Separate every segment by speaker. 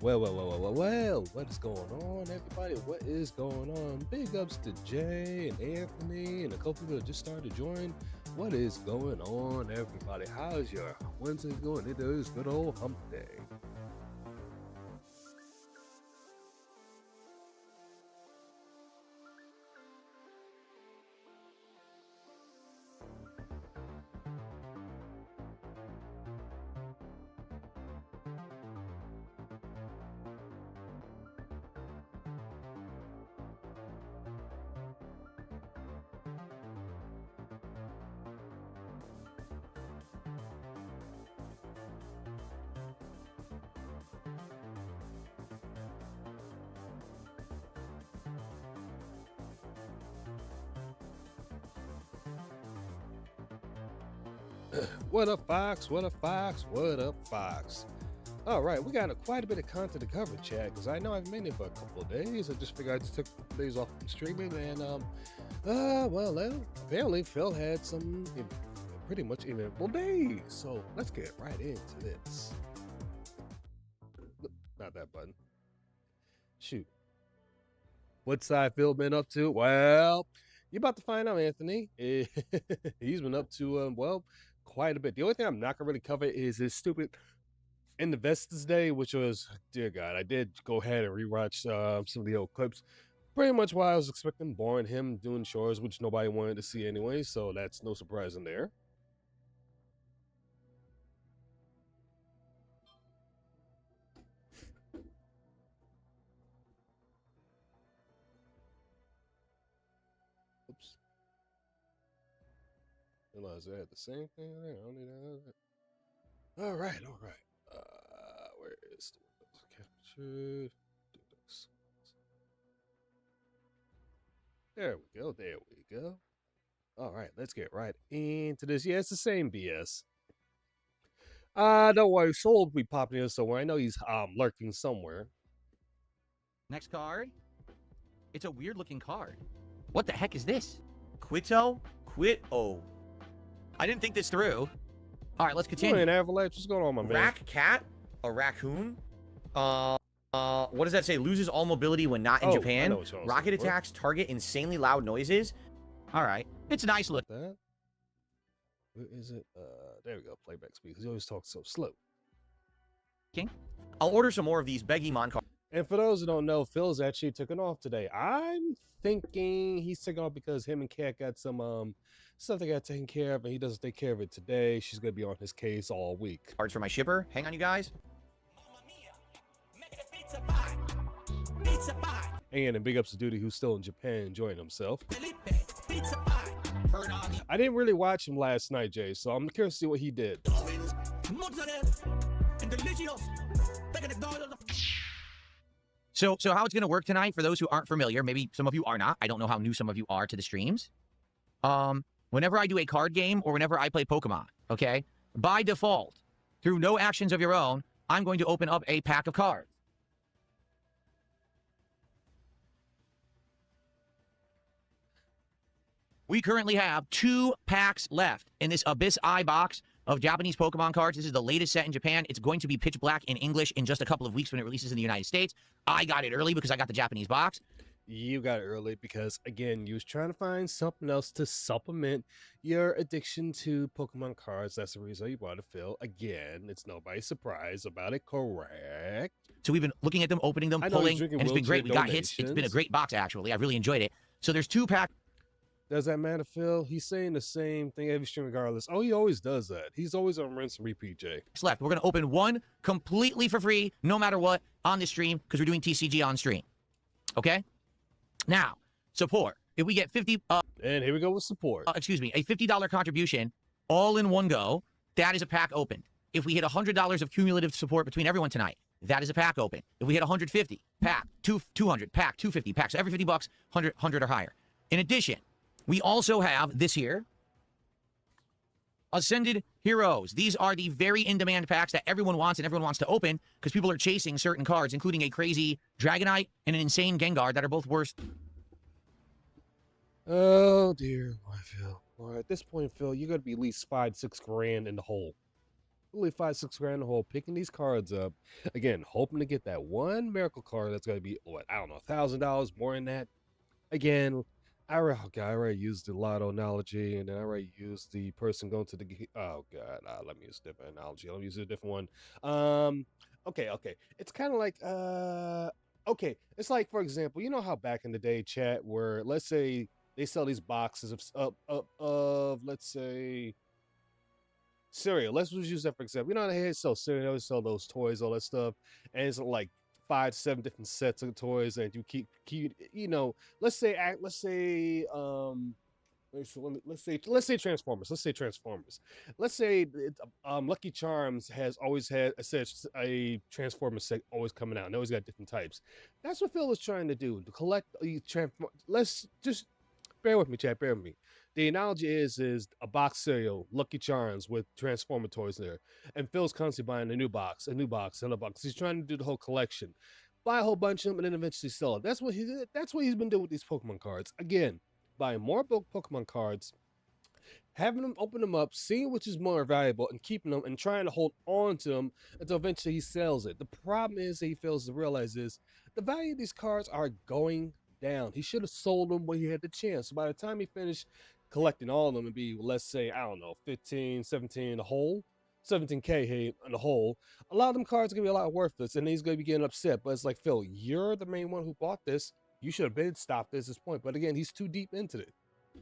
Speaker 1: Well, what is going on, everybody? What is going on? Big ups to Jay and Anthony and a couple people that just started to join. What is going on, everybody? How's your Wednesday going? It is good old hump day. What up, Fox? What up, Fox? What up, Fox? All right, we got quite a bit of content to cover, Chad, because I know I've been here for a couple of days. I just figured I just took days off from streaming, and apparently Phil had some pretty much eventful days. So let's get right into this. Not that button. Shoot. What's Phil been up to? Well, you're about to find out, Anthony. He's been up to quite a bit. The only thing I'm not gonna really cover is his stupid Investors Day, which was, dear God, I did go ahead and rewatch some of the old clips. Pretty much what I was expecting, boring him doing chores, which nobody wanted to see anyway, so that's no surprise in there. Oops. Realize I had the same thing there. I don't need that. All right. Where is the Windows captured? There we go. All right, let's get right into this. Yeah, it's the same BS. Don't worry, Soul will be popping in somewhere. I know he's lurking somewhere.
Speaker 2: Next card. It's a weird looking card. What the heck is this?
Speaker 3: Quito? Quit-o.
Speaker 2: I didn't think this through. All right, let's
Speaker 1: Hey,
Speaker 2: continue.
Speaker 1: Avalanche, what's going on, my man?
Speaker 3: Rack cat? A raccoon? What does that say? Loses all mobility when not in
Speaker 1: I
Speaker 3: Japan.
Speaker 1: know what y'all
Speaker 3: Rocket
Speaker 1: saying. What?
Speaker 3: attacks target insanely loud noises.
Speaker 2: All right, it's a nice look.
Speaker 1: That? Where is it? There we go. Playback speed. Because he always talks so slow.
Speaker 3: I'll order some more of these Beggymon cards.
Speaker 1: And for those who don't know, Phil's actually taken off today. I'm thinking he's taking off because him and Kat got some stuff they got taken care of, and he doesn't take care of it today. She's gonna be on his case all week.
Speaker 3: Cards for my shipper. Hang on, you guys.
Speaker 1: And big ups to Duty, who's still in Japan enjoying himself. I didn't really watch him last night, Jay, so I'm curious to see what he did.
Speaker 2: So how it's gonna work tonight? For those who aren't familiar, maybe some of you are not. I don't know how new some of you are to the streams. Whenever I do a card game or whenever I play Pokemon, okay, by default, through no actions of your own, I'm going to open up a pack of cards. We currently have 2 packs left in this Abyss Eye box of Japanese Pokemon cards. This is the latest set in Japan. It's going to be pitch black in English in just a couple of weeks when it releases in the United States. I got it early because I got the Japanese box.
Speaker 1: You got it early because, again, you was trying to find something else to supplement your addiction to Pokemon cards. That's the reason you bought it, Phil. Again, it's nobody's surprise about it, correct?
Speaker 2: So we've been looking at them, opening them,
Speaker 1: I know he's
Speaker 2: pulling,
Speaker 1: drinking
Speaker 2: and it's been great. We got hits. It's been a
Speaker 1: donations.
Speaker 2: great box, actually. I really enjoyed it. So there's 2 packs
Speaker 1: Does that matter, Phil? He's saying the same thing every stream regardless. Oh, he always does that. He's always on rinse and repeat, Jay.
Speaker 2: left. We're going to open one completely for free, no matter what, on this stream because we're doing TCG on stream. Okay? Now, support. If we get 50,
Speaker 1: And here we go with support.
Speaker 2: a $50 contribution all in one go, that is a pack open. If we hit $100 of cumulative support between everyone tonight, that is a pack open. If we hit 150, pack, 200, pack, 250, pack. So every 50 bucks, 100 or higher. In addition, we also have this here, Ascended Heroes. These are the very in-demand packs that everyone wants and everyone wants to open because people are chasing certain cards, including a crazy Dragonite and an insane Gengar that are both worth.
Speaker 1: Oh, dear. Why, Phil? Well, at this point, Phil, you're going to be at least $5-6 grand in the hole. really 5-6 grand a hole picking these cards up. Again, hoping to get that one miracle card that's gonna be what, I don't know, $1,000 more than that. Again, I already used the lotto analogy, and then I already used the person going to the oh god, let me use a different analogy. Let me use a different one. Okay. It's kind of like okay, it's like, for example, you know how back in the day, chat, where let's say they sell these boxes of let's say cereal. Let's just use that for example. You know how they sell cereal, they sell those toys, all that stuff, and it's like 5 to 7 different sets of toys, and you keep let's say Transformers. Let's say Transformers. Let's say Lucky Charms has always had a Transformers set always coming out, and always got different types. That's what Phil is trying to do to collect. Let's just bear with me, chat. Bear with me. The analogy is a box cereal, Lucky Charms with Transformer toys there, and Phil's constantly buying a new box, and a box. He's trying to do the whole collection, buy a whole bunch of them, and then eventually sell it. That's what he's been doing with these Pokemon cards. Again, buying more Pokemon cards, having them open them up, seeing which is more valuable, and keeping them and trying to hold on to them until eventually he sells it. The problem is that he fails to realize is the value of these cards are going down. He should have sold them when he had the chance. So by the time he finished collecting all of them and be, let's say, I don't know, 15, 17 a whole, 17K in the whole, a lot of them cards are gonna be a lot worthless, and he's gonna be getting upset. But it's like, Phil, you're the main one who bought this. You should have been stopped at this point. But again, he's too deep into it.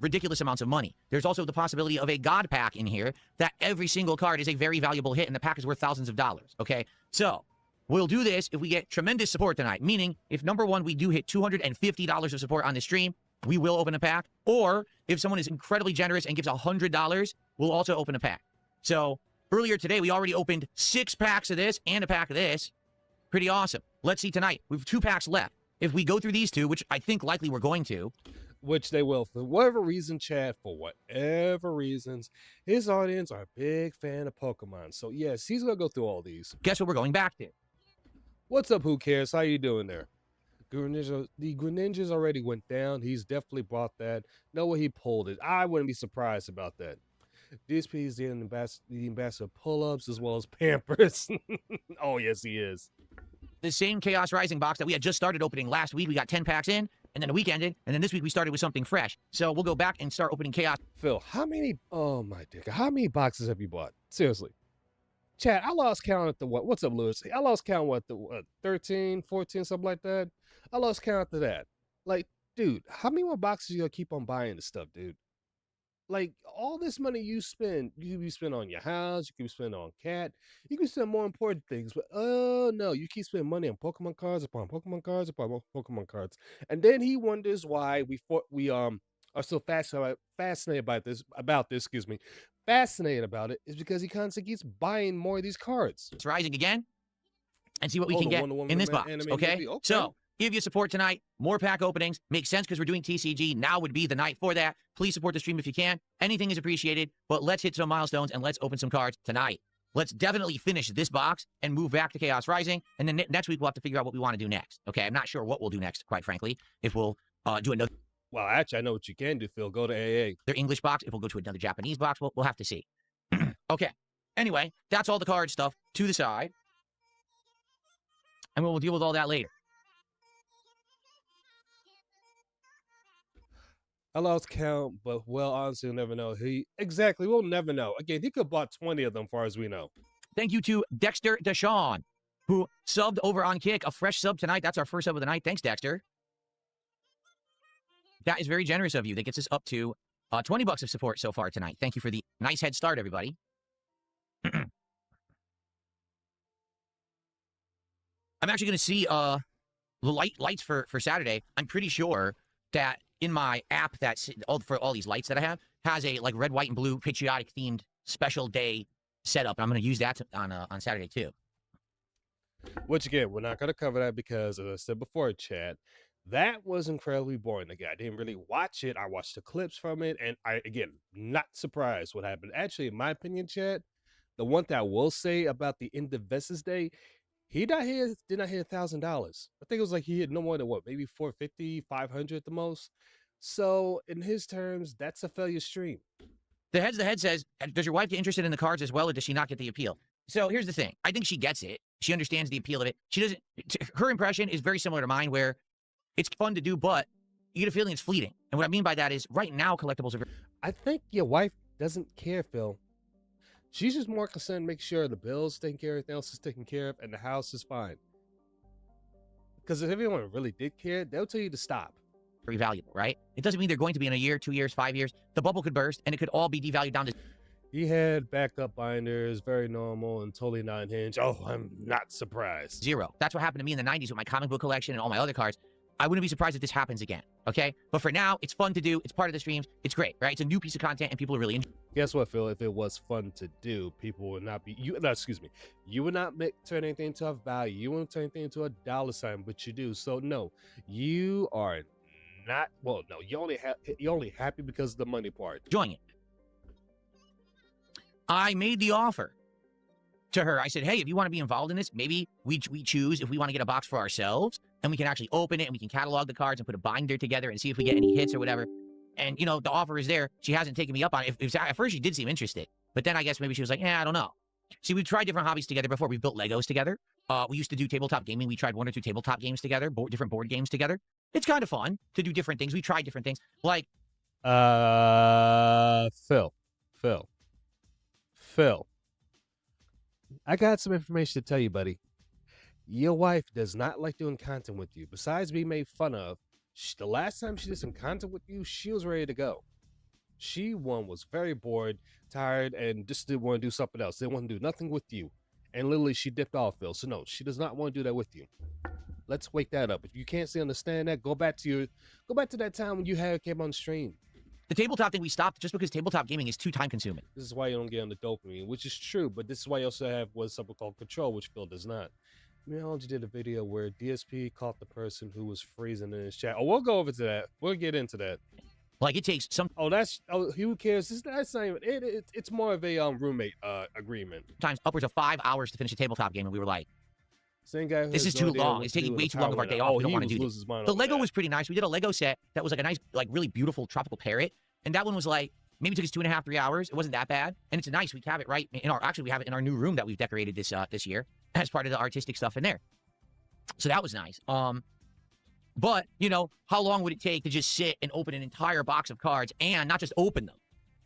Speaker 2: Ridiculous amounts of money. There's also the possibility of a God pack in here that every single card is a very valuable hit, and the pack is worth thousands of dollars. Okay, so we'll do this if we get tremendous support tonight, meaning if number one, we do hit $250 of support on the stream, we will open a pack. Or if someone is incredibly generous and gives $100, we'll also open a pack. So earlier today, we already opened 6 packs of this and a pack of this. Pretty awesome. Let's see tonight. We have 2 packs left. If we go through these 2, which I think likely we're going to,
Speaker 1: which they will, for whatever reason, Chad, for whatever reasons, his audience are a big fan of Pokemon. So yes, he's gonna go through all these.
Speaker 2: Guess what we're going back to?
Speaker 1: What's up, who cares? How you doing there? The Greninjas already went down. He's definitely bought that. No way he pulled it. I wouldn't be surprised about that. DSP is the ambassador of pull-ups as well as Pampers. Oh yes, he is.
Speaker 2: The same Chaos Rising box that we had just started opening last week. We got 10 packs in, and then the week ended, and then this week we started with something fresh. So we'll go back and start opening Chaos.
Speaker 1: Phil, oh my dick, how many boxes have you bought? Seriously. Chat, I lost count at the what? What's up, Lewis? I lost count what, 13, 14, something like that? I lost count to that. Like, dude, how many more boxes you gonna keep on buying this stuff, dude? Like, all this money you spend, you can be spending on your house, you can spend on cat, you can spend more important things, but oh no, you keep spending money on Pokemon cards upon Pokemon cards upon Pokemon cards. And then he wonders why we are so fascinated by this, fascinated about it, is because he constantly keeps buying more of these cards.
Speaker 2: It's rising again, and see what we can get in this box, okay? So, give you support tonight. More pack openings. Makes sense because we're doing TCG. Now would be the night for that. Please support the stream if you can. Anything is appreciated, but let's hit some milestones and let's open some cards tonight. Let's definitely finish this box and move back to Chaos Rising, and then next week we'll have to figure out what we want to do next, okay? I'm not sure what we'll do next, quite frankly, if we'll do another...
Speaker 1: Well, actually, I know what you can do, Phil. Go to AA.
Speaker 2: Their English box. If we'll go to another Japanese box, we'll have to see. Okay. Anyway, that's all the card stuff to the side, and we'll deal with all that later.
Speaker 1: I lost count, but well, honestly, we'll never know. We'll never know. Again, he could have bought 20 of them, far as we know.
Speaker 2: Thank you to Dexter Deshawn, who subbed over on Kick. A fresh sub tonight. That's our first sub of the night. Thanks, Dexter. That is very generous of you. That gets us up to 20 bucks of support so far tonight. Thank you for the nice head start, everybody. I'm actually going to see the lights for Saturday. I'm pretty sure that in my app for all these lights that I have has a like red, white, and blue patriotic themed special day setup. I'm going to use that on Saturday too.
Speaker 1: Which again, we're not going to cover that because, as I said before, chat, that was incredibly boring. Again, I didn't really watch it. I watched the clips from it, and again, not surprised what happened. Actually, in my opinion, chat, the one thing I will say about the end of Vestas Day, he did not hit $1,000. I think it was like he hit no more than what, maybe 450, 500 at the most. So in his terms, that's a failure stream.
Speaker 2: The head says, does your wife get interested in the cards as well, or does she not get the appeal? So here's the thing. I think she gets it. She understands the appeal of it. She doesn't. Her impression is very similar to mine, where it's fun to do, but you get a feeling it's fleeting. And what I mean by that is, right now, collectibles are very
Speaker 1: I think your wife doesn't care, Phil. She's just more concerned make sure the bills taken care of, everything else is taken care of, and the house is fine. Because if everyone really did care, they'll tell you to stop.
Speaker 2: valuable, right? It doesn't mean they're going to be in a year, 2 years, 5 years. The bubble could burst, and it could all be devalued down to
Speaker 1: He had backup binders, very normal and totally not hinged. Oh, I'm not surprised.
Speaker 2: 0. That's what happened to me in the 90s with my comic book collection and all my other cards. I wouldn't be surprised if this happens again, okay? But for now, it's fun to do. It's part of the streams. It's great, right? It's a new piece of content, and people are really enjoying it.
Speaker 1: Guess what, Phil? If it was fun to do, people would not be you. No, excuse me. You would not turn anything into a value. You wouldn't turn anything into a dollar sign, but you do. So no, you are not. Well, no, you're only happy because of the money part.
Speaker 2: Enjoying it. I made the offer to her. I said, hey, if you want to be involved in this, maybe we choose if we want to get a box for ourselves, and we can actually open it, and we can catalog the cards and put a binder together and see if we get any hits or whatever. And, you know, the offer is there. She hasn't taken me up on it. At first, she did seem interested. But then I guess maybe she was like, I don't know. See, we've tried different hobbies together before. We've built Legos together. We used to do tabletop gaming. We tried 1 or 2 tabletop games together, different board games together. It's kind of fun to do different things. We tried different things. Like,
Speaker 1: Phil. I got some information to tell you, buddy. Your wife does not like doing content with you. Besides being made fun of, the last time she did some content with you, she was ready to go. She was very bored, tired, and just didn't want to do something else. Didn't want to do nothing with you. And literally, she dipped off, Phil. So no, she does not want to do that with you. Let's wake that up. If you can't understand that, go back to that time when you came on stream.
Speaker 2: the tabletop thing we stopped just because tabletop gaming is too time consuming.
Speaker 1: This is why you don't get on the dopamine, which is true. But this is why you also have what's something called control, which Phil does not. Meology did a video where DSP caught the person who was freezing in his chat. Oh, we'll go over to that. We'll get into that.
Speaker 2: Like, it takes some
Speaker 1: who cares? That's not even it's more of a roommate agreement.
Speaker 2: times upwards of 5 hours to finish a tabletop game, and we were like,
Speaker 1: Same guy.
Speaker 2: this is too long. It's taking way too long of our day off. We don't want to do this. The Lego was pretty nice. We did a Lego set that was like a nice, like really beautiful tropical parrot, and that one was like maybe took us 2.5, 3 hours. It wasn't that bad, and it's nice. We have it right in our. Actually, we have it in our new room that we've decorated this year as part of the artistic stuff in there. So that was nice. But, you know, how long would it take to just sit and open an entire box of cards and not just open them,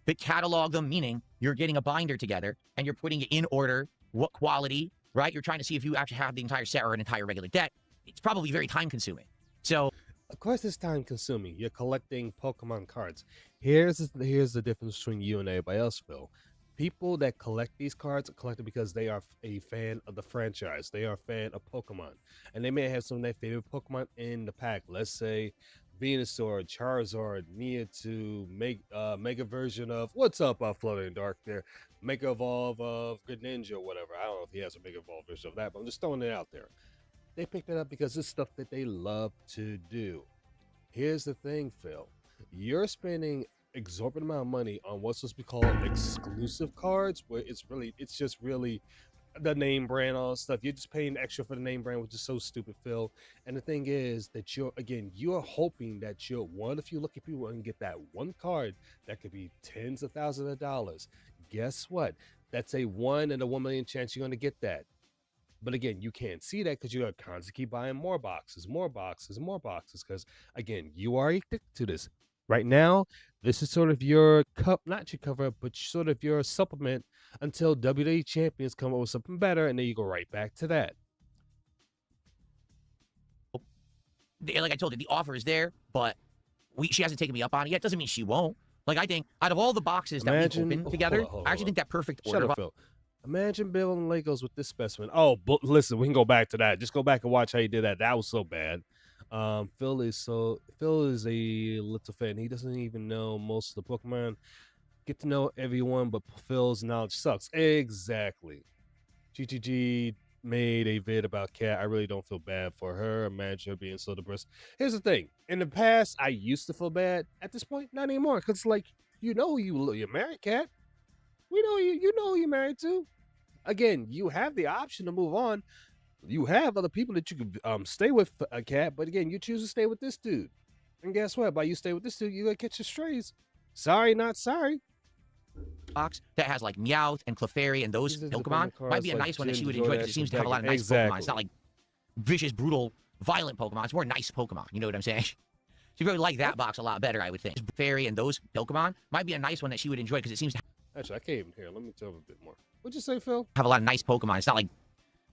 Speaker 2: but catalog them, meaning you're getting a binder together and you're putting it in order, what quality, right? You're trying to see if you actually have the entire set or an entire regular deck. It's probably very time consuming. So,
Speaker 1: of course, it's time consuming. You're collecting Pokemon cards. Here's the difference between you and everybody else, Phil. People that collect these cards collect it because they are a fan of the franchise. They are a fan of Pokemon. And they may have some of their favorite Pokemon in the pack. Let's say Venusaur, Charizard, Mewtwo, Mega version of... What's up, Floating Dark there? Mega Evolve of Greninja or whatever. I don't know if he has a Mega Evolve version of that, but I'm just throwing it out there. They picked it up because it's stuff that they love to do. Here's the thing, Phil. You're spending exorbitant amount of money on what's supposed to be called exclusive cards, where it's just really the name brand, all stuff. You're just paying extra for the name brand, which is so stupid, Phil. And the thing is that you're hoping that you're one of the few lucky people and get that one card that could be tens of thousands of dollars. Guess what? That's a 1 in a 1 million chance you're going to get that. But again, you can't see that because you are constantly keep buying more boxes, because again, you are addicted to this. Right now, this is sort of your not your cover up, but sort of your supplement until WWE champions come up with something better, and then you go right back to that.
Speaker 2: like I told you, the offer is there, but she hasn't taken me up on it yet. Doesn't mean she won't. Like, I think out of all the boxes that we've opened together, I actually think that perfect order.
Speaker 1: Shut up, Phil. Imagine building Legos with this specimen. Oh, but listen, we can go back to that. Just go back and watch how you did that. That was so bad. Phil is a little fan. He doesn't even know most of the Pokemon. Get to know everyone, but Phil's knowledge sucks. Exactly. GGG made a vid about Kat. I really don't feel bad for her. Imagine her being so depressed. Here's the thing. In the past, I used to feel bad. At this point, not anymore. Because, like, you're married, Kat. We know you know who you're married to. Again, you have the option to move on. You have other people that you could stay with, a Cat, but again, you choose to stay with this dude. And guess what? By you stay with this dude, you're gonna catch your strays. Sorry, not sorry.
Speaker 2: box that has like Meowth and Clefairy and those
Speaker 1: These are the
Speaker 2: Pokemon
Speaker 1: Pokemon
Speaker 2: might be a
Speaker 1: cards, like
Speaker 2: nice one that she
Speaker 1: Jin,
Speaker 2: would enjoy because it
Speaker 1: Jordache,
Speaker 2: seems to have a lot of nice
Speaker 1: exactly.
Speaker 2: Pokemon. It's not like vicious, brutal, violent Pokemon. It's more nice Pokemon. You know what I'm saying? She really like that box a lot better, I would think. Fairy and those Pokemon might be a nice one that she would enjoy because it seems to
Speaker 1: Actually, I can't even hear. Let me tell him a bit more. What'd you say, Phil?
Speaker 2: have a lot of nice Pokemon. It's not like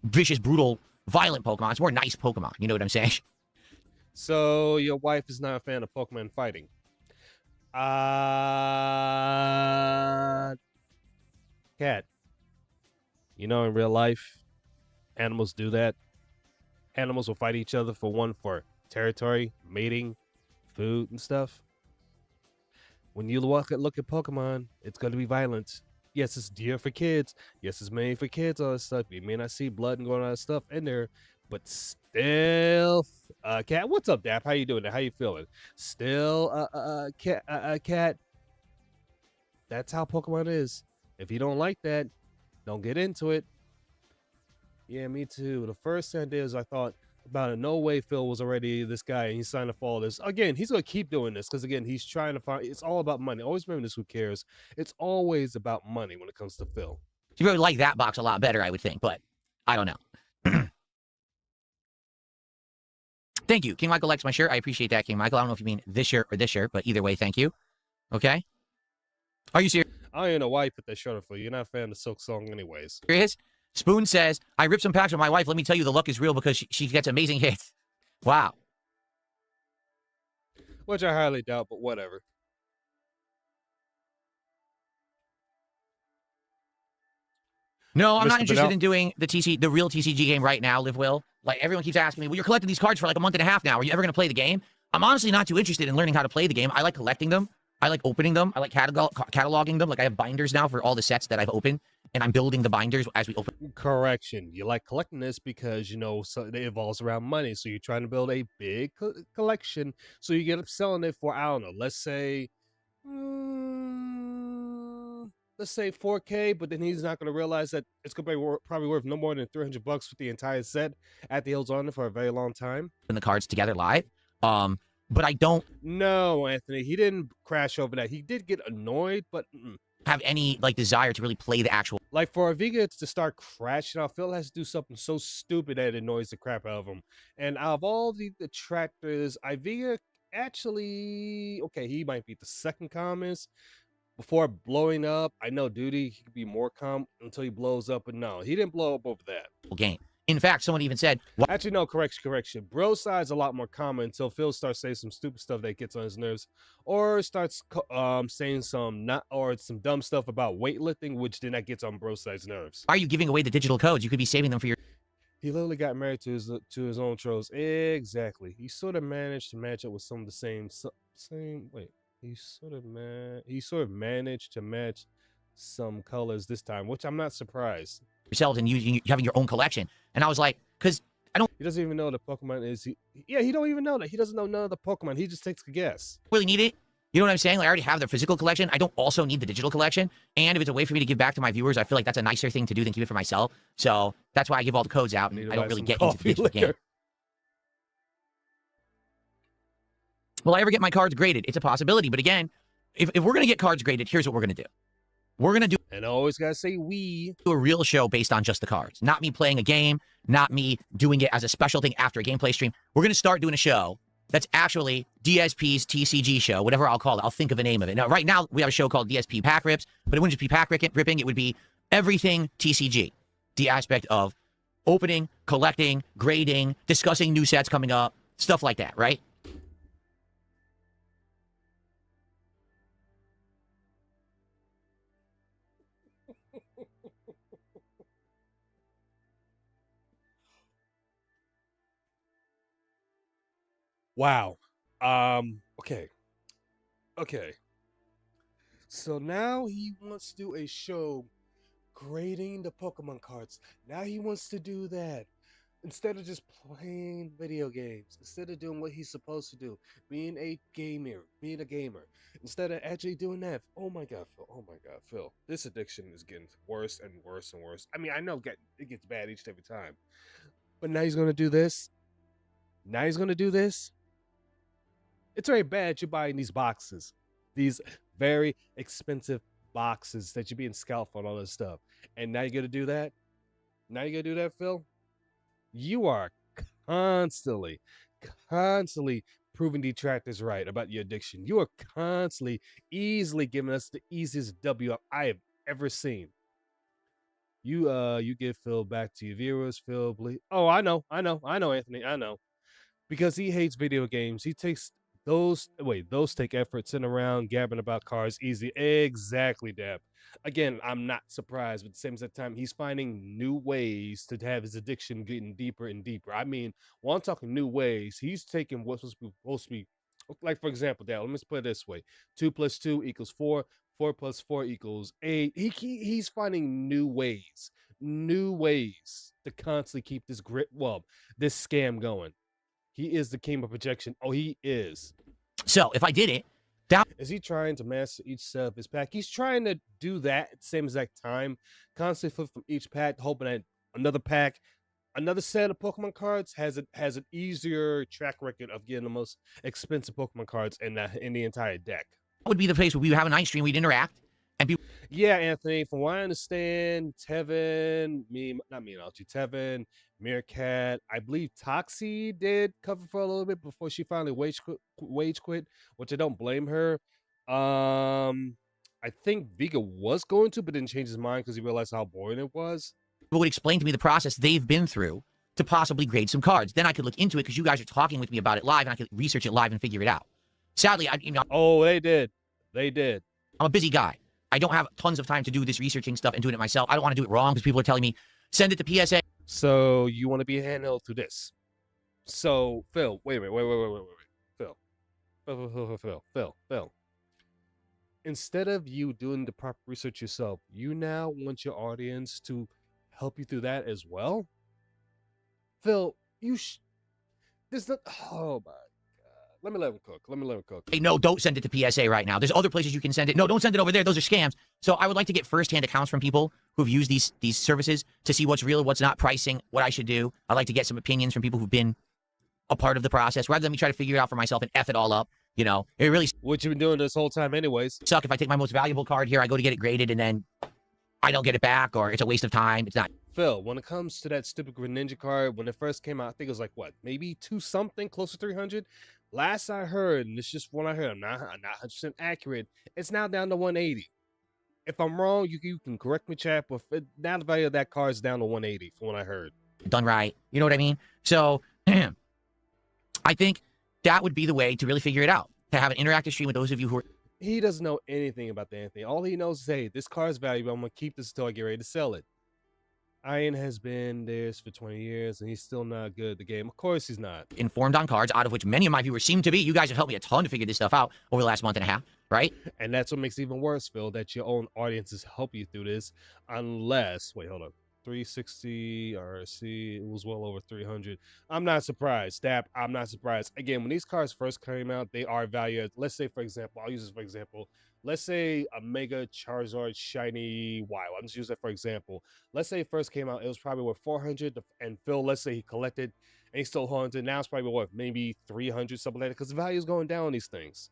Speaker 2: vicious, brutal, violent Pokemon. It's more nice Pokemon. You know what I'm saying?
Speaker 1: So your wife is not a fan of Pokemon fighting. Cat. You know, in real life, animals do that. Animals will fight each other for territory, mating, food, and stuff. When you look at Pokemon, it's going to be violent. Yes, it's geared for kids. Yes, it's made for kids, all that stuff. You may not see blood and going all that stuff in there, but still, Cat, what's up, Dap? How you doing? How you feeling? Still, Cat, that's how Pokemon is. If you don't like that, don't get into it. Yeah, me too. The first thing I did is I thought about it. No way Phil was already this guy and he signed up for all this. Again, he's going to keep doing this because, again, he's trying to find, it's all about money. Always remember this, who cares? It's always about money when it comes to Phil.
Speaker 2: She really like that box a lot better, I would think, but I don't know. Thank you. King Michael likes my shirt. I appreciate that, King Michael. I don't know if you mean this shirt or this shirt, but either way, thank you. Okay? Are you serious?
Speaker 1: I don't even know why you put that shirt on for. You're not a fan of Silk Song anyways.
Speaker 2: Spoon says, I ripped some packs with my wife. Let me tell you, the luck is real because she gets amazing hits. Wow.
Speaker 1: Which I highly doubt, but whatever.
Speaker 2: No, I'm
Speaker 1: Mr.
Speaker 2: not interested
Speaker 1: Bedell?
Speaker 2: in doing the real TCG game right now, Live Will. Like, everyone keeps asking me, well, you're collecting these cards for like a month and a half now. Are you ever going to play the game? I'm honestly not too interested in learning how to play the game. I like collecting them. I like opening them. I like cataloging them. Like, I have binders now for all the sets that I've opened, and I'm building the binders as we open.
Speaker 1: Correction. You like collecting this because, you know, so it involves around money. So you're trying to build a big collection. So you get up selling it for, I don't know, let's say 4K, but then he's not going to realize that it's going to be probably worth no more than $300 with the entire set at the holds on it for a very long time.
Speaker 2: The cards together live. But I don't
Speaker 1: No, Anthony, he didn't crash over that. He did get annoyed, but
Speaker 2: have any like desire to really play the actual.
Speaker 1: like for Aviga to start crashing out, Phil has to do something so stupid that it annoys the crap out of him. And out of all the detractors, Aviga actually, okay, he might be the second calmest. Before blowing up, I know Duty, he could be more calm until he blows up, but no, he didn't blow up over that.
Speaker 2: Game. In fact, someone even said,
Speaker 1: Actually, no, correction. Bro side's a lot more common until Phil starts saying some stupid stuff that gets on his nerves, or starts saying some dumb stuff about weightlifting, which then that gets on bro side's nerves.
Speaker 2: why are you giving away the digital codes? You could be saving them for your.
Speaker 1: He literally got married to his own trolls. Exactly. He sort of managed to match up with some of the same. Wait. He sort of managed to match some colors this time, which I'm not surprised.
Speaker 2: Yourselves and you having your own collection. And I was like, because I don't
Speaker 1: He doesn't even know the Pokemon is. He don't even know that. He doesn't know none of the Pokemon. He just takes a guess.
Speaker 2: really need it. You know what I'm saying? Like, I already have the physical collection. I don't also need the digital collection. And if it's a way for me to give back to my viewers, I feel like that's a nicer thing to do than keep it for myself. So that's why I give all the codes out, and I don't really get into the digital game. Will I ever get my cards graded? It's a possibility. But again, if we're going to get cards graded, here's what we're going to do. We're going to do
Speaker 1: And I always got to say we.
Speaker 2: a real show based on just the cards. Not me playing a game, not me doing it as a special thing after a gameplay stream. We're going to start doing a show that's actually DSP's TCG show, whatever I'll call it. I'll think of a name of it. Now, right now, we have a show called DSP Pack Rips, but it wouldn't just be pack ripping. It would be everything TCG. The aspect of opening, collecting, grading, discussing new sets coming up, stuff like that, right?
Speaker 1: Wow. Okay. So now he wants to do a show grading the Pokemon cards. Now he wants to do that. Instead of just playing video games, instead of doing what he's supposed to do, being a gamer. Instead of actually doing that. Oh my God, Phil. This addiction is getting worse and worse and worse. I mean, I know it gets bad each and every time. But now he's going to do this. It's very bad you're buying these boxes. These very expensive boxes, that you're being scalped on all this stuff. And now you're gonna do that? Now you're gonna do that, Phil? You are constantly, constantly proving detractors right about your addiction. You are constantly, easily giving us the easiest W I have ever seen. You give Phil back to your viewers, Phil. Oh, I know, Anthony, I know. Because he hates video games. He takes those take effort sitting around gabbing about cars easy. Exactly, Deb. Again, I'm not surprised, but at the same time, he's finding new ways to have his addiction getting deeper and deeper. I mean, while I'm talking new ways, he's taking what's supposed to be like, for example, Dad, let me put it this way: 2 + 2 = 4, 4 + 4 = 8. He's finding new ways to constantly keep this this scam going. He is the king of projection. Oh, he is.
Speaker 2: So if I did it,
Speaker 1: Is he trying to master each set of his pack? He's trying to do that at the same exact time, constantly flip from each pack, hoping that another set of Pokemon cards has an easier track record of getting the most expensive Pokemon cards in the entire deck.
Speaker 2: that would be the place where we would have a nice stream, we'd interact, and people.
Speaker 1: Yeah, Anthony, from what I understand, Tevin, Meerkat, I believe Toxie did cover for a little bit before she finally wage quit, which I don't blame her. I think Vega was going to, but didn't change his mind because he realized how boring it was.
Speaker 2: People would explain to me the process they've been through to possibly grade some cards. Then I could look into it because you guys are talking with me about it live, and I could research it live and figure it out. Sadly,
Speaker 1: Oh, they did. They did.
Speaker 2: I'm a busy guy. I don't have tons of time to do this researching stuff and doing it myself. I don't want to do it wrong because people are telling me, send it to PSA.
Speaker 1: So you want to be handheld through this. So, Phil, wait. Phil. Instead of you doing the proper research yourself, you now want your audience to help you through that as well? Phil, there's not, oh my God. Let me let him cook.
Speaker 2: Hey, no, don't send it to PSA right now. There's other places you can send it. No, don't send it over there. Those are scams. So I would like to get firsthand accounts from people who've used these services to see what's real, what's not, pricing, what I should do. I'd like to get some opinions from people who've been a part of the process rather than me try to figure it out for myself and F it all up. You know, it really
Speaker 1: What you've been doing this whole time anyways.
Speaker 2: suck if I take my most valuable card here, I go to get it graded, and then I don't get it back, or it's a waste of time. It's not.
Speaker 1: Phil, when it comes to that stupid Greninja card, when it first came out, I think it was like what, maybe 2 something, close to 300. Last I heard, and it's just one I heard, I'm not 100% accurate. It's now down to 180. If I'm wrong, you can correct me, chat. But now the value of that card is down to 180, from what I heard.
Speaker 2: Done right. You know what I mean? So I think that would be the way to really figure it out. To have an interactive stream with those of you who are.
Speaker 1: He doesn't know anything about the Anthony. All he knows is, hey, this card is valuable. I'm gonna keep this until I get ready to sell it. Ian has been theirs for 20 years, and he's still not good at the game. Of course he's not.
Speaker 2: Informed on cards, out of which many of my viewers seem to be. You guys have helped me a ton to figure this stuff out over the last month and a half, right?
Speaker 1: And that's what makes it even worse, Phil, that your own audiences help you through this. Unless, wait, hold on. 360 RC, it was well over 300. I'm not surprised. Dap, I'm not surprised. Again, when these cards first came out, they are valued. Let's say, for example, I'll use this for example. Let's say a Mega Charizard Shiny Wild. I'm just using that for example. Let's say it first came out, it was probably worth 400. And Phil, let's say he collected and he still haunted. Now it's probably worth maybe 300, something like that, because the value is going down on these things.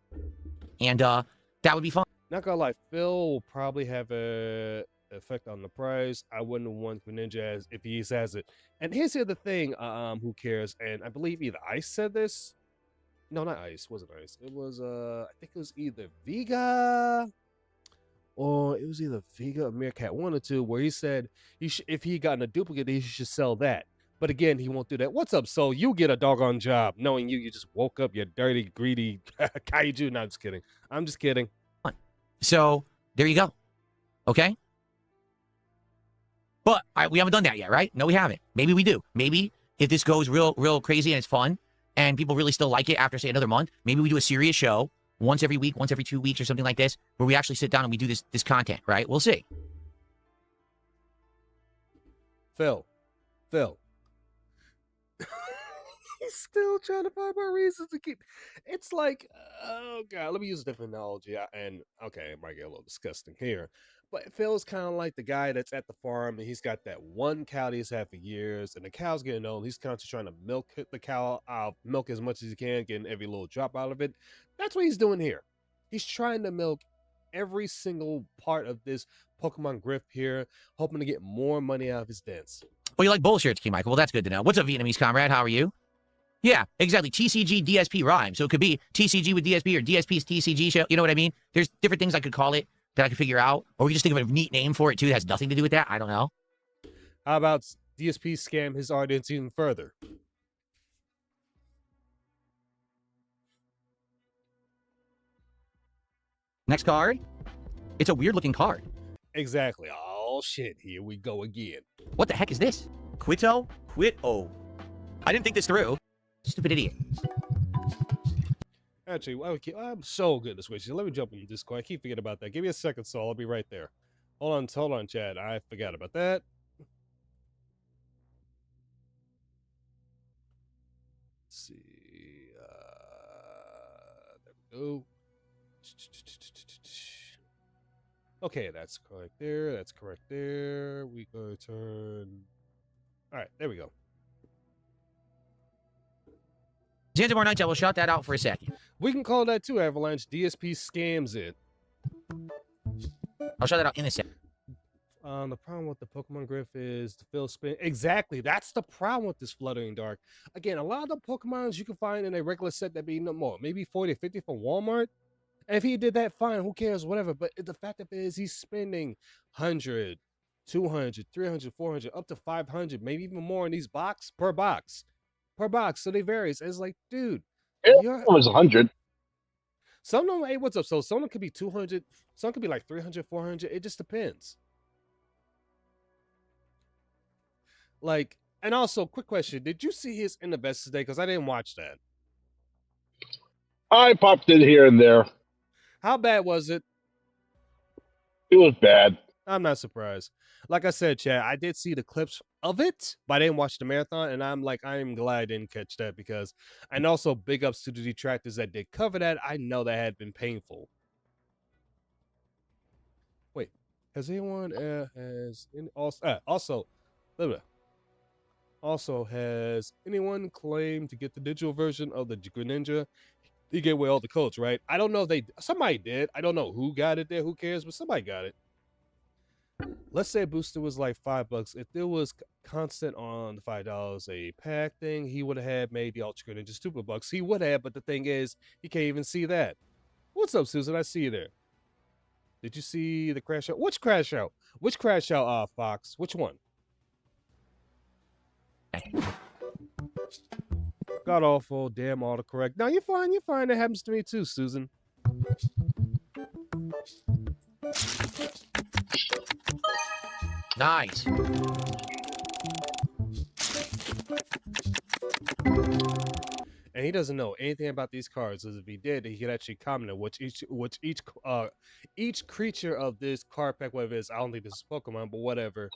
Speaker 2: And that would be fun.
Speaker 1: Not gonna lie, Phil will probably have a effect on the price. I wouldn't want Greninja as if he has it. And here's the other thing, who cares? And I believe either Ice said this. No, not Ice. Wasn't Ice. It was I think it was either Vega or Meerkat, one or two, where he said if he gotten a duplicate, he should sell that. But again, he won't do that. What's up, Soul? You get a doggone job, knowing you just woke up, you dirty, greedy kaiju. No, I'm just kidding. I'm just kidding.
Speaker 2: So there you go. Okay. But we haven't done that yet, right? No, we haven't. Maybe we do. Maybe if this goes real crazy and it's fun and people really still like it after, say, another month, maybe we do a serious show once every week, once every 2 weeks or something like this, where we actually sit down and we do this content, right? We'll see.
Speaker 1: Phil. He's still trying to find more reasons to keep. It's like, oh God, let me use a different analogy. And okay, it might get a little disgusting here, but Phil's kind of like the guy that's at the farm and he's got that one cow that he's had for years, and the cow's getting old. He's constantly trying to milk the cow out, milk as much as he can, getting every little drop out of it. That's what he's doing here. He's trying to milk every single part of this Pokemon Griff here, hoping to get more money out of his dance.
Speaker 2: Well, you like bullshit, King Michael. Well, that's good to know. What's up, Vietnamese comrade? How are you? Yeah, exactly. TCG DSP rhyme. So it could be TCG with DSP or DSP's TCG show. You know what I mean? There's different things I could call it that I could figure out. Or we could just think of a neat name for it, too, that has nothing to do with that. I don't know.
Speaker 1: How about DSP scam his audience even further?
Speaker 2: Next card. It's a weird-looking card.
Speaker 1: Exactly. Oh, shit. Here we go again.
Speaker 2: What the heck is this?
Speaker 3: Quito? Quito.
Speaker 2: I didn't think this through. Stupid idiot.
Speaker 1: Actually, I'm so good at this switch. Let me jump in Discord. I keep forgetting about that. Give me a second, so I'll be right there. Hold on, Chad. I forgot about that. Let's see. There we go. Okay, that's correct there. That's correct there. We go turn. All right, there we go.
Speaker 2: Zanzibar Nights, I will shout that out for a second.
Speaker 1: We can call that too, Avalanche. DSP scams it.
Speaker 2: I'll shout that out in a second.
Speaker 1: The problem with the Pokemon Griff is the fill spin. Exactly. That's the problem with this Fluttering Dark. Again, a lot of the Pokemons you can find in a regular set that be no more, maybe 40, 50 from Walmart. And if he did that, fine, who cares, whatever. But the fact of it is he's spending 100, 200, 300, 400, up to 500, maybe even more in these per box. So they varies. It's like, dude.
Speaker 4: It was 100.
Speaker 1: Some of them, hey, what's up? So some of them could be 200. Some could be like 300, 400. It just depends. Like, and also, quick question. Did you see his Investors Day? Because I didn't watch that.
Speaker 4: I popped in here and there.
Speaker 1: How bad was it?
Speaker 4: It was bad.
Speaker 1: I'm not surprised. Like I said, Chad, I did see the clips of it, but I didn't watch the marathon, and I'm glad I didn't catch that because, and also big ups to the detractors that did cover that. I know that had been painful. Wait, has anyone also has anyone claimed to get the digital version of the Greninja? You get away all the codes, right? I don't know if somebody did. I don't know who got it there. Who cares? But somebody got it. Let's say a booster was like $5. If there was constant on the $5 a pack thing, he would have had made the Ultra Greninja stupid bucks. He would have, but the thing is, he can't even see that. What's up, Susan? I see you there. Did you see the crash out? Which crash out? Which crash out, Fox? Which one? God awful, damn autocorrect. No, you're fine. You're fine. That happens to me too, Susan.
Speaker 2: Nice.
Speaker 1: And he doesn't know anything about these cards. As if he did, he could actually comment on which each creature of this card pack, whatever it is. I don't think this is Pokemon, but whatever.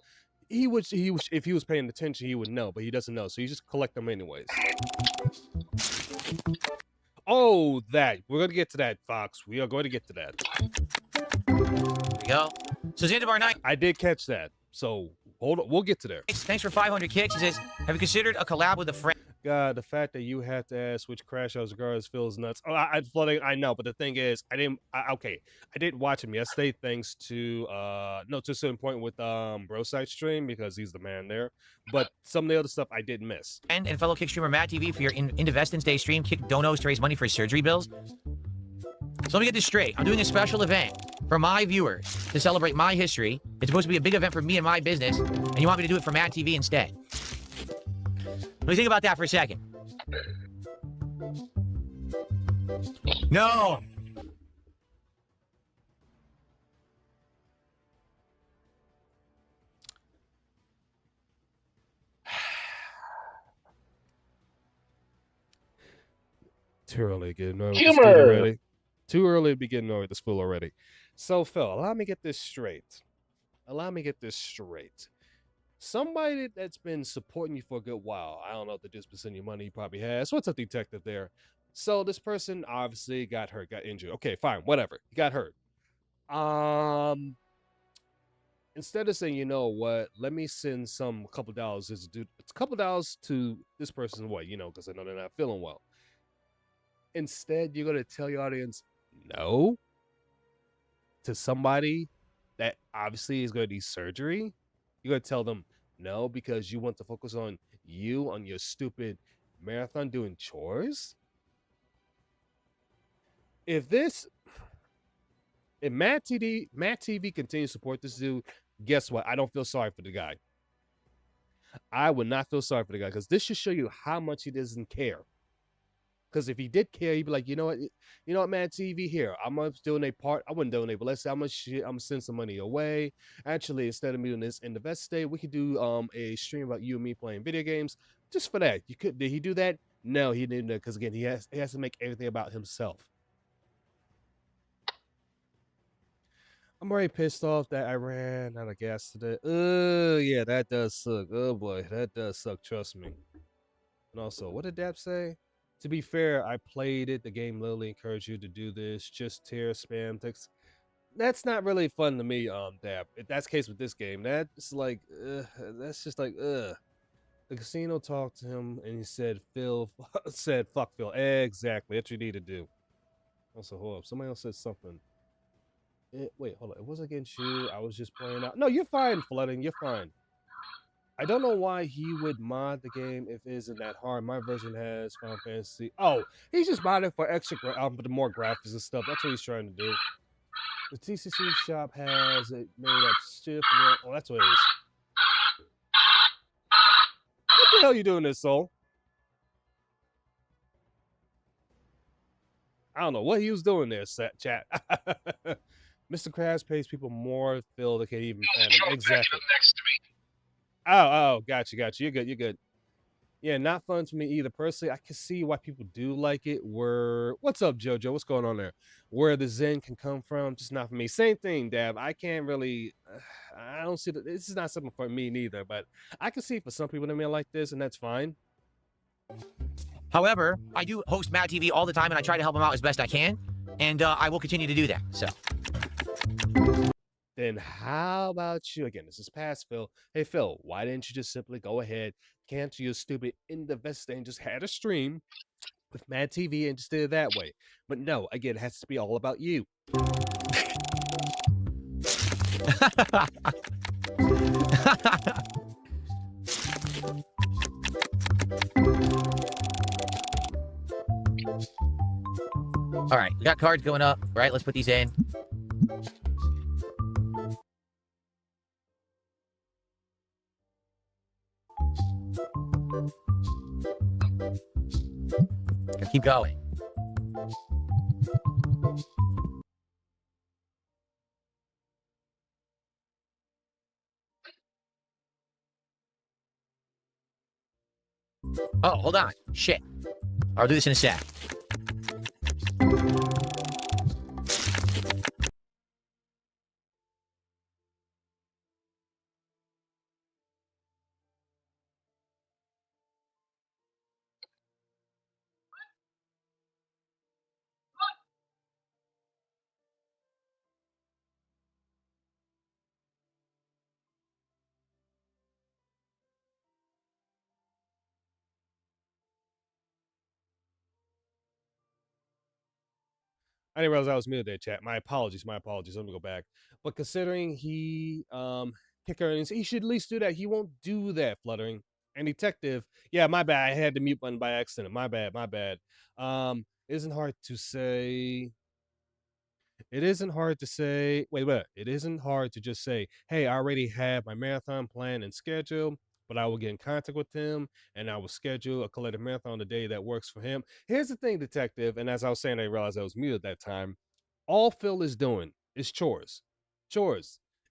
Speaker 1: If he was paying attention, he would know, but he doesn't know, so you just collect them anyways. Oh, that we're gonna get to that, Fox. We are going to get to that.
Speaker 2: There we go. So Zanzibar Night.
Speaker 1: I did catch that. So hold on, we'll get to there.
Speaker 2: Thanks for 500 kicks. He says, have you considered a collab with a friend?
Speaker 1: God, the fact that you have to ask which crash outs regardless feels nuts. Oh, flooding. I know, but the thing is, I didn't watch him yesterday thanks to to a certain point with Broside stream because he's the man there. But some of the other stuff I did miss.
Speaker 2: And fellow kick streamer Matt TV for your Indivestance Day stream, kick donos to raise money for surgery bills. So let me get this straight. I'm doing a special event for my viewers to celebrate my history. It's supposed to be a big event for me and my business, and you want me to do it for Matt TV instead. Let me think about that for a second. No.
Speaker 1: Too early to get annoyed with
Speaker 4: Humor.
Speaker 1: this fool already. Too early to be getting annoyed with this fool already. So, Phil, allow me to get this straight. Somebody that's been supporting you for a good while. I don't know if they just been sending you money. He probably has. What's up, detective there? So this person obviously got hurt, got injured. Okay, fine, whatever. He got hurt. Instead of saying, you know what, let me send a couple dollars. It's a couple dollars to this person's way, because I know they're not feeling well. Instead, you're gonna tell your audience, no. to somebody that obviously is going to need surgery, you're going to tell them no because you want to focus on you, on your stupid marathon doing chores? If Matt TV continues to support this dude, guess what? I don't feel sorry for the guy. I would not feel sorry for the guy because this should show you how much he doesn't care. Because if he did care, he'd be like, you know what, Matt TV, here, I'm gonna donate part. I wouldn't donate, but let's say I'm gonna send some money away. Actually, instead of me doing this in the best day, we could do a stream about you and me playing video games. Just for that. Did he do that? No, he didn't, because again, he has to make everything about himself. I'm already pissed off that I ran out of gas today. Yeah, that does suck. Oh boy, that does suck. Trust me. And also, what did Dap say? To be fair, I played it. The game literally encouraged you to do this. Just tear spam text. That's not really fun to me, Dap. If that's the case with this game, that's like, that's just like, The casino talked to him and he said, said, fuck Phil. Exactly. That's what you need to do. Also, hold up. Somebody else said something. Wait, hold on. It wasn't against you. I was just playing out. No, you're fine, Flooding. You're fine. I don't know why he would mod the game if it isn't that hard. My version has Final Fantasy. Oh, he's just modding for extra, the more graphics and stuff. That's what he's trying to do. The TCC shop has it made up shift. Oh, that's what it is. What the hell are you doing this, Soul? I don't know what he was doing there, chat. Mr. Krabs pays people more, Phil, they can't even plan them. Exactly. Next to me. Oh, gotcha. You're good. Yeah, not fun to me either. Personally, I can see why people do like it. What's up, JoJo? What's going on there? Where the Zen can come from, just not for me. Same thing, Dab. I can't really, I don't see that. This is not something for me neither, but I can see for some people that may like this, and that's fine.
Speaker 2: However, I do host Matt TV all the time, and I try to help him out as best I can, and I will continue to do that. So.
Speaker 1: Then how about you? Again, this is past Phil. Hey, Phil, why didn't you just simply go ahead, cancel your stupid Invest and just had a stream with Mad TV and just did it that way? But no, again, it has to be all about you.
Speaker 2: All right, we got cards going up, right? Let's put these in. Keep going. Oh, hold on. Shit. I'll do this in a sec.
Speaker 1: I didn't realize I was muted there, chat. My apologies. Let me go back. But considering he kick earnings, he should at least do that. He won't do that, Fluttering. And Detective, yeah, my bad. I had the mute button by accident. My bad. Isn't hard to say. It isn't hard to say. Wait. It isn't hard to just say, hey, I already have my marathon plan and schedule, but I will get in contact with him and I will schedule a collective marathon the day that works for him. Here's the thing, Detective, and as I was saying, I realized I was muted at that time. All Phil is doing is chores.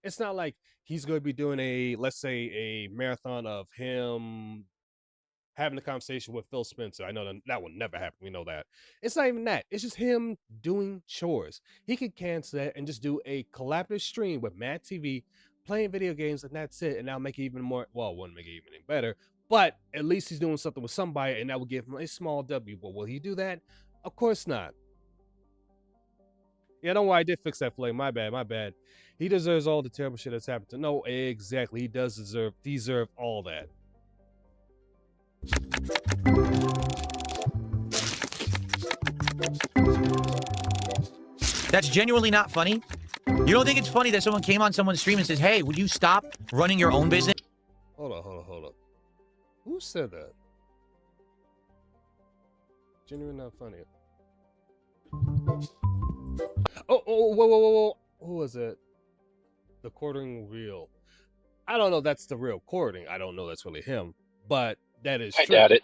Speaker 1: It's not like he's going to be doing let's say, a marathon of him having a conversation with Phil Spencer. I know that will never happen. We know that. It's not even that. It's just him doing chores. He could cancel that and just do a collaborative stream with Matt TV, playing video games, and that's it. And that'll make it even more, well, it wouldn't make it even better, but at least he's doing something with somebody, and that will give him a small W. But will he do that? Of course not. Yeah, don't worry, I did fix that flame. My bad. He deserves all the terrible shit that's happened to. No, exactly. He does deserve all that.
Speaker 2: That's genuinely not funny. You don't think it's funny that someone came on someone's stream and says, "Hey, would you stop running your own business?"
Speaker 1: Hold on. Who said that? Genuine, not funny. Whoa. Who was it? The quartering reel. I don't know if that's the real quartering. I don't know that's really him, but that is
Speaker 4: I
Speaker 1: true.
Speaker 4: doubt it.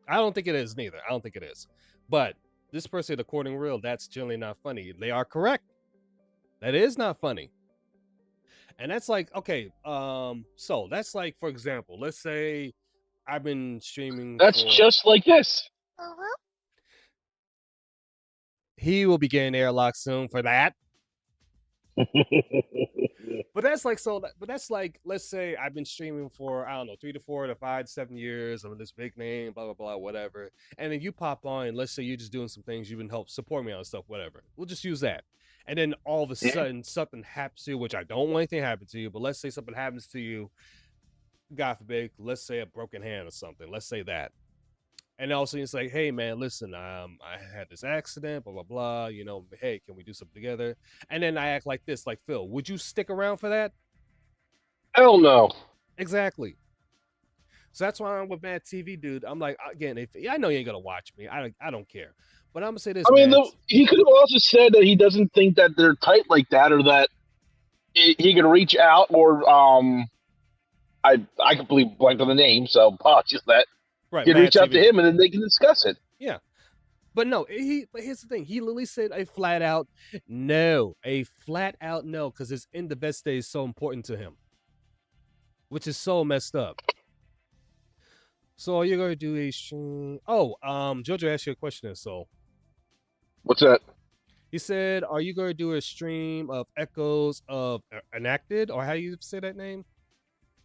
Speaker 1: I don't think it is neither. I don't think it is. But this person, the quartering reel, that's generally not funny. They are correct. That is not funny. And that's like, okay, so that's like, for example, let's say I've been streaming.
Speaker 4: That's just like this.
Speaker 1: He will be getting airlock soon for that. But that's like but that's like, let's say I've been streaming for, I don't know, 3 to 4 to 5 to 7 years of this big name, blah blah blah, whatever. And then you pop on, and let's say you're just doing some things, you've been help support me on stuff, whatever. We'll just use that. And then all of a sudden something happens to you, which I don't want anything to happen to you, but let's say something happens to you, God forbid, let's say a broken hand or something. Let's say that. And also it's like, hey man, listen, I had this accident, blah blah blah. You know, hey, can we do something together? And then I act like this, like, Phil, would you stick around for that?
Speaker 4: Hell no.
Speaker 1: Exactly. So that's why I'm with Mad TV, dude. I'm like, again, I know you ain't gonna watch me. I don't care. But I'm gonna say this.
Speaker 4: I mean,
Speaker 1: man.
Speaker 4: he could have also said that he doesn't think that they're tight like that, or that he could reach out, or I completely blanked on the name, so apologies for that.
Speaker 1: Right,
Speaker 4: You can
Speaker 1: Mad
Speaker 4: reach out
Speaker 1: TV.
Speaker 4: to him, and then they can discuss it.
Speaker 1: Yeah. But no, but here's the thing. He literally said a flat out no, because his end of best day is so important to him, which is so messed up. So you're gonna do a stream. Oh, Jojo asked you a question. So
Speaker 4: What's that?
Speaker 1: he said, "Are you gonna do a stream of Echoes of Enacted, or how you say that name?"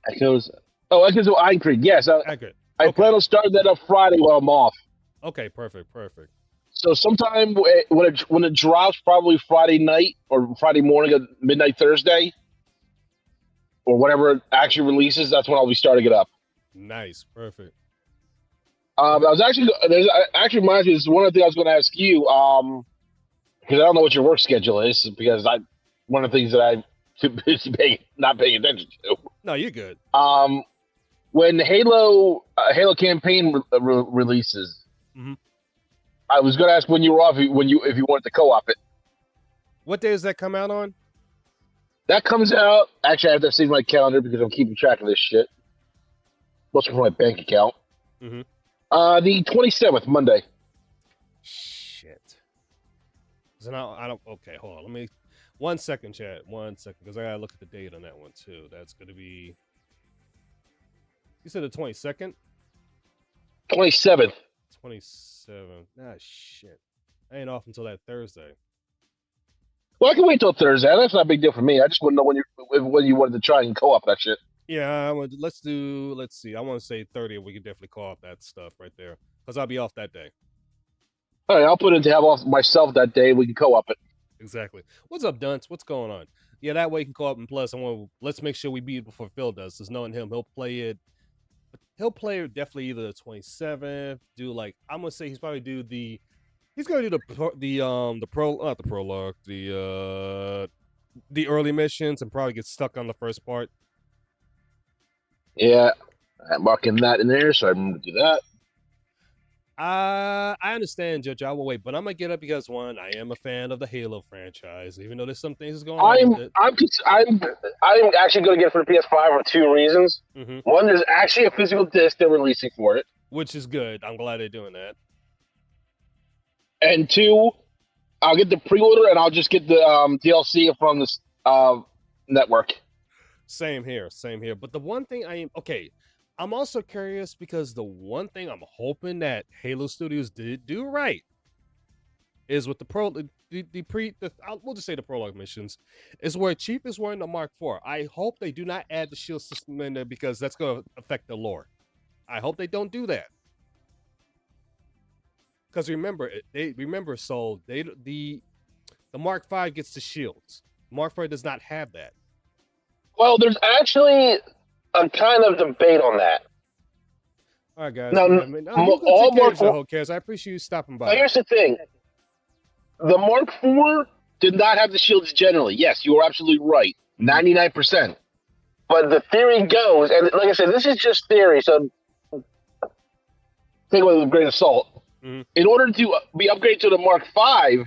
Speaker 4: Echoes of Iron Creek. Yes,
Speaker 1: Accurate.
Speaker 4: I plan on starting that up Friday while I'm off.
Speaker 1: Okay, perfect.
Speaker 4: So sometime when it drops, probably Friday night or Friday morning at midnight Thursday, or whenever it actually releases, that's when I'll be starting it up.
Speaker 1: Nice, perfect.
Speaker 4: I was actually reminds me, this is one of the things I was going to ask you, because I don't know what your work schedule is, because one of the things that I not paying attention to.
Speaker 1: No, you're good.
Speaker 4: When Halo campaign releases, I was going to ask when you were off, if you wanted to co-op it.
Speaker 1: What day does that come out on?
Speaker 4: That comes out. Actually, I have to see my calendar because I'm keeping track of this shit. Mostly from my bank account. The 27th, Monday.
Speaker 1: Shit. So now I don't. Okay, hold on. Let me. 1 second, chat. 1 second, because I gotta look at the date on that one too. That's gonna be. You said the 22nd.
Speaker 4: 27th.
Speaker 1: 27th. Ah, shit. I ain't off until that Thursday.
Speaker 4: Well, I can wait till Thursday. That's not a big deal for me. I just wouldn't know when you wanted to try and co-op that shit.
Speaker 1: Yeah, let's see. I want to say 30th. We could definitely call up that stuff right there, because I'll be off that day.
Speaker 4: All right, I'll put in to have off myself that day. We can co-op it.
Speaker 1: Exactly. What's up, Dunce? What's going on? Yeah, that way you can call up, and plus, let's make sure we beat it before Phil does. Because knowing him, he'll play it definitely either the 27th. I'm gonna say he's gonna do the prologue, the early missions, and probably get stuck on the first part.
Speaker 4: Yeah, I'm marking that in there, so I'm gonna do that.
Speaker 1: I understand, Judge. I will wait, but I'm gonna get up because one, I am a fan of the Halo franchise, even though there's some things going on with it.
Speaker 4: I'm actually going to get it for the PS5 for 2 reasons. One, there's actually a physical disc they're releasing for it,
Speaker 1: which is good. I'm glad they're doing that.
Speaker 4: And 2, I'll get the pre-order and I'll just get the DLC from the network.
Speaker 1: Same here. But the one thing I'm also curious, because the one thing I'm hoping that Halo Studios did do right is with we'll just say the prologue missions, is where Chief is wearing the Mark IV. I hope they do not add the shield system in there, because that's going to affect the lore. I hope they don't do that. Because remember, the Mark V gets the shields. Mark IV does not have that.
Speaker 4: Well, there's actually a kind of debate on that.
Speaker 1: All right, guys.
Speaker 4: Now,
Speaker 1: who cares? I appreciate you stopping by.
Speaker 4: Now, here's the thing: the Mark IV did not have the shields generally. Yes, you are absolutely right. 99%. But the theory goes, and like I said, this is just theory, so take it with a grain of salt.
Speaker 1: Mhm.
Speaker 4: In order to be upgraded to the Mark V,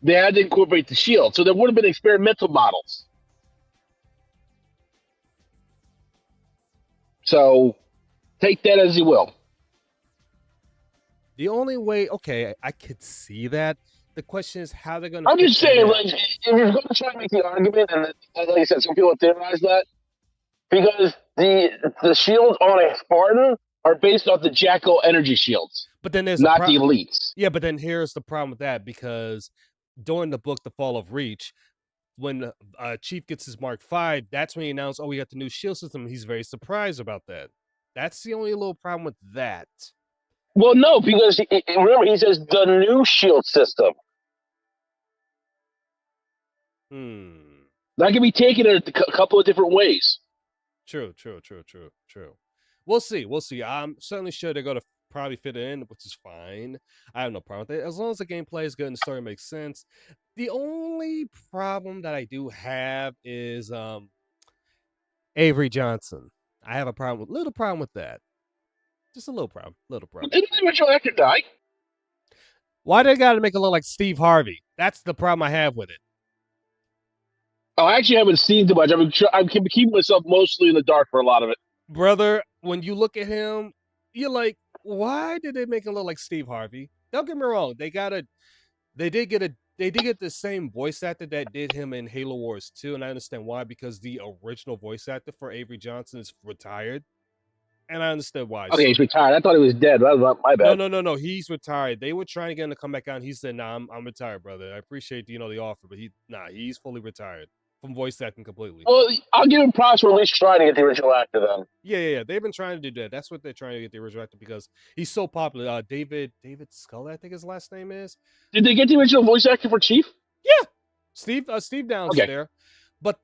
Speaker 4: they had to incorporate the shield. So there would have been experimental models. So take that as you will.
Speaker 1: The only way, okay, I could see that. The question is how they're going to.
Speaker 4: I'm just saying, like, if you're going to try to make the argument, and like I said, some people theorize that because the shields on a Spartan are based off the Jackal energy shields,
Speaker 1: but then there's
Speaker 4: not the elites.
Speaker 1: Yeah, but then here's the problem with that, because during the book, The Fall of Reach, when Chief gets his Mark V, that's when he announced, "Oh, we got the new shield system." He's very surprised about that. That's the only little problem with that.
Speaker 4: Well, no, because remember, he says the new shield system. That can be taken in a couple of different ways.
Speaker 1: True. We'll see. I'm certainly sure they're going to probably fit it in, which is fine. I have no problem with it. As long as the gameplay is good and the story makes sense. The only problem that I do have is Avery Johnson. I have a little problem with that. Just a little problem.
Speaker 4: Didn't the original actor die?
Speaker 1: Why they got to make it look like Steve Harvey? That's the problem I have with it.
Speaker 4: Oh, I actually haven't seen too much. I'm keeping myself mostly in the dark for a lot of it.
Speaker 1: Brother, when you look at him, you're like, why did they make him look like Steve Harvey? Don't get me wrong. They did get the same voice actor that did him in Halo Wars 2, and I understand why, because the original voice actor for Avery Johnson is retired. And I understand why.
Speaker 4: Okay, he's retired. I thought he was dead. That was my bad.
Speaker 1: No. He's retired. They were trying to get him to come back out, and he said, "Nah, I'm retired, brother. I appreciate the offer, but he's fully retired from voice acting completely."
Speaker 4: Well, I'll give him props for at least trying to get the original actor then.
Speaker 1: Yeah. They've been trying to do that. That's what they're trying to get the original actor, because he's so popular. David Scully, I think his last name is.
Speaker 4: Did they get the original voice actor for Chief?
Speaker 1: Yeah, Steve Downs there. But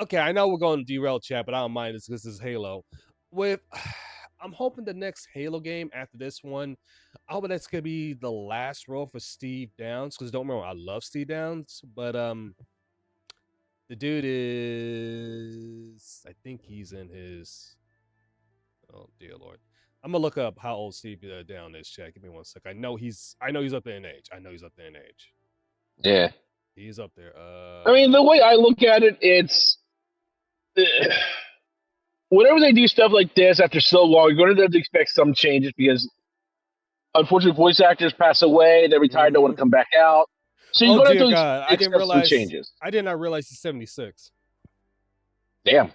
Speaker 1: okay, I know we're going to derail chat, but I don't mind this because this is Halo. I'm hoping the next Halo game after this one, I hope that's gonna be the last role for Steve Downs, because don't remember, I love Steve Downs, but the dude is, I think he's in his, oh dear Lord, I'm gonna look up how old Steve Downs is. Chat, give me 1 sec. I know he's up there in age.
Speaker 4: Yeah,
Speaker 1: he's up there.
Speaker 4: I mean, the way I look at it, it's whenever they do stuff like this after so long, you're going to have to expect some changes, because unfortunately voice actors pass away, they're retired, don't want to come back out. So you're going to have to expect some changes.
Speaker 1: I did not realize he's 76.
Speaker 4: Damn.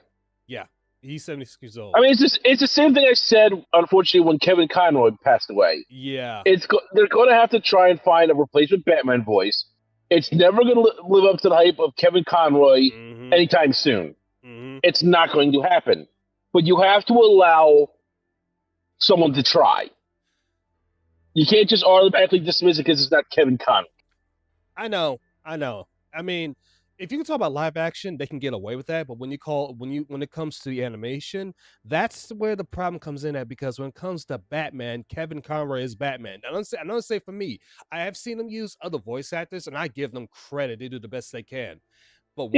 Speaker 1: Yeah, he's 76 years old.
Speaker 4: I mean, it's the same thing I said, unfortunately, when Kevin Conroy passed away.
Speaker 1: Yeah.
Speaker 4: They're going to have to try and find a replacement Batman voice. It's never going to live up to the hype of Kevin Conroy anytime soon. It's not going to happen. But you have to allow someone to try. You can't just automatically dismiss it because it's not Kevin Conroy.
Speaker 1: I know. I mean, if you can talk about live action, they can get away with that. But when it comes to the animation, that's where the problem comes in at. Because when it comes to Batman, Kevin Conroy is Batman. I don't say for me. I have seen them use other voice actors, and I give them credit. They do the best they can. But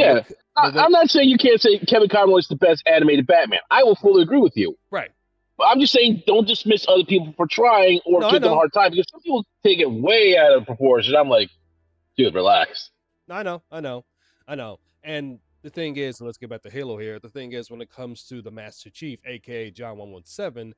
Speaker 4: I'm not saying you can't say Kevin Conroy is the best animated Batman. I will fully agree with you.
Speaker 1: Right.
Speaker 4: But I'm just saying, don't dismiss other people for trying or give them a hard time, because some people take it way out of proportion. I'm like, dude, relax.
Speaker 1: I know. And the thing is, and let's get back to Halo here. The thing is, when it comes to the Master Chief, aka John 117,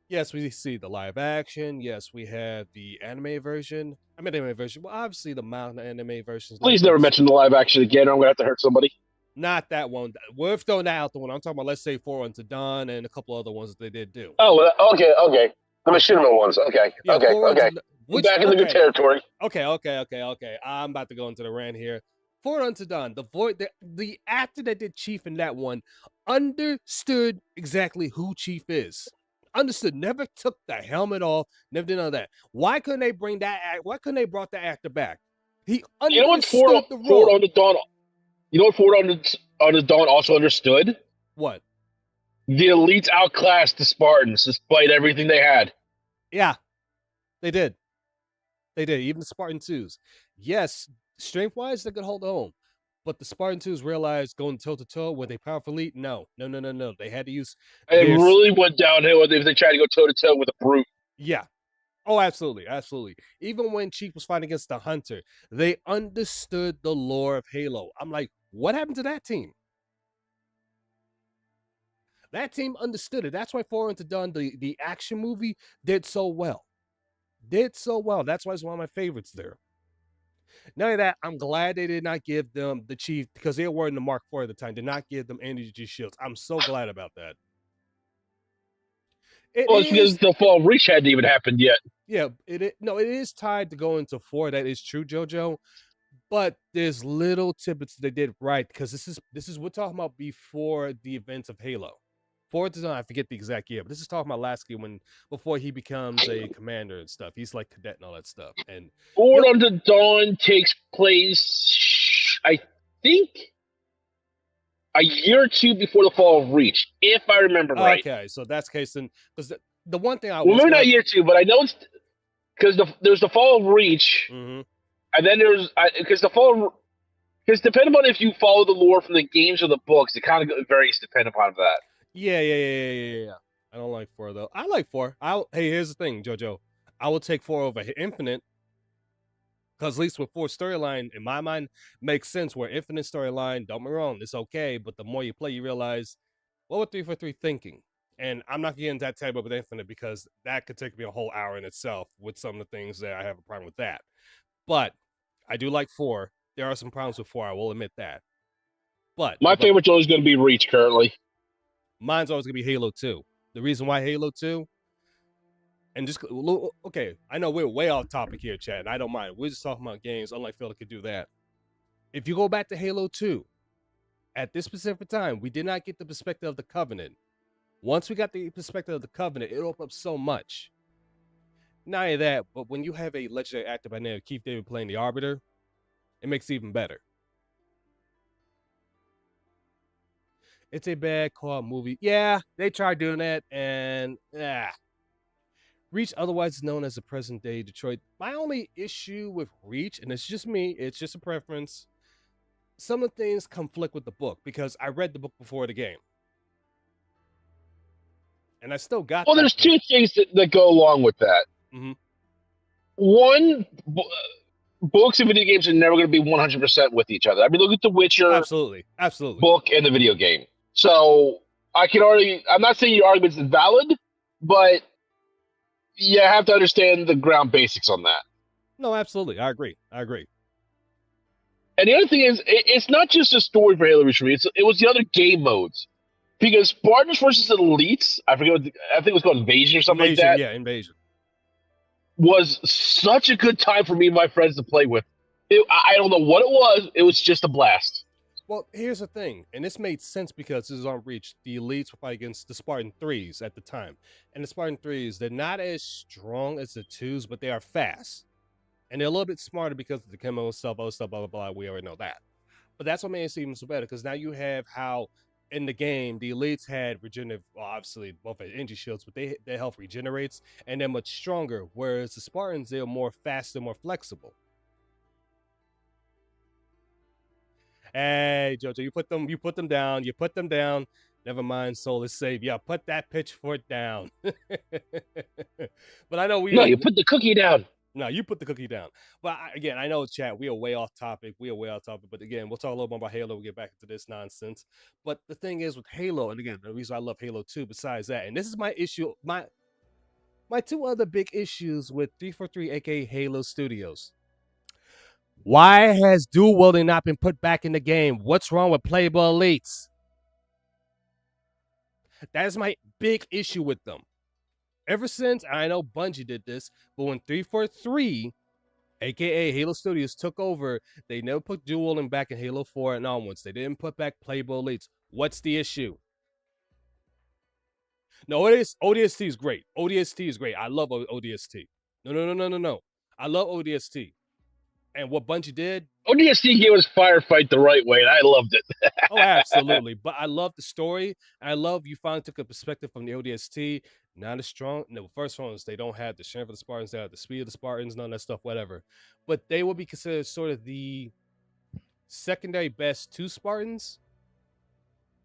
Speaker 1: yes, we see the live action. Yes, we have the anime version. Well, obviously the mountain anime versions.
Speaker 4: Please never mention the live action again, or I'm going to have to hurt somebody.
Speaker 1: Not that one. We're throwing that out the one. I'm talking about, let's say, 4 Unto Dawn and a couple other ones that they did do.
Speaker 4: Oh, okay. The machinima ones. Okay. Back in the good territory.
Speaker 1: Okay. I'm about to go into the rant here. 4 Unto Dawn. The actor that did Chief in that one understood exactly who Chief is. Understood. Never took the helmet off. Never did none of that. Why couldn't they bring that? Why couldn't they brought the actor back? He understood the role.
Speaker 4: Forward Unto Dawn. You know what Forward Unto Dawn also understood?
Speaker 1: What?
Speaker 4: The elites outclassed the Spartans despite everything they had.
Speaker 1: Yeah, they did. Even the Spartan 2s. Yes, Strength-wise, they could hold on. But the Spartan 2s realized going toe-to-toe with a powerful elite, no. They had to use
Speaker 4: It
Speaker 1: their...
Speaker 4: really went downhill if they tried to go toe to toe with a brute.
Speaker 1: Yeah. Oh, absolutely. Even when Chief was fighting against the Hunter, they understood the lore of Halo. I'm like, what happened to that team? That team understood it. That's why Forrest had done the action movie did so well. That's why it's one of my favorites there. None of that, I'm glad they did not give them the Chief, because they were wearing the Mark IV at the time, did not give them energy shields. I'm so glad about that.
Speaker 4: It's because the Fall of Reach hadn't even happened yet.
Speaker 1: Yeah, it is tied to go into 4. That is true, JoJo. But there's little tidbits they did right, because this is we're talking about before the events of Halo. 4th is I forget the exact year, but this is talking about last year before he becomes a commander and stuff. He's like cadet and all that stuff. And
Speaker 4: Forward Unto Dawn takes place, I think, a year or two before the Fall of Reach, if I remember right.
Speaker 1: Okay, so that's the case. Then, because the one thing
Speaker 4: maybe not year 2, but I know it's because there's the Fall of Reach,
Speaker 1: mm-hmm.
Speaker 4: and then there's because depending on if you follow the lore from the games or the books, it kind of varies depending upon that.
Speaker 1: Yeah. I don't like 4 though. I like 4. Hey, here's the thing, JoJo. I will take 4 over Infinite. Because at least with 4 storyline, in my mind, makes sense. Where Infinite storyline, don't be wrong, it's okay. But the more you play, you realize, what was 343 thinking? And I'm not getting that type with Infinite, because that could take me a whole hour in itself with some of the things that I have a problem with that. But I do like 4. There are some problems with 4, I will admit that. But
Speaker 4: my favorite's always going to be Reach currently.
Speaker 1: Mine's always going to be Halo 2. The reason why Halo 2... And just, okay, I know we're way off topic here, Chad, and I don't mind. We're just talking about games, unlike Phil could do that. If you go back to Halo 2, at this specific time, we did not get the perspective of the Covenant. Once we got the perspective of the Covenant, it opened up so much. Not only that, but when you have a legendary actor by the name of Keith David playing the Arbiter, it makes it even better. It's a bad co-op movie. Yeah, they tried doing that, and Reach, otherwise known as the present-day Detroit. My only issue with Reach, and it's just me, it's just a preference, some of the things conflict with the book, because I read the book before the game. And I still got
Speaker 4: there's 2 things that go along with that.
Speaker 1: Mm-hmm.
Speaker 4: One, books and video games are never going to be 100% with each other. I mean, look at The Witcher.
Speaker 1: Absolutely.
Speaker 4: Book and the video game. So, I'm not saying your argument's invalid, but you have to understand the ground basics on that.
Speaker 1: No, absolutely. I agree.
Speaker 4: And the other thing is, it's not just a story for Halo Reach for me. It was the other game modes. Because Spartans versus Elites, I think it was called Invasion or something like that.
Speaker 1: Yeah, Invasion.
Speaker 4: Was such a good time for me and my friends to play with. I don't know what it was. It was just a blast.
Speaker 1: Well, here's the thing, and this made sense because this is on Reach. The Elites were fighting against the Spartan 3s at the time. And the Spartan 3s, they're not as strong as the 2s, but they are fast. And they're a little bit smarter because of the chemo stuff, other stuff, blah, blah, blah. We already know that. But that's what made it even so better, because now you have how, in the game, the Elites had regenerative, obviously, both had energy shields, but their health regenerates, and they're much stronger, whereas the Spartans, they're more faster, more flexible. Hey, JoJo, you put them down. Never mind, soul is saved. Yeah, put that pitchfork down. But I know
Speaker 4: No, you put the cookie down.
Speaker 1: No, you put the cookie down. But again, I know, chat, we are way off topic. But again, we'll talk a little more about Halo. We'll get back into this nonsense. But the thing is with Halo, and again, the reason I love Halo 2, besides that, and this is my issue, my 2 other big issues with 343, aka Halo Studios. Why has dual wielding not been put back in the game? What's wrong with Playable Elites? That is my big issue with them. Ever since, I know Bungie did this, but when 343, aka Halo Studios, took over, they never put dual wielding back in Halo 4 and onwards. They didn't put back Playable Elites. What's the issue? No, ODST is great. ODST is great. I love ODST. No. I love ODST. And what Bungie did...
Speaker 4: ODST gave us Firefight the right way, and I loved it.
Speaker 1: Oh, absolutely. But I love the story. I love you finally took a perspective from the ODST. not as strong. No, first ones, they don't have the strength of the Spartans, they have the speed of the Spartans, none of that stuff, whatever. But they will be considered sort of the secondary best to Spartans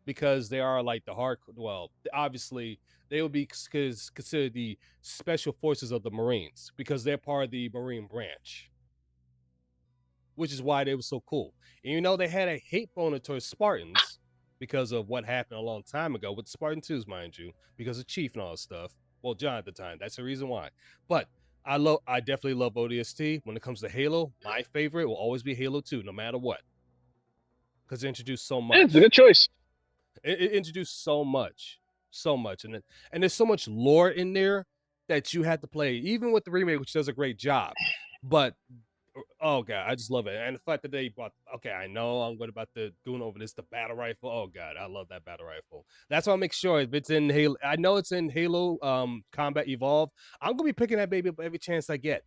Speaker 1: because they are like the hard. Well, obviously, they will be considered the special forces of the Marines because they're part of the Marine branch, which is why they were so cool. And you know, they had a hate bone towards Spartans because of what happened a long time ago with Spartan 2s, mind you, because of Chief and all that stuff. Well, John at the time. That's the reason why. But I definitely love ODST. When it comes to Halo, my favorite will always be Halo 2, no matter what. Because it introduced so much.
Speaker 4: Yeah, it's a good choice.
Speaker 1: It introduced so much. And there's so much lore in there that you had to play, even with the remake, which does a great job. But oh god, I just love it. And the fact that they brought, okay, I know I'm going over this, the battle rifle. Oh god, I love that battle rifle. That's why I make sure if it's in Halo, I know it's in Halo Combat Evolved. I'm gonna be picking that baby up every chance I get.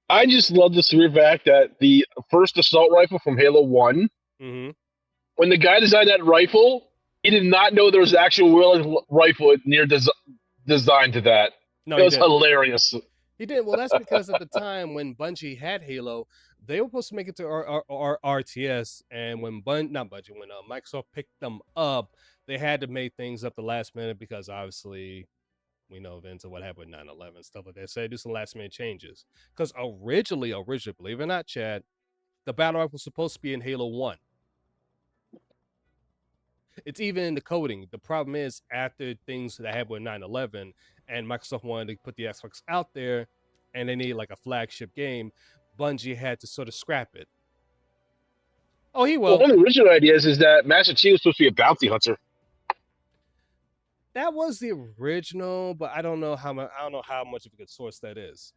Speaker 4: I just love the severe fact that the first assault rifle from Halo 1, when the guy designed that rifle, he did not know there was an actual real rifle near design to that. No, it was hilarious.
Speaker 1: He did. Well, that's because at the time when Bungie had Halo, they were supposed to make it to RTS, and when Microsoft picked them up, they had to make things up the last minute because obviously we know events of what happened with 9/11 stuff like that. So they do some last minute changes. Because originally, believe it or not, Chad, the battle rifle was supposed to be in Halo 1. It's even in the coding. The problem is after things that happened with 9/11 and Microsoft wanted to put the Xbox out there and they needed like a flagship game, Bungie had to sort of scrap it. Oh, he will.
Speaker 4: Well, one of the original ideas is that Master Chief was supposed to be a bounty hunter.
Speaker 1: That was the original, but I don't know how much of a good source that is.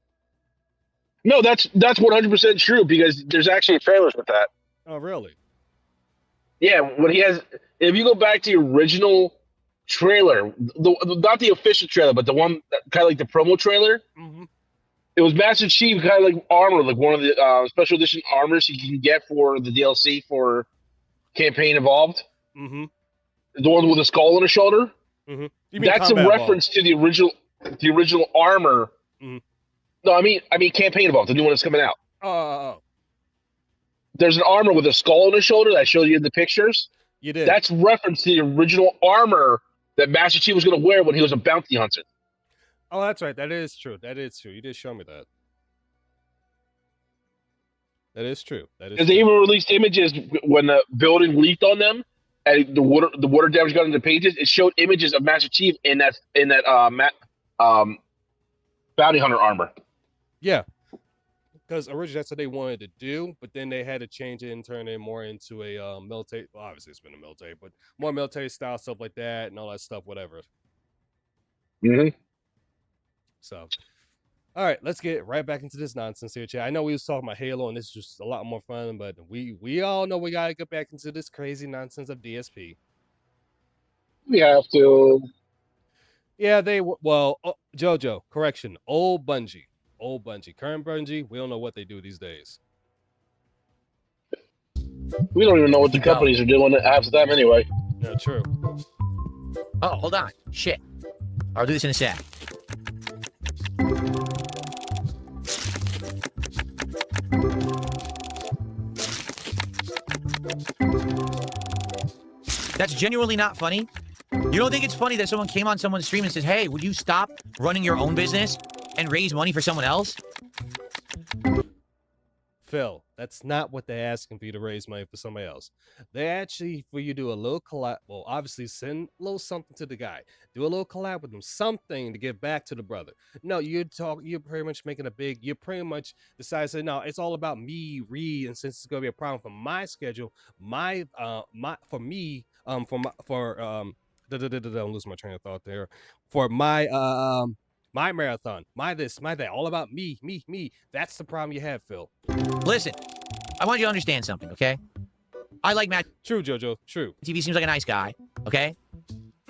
Speaker 4: No, that's 100% true because there's actually trailers with that.
Speaker 1: Oh, really?
Speaker 4: Yeah, when he has, if you go back to the original trailer, not the official trailer, but the one kind of like the promo trailer, it was Master Chief kind of like armor, like one of the special edition armors you can get for the DLC for Campaign Evolved. The one with the skull on the shoulder. That's a reference to the original armor. No, I mean Campaign Evolved, the new one that's coming out.
Speaker 1: Oh.
Speaker 4: There's an armor with a skull on the shoulder that I showed you in the pictures.
Speaker 1: You did.
Speaker 4: That's reference to the original armor that Master Chief was going to wear when he was a bounty hunter.
Speaker 1: Oh, that's right. That is true. You did show me that. That is true.
Speaker 4: Because they even released images when the building leaked on them and the water damage got into the pages. It showed images of Master Chief in that bounty hunter armor.
Speaker 1: Yeah. Because originally that's what they wanted to do, but then they had to change it and turn it more into a military. Well, obviously it's been a military, but more military style stuff like that and all that stuff, whatever. So, all right, let's get right back into this nonsense here, Chad. I know we was talking about Halo, and this is just a lot more fun, but we all know we gotta get back into this crazy nonsense of DSP.
Speaker 4: We have to.
Speaker 1: Yeah, JoJo, correction, old Bungie. Current Bungie, we don't know what they do these days.
Speaker 4: We don't even know what the companies are doing half the time anyway.
Speaker 1: Yeah, true.
Speaker 2: Oh, hold on. Shit. I'll do this in a sec. That's genuinely not funny. You don't think it's funny that someone came on someone's stream and says, hey, would you stop running your own business and raise money for someone else?
Speaker 1: Phil, that's not what they're asking for you to raise money for somebody else. They actually for you to do a little collab. Well, obviously send a little something to the guy. Do a little collab with him, something to give back to the brother. No, you're pretty much making you pretty much decide to say, no, it's all about me, Reed, and since it's gonna be a problem for my schedule, don't lose my train of thought there. For my marathon, my this, my that, all about me. That's the problem you have, Phil.
Speaker 2: Listen, I want you to understand something, okay? I like Matt.
Speaker 1: True, JoJo, true.
Speaker 2: TV seems like a nice guy, okay?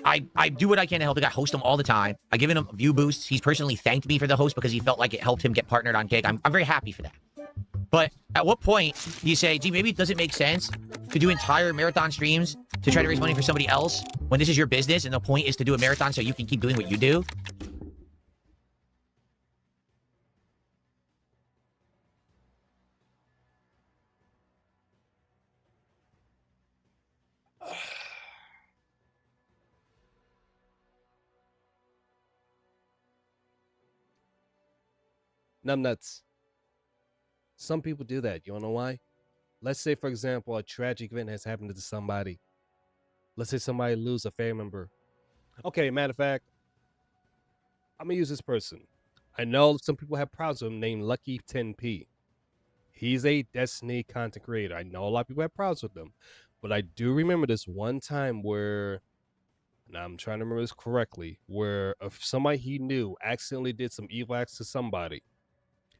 Speaker 2: I do what I can to help the guy. Host him all the time. I give him view boosts. He's personally thanked me for the host because he felt like it helped him get partnered on Kick. I'm very happy for that. But at what point do you say, gee, maybe it doesn't make sense to do entire marathon streams to try to raise money for somebody else when this is your business and the point is to do a marathon so you can keep doing what you do?
Speaker 1: Numbnuts. Some people do that. You wanna know why? Let's say, for example, a tragic event has happened to somebody. Let's say somebody lose a family member. Okay, matter of fact, I'm gonna use this person. I know some people have problems with him named Lucky 10P. He's a Destiny content creator. I know a lot of people have problems with him, but I do remember this one time where, and I'm trying to remember this correctly, where somebody he knew accidentally did some evil acts to somebody.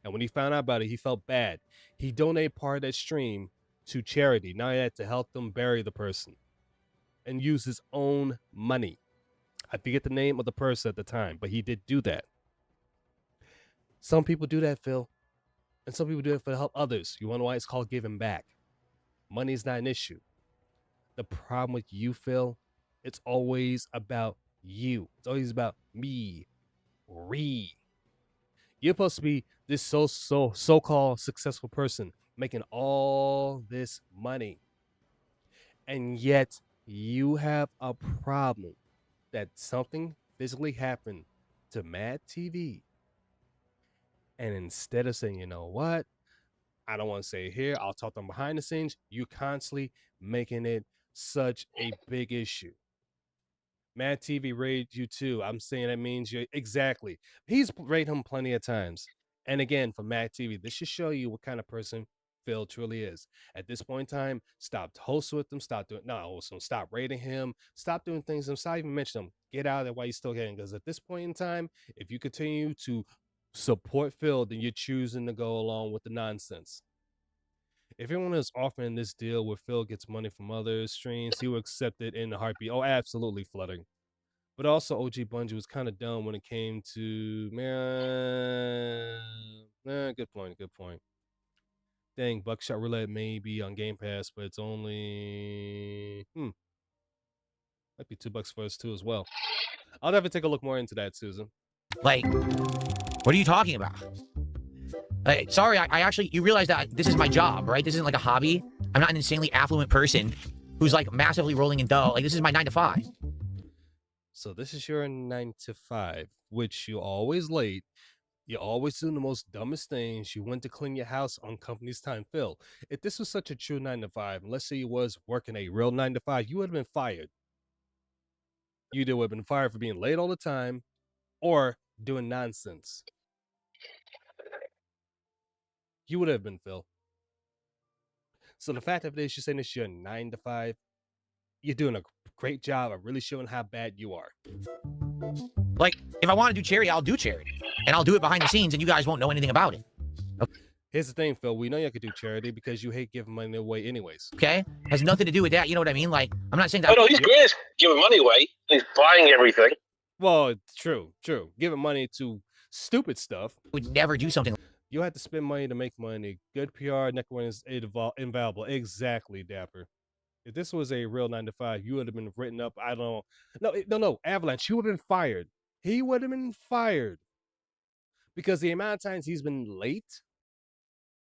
Speaker 1: And when he found out about it, he felt bad. He donated part of that stream to charity. Now he had to help them bury the person and use his own money. I forget the name of the person at the time, but he did do that. Some people do that, Phil. And some people do it for to help others. You want to know why? It's called giving back. Money is not an issue. The problem with you, Phil, it's always about you. It's always about me. You're supposed to be this so-called successful person making all this money. And yet you have a problem that something physically happened to Mad TV. And instead of saying, you know what, I don't want to say it here, I'll talk to them behind the scenes, you constantly making it such a big issue. Mad TV rated you too. I'm saying that means you're exactly. He's rated him plenty of times. And again, for Mad TV, this should show you what kind of person Phil truly is. At this point in time, stop hosting with him, stop rating him, stop doing things, and stop even mentioning him. Get out of there while you still can. Because at this point in time, if you continue to support Phil, then you're choosing to go along with the nonsense. If anyone is offering this deal where Phil gets money from other streams, he will accept it in a heartbeat. Oh, absolutely, Fluttering. But also, OG Bungie was kind of dumb when it came to, good point. Dang, Buckshot Roulette may be on Game Pass, but it's only, might be $2 for us too as well. I'll definitely take a look more into that, Susan.
Speaker 2: Like, what are you talking about? Sorry, I actually, you realize that this is my job, right? This isn't like a hobby. I'm not an insanely affluent person who's like massively rolling in dough. Like, this is my 9 to 5.
Speaker 1: So this is your 9 to 5, which you're always late. You're always doing the most dumbest things. You went to clean your house on company's time. Phil, if this was such a true 9 to 5, and let's say you was working a real 9 to 5, you would have been fired. You would have been fired for being late all the time or doing nonsense. You would have been, Phil. So the fact of it is, you're saying this you're 9 to 5, you're doing a great job of really showing how bad you are.
Speaker 2: Like, if I want to do charity, I'll do charity. And I'll do it behind the scenes, and you guys won't know anything about it. Okay.
Speaker 1: Here's the thing, Phil. We know you could do charity because you hate giving money away anyways.
Speaker 2: Okay? Has nothing to do with that. You know what I mean? Like, I'm not saying that.
Speaker 4: Oh, no, he's great at giving money away. He's buying everything.
Speaker 1: Well, true. Giving money to stupid stuff.
Speaker 2: Would never do something.
Speaker 1: You have to spend money to make money. Good PR, network is invaluable. Exactly, Dapper. If this was a real 9 to 5, you would have been written up. I don't know. No. Avalanche, you would have been fired. He would have been fired. Because the amount of times he's been late.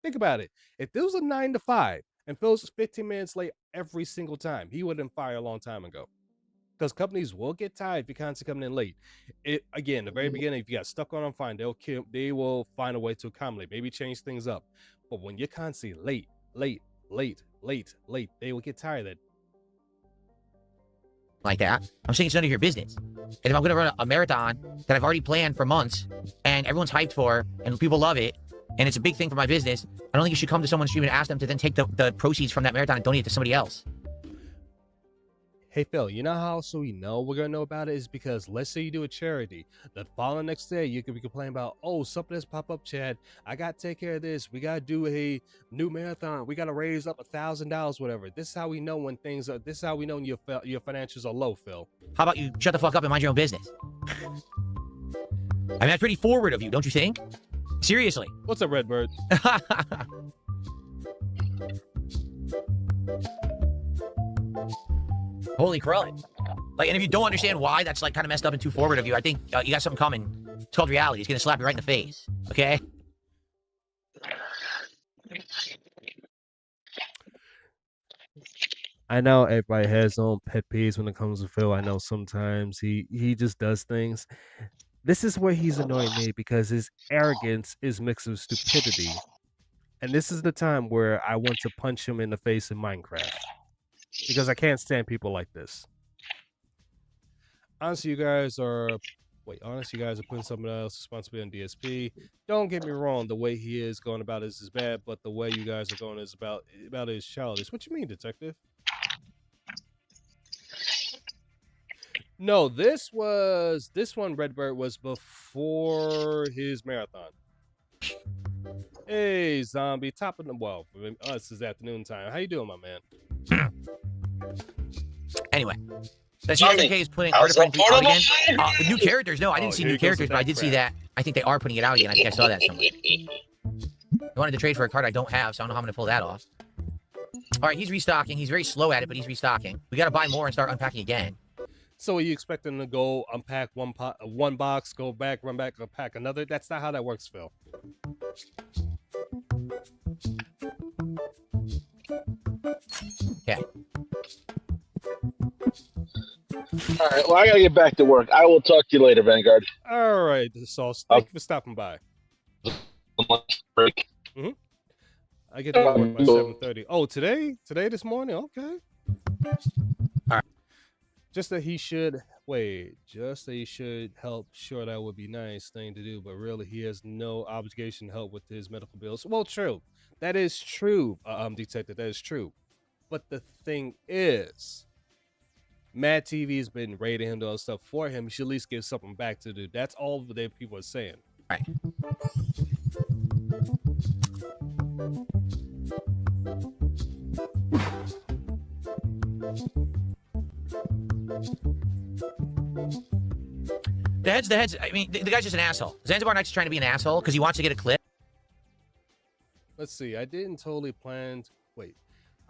Speaker 1: Think about it. If this was a 9 to 5 and Phil's 15 minutes late every single time, he would have been fired a long time ago. Because companies will get tired if you're constantly coming in late. Again, the very beginning, if you got stuck on them, fine. They will find a way to accommodate, maybe change things up. But when you're constantly late, they will get tired of it.
Speaker 2: Like that. I'm saying it's none of your business. And if I'm going to run a marathon that I've already planned for months and everyone's hyped for and people love it and it's a big thing for my business, I don't think you should come to someone's stream and ask them to then take the proceeds from that marathon and donate it to somebody else.
Speaker 1: Hey, Phil, you know how also we know we're going to know about it is because let's say you do a charity. The following next day, you could be complaining about, oh, something has popped up, Chad. I got to take care of this. We got to do a new marathon. We got to raise up $1,000, whatever. This is how we know when things are, this is how we know when your financials are low, Phil.
Speaker 2: How about you shut the fuck up and mind your own business? I mean, that's pretty forward of you, don't you think? Seriously.
Speaker 1: What's up, Redbird?
Speaker 2: Holy crud. Like, and if you don't understand why that's like kind of messed up and too forward of you, I think you got something coming. It's called reality. It's gonna slap you right in the face. Okay?
Speaker 1: I know everybody has their own pet peeves when it comes to Phil. I know sometimes he just does things. This is where he's annoying me because his arrogance is mixed with stupidity. And this is the time where I want to punch him in the face in Minecraft. Because I can't stand people like this. Honestly, you guys are putting someone else's responsibility on DSP. Don't get me wrong, the way he is going about this is bad, but the way you guys are going is about is childish. What you mean, detective? No, this one, Redbird, was before his marathon. Hey, zombie, top of the well. For us is afternoon time. How you doing, my man?
Speaker 2: Anyway, that's USK is putting Artifact 3 out again. With new characters, no, I didn't see new characters, but I did see that. I think they are putting it out again. I think I saw that somewhere. I wanted to trade for a card I don't have, so I don't know how I'm going to pull that off. All right, he's restocking. He's very slow at it, but he's restocking. We got to buy more and start unpacking again.
Speaker 1: So are you expecting to go unpack one box, go back, run back, unpack another? That's not how that works, Phil.
Speaker 2: Okay.
Speaker 4: All right. Well, I gotta get back to work. I will talk to you later, Vanguard.
Speaker 1: All right, Sauce. Thank you for stopping by.
Speaker 4: Break.
Speaker 1: I get to work by 7:30. Oh, today? This morning? Okay.
Speaker 2: All right.
Speaker 1: Just that he should help. Sure, that would be nice thing to do, but really, he has no obligation to help with his medical bills. Well, true. That is true, Detective. That is true. But the thing is, Mad TV has been rating him, doing stuff for him. He should at least give something back to do. That's all that people are saying.
Speaker 2: All right. The heads. I mean, the guy's just an asshole. Zanzibar Knight's trying to be an asshole because he wants to get a clip.
Speaker 1: Let's see. I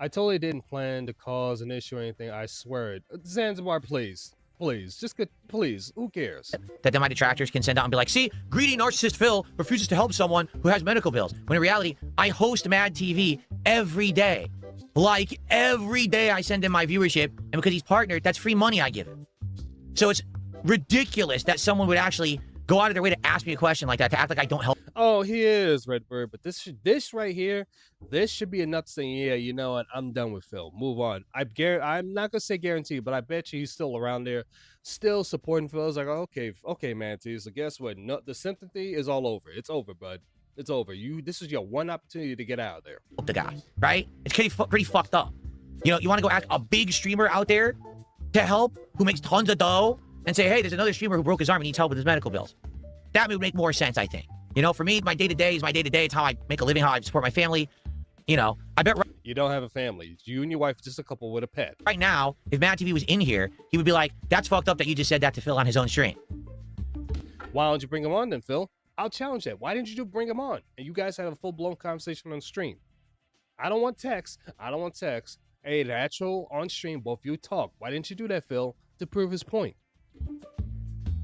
Speaker 1: totally didn't plan to cause an issue or anything. I swear it. Zanzibar, please. Please. Who cares?
Speaker 2: That then my detractors can send out and be like, see, greedy narcissist Phil refuses to help someone who has medical bills. When in reality, I host Mad TV every day. Like, every day I send him my viewership, and because he's partnered, that's free money I give him. So it's ridiculous that someone would actually go out of their way to ask me a question like that, to act like I don't help.
Speaker 1: Oh, he is, Redbird, but this right here, this should be enough saying, yeah, you know what, I'm done with Phil. Move on. I'm not gonna say guarantee, but I bet you he's still around there, still supporting Phil. It's like, okay, man, so guess what? No, the sympathy is all over. It's over, bud. It's over. This is your one opportunity to get out of there.
Speaker 2: The guy, right? It's pretty fucked up. You know, you want to go ask a big streamer out there to help who makes tons of dough and say, hey, there's another streamer who broke his arm and needs help with his medical bills. That would make more sense, I think. You know, for me, my day-to-day is my day-to-day. It's how I make a living, how I support my family. You know, I bet...
Speaker 1: You don't have a family. You and your wife are just a couple with a pet.
Speaker 2: Right now, if Mad TV was in here, he would be like, that's fucked up that you just said that to Phil on his own stream.
Speaker 1: Why don't you bring him on then, Phil? I'll challenge that. Why didn't you bring him on? And you guys have a full-blown conversation on stream. I don't want text. Hey, the actual on stream, both of you talk. Why didn't you do that, Phil, to prove his point?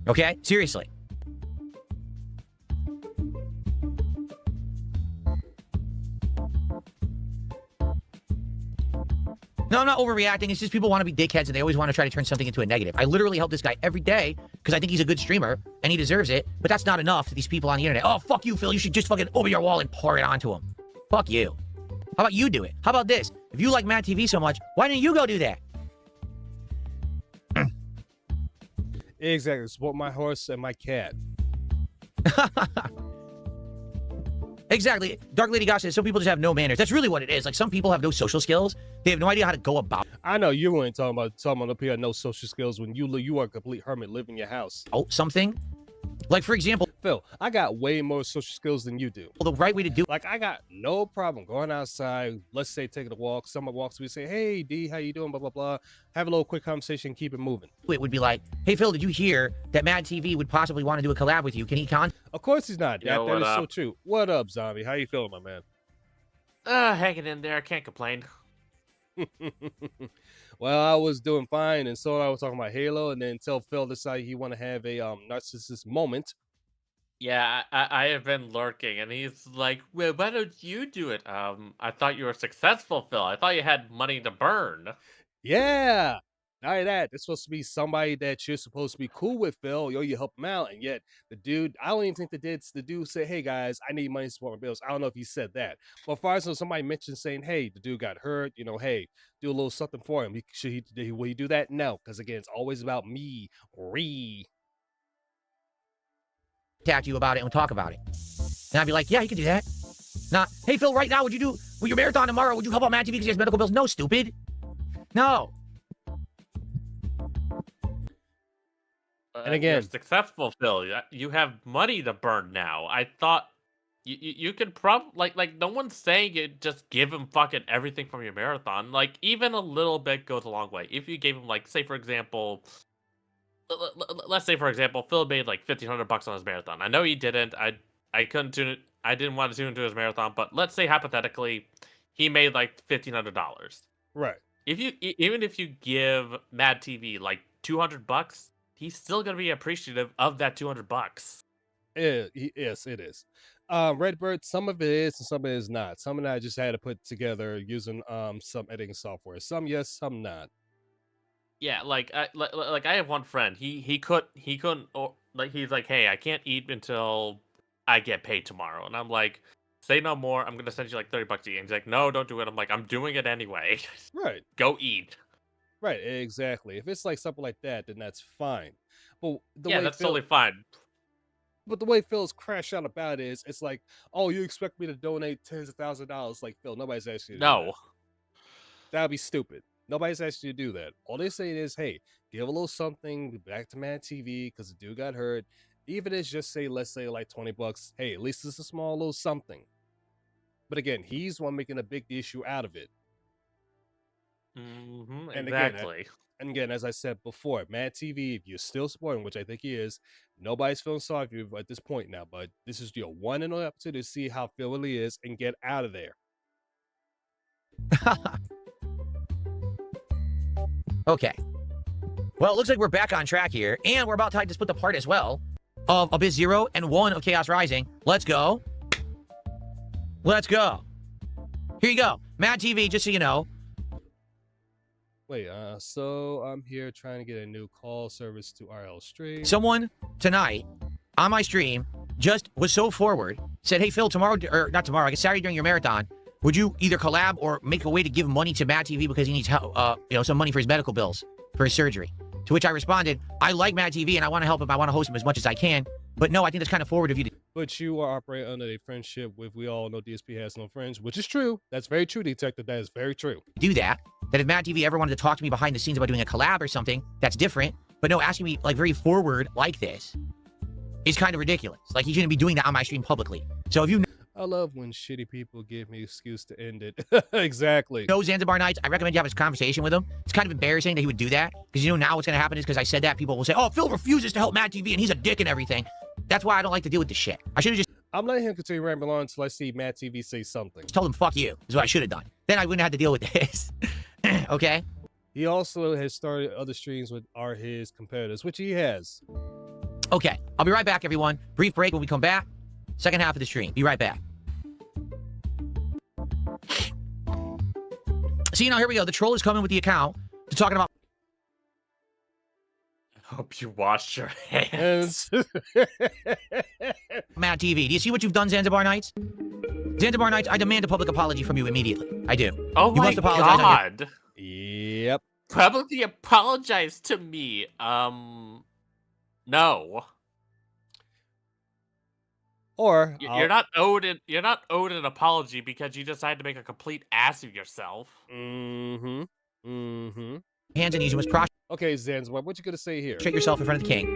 Speaker 2: Okay? Seriously. No, I'm not overreacting. It's just people want to be dickheads and they always want to try to turn something into a negative. I literally help this guy every day because I think he's a good streamer and he deserves it. But that's not enough to these people on the internet. Oh, fuck you, Phil. You should just fucking open your wall and pour it onto him. Fuck you. How about you do it? How about this? If you like Mad TV so much, why didn't you go do that?
Speaker 1: Exactly. Support my horse and my cat.
Speaker 2: Exactly. Dark Lady Goss says some people just have no manners. That's really what it is. Like, some people have no social skills. They have no idea how to go about.
Speaker 1: I know you weren't talking about someone up here had no social skills when you are a complete hermit, live in your house.
Speaker 2: Oh, something? Like, for example,
Speaker 1: Phil, I got way more social skills than you do.
Speaker 2: the right way to do.
Speaker 1: Like, I got no problem going outside, let's say taking a walk. Someone walks, we say, hey, D, how you doing, blah, blah, blah. Have a little quick conversation, keep it moving.
Speaker 2: It would be like, hey, Phil, did you hear that Mad TV would possibly want to do a collab with you? Can he
Speaker 1: Of course he's not.
Speaker 5: Yo,
Speaker 1: that is
Speaker 5: up?
Speaker 1: so true. What up, Zombie? How you feeling, my man?
Speaker 5: Hanging in there. Can't complain.
Speaker 1: Well, I was doing fine, and so I was talking about Halo, and then until Phil decided he want to have a narcissist moment.
Speaker 5: Yeah, I have been lurking, and he's like, "Well, why don't you do it?" I thought you were successful, Phil. I thought you had money to burn.
Speaker 1: Yeah. Not only that, it's supposed to be somebody that you're supposed to be cool with, Phil. Yo, you help him out, and yet the dude, I don't even think the dude said, "Hey guys, I need money to support my bills." I don't know if he said that, but as far as somebody mentioned saying, "Hey, the dude got hurt," hey, do a little something for him. Will he do that? No, because again, it's always about me.
Speaker 2: Contact you about it and talk about it. And I'd be like, yeah, you can do that. Not, hey, Phil, right now, would your marathon tomorrow, would you help out Matt TV because he has medical bills? No, stupid. No.
Speaker 1: And again,
Speaker 5: you're successful, Phil. You have money to burn now. I thought you could probably like no one's saying you just give him fucking everything from your marathon. Like even a little bit goes a long way. If you gave him like, say for example, let's say for example, Phil made like $1,500 on his marathon. I know he didn't. I couldn't tune it. I didn't want to tune into his marathon, but let's say hypothetically, he made like $1,500.
Speaker 1: right.
Speaker 5: Even if you give Mad TV like $200, he's still gonna be appreciative of that $200.
Speaker 1: Yes, it is. Redbird, some of it is and some of it is not. Some of that I just had to put together using some editing software. Some yes, some not.
Speaker 5: Yeah, like I have one friend. He couldn't, or like he's like, hey, I can't eat until I get paid tomorrow, and I'm like, say no more. I'm gonna send you like $30 to eat. And he's like, no, don't do it. I'm like, I'm doing it anyway.
Speaker 1: Right.
Speaker 5: Go eat.
Speaker 1: Right, exactly. If it's like something like that, then that's fine. But
Speaker 5: Yeah, that's totally fine.
Speaker 1: But the way Phil's crashed out about it is, it's like, oh, you expect me to donate tens of thousands of dollars? Like, Phil, nobody's asked you to do
Speaker 5: No.
Speaker 1: that. That'd be stupid. Nobody's asked you to do that. All they say is, hey, give a little something back to Mad TV because the dude got hurt. Even if it's just say, let's say like $20. Hey, at least it's a small little something. But again, he's one making a big issue out of it.
Speaker 5: Mm-hmm,
Speaker 1: And
Speaker 5: exactly.
Speaker 1: again, as I said before, Mad TV, if you're still supporting, which I think he is, nobody's feeling sorry for you at this point now. But this is your one and only opportunity to see how Phil really is and get out of there.
Speaker 2: Okay. Well, it looks like we're back on track here, and we're about to split the part as well of Abyss 0 and 1 of Chaos Rising. Let's go. Let's go. Here you go. Mad TV, just so you know.
Speaker 1: Wait, so I'm here trying to get a new call service to RL Stream.
Speaker 2: Someone tonight on my stream just was so forward, said, hey, Phil, tomorrow, or not tomorrow, I guess Saturday during your marathon, would you either collab or make a way to give money to Mad TV because he needs help, some money for his medical bills, for his surgery? To which I responded, I like Mad TV and I want to help him. I want to host him as much as I can. But no, I think that's kind of forward of you to
Speaker 1: But you are operating under a friendship with, we all know DSP has no friends, which is true. That's very true, Detective. That is very true.
Speaker 2: do that. That if Mad TV ever wanted to talk to me behind the scenes about doing a collab or something, that's different. But no, asking me like very forward like this is kind of ridiculous. Like he shouldn't be doing that on my stream publicly. So if you
Speaker 1: I love when shitty people give me an excuse to end it. Exactly.
Speaker 2: know Zanzibar Nights, I recommend you have a conversation with him. It's kind of embarrassing that he would do that. Because now what's going to happen is because I said that, people will say, oh, Phil refuses to help Mad TV and he's a dick and everything. That's why I don't like to deal with this shit. I should have just
Speaker 1: I'm letting him continue rambling on until I see Mad TV say something.
Speaker 2: told him, fuck you, is what I should have done. Then I wouldn't have to deal with this. Okay?
Speaker 1: He also has started other streams with his competitors, which he has.
Speaker 2: Okay. I'll be right back, everyone. Brief break when we come back. Second half of the stream. Be right back. See, now here we go. The troll is coming with the account to talking about
Speaker 5: I hope you washed your hands.
Speaker 2: Mad TV. Do you see what you've done, Zanzibar Nights? Zanzibar Nights, I demand a public apology from you immediately. I do.
Speaker 5: Oh
Speaker 2: You
Speaker 5: my
Speaker 2: must apologize on your-
Speaker 5: god.
Speaker 1: Yep.
Speaker 5: Publicly apologize to me. No.
Speaker 1: Or
Speaker 5: You're not owed an apology because you decided to make a complete ass of yourself.
Speaker 1: Mm-hmm. Mm-hmm.
Speaker 2: Hands and knees, you must prostrate
Speaker 1: Okay, Zanzibar, what you gonna say here?
Speaker 2: yourself in front of the king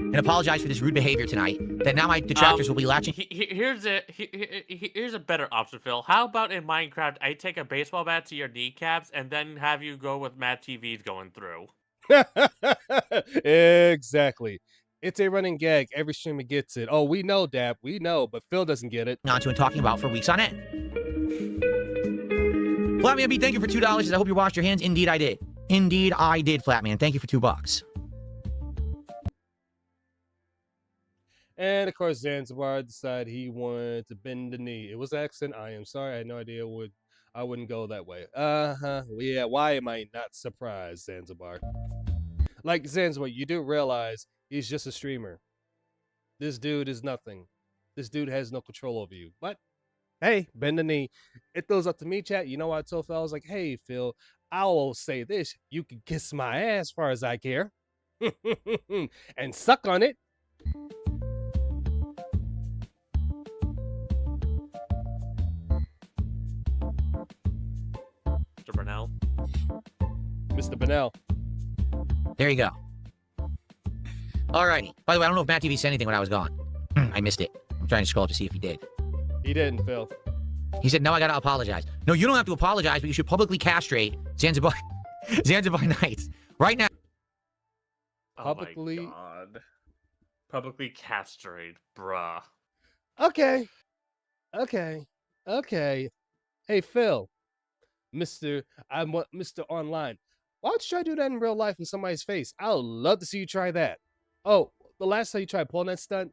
Speaker 2: and apologize for this rude behavior tonight. That now my detractors will be latching.
Speaker 5: Here's a better option, Phil. How about in Minecraft, I take a baseball bat to your kneecaps and then have you go with Mad TV's going through?
Speaker 1: Exactly. It's a running gag. Every streamer gets it. Oh, we know, Dab. We know, but Phil doesn't get it.
Speaker 2: Onto and talking about for weeks on end. Flatman B, thank you for $2. I hope you washed your hands. Indeed, I did. Indeed, I did, Flatman. Thank you for $2.
Speaker 1: And of course, Zanzibar decided he wanted to bend the knee. It was an accident. I am sorry. I had no idea I wouldn't go that way. Yeah. Why am I not surprised, Zanzibar? Like Zanzibar, you do realize he's just a streamer. This dude is nothing. This dude has no control over you. But hey, bend the knee. It throws up to me, chat. You know what I told Phil? I was like, hey, Phil, I will say this. You can kiss my ass as far as I care. And suck on it.
Speaker 5: Mr. Burnell.
Speaker 1: Mr. Bennell.
Speaker 2: There you go. Alrighty. By the way, I don't know if Matt TV said anything when I was gone. I missed it. I'm trying to scroll up to see if he did.
Speaker 1: He didn't, Phil.
Speaker 2: He said, no, I gotta apologize. No, you don't have to apologize, but you should publicly castrate Zanzibar Zanzibar Nights right now.
Speaker 1: Publicly-
Speaker 5: Oh my God. Publicly castrate, bruh.
Speaker 1: Okay. Hey, Phil. Mr. Online. Why don't you try to do that in real life in somebody's face? I would love to see you try that. Oh, the last time you tried pulling that stunt.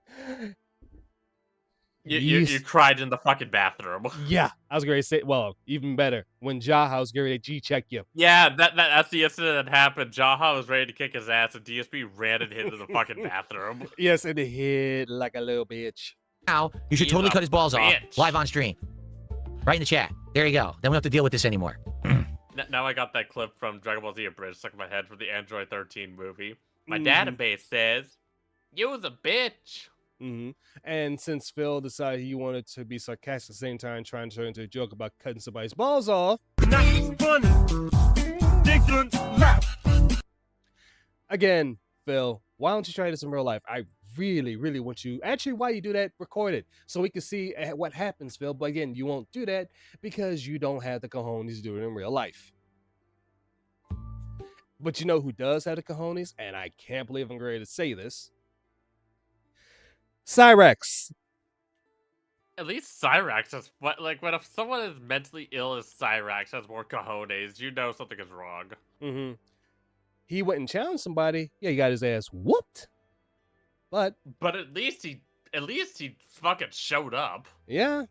Speaker 5: You cried in the fucking bathroom.
Speaker 1: Yeah, I was going to say, well, even better, when Jaha was going to G-check you.
Speaker 5: Yeah, that's the incident that happened. Jaha was ready to kick his ass, and DSP ran and hid in the fucking bathroom.
Speaker 1: Yes, in the head like a little bitch.
Speaker 2: Now, you should
Speaker 5: He's
Speaker 2: totally
Speaker 5: a
Speaker 2: cut his balls off
Speaker 5: bitch.
Speaker 2: live on stream. Right in the chat. There you go. Then we don't have to deal with this anymore.
Speaker 5: Now I got that clip from Dragon Ball Z Abridged stuck in my head for the Android 13 movie. My
Speaker 1: Mhm.
Speaker 5: database says, you was a bitch.
Speaker 1: Mm-hmm. And since Phil decided he wanted to be sarcastic at the same time, trying to turn into a joke about cutting somebody's balls off. Again, Phil, why don't you try this in real life? I really, really want you. Actually, while you do that, record it so we can see what happens, Phil. But again, you won't do that because you don't have the cojones to do it in real life. But you know who does have the cojones? And I can't believe I'm ready to say this. Cyrex.
Speaker 5: At least Cyrax has what when if someone is mentally ill as Cyrax has more cojones, you know something is wrong.
Speaker 1: Mm-hmm. He went and challenged somebody. Yeah, he got his ass whooped. But
Speaker 5: at least he fucking showed up.
Speaker 1: yeah.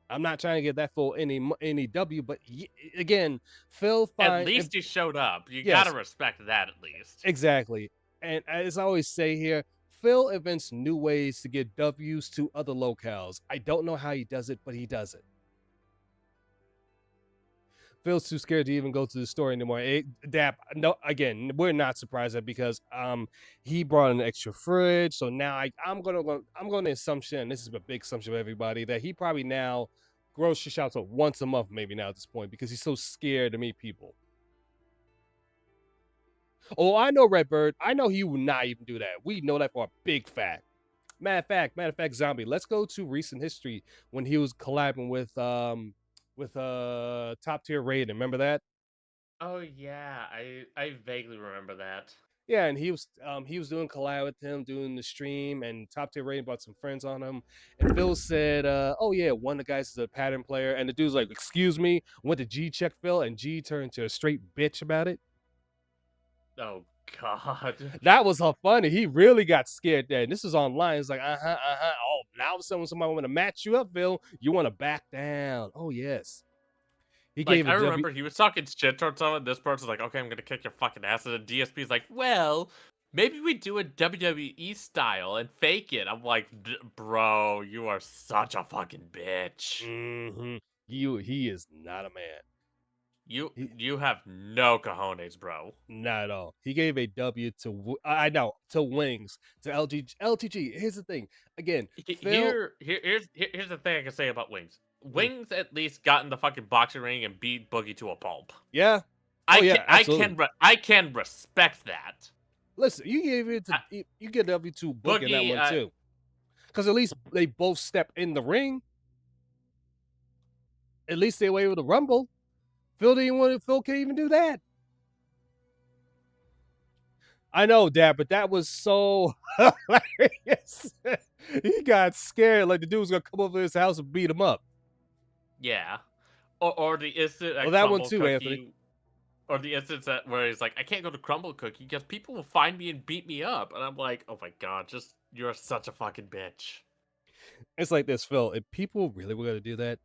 Speaker 1: I'm not trying to get that full any W, but again, Phil.
Speaker 5: At least he showed up. You
Speaker 1: Yes.
Speaker 5: gotta respect that at least.
Speaker 1: Exactly. And as I always say here, Phil invents new ways to get W's to other locales. I don't know how he does it, but he does it. Phil's too scared to even go to the store anymore. No, again, we're not surprised at because he brought an extra fridge. So now I'm going to assumption, and this is a big assumption of everybody, that he probably now grocery shops once a month, maybe now at this point, because he's so scared to meet people. Oh, I know Redbird. I know he would not even do that. We know that for a big fact. Matter of fact, Zombie. Let's go to recent history when he was collabing with Top Tier Raiden. Remember that?
Speaker 5: Oh yeah, I vaguely remember that.
Speaker 1: Yeah, and he was doing collab with him, doing the stream, and Top Tier Raiden brought some friends on him. And Phil said, "Oh yeah, one of the guys is a pattern player," and the dude's like, "Excuse me," went to G check Phil, and G turned to a straight bitch about it.
Speaker 5: Oh God.
Speaker 1: That was how funny. He really got scared there. And this is online. It's like, Oh, now all of a sudden when somebody want to match you up, Phil, you want to back down. Oh, yes. He
Speaker 5: Like,
Speaker 1: gave
Speaker 5: I remember he was talking shit towards someone. This person's like, okay, I'm gonna kick your fucking ass. And the DSP's like, well, maybe we do a WWE style and fake it. I'm like, bro, you are such a fucking bitch.
Speaker 1: Mm-hmm. He is not a man.
Speaker 5: You have no cojones, bro.
Speaker 1: Not at all. He gave a W to to Wings, to LTG. Here's the thing. Again, Phil,
Speaker 5: Here's the thing I can say about Wings. Wings at least got in the fucking boxing ring and beat Boogie to a pulp.
Speaker 1: Yeah.
Speaker 5: I can respect that.
Speaker 1: Listen, you gave it to you get W to Boogie in that
Speaker 5: Boogie,
Speaker 1: one too, because at least they both step in the ring. At least they were able to rumble. Phil can't even do that. I know, Dad, but that was so hilarious. He got scared like the dude was gonna come over to his house and beat him up.
Speaker 5: Yeah. Or the instant
Speaker 1: Well, that one too, Anthony.
Speaker 5: Or the instance that where he's like, I can't go to Crumble Cookie because people will find me and beat me up. And I'm like, oh my god, just you're such a fucking bitch.
Speaker 1: It's like this, Phil. If people really were going to do that,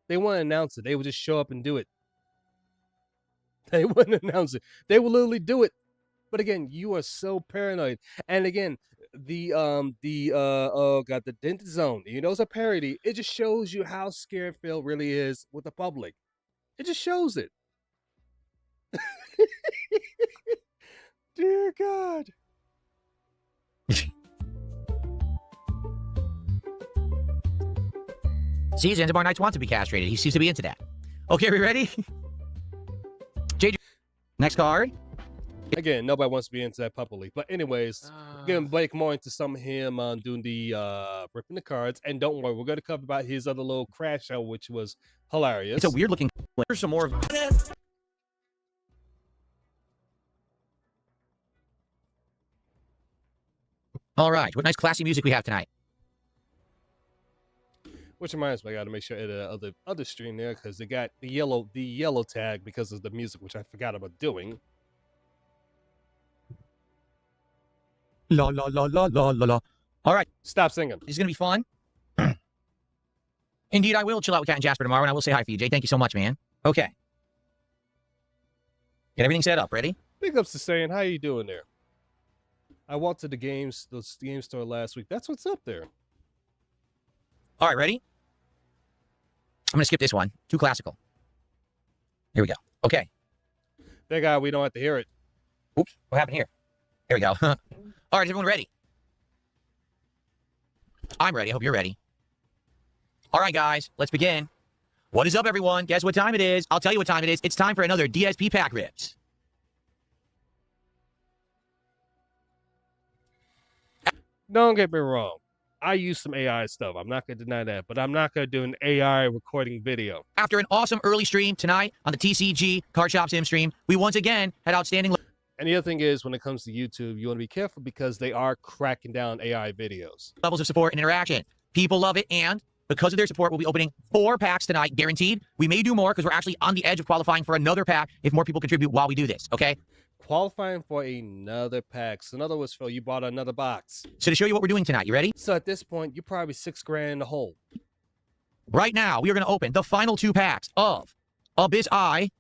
Speaker 1: they wouldn't announce it. They would just show up and do it. They wouldn't announce it. They would literally do it. But again, you are so paranoid. And again, the Dented Zone. You know, it's a parody. It just shows you how scared Phil really is with the public. It just shows it. Dear God.
Speaker 2: See, Zanzibar Nights wants to be castrated. He seems to be into that. Okay, are we ready? JJ, next card.
Speaker 1: Again, nobody wants to be into that publicly. But anyways, we're gonna break more into some of him doing the ripping the cards. And don't worry, we're gonna cover about his other little crash out, which was hilarious.
Speaker 2: It's a weird looking.
Speaker 3: Here's some more.
Speaker 2: All right, what nice classy music we have tonight.
Speaker 1: Which reminds me, I got to make sure the other stream there because they got the yellow tag because of the music, which I forgot about doing.
Speaker 2: La la la la la la la. All right,
Speaker 1: Stop singing.
Speaker 2: this is gonna be fun. Indeed, I will chill out with Cat and Jasper tomorrow, and I will say hi for you, Jay. Thank you so much, man. Okay. Get everything set up. Ready?
Speaker 1: Big ups to saying, how you doing there? I walked to the game store last week. That's what's up there.
Speaker 2: All right, ready? I'm gonna skip this one. Too classical. Here we go. Okay.
Speaker 1: Thank God we don't have to hear it.
Speaker 2: Oops. What happened here? Here we go. All right, is everyone ready? I'm ready. I hope you're ready. All right, guys, let's begin. What is up, everyone? Guess what time it is? I'll tell you what time it is. It's time for another DSP pack rips.
Speaker 1: Don't get me wrong. I use some AI stuff. I'm not going to deny that. But I'm not going to do an AI recording video.
Speaker 2: After an awesome early stream tonight on the TCG Card Shop Sim stream, we once again had outstanding...
Speaker 1: And the other thing is, when it comes to YouTube, you want to be careful because they are cracking down AI videos.
Speaker 2: levels of support and interaction. People love it, and because of their support, we'll be opening 4 packs tonight, guaranteed. We may do more because we're actually on the edge of qualifying for another pack if more people contribute while we do this, okay?
Speaker 1: Qualifying for another pack. So in other words, Phil, you bought another box.
Speaker 2: So to show you what we're doing tonight, you ready?
Speaker 1: So at this point, you're probably $6,000 in the hole.
Speaker 2: Right now, we are going to open the final 2 packs of Abyss Eye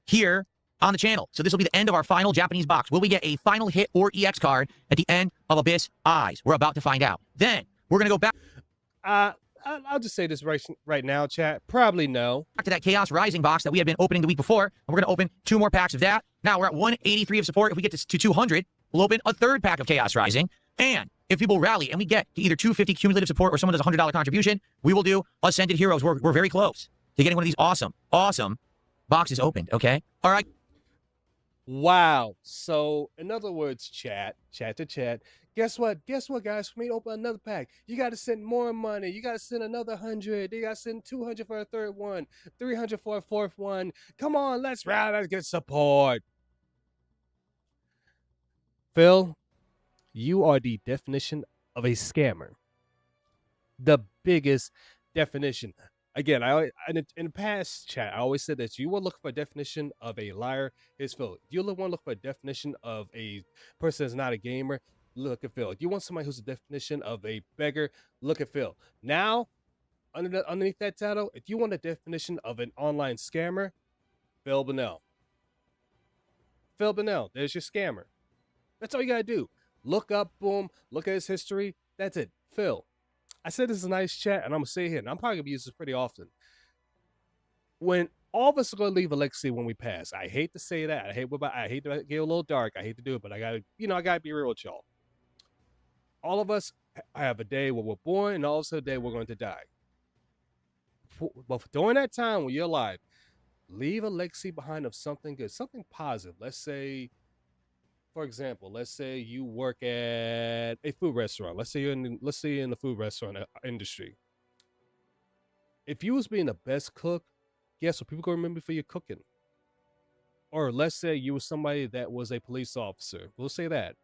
Speaker 2: here on the channel. So this will be the end of our final Japanese box. Will we get a final hit or EX card at the end of Abyss Eyes? We're about to find out. Then, we're going to go back
Speaker 1: I'll just say this right now, chat. Probably no.
Speaker 2: to that Chaos Rising box that we had been opening the week before, and we're going to open 2 more packs of that. Now, we're at 183 of support. If we get to 200, we'll open a 3rd pack of Chaos Rising. And if people rally and we get to either 250 cumulative support or someone does a $100 contribution, we will do Ascended Heroes. We're very close to getting one of these awesome boxes opened, okay? All right.
Speaker 1: Wow. So, in other words, chat to chat. Guess what? Guess what, guys? For me to open another pack, you got to send more money. You got to send another 100. You got to send 200 for a 3rd one, 300 for a 4th one. Come on, let's rally. Let's get support. Phil, you are the definition of a scammer. The biggest definition. Again, in the past chat, I always said that you will look for a definition of a liar. Here's Phil. If you want to look for a definition of a person that's not a gamer, look at Phil. If you want somebody who's a definition of a beggar, look at Phil. Now, underneath that title, if you want a definition of an online scammer, Phil Bonnell. Phil Bonnell, there's your scammer. That's all you gotta do. Look up, boom, look at his history. That's it. Phil. I said this is a nice chat, and I'm gonna say it here, and I'm probably gonna use this pretty often. When all of us are gonna leave a legacy when we pass. I hate to say that. I hate to get a little dark. I hate to do it, but I gotta be real with y'all. All of us have a day where we're born, and also a day we're going to die. But during that time when you're alive, leave a legacy behind of something good, something positive. Let's say, for example, let's say you work at a food restaurant. Let's say you're in the food restaurant industry. If you was being the best cook, guess what? People gonna remember for your cooking. Or let's say you were somebody that was a police officer. We'll say that.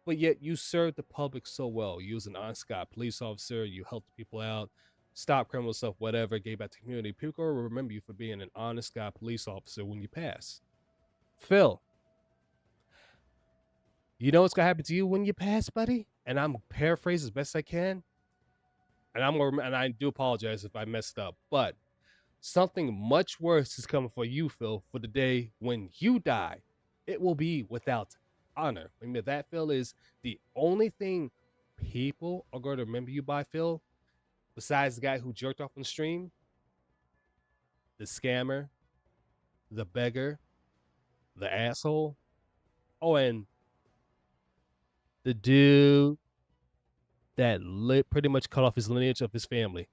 Speaker 1: But yet you served the public so well. You was an honest guy, police officer. You helped people out, stopped criminal stuff, whatever, gave back to the community. People will remember you for being an honest guy, police officer when you pass. Phil, you know what's gonna happen to you when you pass, buddy? And I'm paraphrasing as best I can. And I do apologize if I messed up, but something much worse is coming for you, Phil, for the day when you die. It will be without honor. I mean, that, Phil, is the only thing people are going to remember you by, Phil, besides the guy who jerked off on the stream, the scammer, the beggar, the asshole. Oh, and the dude that pretty much cut off his lineage of his family.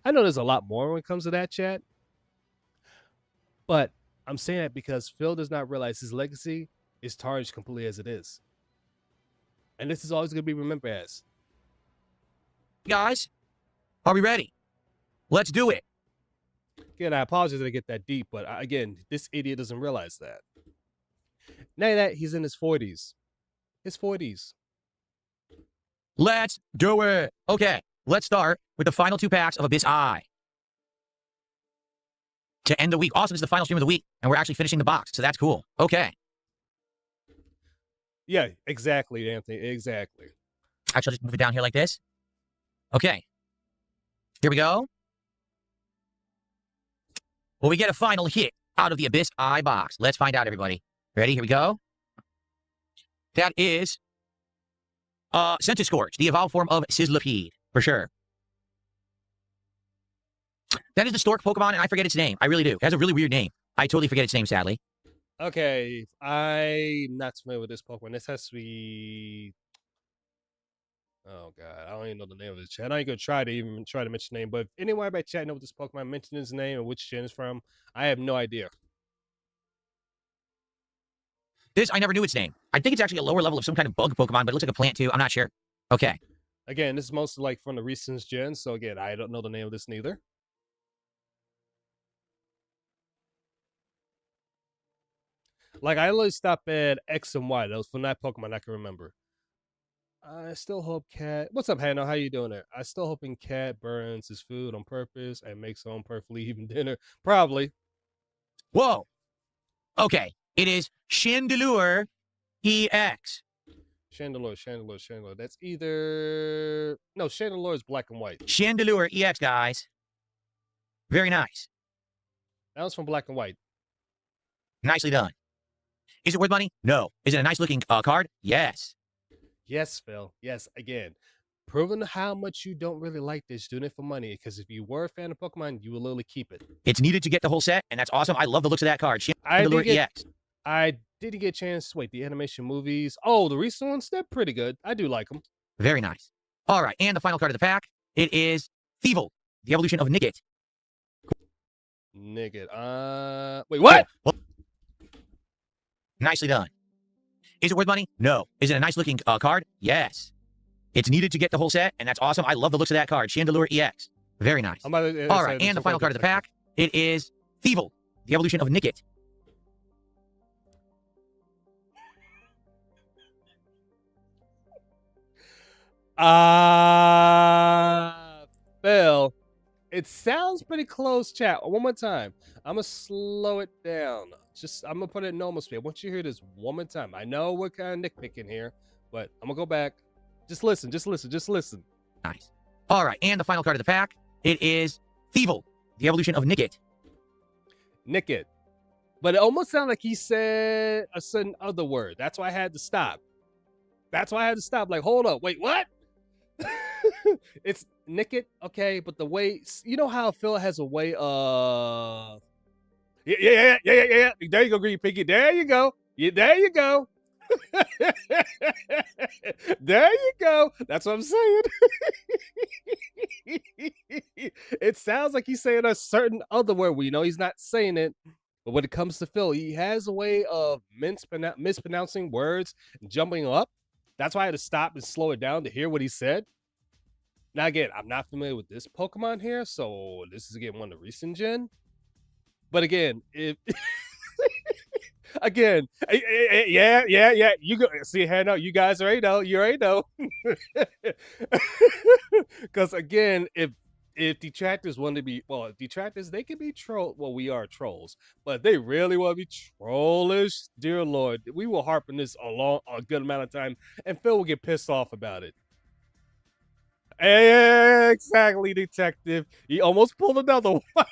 Speaker 1: I know there's a lot more when it comes to that, chat. But I'm saying that because Phil does not realize his legacy is tarnished completely as it is. And this is always going to be remembered as.
Speaker 2: Guys, are we ready? Let's do it.
Speaker 1: Again, I apologize that I get that deep, but again, this idiot doesn't realize that. Now that he's in his 40s. His 40s.
Speaker 2: Let's do it. Okay, let's start with the final 2 packs of Abyss Eye. To end the week. Awesome, this is the final stream of the week, and we're actually finishing the box, so that's cool. Okay.
Speaker 1: Yeah, exactly, Anthony, exactly.
Speaker 2: Actually, I'll just move it down here like this. Okay. Here we go. Well, we get a final hit out of the Abyss Eye box. Let's find out, everybody. Ready? Here we go. That is Centiskorch, the evolved form of Sizzlipede, for sure. That is the Stork Pokemon, and I forget its name. I really do. It has a really weird name. I totally forget its name, sadly.
Speaker 1: Okay, I'm not familiar with this Pokemon. This has to be... Oh, God. I don't even know the name of this chat. I ain't going to try to mention the name, but if anyone by chat know what this Pokemon mentioned his name and which gen is from, I have no idea.
Speaker 2: This, I never knew its name. I think it's actually a lower level of some kind of bug Pokemon, but it looks like a plant, too. I'm not sure. Okay.
Speaker 1: Again, this is mostly like from the recent gen, so again, I don't know the name of this neither. Like, I always stop at X and Y. Those from that Pokemon I can remember. I still hope Cat... What's up, Hannah? How you doing there? I still hoping Cat burns his food on purpose and makes home perfectly even dinner. Probably.
Speaker 2: Whoa. Okay. It is Chandelure EX.
Speaker 1: Chandelure. That's either... No, Chandelure is black and white.
Speaker 2: Chandelure EX, guys. Very nice.
Speaker 1: That was from black and white.
Speaker 2: Nicely done. Is it worth money? No. Is it a nice looking card? Yes.
Speaker 1: Yes, Phil. Yes, again. Proving how much you don't really like this, doing it for money. Because if you were a fan of Pokemon, you will literally keep it.
Speaker 2: It's needed to get the whole set, and that's awesome. I love the looks of that card. Chandelure EX.
Speaker 1: I did get a chance. Wait, the animation movies. Oh, the recent ones, they're pretty good. I do like them.
Speaker 2: Very nice. All right, and the final card of the pack. It is Thievul, the evolution of Nickit.
Speaker 1: Nickit. Wait, what?
Speaker 2: Oh, well, nicely done. Is it worth money? No. Is it a nice looking card? Yes. It's needed to get the whole set, and that's awesome. I love the looks of that card. Chandelure EX. Very nice. All right, and the final card of the pack. It is Thievul, the evolution of Nickit.
Speaker 1: Phil, it sounds pretty close, chat. One more time. I'm going to slow it down. I'm going to put it in normal speed. I want you to hear this one more time. I know we're kind of nitpicking here, but I'm going to go back. Just listen.
Speaker 2: Nice. All right, and the final card of the pack. It is Thievul, the evolution of Nickit.
Speaker 1: Nickit. But it almost sounded like he said a certain other word. That's why I had to stop. Like, hold up. Wait, what? It's Nickit, okay, but the way, you know how Phil has a way of... Yeah. There you go, Green Piggy. There you go. There you go. There you go. That's what I'm saying. It sounds like he's saying a certain other word. We know he's not saying it. But when it comes to Phil, he has a way of mispronouncing words and jumping up. That's why I had to stop and slow it down to hear what he said. Now, again, I'm not familiar with this Pokemon here, so this is, again, one of the recent gen. But again, if... Again, yeah. You go see, Hannah. You guys already know. You already know. Because again, if if detractors want to be, well, detractors, they can be troll. Well, we are trolls, but they really want to be trollish. Dear Lord, we will harp on this a good amount of time, and Phil will get pissed off about it. Exactly, detective. He almost pulled another one.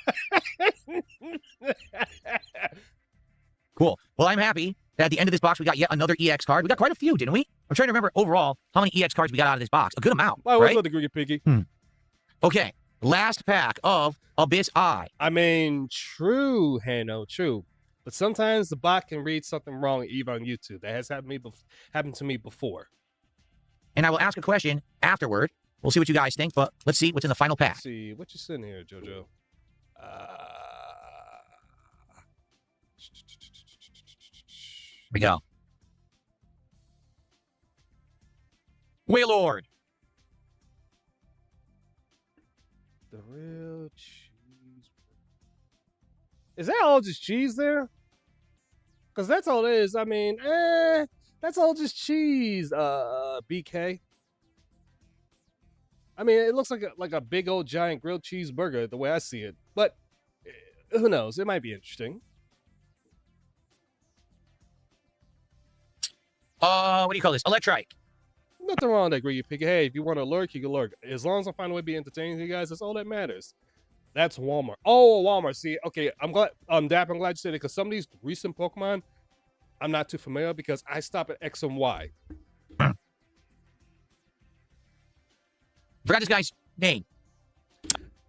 Speaker 2: Cool. Well, I'm happy that at the end of this box, we got yet another EX card. We got quite a few, didn't we? I'm trying to remember overall how many EX cards we got out of this box. A good amount,
Speaker 1: Why, what's
Speaker 2: right?
Speaker 1: up, the Greedy Piggy?
Speaker 2: Okay, last pack of Abyss Eye.
Speaker 1: I mean, true, Hano, true. But sometimes the bot can read something wrong even on YouTube. That has happened to me before.
Speaker 2: And I will ask a question afterward. We'll see what you guys think, but let's see what's in the final pack.
Speaker 1: Let's see, what you sitting here, JoJo?
Speaker 2: Here we go. Wailord.
Speaker 1: The real cheese. Is that all just cheese there? Because that's all it is. I mean, that's all just cheese, BK. I mean, it looks like a big old giant grilled cheeseburger the way I see it. But who knows? It might be interesting.
Speaker 2: What do you call this? Electrike.
Speaker 1: Nothing wrong with that, Greedy Piggy. Hey, if you want to lurk, you can lurk. As long as I find a way to be entertaining to you guys, that's all that matters. That's Walmart. Oh, Walmart. See, okay, I'm glad, Dap, I'm glad you said it, because some of these recent Pokemon, I'm not too familiar because I stop at X and Y.
Speaker 2: Forgot this guy's name.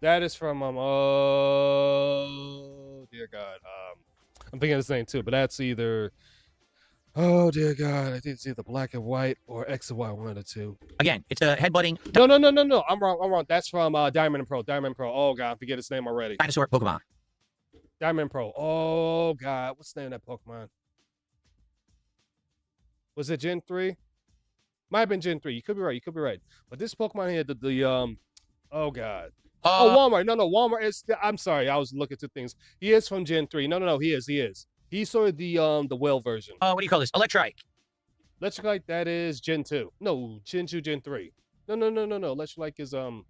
Speaker 1: That is from oh dear God. I'm thinking of his name too, but that's either, oh dear God, I think it's either Black and White or X and Y, one of the two.
Speaker 2: Again, it's a headbutting
Speaker 1: No. I'm wrong. That's from Diamond and Pro. Diamond and Pro. Oh God, I forget his name already.
Speaker 2: dinosaur Pokemon.
Speaker 1: Diamond and Pro. Oh God, what's the name of that Pokemon? Was it Gen 3? Might have been Gen 3. You could be right. But this Pokemon here, oh God. Walmart. No, Walmart is, I'm sorry, I was looking at things. He is from Gen 3. No, he is. He's sort of the whale version.
Speaker 2: What do you call this? Electrike.
Speaker 1: Electrike, that is Gen 2. No, Gen 2, Gen 3. No. Electrike is oh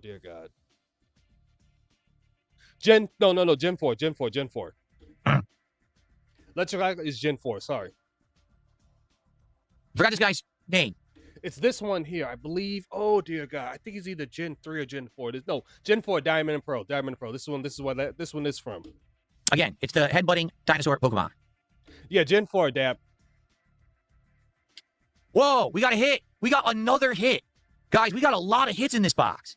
Speaker 1: dear God. Gen 4. Electrike is Gen 4, sorry.
Speaker 2: Forgot this guy's name.
Speaker 1: It's this one here, I believe. Oh dear God, I think he's either Gen 3 or Gen 4. No, Gen 4, Diamond and Pro. This one is from.
Speaker 2: Again, it's the headbutting dinosaur Pokemon.
Speaker 1: Yeah, Gen 4, Dap.
Speaker 2: Whoa, we got a hit. We got another hit. Guys, we got a lot of hits in this box.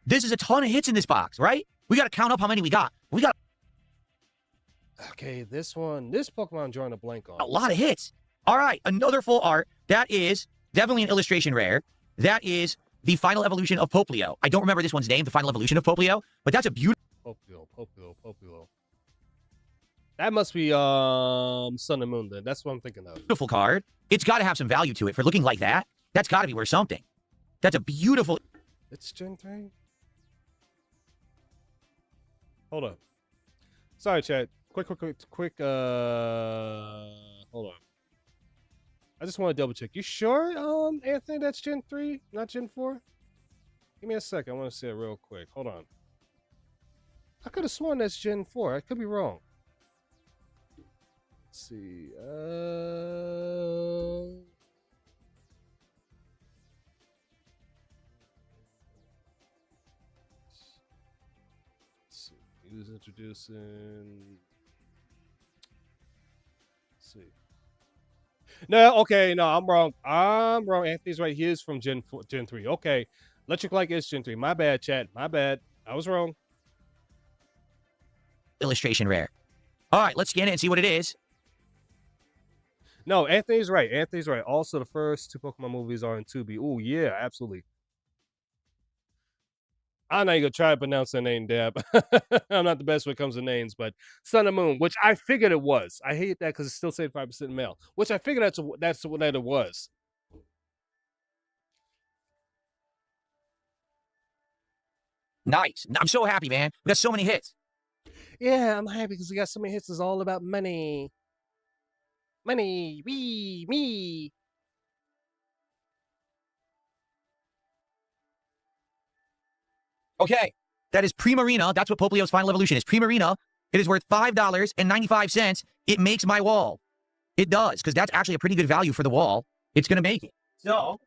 Speaker 2: This is a ton of hits in this box, right? We got to count up how many we got. We got
Speaker 1: Okay, this Pokemon I'm drawing a blank on.
Speaker 2: a lot of hits. All right, another full art. That is definitely an illustration rare. That is the final evolution of Poplio. I don't remember this one's name, the final evolution of Poplio, but that's a beautiful
Speaker 1: Poplio. That must be Sun and Moon then. That's what I'm thinking of.
Speaker 2: card. It's got to have some value to it for looking like that. That's got to be worth something. That's a beautiful.
Speaker 1: It's Gen 3? Hold up. Sorry, chat. Quick. Hold on. I just want to double check. You sure, Anthony, that's Gen 3, not Gen 4? Give me a second. I want to see it real quick. Hold on. I could have sworn that's Gen 4. I could be wrong. Let's see. Let's see. He was introducing. Let's see. No, I'm wrong. Anthony's right. He is from Gen 3. Okay. Electric Light is Gen 3. My bad, chat. My bad. I was wrong.
Speaker 2: Illustration rare. All right, let's scan it and see what it is.
Speaker 1: No, Anthony's right. Also, the first two Pokemon movies are in 2B. Oh, yeah, absolutely. I'm not even going to try to pronounce that name, Dab. I'm not the best when it comes to names, but Sun and Moon, which I figured it was. I hate that because it's still 75% male, which I figured that's what it was.
Speaker 2: Nice. I'm so happy, man. We got so many hits.
Speaker 1: Yeah, I'm happy because we got so many hits. It's all about money. Money. Me.
Speaker 2: Okay, that is Primarina. That's what Poplio's Final Evolution is. Primarina. It is worth $5.95. It makes my wall. It does, because that's actually a pretty good value for the wall. It's going to make it. So,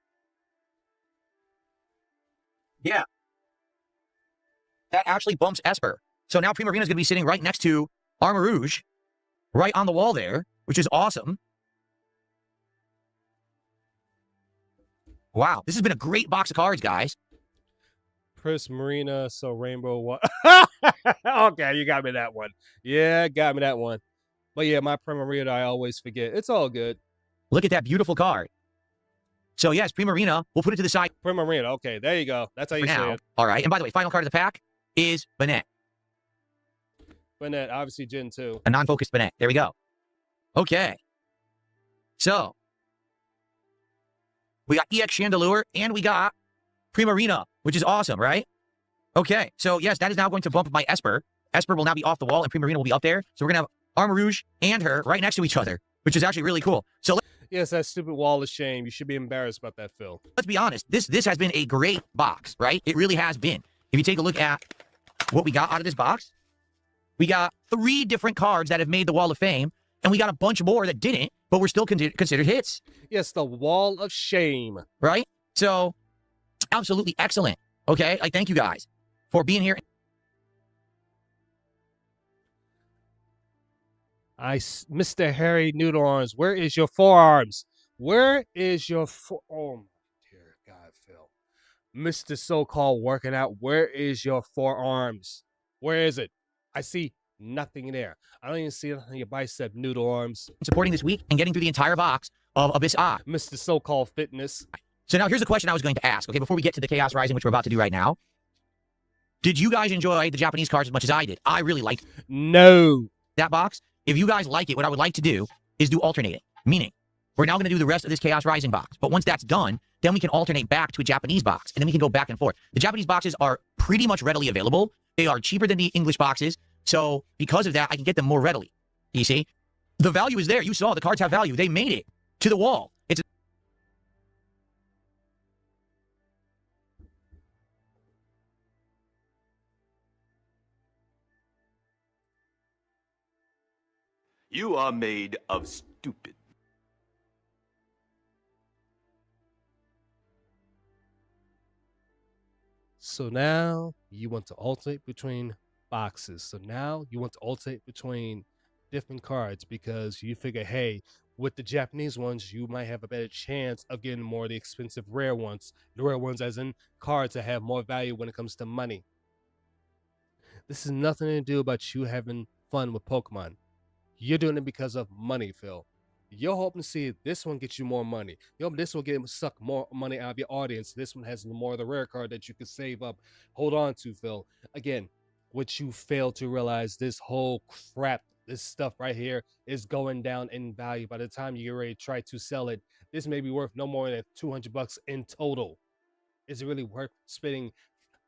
Speaker 2: yeah. That actually bumps Esper. So now Primarina is going to be sitting right next to Armarouge, right on the wall there, which is awesome. Wow, this has been a great box of cards, guys.
Speaker 1: Prismarina, so Rainbow. Okay, you got me that one. Yeah, got me that one. But yeah, my Primarina, I always forget. It's all good.
Speaker 2: Look at that beautiful card. So yes, Primarina, we'll put it to the side
Speaker 1: Primarina. Okay, there you go. That's how
Speaker 2: for
Speaker 1: you say
Speaker 2: now.
Speaker 1: it.
Speaker 2: All right, and by the way, final card of the pack is Banette,
Speaker 1: Bennett, obviously Gen 2.
Speaker 2: a non-focused Banette. There we go. Okay. So, we got EX Chandelure, and we got Primarina, which is awesome, right? Okay, so yes, that is now going to bump my Esper. Esper will now be off the wall, and Primarina will be up there. So we're going to have Armarouge and her right next to each other, which is actually really cool. So
Speaker 1: Yes, that stupid wall of shame. You should be embarrassed about that, Phil.
Speaker 2: let's be honest. This has been a great box, right? It really has been. If you take a look at what we got out of this box, we got 3 different cards that have made the Wall of Fame, and we got a bunch more that didn't, but were still considered hits,
Speaker 1: Yes, the wall of shame.
Speaker 2: right? So, absolutely excellent. Okay, like thank you guys for being here.
Speaker 1: Mr. Harry Noodle Arms, where is your forearms? Where is your oh my dear God, Phil. Mr. So-called working out, where is your forearms? Where is it? I see nothing there. I don't even see it on your bicep, Noodle Arms.
Speaker 2: Supporting this week and getting through the entire box of Abyss Eye.
Speaker 1: Mr. So-called fitness.
Speaker 2: So now here's the question I was going to ask, okay, before we get to the Chaos Rising, which we're about to do right now. Did you guys enjoy the Japanese cards as much as I did? I really liked
Speaker 1: No.
Speaker 2: that box. If you guys like it, what I would like to do is do alternating, meaning we're now going to do the rest of this Chaos Rising box. But once that's done, then we can alternate back to a Japanese box, and then we can go back and forth. The Japanese boxes are pretty much readily available. They are cheaper than the English boxes. So because of that, I can get them more readily. You see? The value is there. You saw the cards have value. They made it to the wall. It's
Speaker 6: You are made of stupid.
Speaker 1: So now you want to alternate between boxes. So now you want to alternate between different cards because you figure, hey, with the Japanese ones, you might have a better chance of getting more of the expensive rare ones. The rare ones as in cards that have more value when it comes to money. This has nothing to do about you having fun with Pokemon. You're doing it because of money, Phil. You're hoping to see if this one gets you more money. You're hoping this will suck more money out of your audience. This one has more of the rare card that you can save up, hold on to, Phil. Again, what you fail to realize, this whole crap, this stuff right here is going down in value. By the time you get ready to try to sell it, this may be worth no more than $200 in total. Is it really worth spending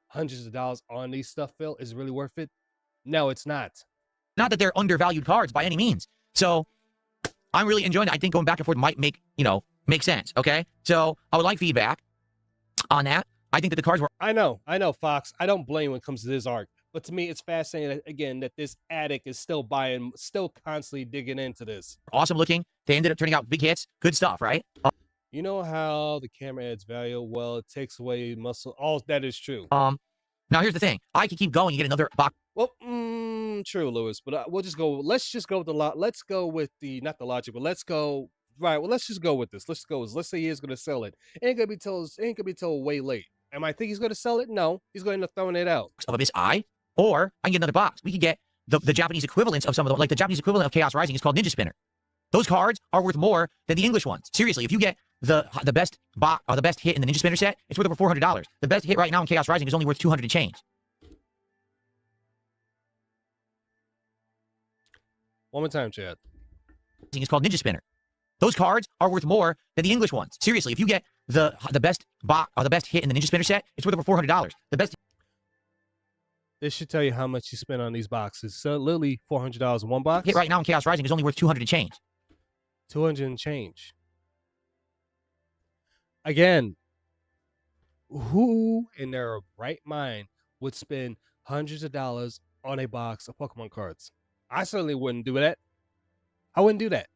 Speaker 1: hundreds of dollars on these stuff, Phil? Is it really worth it? No, it's not.
Speaker 2: not that they're undervalued cards by any means. So I'm really enjoying it. I think going back and forth might make sense. Okay. So I would like feedback on that. I think that the cards were
Speaker 1: I know, Fox. I don't blame when it comes to this art. But to me, it's fascinating, again, that this addict is still constantly digging into this.
Speaker 2: awesome looking. They ended up turning out big hits. Good stuff, right?
Speaker 1: You know how the camera adds value? Well, it takes away muscle. All that is true.
Speaker 2: Now here's the thing. I could keep going and get another box.
Speaker 1: Well, true, Lewis. But we'll just go. Let's just go with the lot. Let's go with the not the logic, but let's go. Right. Well, let's just go with this. Let's go. Let's say he is going to sell it. Ain't gonna be told way late. Am I think he's going to sell it? No, he's going to throwing it out.
Speaker 2: Of Abyss Eye, or I can get another box. We could get the Japanese equivalents of some of them. Like the Japanese equivalent of Chaos Rising is called Ninja Spinner. Those cards are worth more than the English ones. Seriously, if you get the best box or the best hit in the Ninja Spinner set, it's worth over $400. The best hit right now in Chaos Rising is only worth $200 and change.
Speaker 1: One more time, Chad.
Speaker 2: It's called Ninja Spinner. Those cards are worth more than the English ones. Seriously, if you get the best box or the best hit in the Ninja Spinner set, it's worth over $400. The best.
Speaker 1: This should tell you how much you spent on these boxes. So literally $400 in one box.
Speaker 2: Hit right now in Chaos Rising is only worth $200 and change.
Speaker 1: 200 and change. Again, who in their right mind would spend hundreds of dollars on a box of Pokemon cards. I certainly wouldn't do that. I wouldn't do that.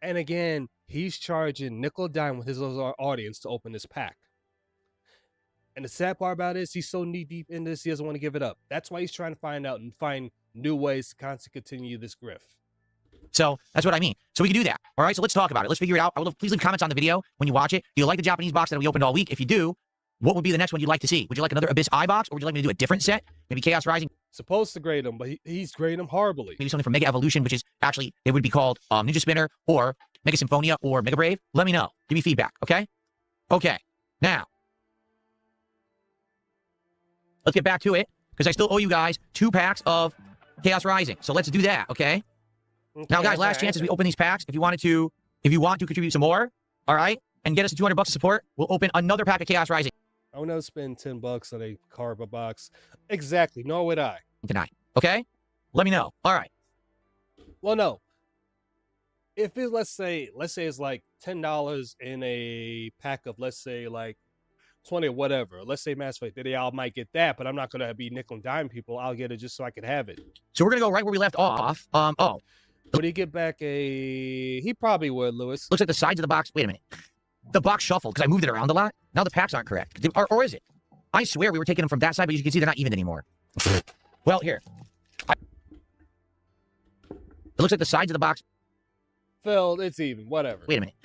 Speaker 1: And again, he's charging nickel dime with his audience to open this pack. And the sad part about it is he's so knee deep in this, he doesn't want to give it up. That's why he's trying to find out and find new ways to constantly continue this grift.
Speaker 2: So that's what I mean. So we can do that. All right, so let's talk about it. Let's figure it out. Please leave comments on the video when you watch it. Do you like the Japanese box that we opened all week? If you do, what would be the next one you'd like to see? Would you like another Abyss Eye box, or would you like me to do a different set? Maybe Chaos Rising?
Speaker 1: Supposed to grade him, but he's grading him horribly.
Speaker 2: Maybe something from Mega Evolution, which is actually, it would be called Ninja Spinner or Mega Symphonia or Mega Brave. Let me know. Give me feedback, okay? Okay, now, let's get back to it, because I still owe you guys 2 packs of Chaos Rising. So let's do that, okay? Now, guys, last chance as we open these packs. If you want to contribute some more, all right, and get us to $200 of support, we'll open another pack of Chaos Rising.
Speaker 1: I would never spend $10 on a card box. Exactly. Nor would I.
Speaker 2: Tonight, okay? Let me know. All right.
Speaker 1: Well, no. If it's let's say it's like $10 in a pack of, let's say, like 20 or whatever. Let's say Mass Effect, then I might get that, but I'm not gonna be nickel and dime people. I'll get it just so I can have it.
Speaker 2: So we're gonna go right where we left off.
Speaker 1: Would he get back a? He probably would, Lewis.
Speaker 2: Looks like the sides of the box. Wait a minute. The box shuffled because I moved it around a lot. Now the packs aren't correct. Or is it? I swear we were taking them from that side, but as you can see, they're not even anymore. Well, here. It looks like the sides of the box.
Speaker 1: Phil, it's even. Whatever.
Speaker 2: Wait a minute.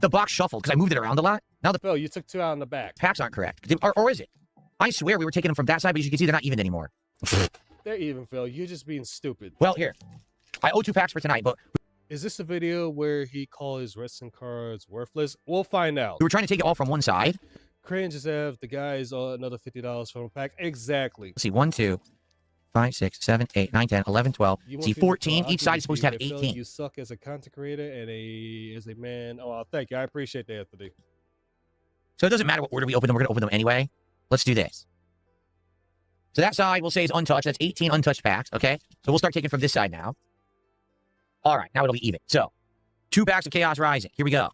Speaker 2: The box shuffled because I moved it around a lot. Now the
Speaker 1: Phil, you took 2 out in the back.
Speaker 2: packs aren't correct. Or is it? I swear we were taking them from that side, but as you can see, they're not even anymore.
Speaker 1: They're even, Phil. You're just being stupid.
Speaker 2: Well, here. I owe 2 packs for tonight, but
Speaker 1: Is this a video where he called his wrestling cards worthless? We'll find out.
Speaker 2: we were trying to take it all from one side.
Speaker 1: Crayon just have the guys another $50 from a pack. Exactly.
Speaker 2: Let's see. 1, 2, 5, 6, 7, 8, 9, 10, 11, 12.
Speaker 1: You want
Speaker 2: See,
Speaker 1: people to
Speaker 2: 14.
Speaker 1: I'll
Speaker 2: Each
Speaker 1: give
Speaker 2: side
Speaker 1: it
Speaker 2: is supposed to have
Speaker 1: Phil,
Speaker 2: 18.
Speaker 1: You suck as a content creator and as a man. Oh, thank you. I appreciate that, Anthony.
Speaker 2: So it doesn't matter what order we open them. We're going to open them anyway. Let's do this. So that side we'll say is untouched. That's 18 untouched packs, okay? So we'll start taking from this side now. All right, now it'll be even. So 2 packs of Chaos Rising. Here we go.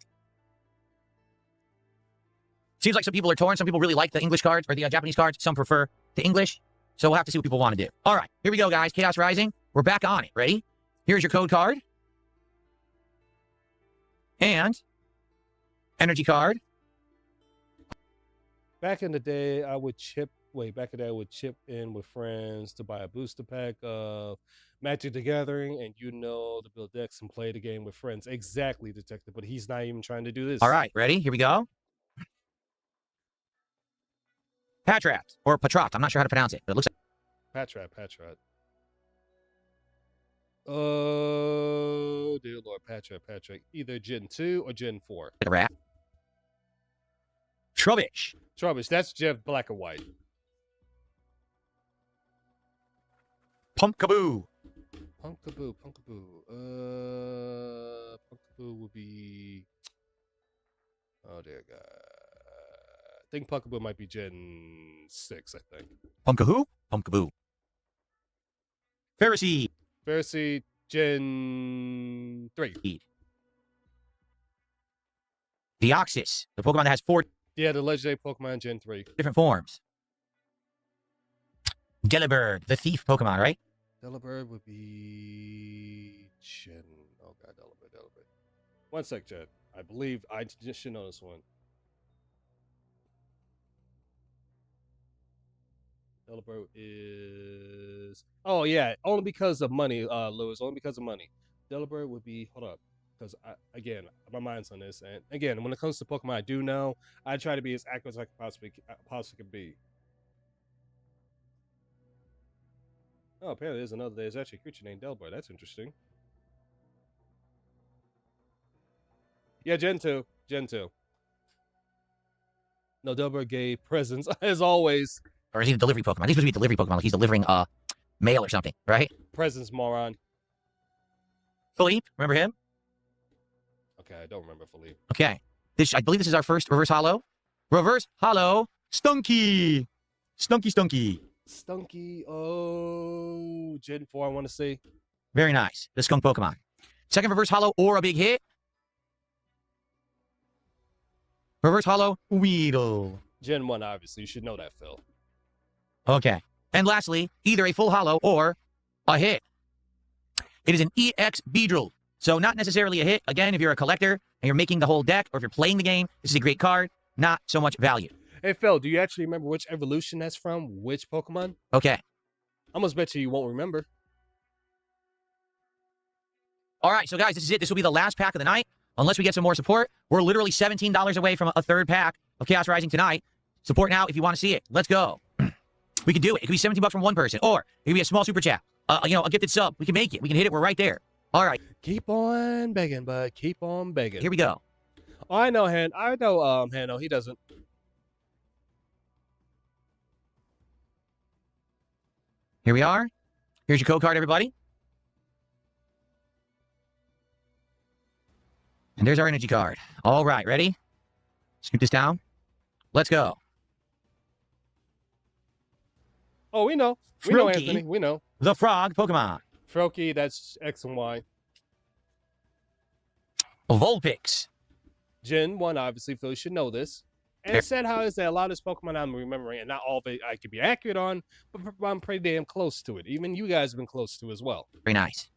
Speaker 2: Seems like some people are torn. Some people really like the English cards or the Japanese cards. Some prefer the English. So we'll have to see what people want to do. All right, here we go, guys. Chaos Rising. We're back on it. Ready? Here's your code card. And energy card.
Speaker 1: Back in the day, I would chip in with friends to buy a booster pack of Magic the Gathering, and to build decks and play the game with friends. Exactly, Detective, but he's not even trying to do this.
Speaker 2: All right, ready? Here we go. Patrat, or Patrat. I'm not sure how to pronounce it, but it looks like
Speaker 1: Patrat. Oh, dear Lord, Patrat. Either Gen 2 or Gen 4.
Speaker 2: a rat. Trubbish.
Speaker 1: That's Jeff Black and White.
Speaker 2: Pumpkaboo.
Speaker 1: Punkaboo. Punkaboo would be. Oh dear God. I think Punkaboo might be Gen 6. I think.
Speaker 2: Pumpkahoo. Pumpkaboo. Pharisee.
Speaker 1: Gen 3.
Speaker 2: Deoxys. The Pokemon that has 4
Speaker 1: Yeah, the legendary Pokemon Gen 3.
Speaker 2: different forms. Delibird. The thief Pokemon, right?
Speaker 1: Delibird would be Gen. Oh God, Delibird. One sec, Jen. I believe I just should know this one. Delibird is. Oh yeah, only because of money, Lewis. Only because of money. Delibird would be. Hold up, because again, my mind's on this, and again, when it comes to Pokemon, I do know. I try to be as accurate as I possibly can be. Oh, apparently there's actually a creature named Delibird. That's interesting. Yeah, Gen 2. No, Delibird gave presents, as always.
Speaker 2: Or is he the delivery Pokemon? He's supposed to be a delivery Pokemon, like he's delivering mail or something, right?
Speaker 1: Presents, moron.
Speaker 2: Philippe, remember him?
Speaker 1: Okay, I don't remember Philippe.
Speaker 2: Okay. I believe this is our first reverse holo. Reverse holo. Stunky. Stunky.
Speaker 1: Stunky. Oh, Gen 4, I want to say.
Speaker 2: Very nice. The skunk Pokemon. Second reverse holo or a big hit. Reverse holo. Weedle.
Speaker 1: Gen 1, obviously. You should know that, Phil.
Speaker 2: Okay. And lastly, either a full holo or a hit. It is an EX Beedrill. So not necessarily a hit. Again, if you're a collector and you're making the whole deck, or if you're playing the game, this is a great card. Not so much value.
Speaker 1: Hey, Phil, do you actually remember which evolution that's from? Which Pokemon?
Speaker 2: Okay.
Speaker 1: I almost bet you won't remember.
Speaker 2: All right, so guys, this is it. This will be the last pack of the night. Unless we get some more support, we're literally $17 away from a third pack of Chaos Rising tonight. Support now if you want to see it. Let's go. We can do it. It could be 17 bucks from one person, or it could be a small super chat. A gifted sub. We can make it. We can hit it. We're right there. All right.
Speaker 1: Keep on begging, bud. Keep on begging.
Speaker 2: Here we go.
Speaker 1: Oh, I know, Hano. He doesn't.
Speaker 2: Here we are. Here's your code card, everybody. And there's our energy card. All right, ready? Scoop this down. Let's go.
Speaker 1: Oh, we know. We know,
Speaker 2: Froakie.
Speaker 1: Anthony. We know.
Speaker 2: The frog Pokemon.
Speaker 1: Froakie, that's X and Y.
Speaker 2: Vulpix.
Speaker 1: Gen 1, obviously, Phil, you should know this. And it said how is that a lot of this Pokemon I'm remembering, and not all of it I could be accurate on, but I'm pretty damn close to it. Even you guys have been close to as well.
Speaker 2: Very nice.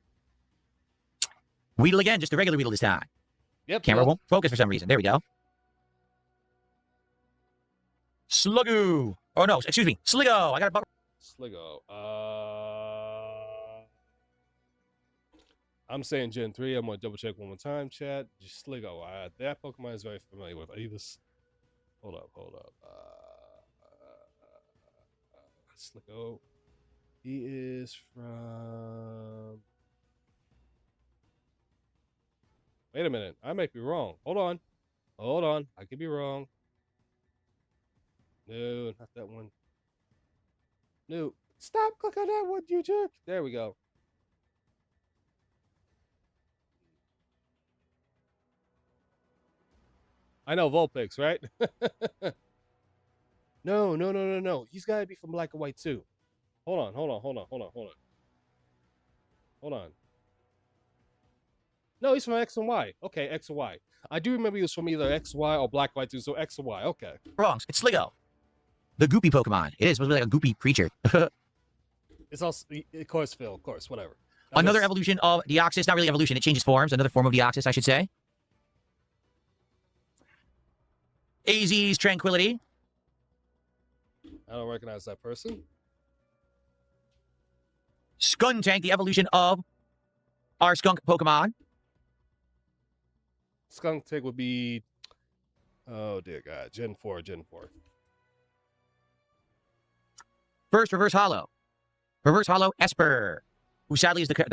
Speaker 2: Weedle again, just a regular Weedle this time.
Speaker 1: Yep.
Speaker 2: Camera
Speaker 1: Phil.
Speaker 2: won't focus for some reason. There we go. Slugoo. Oh, no, excuse me. Sligo. I got a butt.
Speaker 1: Sligo. I'm saying Gen 3. I'm going to double check one more time, chat. Just Sligo. That Pokemon is very familiar with. Avis. Hold up. Sligo. He is from... Wait a minute. I might be wrong. Hold on. I could be wrong. No, not that one. No. Stop clicking that one, you jerk. There we go. I know Vulpix, right? No. He's got to be from Black and White too. Hold on. No, he's from X and Y. Okay, X and Y. I do remember he was from either X, Y, or Black, White too, so X and Y. Okay.
Speaker 2: Wrong. It's Sligo. The goopy Pokemon. It is supposed to be like a goopy creature.
Speaker 1: It's also, of course, Phil. Of course, whatever.
Speaker 2: Another evolution of Deoxys. Not really evolution. It changes forms. Another form of Deoxys, I should say. AZ's Tranquility.
Speaker 1: I don't recognize that person.
Speaker 2: Skuntank, the evolution of our skunk Pokemon.
Speaker 1: Skuntank would be, oh dear God, Gen 4.
Speaker 2: First Reverse Holo. Reverse Holo Esper, who sadly is the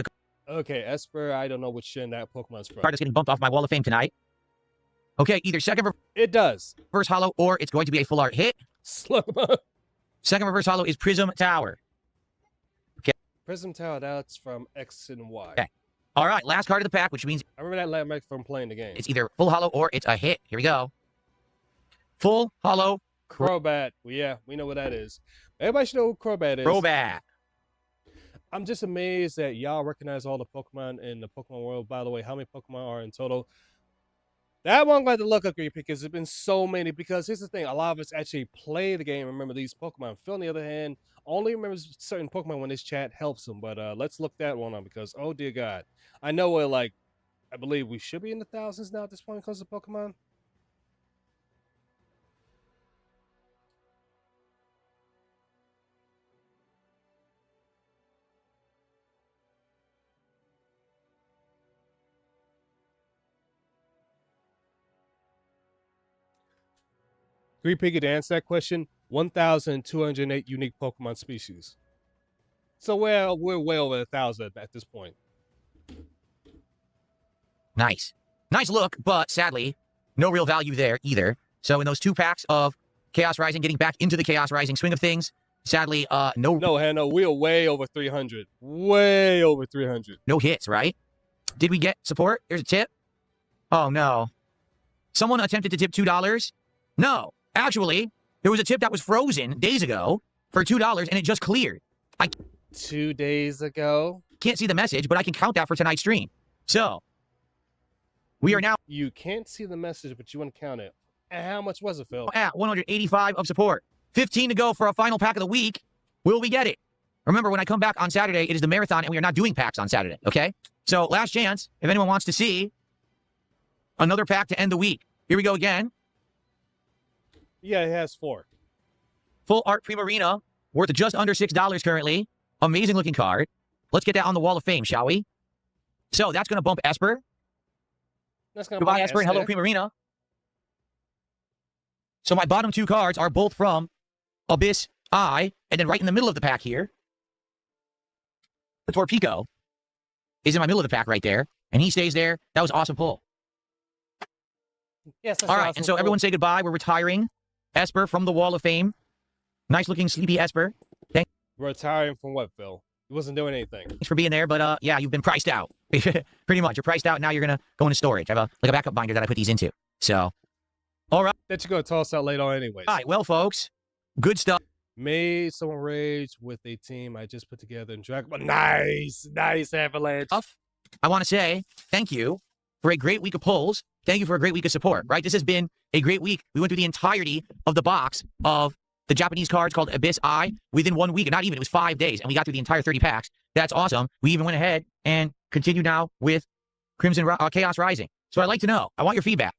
Speaker 1: Okay, Esper, I don't know which gen that Pokemon's from.
Speaker 2: card that's getting bumped off my wall of fame tonight. Okay, either second
Speaker 1: It does.
Speaker 2: Reverse Holo or it's going to be a full art hit.
Speaker 1: Slugma.
Speaker 2: Second Reverse Holo is Prism Tower.
Speaker 1: Prism Tower, that's from X and Y.
Speaker 2: Okay. All right, last card of the pack, which means
Speaker 1: I remember that landmark from playing the game.
Speaker 2: it's either full holo or it's a hit. Here we go. Full holo
Speaker 1: Crobat. Well, yeah, we know what that is. Everybody should know who Crobat is.
Speaker 2: Crobat.
Speaker 1: I'm just amazed that y'all recognize all the Pokemon in the Pokemon world. By the way, how many Pokemon are in total? That one I'm glad to look up because there's been so many. Because here's the thing, a lot of us actually play the game and remember these Pokemon. Phil, on the other hand, only remembers certain Pokemon when this chat helps him. But let's look that one up because, oh dear God. I know we're like, I believe we should be in the thousands now at this point when it comes to Pokemon. Three Piggy, to answer that question, 1,208 unique Pokemon species. So we're way over 1,000 at this point.
Speaker 2: Nice. Nice look, but sadly, no real value there either. So in those two packs of Chaos Rising, getting back into the Chaos Rising swing of things, sadly, no
Speaker 1: No, we're way over 300. Way over 300.
Speaker 2: no hits, right? Did we get support? Here's a tip. Oh, no. Someone attempted to tip $2. No. Actually, there was a tip that was frozen days ago for $2, and it just cleared.
Speaker 1: 2 days ago?
Speaker 2: Can't see the message, but I can count that for tonight's stream. So, we are now
Speaker 1: You can't see the message, but you want to count it. And how much was it, Phil?
Speaker 2: at 185 of support. 15 to go for a final pack of the week. Will we get it? Remember, when I come back on Saturday, it is the marathon, and we are not doing packs on Saturday, okay? So last chance, if anyone wants to see another pack to end the week. Here we go again.
Speaker 1: Yeah, it has 4.
Speaker 2: Full art Primarina, worth just under $6 currently. Amazing looking card. Let's get that on the Wall of Fame, shall we? So that's going to bump Esper.
Speaker 1: That's gonna
Speaker 2: Goodbye,
Speaker 1: buy
Speaker 2: Esper, and hello, Primarina. So my bottom 2 cards are both from Abyss Eye, and then right in the middle of the pack here, the Torpico is in my middle of the pack right there, and he stays there. That was awesome pull.
Speaker 1: Yes.
Speaker 2: All right, and so everyone say goodbye. We're retiring Esper from the Wall of Fame. Nice looking sleepy Esper.
Speaker 1: Retiring from what, Phil? He wasn't doing anything.
Speaker 2: Thanks for being there, but yeah, you've been priced out. Pretty much. You're priced out. Now you're going to go into storage. I have a backup binder that I put these into. So, all right.
Speaker 1: That you're gonna toss out later on anyways.
Speaker 2: All right, well, folks, good stuff.
Speaker 1: Made someone rage with a team I just put together in Dragon Ball. Nice Avalanche.
Speaker 2: I want to say thank you for a great week of polls. Thank you for a great week of support, right? This has been a great week. We went through the entirety of the box of the Japanese cards called Abyss Eye within 1 week. Not even, it was 5 days, and we got through the entire 30 packs. That's awesome. We even went ahead and continue now with Chaos Rising. So I'd like to know. I want your feedback.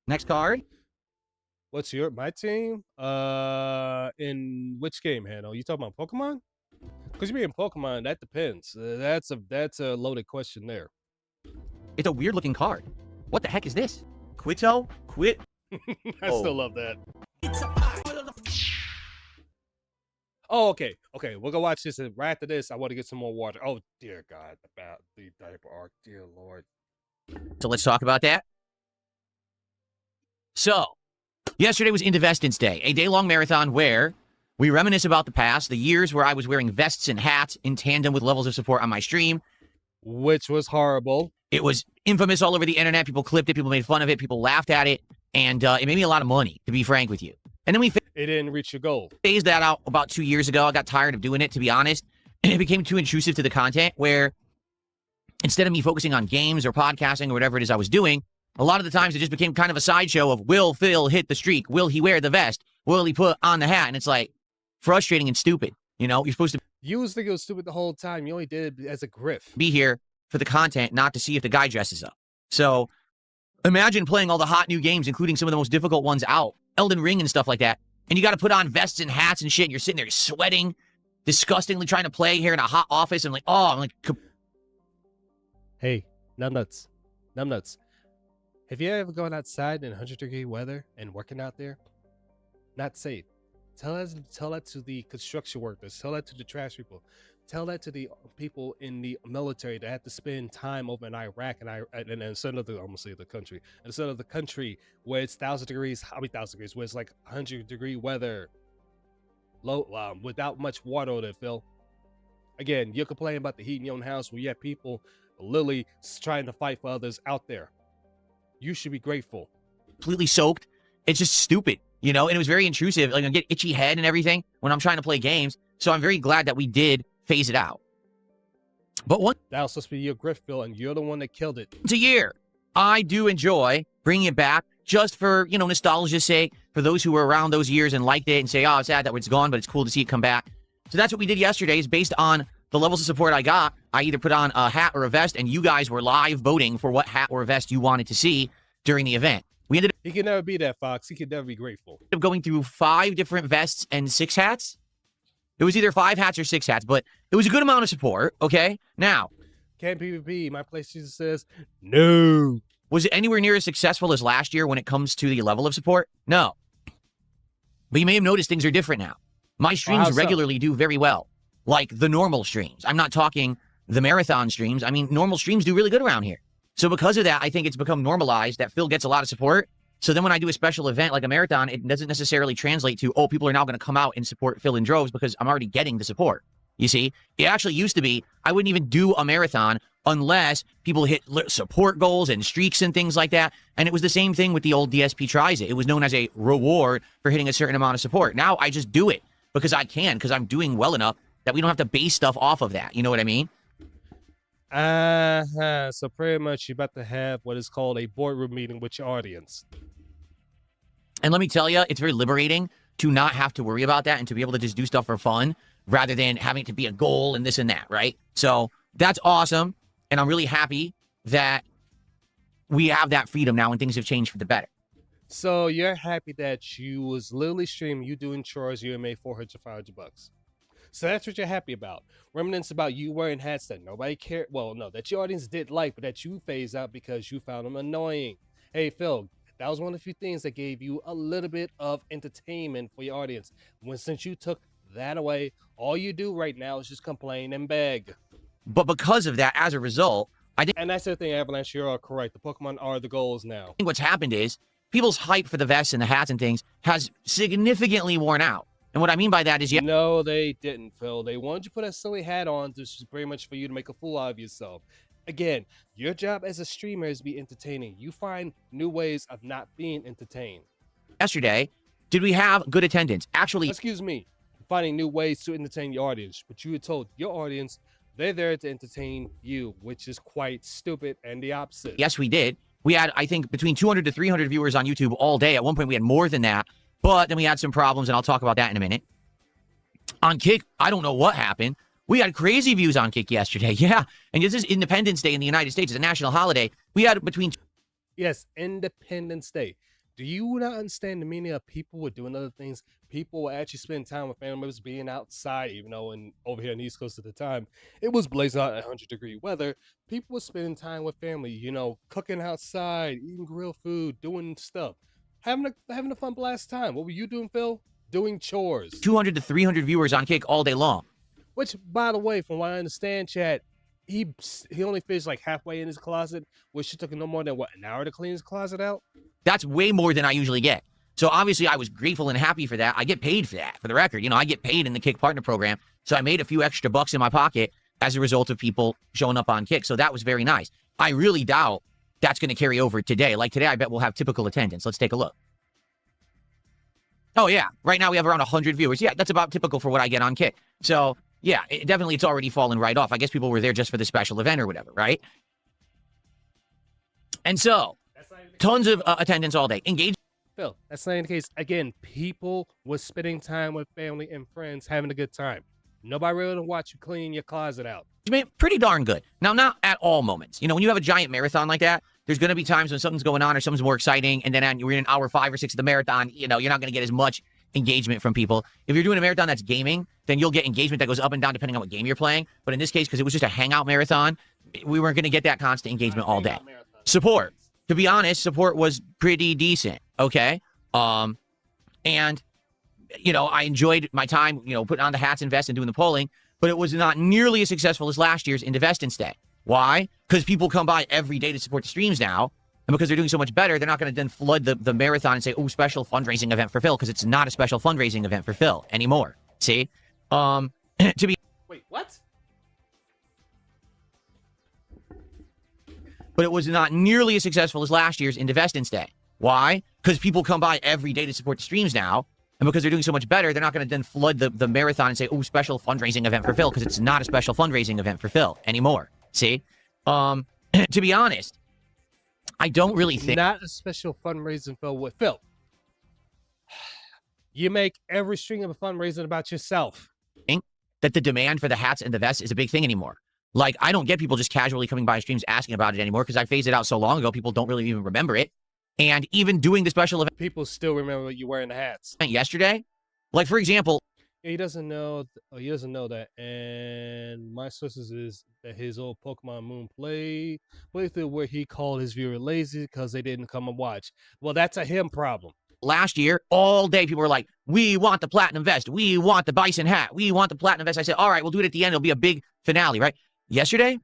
Speaker 2: Next card.
Speaker 1: What's my team? In which game, Hanno? You talking about Pokemon? Because you mean Pokemon, that depends. That's a loaded question there.
Speaker 2: It's a weird looking card. What the heck is this?
Speaker 3: Quito? Quit?
Speaker 1: I
Speaker 3: Oh.
Speaker 1: still love that. Oh, okay. Okay, we'll go watch this, and right after this, I want to get some more water. Oh, dear God, about the diaper arc. Dear Lord.
Speaker 2: So let's talk about that. So, yesterday was Indivestance Day, a day-long marathon where we reminisce about the past, the years where I was wearing vests and hats in tandem with levels of support on my stream.
Speaker 1: Which was horrible.
Speaker 2: It was infamous all over the internet. People clipped it. People made fun of it. People laughed at it. And it made me a lot of money, to be frank with you. And then we
Speaker 1: It didn't reach your goal.
Speaker 2: phased that out about 2 years ago. I got tired of doing it, to be honest. And it became too intrusive to the content where instead of me focusing on games or podcasting or whatever it is I was doing, a lot of the times it just became kind of a sideshow of, will Phil hit the streak? Will he wear the vest? Will he put on the hat? And it's like frustrating and stupid. You know, you're supposed to
Speaker 1: You was thinking it was stupid the whole time. You only did it as a grift.
Speaker 2: be here for the content, not to see if the guy dresses up. So imagine playing all the hot new games, including some of the most difficult ones out, Elden Ring and stuff like that. And you got to put on vests and hats and shit. And you're sitting there sweating, disgustingly trying to play here in a hot office. And I'm like,
Speaker 1: Hey, numbnuts. Have you ever gone outside in 100-degree weather and working out there? Not safe. Tell that to the construction workers. Tell that to the trash people. Tell that to the people in the military that have to spend time over in Iraq and instead of the, I'm gonna say the country, instead of the country where it's 1,000 degrees, where it's like 100-degree weather, low, without much water on it, Phil. Again, you're complaining about the heat in your own house where you have people literally trying to fight for others out there. You should be grateful.
Speaker 2: completely soaked. It's just stupid, you know, and it was very intrusive. Like, I get itchy head and everything when I'm trying to play games. So I'm very glad that we did phase it out. But once
Speaker 1: That was supposed to be your grift, Phil, and you're the one that killed it.
Speaker 2: a year, I do enjoy bringing it back just for, you know, nostalgia's sake, for those who were around those years and liked it and say, oh, it's sad that it's gone, but it's cool to see it come back. So that's what we did yesterday, is based on the levels of support I got. I either put on a hat or a vest, and you guys were live voting for what hat or vest you wanted to see during the event. We ended
Speaker 1: He can never be that, Fox. He can never be grateful.
Speaker 2: up going through 5 different vests and 6 hats. It was either 5 hats or 6 hats, but it was a good amount of support, okay? Now,
Speaker 1: Can PvP? My PlayStation says no.
Speaker 2: was it anywhere near as successful as last year when it comes to the level of support? No. But you may have noticed things are different now. My streams
Speaker 1: how so?
Speaker 2: regularly do very well, like the normal streams. I'm not talking the marathon streams. I mean, normal streams do really good around here. So because of that, I think it's become normalized that Phil gets a lot of support. So then when I do a special event like a marathon, it doesn't necessarily translate to, oh, people are now going to come out and support Phil in droves because I'm already getting the support. You see, it actually used to be I wouldn't even do a marathon unless people hit support goals and streaks and things like that. And it was the same thing with the old DSP Tries It. It was known as a reward for hitting a certain amount of support. Now I just do it because I can, because I'm doing well enough that we don't have to base stuff off of that. You know what I mean?
Speaker 1: So pretty much you're about to have what is called a boardroom meeting with your audience.
Speaker 2: And let me tell you, it's very liberating to not have to worry about that and to be able to just do stuff for fun rather than having it to be a goal and this and that, right? So that's awesome. And I'm really happy that we have that freedom now and things have changed for the better.
Speaker 1: So you're happy that you was literally streaming you doing chores, you made $400-$500. So that's what you're happy about. Remnants about you wearing hats that nobody cared. Well, no, that your audience did like, but that you phased out because you found them annoying. Hey, Phil, that was one of the few things that gave you a little bit of entertainment for your audience. Since you took that away, all you do right now is just complain and beg.
Speaker 2: But because of that, as a result,
Speaker 1: And that's the thing, Avalanche, you're all correct. The Pokemon are the goals now.
Speaker 2: I think what's happened is people's hype for the vests and the hats and things has significantly worn out. And what I mean by that is,
Speaker 1: No, they didn't, Phil. They wanted you to put a silly hat on just pretty much for you to make a fool out of yourself. Again, your job as a streamer is to be entertaining. You find new ways of not being entertained.
Speaker 2: yesterday, did we have good attendance? Actually,
Speaker 1: Excuse me, finding new ways to entertain your audience. But you were told your audience, they're there to entertain you, which is quite stupid and the opposite.
Speaker 2: yes, we did. We had, I think, between 200 to 300 viewers on YouTube all day. At one point, we had more than that. But then we had some problems, and I'll talk about that in a minute. On Kick, I don't know what happened. We had crazy views on Kick yesterday. Yeah. And this is Independence Day in the United States. It's a national holiday. We had between...
Speaker 1: Yes, Independence Day. Do you not understand the meaning of people were doing other things? People were actually spending time with family members, being outside, even though over here in the East Coast at the time, it was blazing hot 100-degree weather. People were spending time with family, cooking outside, eating grilled food, doing stuff, having a fun blast time. What were you doing, Phil? Doing chores.
Speaker 2: 200 to 300 viewers on Kick all day long.
Speaker 1: Which, by the way, from what I understand, Chad, he only finished like halfway in his closet, which took him no more than, an hour to clean his closet out?
Speaker 2: That's way more than I usually get. So obviously I was grateful and happy for that. I get paid for that, for the record. I get paid in the Kick Partner Program. So I made a few extra bucks in my pocket as a result of people showing up on Kick. So that was very nice. I really doubt that's going to carry over today. Like today, I bet we'll have typical attendance. Let's take a look. Oh, yeah. Right now we have around 100 viewers. Yeah, that's about typical for what I get on Kick. So, yeah, it's already fallen right off. I guess people were there just for the special event or whatever, right? And so, tons of attendance all day. Engagement.
Speaker 1: Phil, that's not the case. Again, people were spending time with family and friends, having a good time. Nobody really to watch you clean your closet out.
Speaker 2: Pretty darn good. Now, not at all moments. When you have a giant marathon like that, there's going to be times when something's going on or something's more exciting, and then you're in hour 5 or 6 of the marathon, you're not going to get as much engagement from people. If you're doing a marathon that's gaming, then you'll get engagement that goes up and down depending on what game you're playing. But in this case, because it was just a hangout marathon, we weren't going to get that constant engagement all day. Support. To be honest, support was pretty decent. Okay. And I enjoyed my time, putting on the hats and vests and doing the polling, but it was not nearly as successful as last year's Indivestance Day. Why? Because people come by every day to support the streams now, and because they're doing so much better, they're not going to then flood the marathon and say, oh, special fundraising event for Phil, because it's not a special fundraising event for Phil anymore. See?
Speaker 1: Wait, what?
Speaker 2: But it was not nearly as successful as last year's Indivestance Day. Why? Because people come by every day to support the streams now, and because they're doing so much better, they're not going to then flood the marathon and say, oh, special fundraising event for Phil, because it's not a special fundraising event for Phil anymore. See? To be honest, I don't really think...
Speaker 1: Not a special fundraising, Phil. With Phil, you make every string of a fundraising about yourself.
Speaker 2: That the demand for the hats and the vests is a big thing anymore. Like, I don't get people just casually coming by streams asking about it anymore, because I phased it out so long ago, people don't really even remember it. And even doing the special event...
Speaker 1: People still remember you wearing the hats.
Speaker 2: Yesterday, like, for example...
Speaker 1: He doesn't know that, and my sources is that his old Pokemon Moon playthrough where he called his viewer lazy because they didn't come and watch. Well, that's a him problem.
Speaker 2: Last year, all day, people were like, we want the platinum vest. We want the bison hat. We want the platinum vest. I said, all right, we'll do it at the end. It'll be a big finale, right? Yesterday,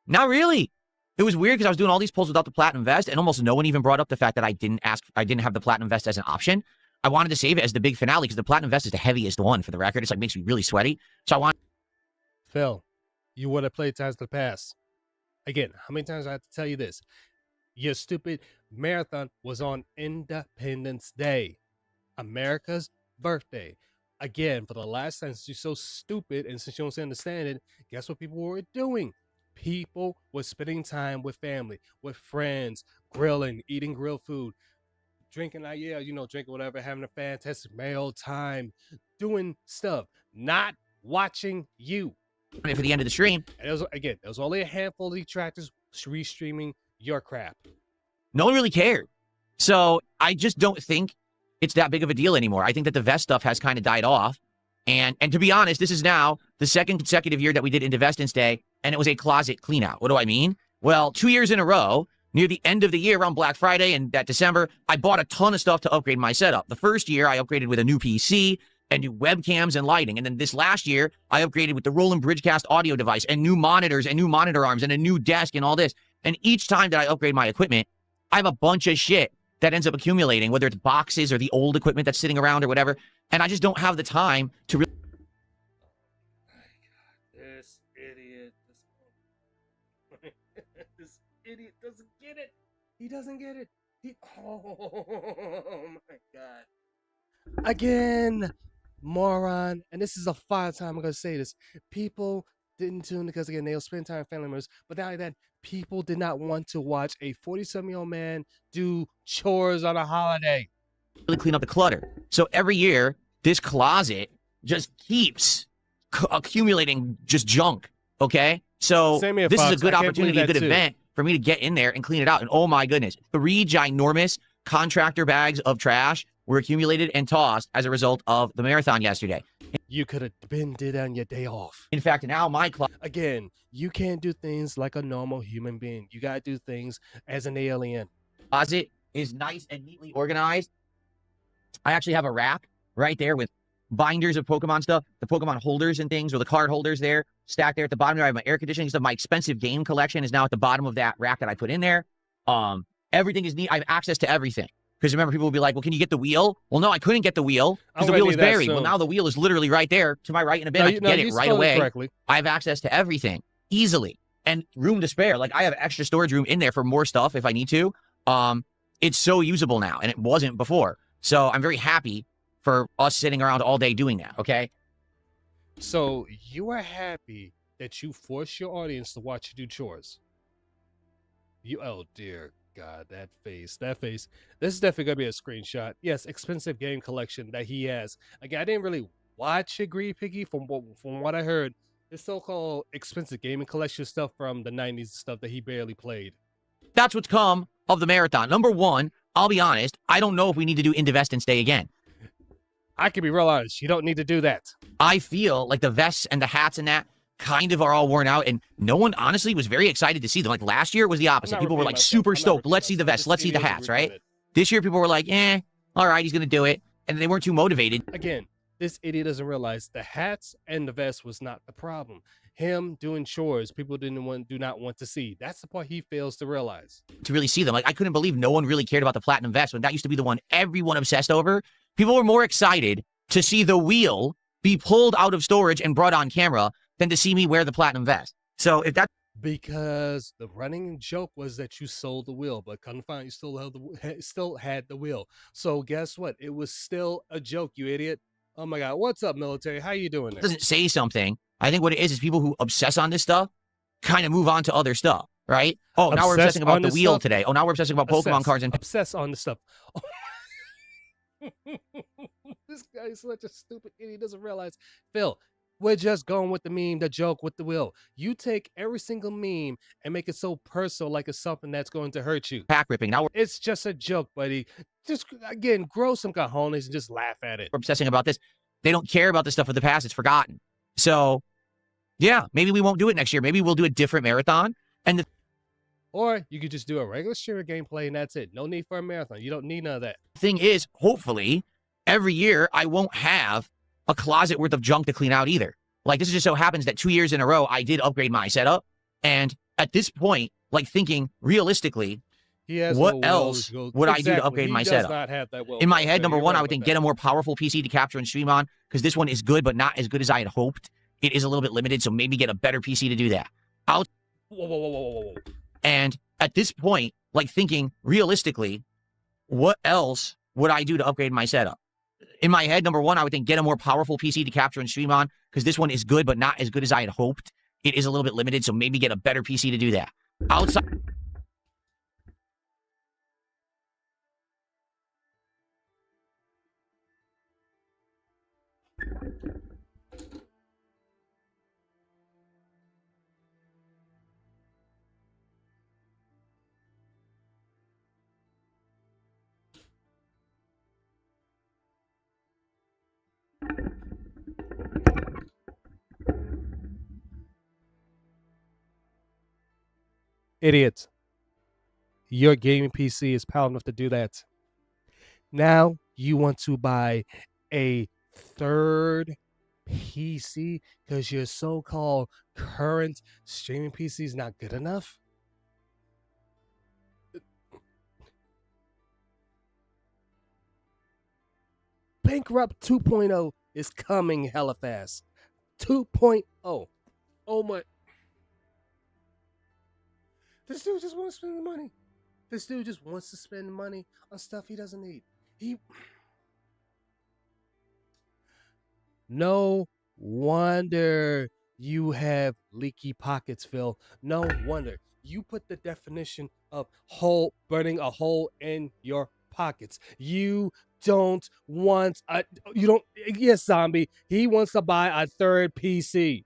Speaker 2: not really. It was weird because I was doing all these polls without the platinum vest, and almost no one even brought up the fact that I didn't have the platinum vest as an option. I wanted to save it as the big finale because the platinum vest is the heaviest one, for the record. It's like makes me really sweaty. So I want...
Speaker 1: Phil, you would have played times the past. Again, how many times I have to tell you this? Your stupid marathon was on Independence Day, America's birthday. Again, for the last time, since you're so stupid and since you don't understand it, guess what people were doing? People were spending time with family, with friends, grilling, eating grilled food, drinking, drinking whatever, having a fantastic meal time, doing stuff, not watching you.
Speaker 2: for the end of the stream.
Speaker 1: And there was only a handful of detractors restreaming your crap.
Speaker 2: No one really cared. So I just don't think it's that big of a deal anymore. I think that the vest stuff has kind of died off. And to be honest, this is now the second consecutive year that we did Indivestance Day, and it was a closet clean out. What do I mean? Well, 2 years in a row, near the end of the year, around Black Friday and that December, I bought a ton of stuff to upgrade my setup. The first year, I upgraded with a new PC and new webcams and lighting. And then this last year, I upgraded with the Roland Bridgecast audio device and new monitors and new monitor arms and a new desk and all this. And each time that I upgrade my equipment, I have a bunch of shit that ends up accumulating, whether it's boxes or the old equipment that's sitting around or whatever. And I just don't have the time to really.
Speaker 1: This idiot. This idiot doesn't get it. He doesn't get it. Oh my God. Again, moron. And this is the final time I'm going to say this. People didn't tune because, again, they'll spend time with family members. But not like that, people did not want to watch a 47-year-old man do chores on a holiday.
Speaker 2: Really clean up the clutter. So every year, this closet just keeps accumulating just junk. Okay? So
Speaker 1: Same here,
Speaker 2: this is a
Speaker 1: Fox.
Speaker 2: good
Speaker 1: I can't
Speaker 2: opportunity,
Speaker 1: believe
Speaker 2: a good
Speaker 1: that too.
Speaker 2: event for me to get in there and clean it out. And oh my goodness, 3 ginormous contractor bags of trash were accumulated and tossed as a result of the marathon yesterday.
Speaker 1: You could have been did on your day off.
Speaker 2: In fact, now my
Speaker 1: Again, you can't do things like a normal human being. You got to do things as an alien.
Speaker 2: closet is nice and neatly organized. I actually have a rack right there with binders of Pokemon stuff, the Pokemon holders and things, or the card holders there, stacked there at the bottom. There I have my air conditioning stuff. My expensive game collection is now at the bottom of that rack that I put in there. Everything is neat. I have access to everything. Because remember, people will be like, well, can you get the wheel? Well, no, I couldn't get the wheel because the wheel was buried. Well, now the wheel is literally right there to my right in a bin. I can get it right away. I have access to everything easily and room to spare. Like I have extra storage room in there for more stuff if I need to. It's so usable now, and it wasn't before. So I'm very happy for us sitting around all day doing that, okay?
Speaker 1: So you are happy that you force your audience to watch you do chores. Oh dear God, that face. This is definitely gonna be a screenshot. Yes, expensive game collection that he has. Again, I didn't really watch it, Greedy Piggy. From what I heard, this so-called expensive gaming collection stuff from the 90s stuff that he barely played.
Speaker 2: That's what's come of the marathon. Number one, I'll be honest, I don't know if we need to do Indivestance Day again.
Speaker 1: I can be real honest. You don't need to do that.
Speaker 2: I feel like the vests and the hats and that kind of are all worn out, and no one honestly was very excited to see them. Like last year was the opposite. People were like super stoked. Let's see the vests. Let's see the hats, right? This year people were like, all right, he's going to do it. And they weren't too motivated.
Speaker 1: Again, this idiot doesn't realize the hats and the vest was not the problem. Him doing chores, people do not want to see. That's the part he fails to realize.
Speaker 2: To really see them. Like I couldn't believe no one really cared about the platinum vest when that used to be the one everyone obsessed over. People were more excited to see the wheel be pulled out of storage and brought on camera than to see me wear the platinum vest. So if that
Speaker 1: because the running joke was that you sold the wheel, but couldn't find you still had the wheel. So guess what? It was still a joke, you idiot. Oh my God, what's up, military? How you doing there?
Speaker 2: doesn't say something, I think what it is people who obsess on this stuff kind of move on to other stuff, right? Oh, now we're obsessing about the wheel today. Oh, now we're obsessing about Pokemon cards and
Speaker 1: obsess on the stuff. This guy is such a stupid idiot. He doesn't realize, Phil, we're just going with the meme, the joke with the wheel. You take every single meme and make it so personal, like it's something that's going to hurt you.
Speaker 2: pack ripping. Now
Speaker 1: It's just a joke, buddy. Just, again, grow some cojones and just laugh at it.
Speaker 2: we're obsessing about this. They don't care about the stuff of the past. It's forgotten. So, yeah, maybe we won't do it next year. Maybe we'll do a different marathon. And the
Speaker 1: Or you could just do a regular streamer gameplay and that's it. No need for a marathon. You don't need none of that.
Speaker 2: thing is, hopefully, every year I won't have a closet worth of junk to clean out either. Like, this just so happens that 2 years in a row, I did upgrade my setup. And at this point, like thinking realistically,
Speaker 1: He has
Speaker 2: what
Speaker 1: no will
Speaker 2: else
Speaker 1: to go-
Speaker 2: would I do to
Speaker 1: Exactly.
Speaker 2: upgrade
Speaker 1: He
Speaker 2: my
Speaker 1: does
Speaker 2: setup?
Speaker 1: not have that will
Speaker 2: In my
Speaker 1: to go.
Speaker 2: head,
Speaker 1: So
Speaker 2: number
Speaker 1: you're
Speaker 2: one,
Speaker 1: right
Speaker 2: I would
Speaker 1: with
Speaker 2: think
Speaker 1: that.
Speaker 2: get a more powerful PC to capture and stream on, because this one is good, but not as good as I had hoped. It is a little bit limited, so maybe get a better PC to do that.
Speaker 1: Whoa, whoa, whoa, whoa, whoa, whoa.
Speaker 2: And at this point, like thinking realistically, what else would I do to upgrade my setup? In my head, number one, I would think get a more powerful PC to capture and stream on, because this one is good, but not as good as I had hoped. It is a little bit limited, so maybe get a better PC to do that. Outside.
Speaker 1: Idiot. Your gaming PC is powerful enough to do that. Now you want to buy a third PC because your so-called current streaming PC is not good enough? Bankrupt 2.0 is coming hella fast. 2.0. Oh my. This dude just wants to spend the money. This dude just wants to spend money on stuff he doesn't need. No wonder you have leaky pockets, Phil. No wonder. You put the definition of burning a hole in your pockets. You don't want yes, zombie. He wants to buy a third PC.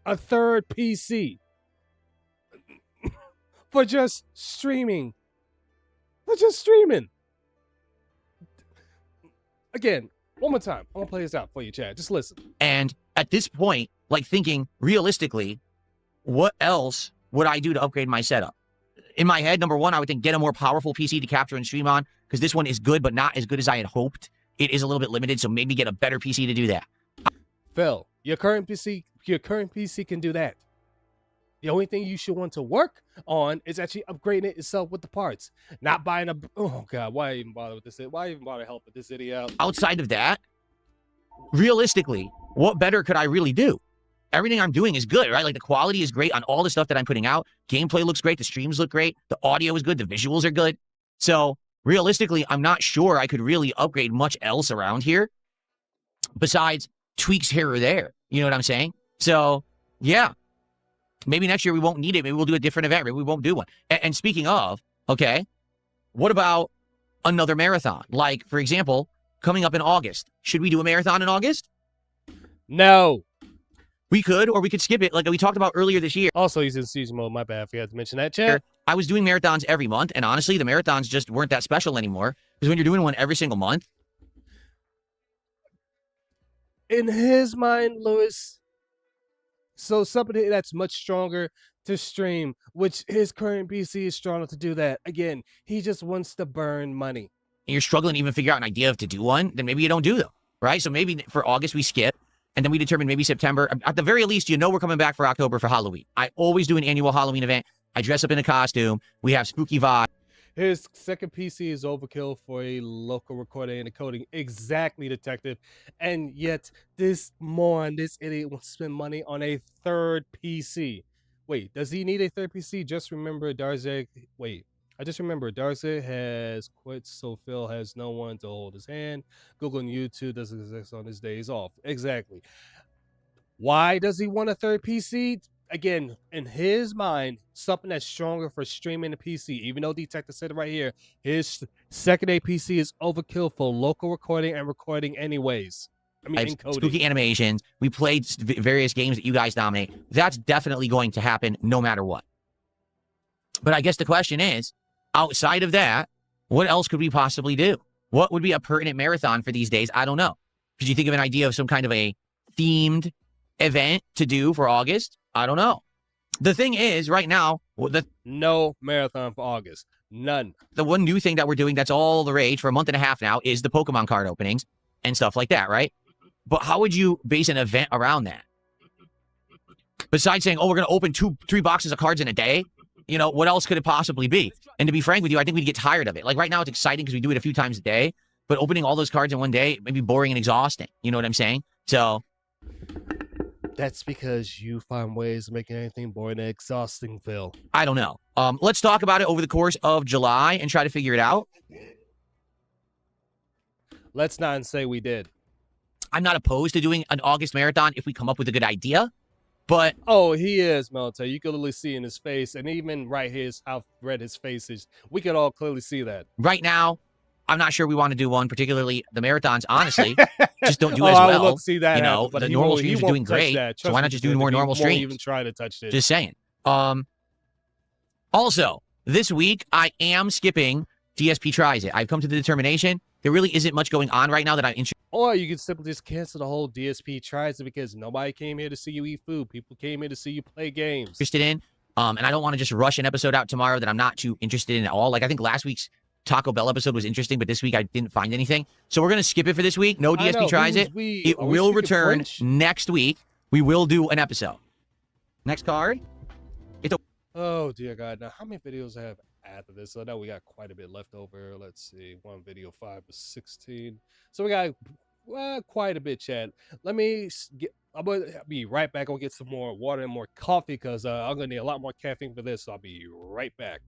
Speaker 1: A third PC. For just streaming. Again, one more time. I'm going to play this out for you, Chad. Just listen.
Speaker 2: And at this point, like thinking realistically, what else would I do to upgrade my setup? In my head, number one, I would think get a more powerful PC to capture and stream on, because this one is good, but not as good as I had hoped. It is a little bit limited, so maybe get a better PC to do that.
Speaker 1: Phil, your current PC can do that. The only thing you should want to work on is actually upgrading it itself with the parts. Not buying a... Oh, God. Why even bother with this? Why even bother helping this idiot out?
Speaker 2: Outside of that, realistically, what better could I really do? Everything I'm doing is good, right? Like the quality is great on all the stuff that I'm putting out. Gameplay looks great. The streams look great. The audio is good. The visuals are good. So realistically, I'm not sure I could really upgrade much else around here besides tweaks here or there. You know what I'm saying? So, yeah. Maybe next year we won't need it. Maybe we'll do a different event. Maybe we won't do one. And speaking of, okay, what about another marathon? Like, for example, coming up in August. Should we do a marathon in August?
Speaker 1: No.
Speaker 2: We could, or we could skip it like we talked about earlier this year.
Speaker 1: Also, he's in season mode. My bad. I forgot to mention that, Chad.
Speaker 2: I was doing marathons every month, and honestly, the marathons just weren't that special anymore. Because when you're doing one every single month.
Speaker 1: In his mind, Lewis... So somebody that's much stronger to stream, which his current PC is strong enough to do that. Again, he just wants to burn money.
Speaker 2: And you're struggling to even figure out an idea of to do one, then maybe you don't do them, right? So maybe for August we skip, and then we determine maybe September. At the very least, you know we're coming back for October for Halloween. I always do an annual Halloween event. I dress up in a costume. We have spooky vibes.
Speaker 1: His second PC is overkill for a local recording and encoding. Exactly, detective. And yet, this idiot wants to spend money on a third PC. Wait, does he need a third PC? Just remember, Darzek. Wait, I just remember Darzek has quit, so Phil has no one to hold his hand. Google and YouTube doesn't exist on his days off. Exactly. Why does he want a third PC? Again, in his mind, something that's stronger for streaming the PC. Even though Detective said it right here, his second PC is overkill for local recording and recording anyways. I mean, encoding.
Speaker 2: Spooky animations. We played various games that you guys dominate. That's definitely going to happen no matter what. But I guess the question is, outside of that, what else could we possibly do? What would be a pertinent marathon for these days? I don't know. Could you think of an idea of some kind of a themed event to do for August? I don't know. The thing is, right now,
Speaker 1: no marathon for August. None.
Speaker 2: The one new thing that we're doing that's all the rage for a month and a half now is the Pokemon card openings and stuff like that, right? But how would you base an event around that? Besides saying, oh, we're going to open 2-3 boxes of cards in a day, you know, what else could it possibly be? And to be frank with you, I think we'd get tired of it. Like right now, it's exciting because we do it a few times a day, but opening all those cards in one day may be boring and exhausting. You know what I'm saying? So...
Speaker 1: That's because you find ways of making anything boring and exhausting, Phil.
Speaker 2: I don't know. Let's talk about it over the course of July and try to figure it out.
Speaker 1: Let's not say we did.
Speaker 2: I'm not opposed to doing an August marathon if we come up with a good idea, but...
Speaker 1: Oh, he is, Melta. You can literally see in his face, and even right here is how red his face is. We can all clearly see that.
Speaker 2: Right now, I'm not sure we want to do one, particularly the marathons, honestly. Just don't do as well.
Speaker 1: I would love to see that
Speaker 2: you know,
Speaker 1: happen, but
Speaker 2: the normal streams are doing great, so why not just do more normal streams?
Speaker 1: Even try to touch it.
Speaker 2: Just saying. Also, this week, I am skipping DSP Tries It. I've come to the determination there really isn't much going on right now that I'm interested.
Speaker 1: Or you could simply just cancel the whole DSP Tries It because nobody came here to see you eat food. People came here to see you play games.
Speaker 2: In. And I don't want to just rush an episode out tomorrow that I'm not too interested in at all. Like, I think last week's Taco Bell episode was interesting, but this week I didn't find anything. So we're going to skip it for this week. No
Speaker 1: I know,
Speaker 2: DSP tries
Speaker 1: who's
Speaker 2: it.
Speaker 1: we?
Speaker 2: It
Speaker 1: Are we
Speaker 2: will
Speaker 1: speaking
Speaker 2: return
Speaker 1: French?
Speaker 2: next week. We will do an episode. Next card.
Speaker 1: Oh dear God! Now, how many videos I have after this? So now we got quite a bit left over. Let's see, one video 5 was 16. So we got quite a bit, chat. Let me get. I'm gonna be right back. I'll get some more water and more coffee because I'm gonna need a lot more caffeine for this. So I'll be right back.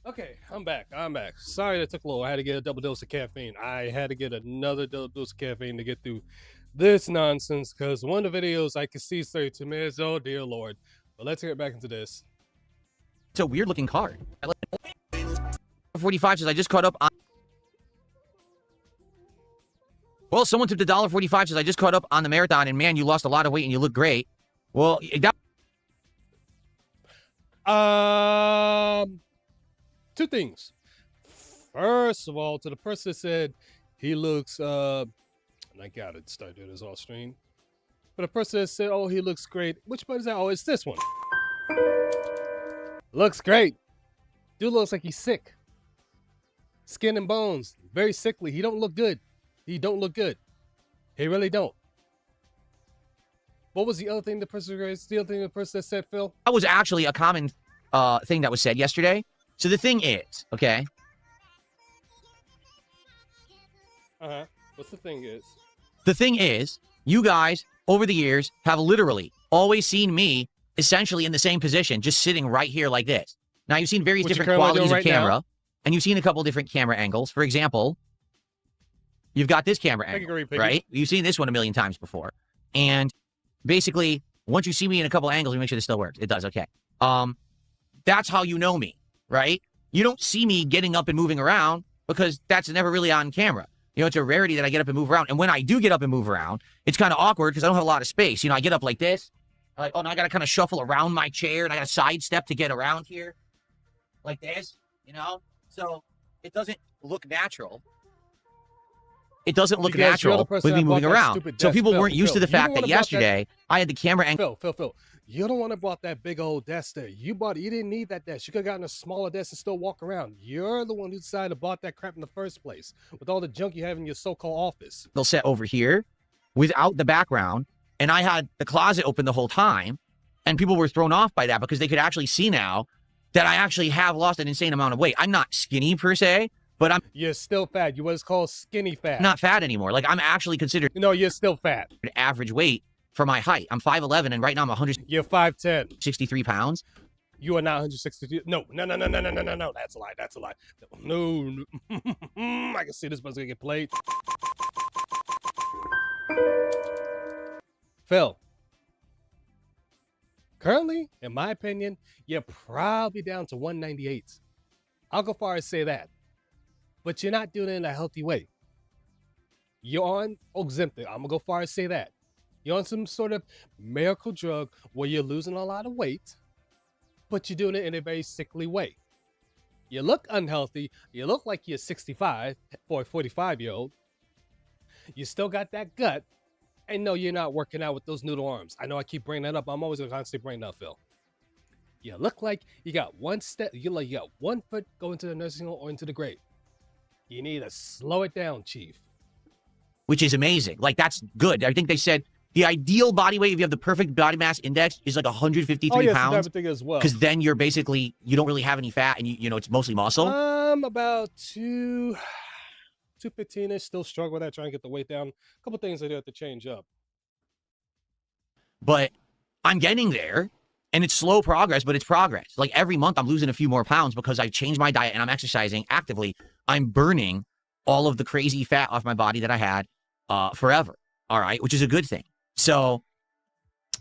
Speaker 1: Okay, I'm back. Sorry that took a little. I had to get a double dose of caffeine. I had to get another double dose of caffeine to get through this nonsense because one of the videos I could see 32 minutes. Oh, dear Lord. But let's get back into this.
Speaker 2: It's a weird looking card. 45 says I just caught up on. Well, someone tipped $1.45 says I just caught up on the marathon and man, you lost a lot of weight and you look great. Well,
Speaker 1: Two things. First of all, to the person that said he looks and I got it start doing this off stream. But the person that said, oh, he looks great. Which one is that? Oh, it's this one. Looks great. Dude looks like he's sick. Skin and bones. Very sickly. He don't look good. He don't look good. He really don't. What was the other thing the person that said, Phil?
Speaker 2: that was actually a common thing that was said yesterday. So the thing is, okay,
Speaker 1: What's the thing is?
Speaker 2: the thing is, you guys over the years have literally always seen me essentially in the same position, just sitting right here like this. Now you've seen various
Speaker 1: What you
Speaker 2: different
Speaker 1: currently
Speaker 2: qualities
Speaker 1: doing
Speaker 2: of
Speaker 1: right
Speaker 2: camera,
Speaker 1: now?
Speaker 2: and you've seen a couple different camera angles. For example, you've got this camera angle,
Speaker 1: Piggy.
Speaker 2: right? You've seen this one a million times before. And basically, once you see me in a couple angles, you make sure this still works. It does, okay. That's how you know me, right? You don't see me getting up and moving around because that's never really on camera. You know, it's a rarity that I get up and move around. And when I do get up and move around, it's kind of awkward because I don't have a lot of space. You know, I get up like this. I'm like, oh, now I got to kind of shuffle around my chair and I got to sidestep to get around here like this, you know? So it doesn't look natural. It doesn't look
Speaker 1: Because you're the
Speaker 2: natural
Speaker 1: person
Speaker 2: with me
Speaker 1: that bought
Speaker 2: moving
Speaker 1: that
Speaker 2: around.
Speaker 1: stupid
Speaker 2: So
Speaker 1: desk.
Speaker 2: people
Speaker 1: Phil,
Speaker 2: weren't used to
Speaker 1: Phil,
Speaker 2: the
Speaker 1: you
Speaker 2: fact
Speaker 1: don't
Speaker 2: that
Speaker 1: wanna bought that-
Speaker 2: yesterday I had the camera angle.
Speaker 1: Phil, you don't want to bought that big old desk there. You didn't need that desk. You could have gotten a smaller desk and still walk around. You're the one who decided to bought that crap in the first place with all the junk you have in your so-called office.
Speaker 2: They'll set over here without the background. And I had the closet open the whole time. And people were thrown off by that because they could actually see now that I actually have lost an insane amount of weight. I'm not skinny per se, but I'm
Speaker 1: You're still fat. You what's called skinny fat.
Speaker 2: not fat anymore. Like I'm actually considered
Speaker 1: No, you're still fat.
Speaker 2: average weight for my height. I'm 5'11", and right now I'm 163
Speaker 1: You're 5'10".
Speaker 2: pounds.
Speaker 1: You are not 162. No. That's a lie. No. I can see this button's gonna get played. Phil. Currently, in my opinion, you're probably down to 198. I'll go far as say that. But you're not doing it in a healthy way. You're on Ozempic. I'm gonna go far as say that. You're on some sort of miracle drug where you're losing a lot of weight, but you're doing it in a very sickly way. You look unhealthy. You look like you're 65 for a 45-year-old. You still got that gut. And no, you're not working out with those noodle arms. I know I keep bringing that up. I'm always going to constantly bring that up, Phil. You look like you got one step. You got 1 foot going to the nursing home or into the grave. You need to slow it down, Chief.
Speaker 2: Which is amazing. Like that's good. I think they said the ideal body weight, if you have the perfect body mass index, is like 153 pounds.
Speaker 1: Everything as well.
Speaker 2: Because then you're basically, you don't really have any fat and you know, it's mostly muscle.
Speaker 1: I'm about 215-ish, still struggle with that, trying to get the weight down. A couple things I do have to change up.
Speaker 2: But I'm getting there and it's slow progress, but it's progress. Like every month I'm losing a few more pounds because I've changed my diet and I'm exercising actively. I'm burning all of the crazy fat off my body that I had forever. All right. Which is a good thing. So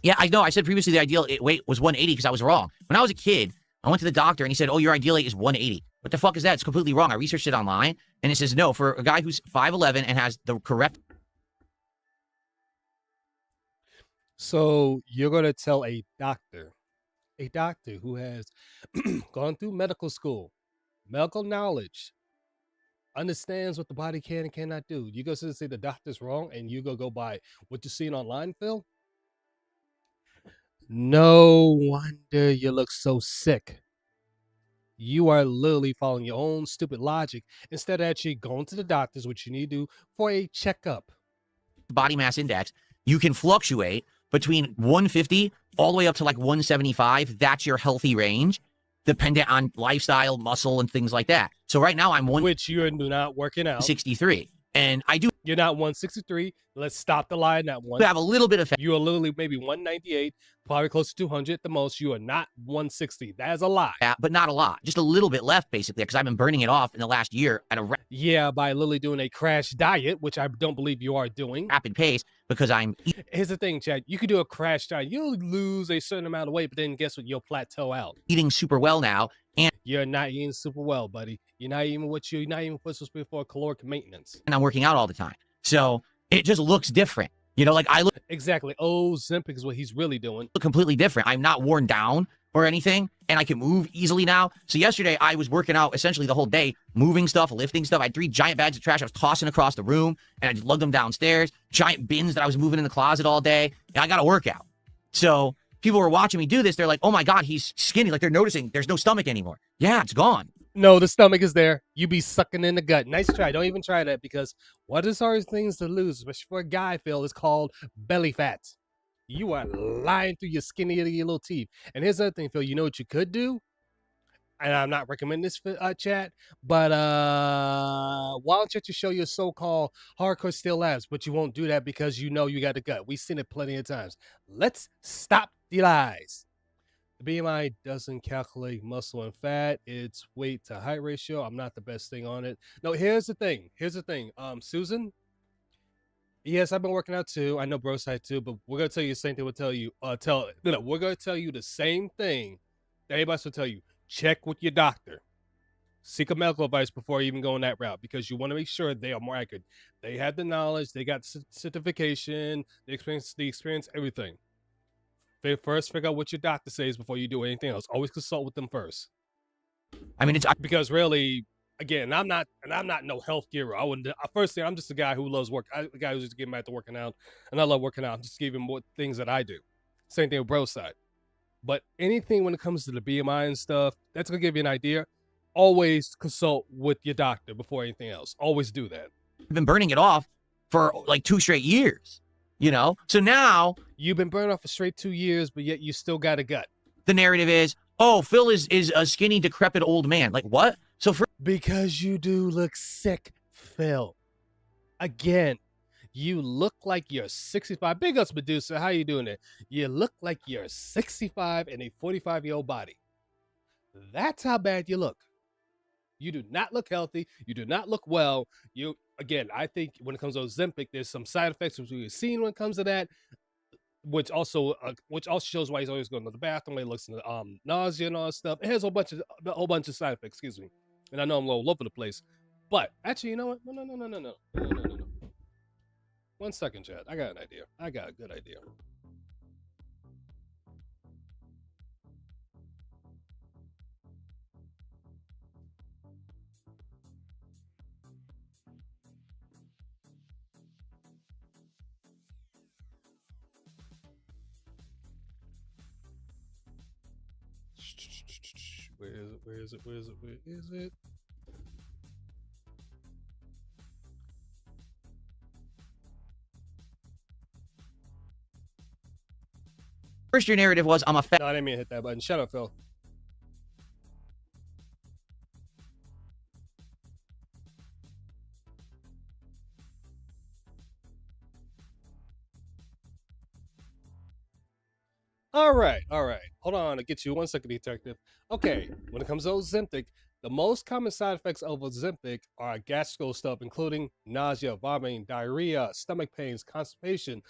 Speaker 2: yeah, I know I said previously the ideal weight was 180 because I was wrong. When I was a kid, I went to the doctor and he said, oh, your ideal weight is 180. What the fuck is that? It's completely wrong. I researched it online and it says no, for a guy who's 5'11" and has the correct.
Speaker 1: So you're going to tell a doctor who has gone through medical school, medical knowledge, understands what the body can and cannot do. You go to say the doctor's wrong and you go by what you're seeing online, Phil? No wonder you look so sick. You are literally following your own stupid logic instead of actually going to the doctors, which you need to do for a checkup.
Speaker 2: Body mass index, you can fluctuate between 150 all the way up to like 175. That's your healthy range, dependent on lifestyle, muscle, and things like that. So right now I'm
Speaker 1: Which you're not working out.
Speaker 2: 163. And I do
Speaker 1: You're not 163. Let's stop the lie. Not one.
Speaker 2: We have a little bit of fat,
Speaker 1: You are literally maybe 198, probably close to 200 at the most. You are not 160. That is a lie.
Speaker 2: but not a lot. Just a little bit left, basically, because I've been burning it off in the last year at a
Speaker 1: Yeah, by literally doing a crash diet, which I don't believe you are doing.
Speaker 2: rapid pace because I'm
Speaker 1: Here's the thing, Chad. You could do a crash diet. You'll lose a certain amount of weight, but then guess what? You'll plateau out.
Speaker 2: eating super well now. And
Speaker 1: You're not eating super well, buddy. You're not even what you're not even supposed to be for caloric maintenance.
Speaker 2: I'm working out all the time. So it just looks different. You know, like I look
Speaker 1: Exactly. Oh, Ozempic is what he's really doing.
Speaker 2: completely different. I'm not worn down or anything, and I can move easily now. So yesterday I was working out essentially the whole day, moving stuff, lifting stuff. I had 3 giant bags of trash I was tossing across the room, and I just lugged them downstairs. Giant bins that I was moving in the closet all day, and I got a workout. So people were watching me do this. They're like, "Oh my God, he's skinny." Like they're noticing there's no stomach anymore. Yeah, it's gone.
Speaker 1: No, the stomach is there. You be sucking in the gut. Nice try. Don't even try that because what is hard things to lose, especially for a guy, Phil, is called belly fat. You are lying through your skinny little teeth. And here's the other thing, Phil. You know what you could do? And I'm not recommending this for chat, but why don't you just show your so-called hardcore still abs? But you won't do that because you know you got a gut. We've seen it plenty of times. Let's stop the lies. The BMI doesn't calculate muscle and fat. It's weight to height ratio. I'm not the best thing on it. No, here's the thing. Susan. Yes, I've been working out too. I know Broside too, but we're gonna tell you the same thing. We're gonna tell you the same thing that everybody will tell you. Check with your doctor. Seek a medical advice before you even go on that route because you want to make sure they are more accurate. They have the knowledge, they got certification, the experience, everything. They first figure out what your doctor says before you do anything else. Always consult with them first.
Speaker 2: I mean, it's
Speaker 1: Because really, again, I'm not no health guru. I wouldn't. Firstly, I'm just a guy who loves work. I'm a guy who's just getting back to working out, and I love working out. I'm just giving more things that I do. Same thing with bro side. But anything when it comes to the BMI and stuff, that's gonna give you an idea. Always consult with your doctor before anything else. Always do that.
Speaker 2: I've been burning it off for like 2 straight years. You know, so now
Speaker 1: You've been burned off for straight 2 years, but yet you still got a gut.
Speaker 2: the narrative is, oh, Phil is a skinny, decrepit old man. Like what? So for
Speaker 1: Because you do look sick, Phil. Again, you look like you're 65. Big ups, Medusa. How you doing it? You look like you're 65 in a 45-year-old body. That's how bad you look. You do not look healthy. You do not look well. Again, I think when it comes to Ozempic, there's some side effects which we've seen when it comes to that, which also shows why he's always going to the bathroom. He looks at nausea and all that stuff. It has a whole bunch of side effects. Excuse me. And I know I'm all over the place, but actually, you know what? No. 1 second, Chad. I got an idea. I got a good idea. Where is it?
Speaker 2: first your narrative was, I'm a fat
Speaker 1: No, I didn't mean to hit that button. Shut up, Phil. All right. Hold on, I'll get you 1 second, detective. Okay, when it comes to Ozempic, the most common side effects of Ozempic are gastrical stuff, including nausea, vomiting, diarrhea, stomach pains, constipation.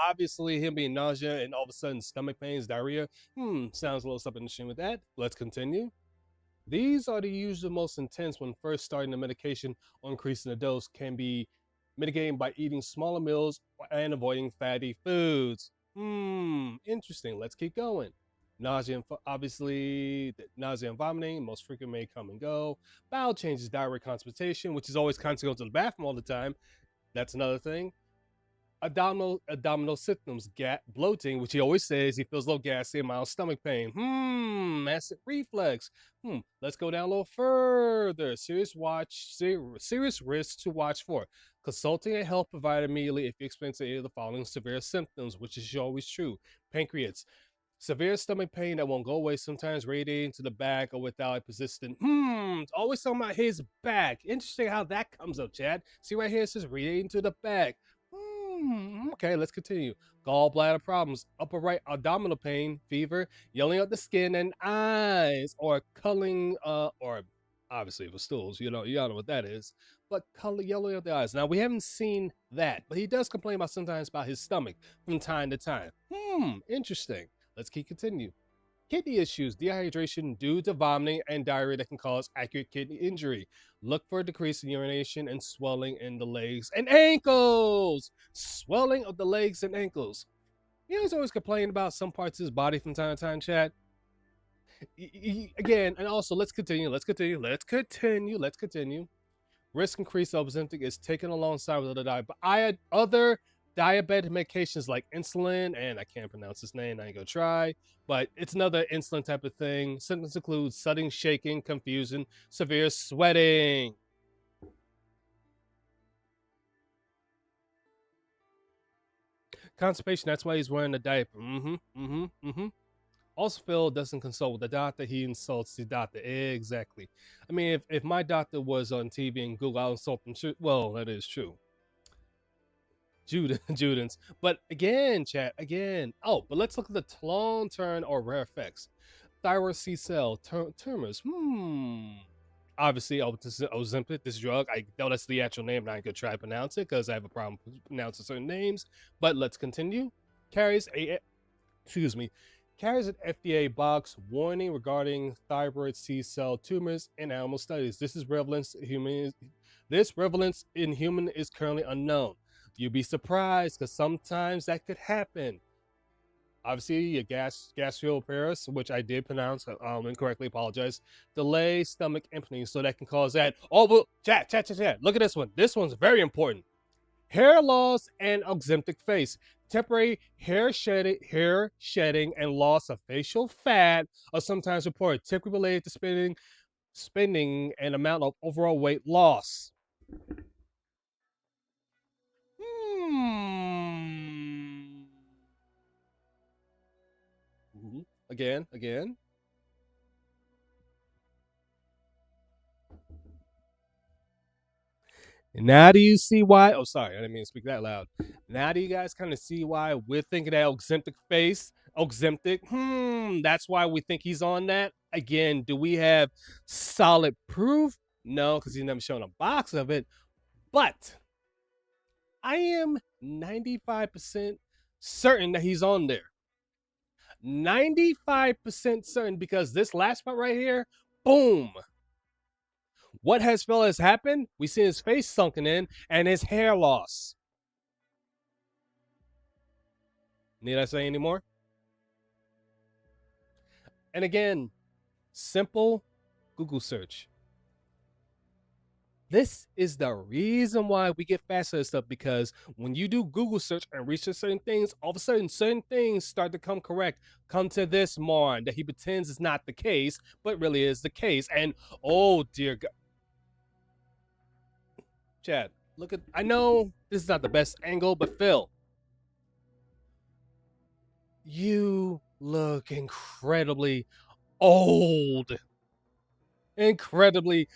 Speaker 1: Obviously, him being nausea and all of a sudden stomach pains, diarrhea. Sounds a little something interesting with that. Let's continue. These are the usual most intense when first starting the medication or increasing the dose can be mitigating by eating smaller meals and avoiding fatty foods. Interesting. Let's keep going. Nausea, obviously, nausea and vomiting, most frequent may come and go. Bowel changes, diarrhea, constipation, which is always constant going to the bathroom all the time. That's another thing. Abdominal symptoms, bloating, which he always says he feels a little gassy, and mild stomach pain. Acid reflux. Let's go down a little further. Serious risks to watch for. Consulting a health provider immediately if you experience any of the following severe symptoms, which is always true. Pancreas, Severe stomach pain that won't go away, sometimes radiating to the back or without a persistent. Always talking about his back. Interesting how that comes up, Chad. See right here, it says radiating to the back. Okay, let's continue. Gallbladder problems, upper right abdominal pain, fever, yelling at the skin and eyes, or culling, or obviously for stools. Y'all know what that is. But color yellow of the eyes. Now we haven't seen that, but he does complain about sometimes about his stomach from time to time. Interesting. Let's keep continue. Kidney issues, dehydration due to vomiting and diarrhea that can cause acute kidney injury. Look for a decrease in urination and swelling in the legs and ankles. Swelling of the legs and ankles. You know, he's always complaining about some parts of his body from time to time, Chad. Again, and also let's continue. Risk increase of Ozempic is taken alongside with other diabetic medications like insulin, and I can't pronounce his name, I ain't gonna try, but it's another insulin type of thing. Symptoms include sudden shaking, confusion, severe sweating. Constipation, that's why he's wearing a diaper. Also, Phil doesn't consult with the doctor, he insults the doctor. Exactly. I mean, if my doctor was on TV and Google, I'll insult him too. Well, that is true. Judens. But again, chat, again. Oh, but let's look at the long-term or rare effects. Thyroid C-cell tumors. Obviously, Ozempic, this drug, I know that's the actual name, and I could try to pronounce it because I have a problem pronouncing certain names. But let's continue. Carries an FDA box warning regarding thyroid C-cell tumors in animal studies. This prevalence in human is currently unknown. You'd be surprised because sometimes that could happen. Obviously, your gastroparesis, which I did pronounce incorrectly, apologize. Delay stomach emptying, so that can cause that. Oh, well, chat. Look at this one. This one's very important. Hair loss and Ozempic face. Temporary hair shedding, and loss of facial fat are sometimes reported, typically related to spending and amount of overall weight loss. Again. Now do you see why? Oh, sorry, I didn't mean to speak that loud. Now do you guys kind of see why we're thinking that Ozempic face? Ozempic, that's why we think he's on that. Again, do we have solid proof? No, because he's never shown a box of it. But I am 95% certain that he's on there. 95% certain, because this last part right here, boom. What has happened? We see his face sunken in and his hair loss. Need I say any more? And again, simple Google search. This is the reason why we get faster at stuff, because when you do Google search and research certain things, all of a sudden certain things start to come correct. Come to this moron that he pretends is not the case, but really is the case. And oh dear God. Chad, look at, I know this is not the best angle, but Phil, you look incredibly old. Incredibly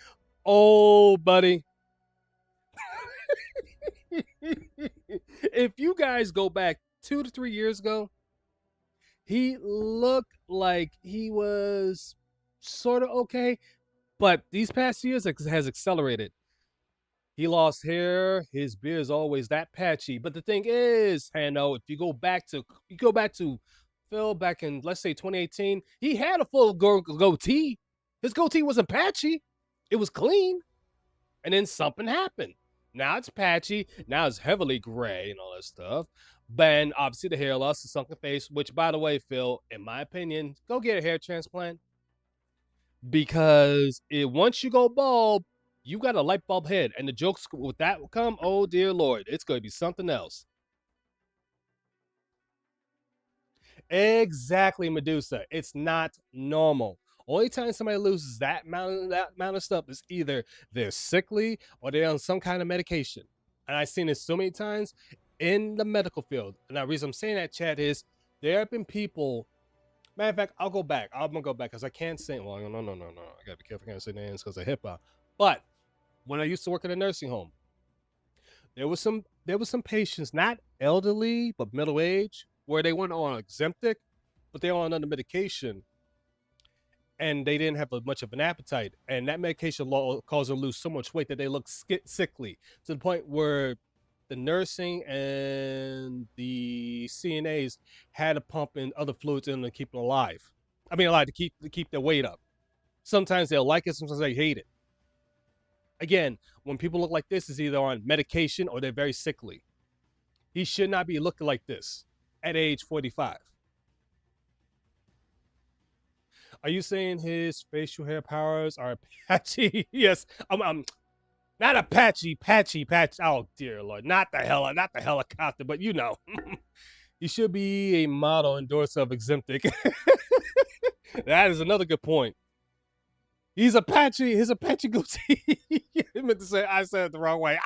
Speaker 1: old, buddy. If you guys go back 2 to 3 years ago, he looked like he was sort of okay, but these past years has accelerated. He lost hair. His beard is always that patchy. But the thing is, Hano, if you go back to Phil back in, let's say 2018, he had a full goatee. His goatee wasn't patchy. It was clean. And then something happened. Now it's patchy. Now it's heavily gray and all that stuff. Then obviously the hair loss, the sunken face, which, by the way, Phil, in my opinion, go get a hair transplant. Because once you go bald, you got a light bulb head, and the jokes with that will come, oh dear Lord, it's going to be something else. Exactly, Medusa. It's not normal. Only time somebody loses that amount of stuff is either they're sickly or they're on some kind of medication. And I've seen this so many times in the medical field. And the reason I'm saying that, Chad, is there have been people Matter of fact, I'll go back. I'm gonna go back because I can't say. Well, no. I gotta be careful. I can't say names because of HIPAA. But when I used to work in a nursing home, there was some patients, not elderly but middle age, where they weren't on Ozempic, but they were on another medication, and they didn't have much of an appetite, and that medication caused them to lose so much weight that they looked sickly to the point where the nursing and the CNAs had to pump in other fluids in them to keep them alive. I mean, alive to keep their weight up. Sometimes they'll like it, sometimes they hate it. Again, when people look like this, is either on medication or they're very sickly. He should not be looking like this at age 45. Are you saying his facial hair powers are patchy? Yes, I'm not a patchy. Oh dear Lord, not the helicopter, but you know, he should be a model endorser of Ozempic. That is another good point. He's Apache goatee. I meant to say, I said it the wrong way.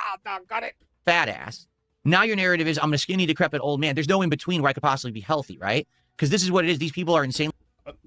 Speaker 1: Got it.
Speaker 2: Fat ass. Now your narrative is, I'm a skinny, decrepit old man. There's no in between where I could possibly be healthy, right? Because this is what it is. These people are insanely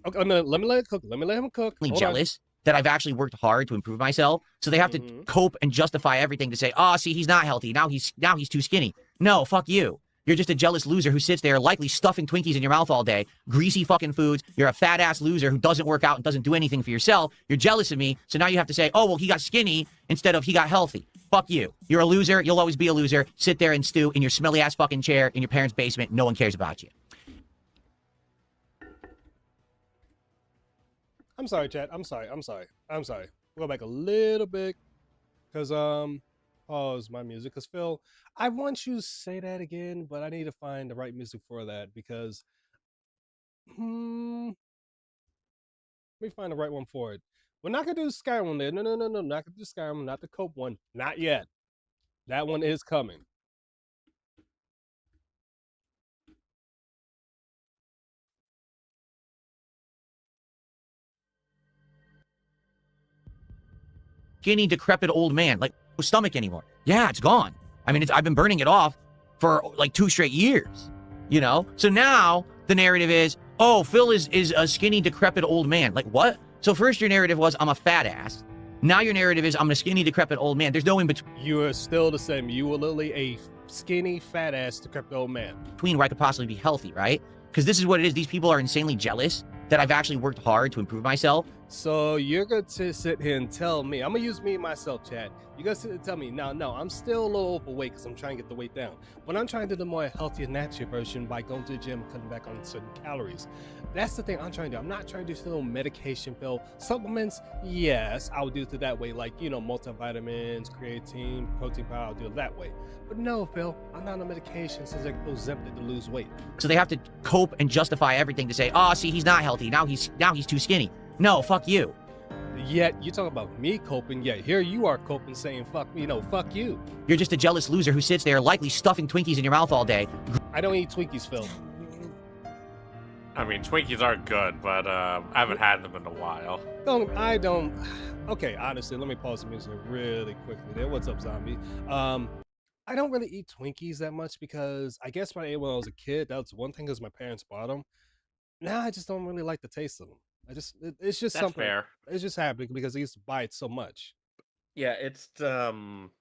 Speaker 1: Okay, let me let it cook. Let me let him cook. Hold
Speaker 2: jealous that I've actually worked hard to improve myself. So they have to cope and justify everything to say, oh, see, he's not healthy. Now he's too skinny. No, fuck you. You're just a jealous loser who sits there likely stuffing Twinkies in your mouth all day, greasy fucking foods. You're a fat ass loser who doesn't work out and doesn't do anything for yourself. You're jealous of me. So now you have to say, oh, well, he got skinny instead of he got healthy. Fuck you. You're a loser. You'll always be a loser. Sit there and stew in your smelly ass fucking chair in your parents' basement. No one cares about you.
Speaker 1: I'm sorry, chat. I'm sorry. We'll go back a little bit because pause my music because Phil, I want you to say that again, but I need to find the right music for that because let me find the right one for it. We're not gonna do the Skyrim there. No, not gonna do Skyrim, not the Cope one, not yet. That one is coming.
Speaker 2: Skinny, decrepit old man, like no stomach anymore. Yeah, it's gone. I mean, I've been burning it off for like 2 straight years, you know? So now the narrative is, oh, Phil is a skinny, decrepit old man. Like what? So first your narrative was, I'm a fat ass. Now your narrative is, I'm a skinny, decrepit old man. There's no in between.
Speaker 1: You are still the same. You were literally a skinny, fat ass, decrepit old man.
Speaker 2: Between where I could possibly be healthy, right? Because this is what it is. These people are insanely jealous that I've actually worked hard to improve myself.
Speaker 1: So you're going to sit here and tell me, I'm going to use me and myself, Chad. You're going to sit and tell me, no, I'm still a little overweight because I'm trying to get the weight down. But I'm trying to do the more healthier, natural version by going to the gym, cutting back on certain calories. That's the thing I'm trying to do. I'm not trying to do little medication pill. Supplements, yes, I would do it that way. Like, you know, multivitamins, creatine, protein powder, I'll do it that way. But no, Phil, I'm not on medication since I go Ozempic to lose weight.
Speaker 2: So they have to cope and justify everything to say, oh, see, he's not healthy. Now he's too skinny. No, fuck you.
Speaker 1: Yet you talk about me coping, yet here you are coping saying fuck me, fuck you.
Speaker 2: You're just a jealous loser who sits there likely stuffing Twinkies in your mouth all day.
Speaker 1: I don't eat Twinkies, Phil.
Speaker 5: I mean, Twinkies are good, but I haven't had them in a while.
Speaker 1: I don't. Okay, honestly, let me pause the music really quickly there. What's up, zombie? I don't really eat Twinkies that much because I guess when I was a kid, that was one thing because my parents bought them. Now I just don't really like the taste of them. It's just
Speaker 5: That's
Speaker 1: something.
Speaker 5: fair.
Speaker 1: It's just happening because I used to buy it so much.
Speaker 5: Yeah, it's and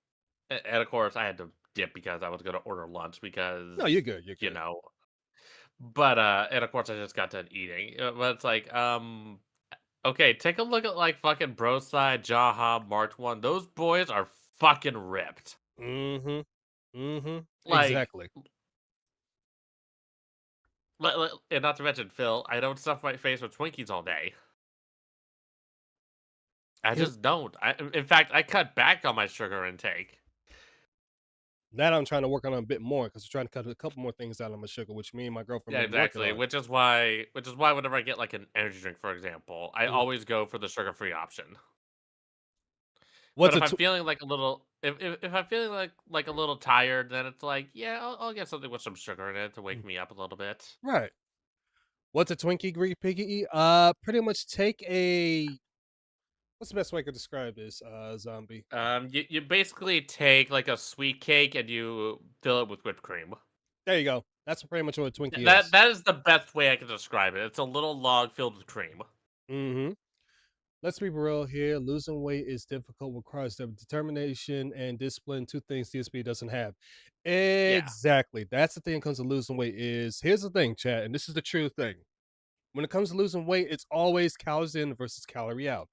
Speaker 5: of course I had to dip because I was gonna order lunch because
Speaker 1: No, you're good. You're good.
Speaker 5: you know. But and of course I just got done eating. But it's like okay, take a look at like fucking Broside, Jaha, March 1. Those boys are fucking ripped. Like,
Speaker 1: Exactly.
Speaker 5: And not to mention, Phil, I don't stuff my face with Twinkies all day. I just don't. In fact, I cut back on my sugar intake.
Speaker 1: That I'm trying to work on a bit more because I'm trying to cut a couple more things out of my sugar, which me and my girlfriend
Speaker 5: Yeah,
Speaker 1: been working
Speaker 5: exactly.
Speaker 1: on.
Speaker 5: Which is why whenever I get like an energy drink, for example, I always go for the sugar-free option.
Speaker 1: What's
Speaker 5: But if
Speaker 1: a
Speaker 5: I'm feeling like a little, if I'm feeling like a little tired, then it's like, yeah, I'll get something with some sugar in it to wake me up a little bit.
Speaker 1: right? What's a Twinkie, Greek piggy eat? Pretty much take a. What's the best way I could describe this, zombie?
Speaker 5: You basically take like a sweet cake and you fill it with whipped cream.
Speaker 1: There you go. That's pretty much what a Twinkie
Speaker 5: That
Speaker 1: is.
Speaker 5: that is the best way I can describe it. It's a little log filled with cream.
Speaker 1: Mm-hmm. Let's be real here. Losing weight is difficult, requires determination and discipline. Two things CSP doesn't have. Exactly. That's the thing when it comes to losing weight is, here's the thing, chat, and this is the true thing. When it comes to losing weight, it's always calories in versus calorie out.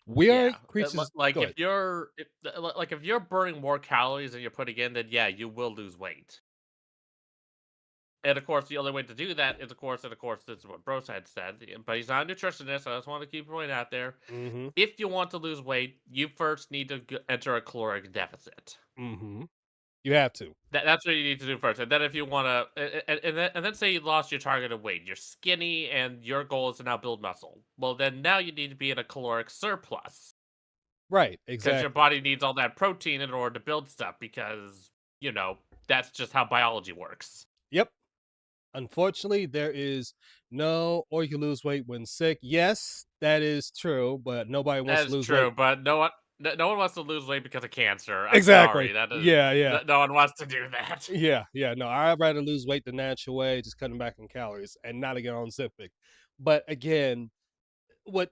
Speaker 1: We are creatures.
Speaker 5: Like
Speaker 1: Go ahead.
Speaker 5: if you're burning more calories than you're putting in, then yeah, you will lose weight. And of course, the only way to do that is, of course, this is what Bros had said. But he's not a nutritionist, so I just want to keep a point out there.
Speaker 1: Mm-hmm.
Speaker 5: If you want to lose weight, you first need to enter a caloric deficit.
Speaker 1: Mm-hmm. You have to.
Speaker 5: That's what you need to do first. And then if you want to, and then say you lost your targeted weight, you're skinny, and your goal is to now build muscle. Well, then now you need to be in a caloric surplus.
Speaker 1: Right.
Speaker 5: Because
Speaker 1: Exactly.
Speaker 5: your body needs all that protein in order to build stuff, because, that's just how biology works.
Speaker 1: Yep. Unfortunately, there is no, or you can lose weight when sick. Yes, that is true, but nobody wants
Speaker 5: That
Speaker 1: to
Speaker 5: is
Speaker 1: lose
Speaker 5: true,
Speaker 1: weight.
Speaker 5: but no one wants to lose weight because of cancer. I'm
Speaker 1: Exactly.
Speaker 5: sorry, that is,
Speaker 1: Yeah.
Speaker 5: no one wants to do that.
Speaker 1: Yeah. No, I'd rather lose weight the natural way, just cutting back on calories and not again on Zipic. But again, what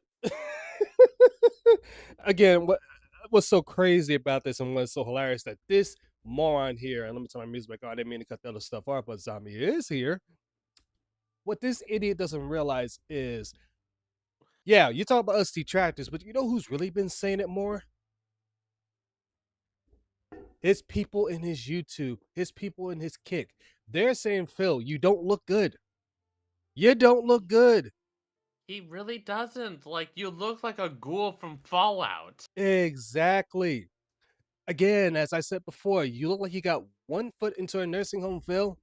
Speaker 1: what's so crazy about this and what's so hilarious that this moron here, and let me turn my music back on. I didn't mean to cut the other stuff off, but Zombie is here. What this idiot doesn't realize is, yeah, you talk about us detractors, but you know who's really been saying it more? His people in his YouTube, his people in his Kick. They're saying, Phil, you don't look good. You don't look good.
Speaker 5: He really doesn't. Like, you look like a ghoul from Fallout.
Speaker 1: Exactly. Again, as I said before, you look like you got one foot into a nursing home, Phil.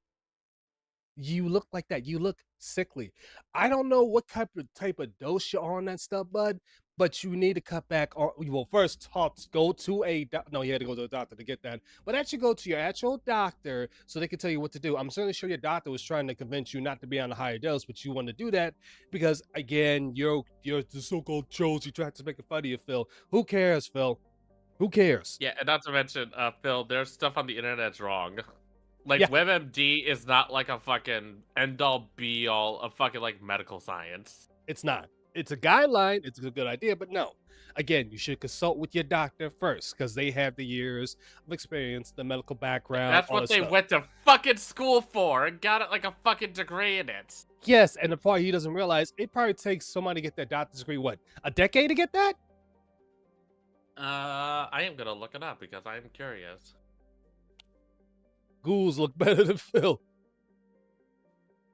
Speaker 1: You look like that. You look sickly. I don't know what type of dose you're on that stuff, bud, but you need to cut back. Or, well, first, go to a no. You had to go to a doctor to get that, but actually go to your actual doctor so they can tell you what to do. I'm certainly sure your doctor was trying to convince you not to be on a higher dose, but you want to do that because, again, you're the so-called trolls. You try to make fun of you, Phil. Who cares, Phil? Who cares?
Speaker 5: Yeah, and not to mention, Phil, there's stuff on the internet that's wrong. Like,
Speaker 1: Yeah.
Speaker 5: WebMD is not like a fucking end-all be-all of fucking, like, medical science.
Speaker 1: It's not. It's a guideline. It's a good idea, but no. Again, you should consult with your doctor first because they have the years of experience, the medical background.
Speaker 5: That's
Speaker 1: all
Speaker 5: what
Speaker 1: that
Speaker 5: they
Speaker 1: stuff.
Speaker 5: went to fucking school for and got it like a fucking degree in it.
Speaker 1: Yes, and the part he doesn't realize, it probably takes somebody to get their doctor's degree, what, a decade to get that?
Speaker 5: I am gonna look it up because I'm curious.
Speaker 1: Ghouls look better than Phil.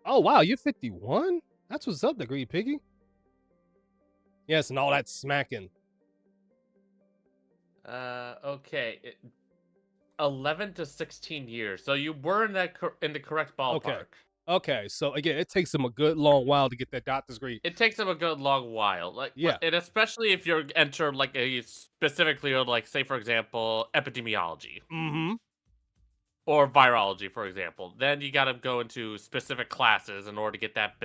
Speaker 1: Oh, wow, you're 51? That's what's up, Degree Piggy. Yes, and all that smacking.
Speaker 5: Okay. 11 to 16 years. So you were in the correct ballpark.
Speaker 1: Okay, so again, it takes them a good long while to get that doctor's degree.
Speaker 5: It takes them a good long while. Like,
Speaker 1: Yeah.
Speaker 5: and especially if you're enter like a specifically, or like, say for example, epidemiology
Speaker 1: Mm-hmm.
Speaker 5: or virology, for example. Then you got to go into specific classes in order to get that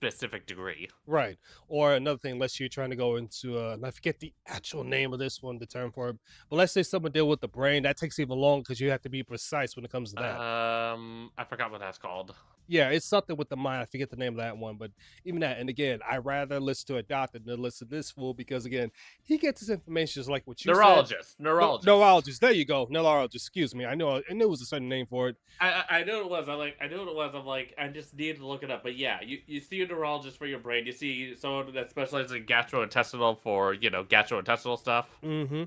Speaker 5: specific degree.
Speaker 1: Right. Or another thing, unless you're trying to go into, and I forget the actual name of this one, the term for it, but let's say someone deal with the brain, that takes even longer because you have to be precise when it comes to that.
Speaker 5: I forgot what that's called.
Speaker 1: Yeah, it's something with the mind. I forget the name of that one, but even that. And again, I rather listen to a doctor than listen to this fool because again, he gets his information just like what you
Speaker 5: Neurologist.
Speaker 1: said. Neurologist. There you go. Neurologist. Excuse me. I knew it was a certain name for it.
Speaker 5: I knew it was. I knew what it was. I'm like, I just needed to look it up. But yeah, you see a neurologist for your brain. You see someone that specializes in gastrointestinal for gastrointestinal stuff.
Speaker 1: Mm-hmm.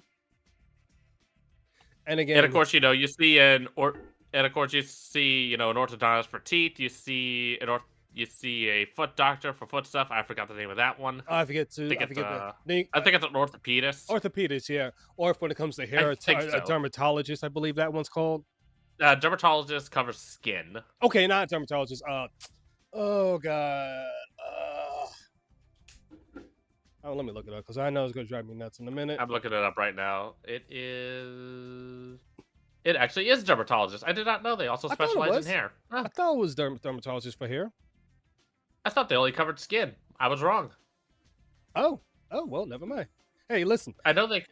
Speaker 1: And again,
Speaker 5: and of course, you see an orthodontist for teeth. You see a foot doctor for foot stuff. I forgot the name of that one.
Speaker 1: I forget too.
Speaker 5: I think it's an orthopedist.
Speaker 1: Orthopedist, yeah. Or if when it comes to hair, a dermatologist, I believe that one's called.
Speaker 5: Dermatologist covers skin.
Speaker 1: Okay, not dermatologist. Oh god. Oh, let me look it up because I know it's gonna drive me nuts in a minute.
Speaker 5: I'm looking it up right now. It actually is dermatologist. I did not know they also specialize in hair.
Speaker 1: I thought it was dermatologist for hair.
Speaker 5: I thought they only covered skin. I was wrong.
Speaker 1: Oh, well, never mind. Hey, listen.
Speaker 5: I know they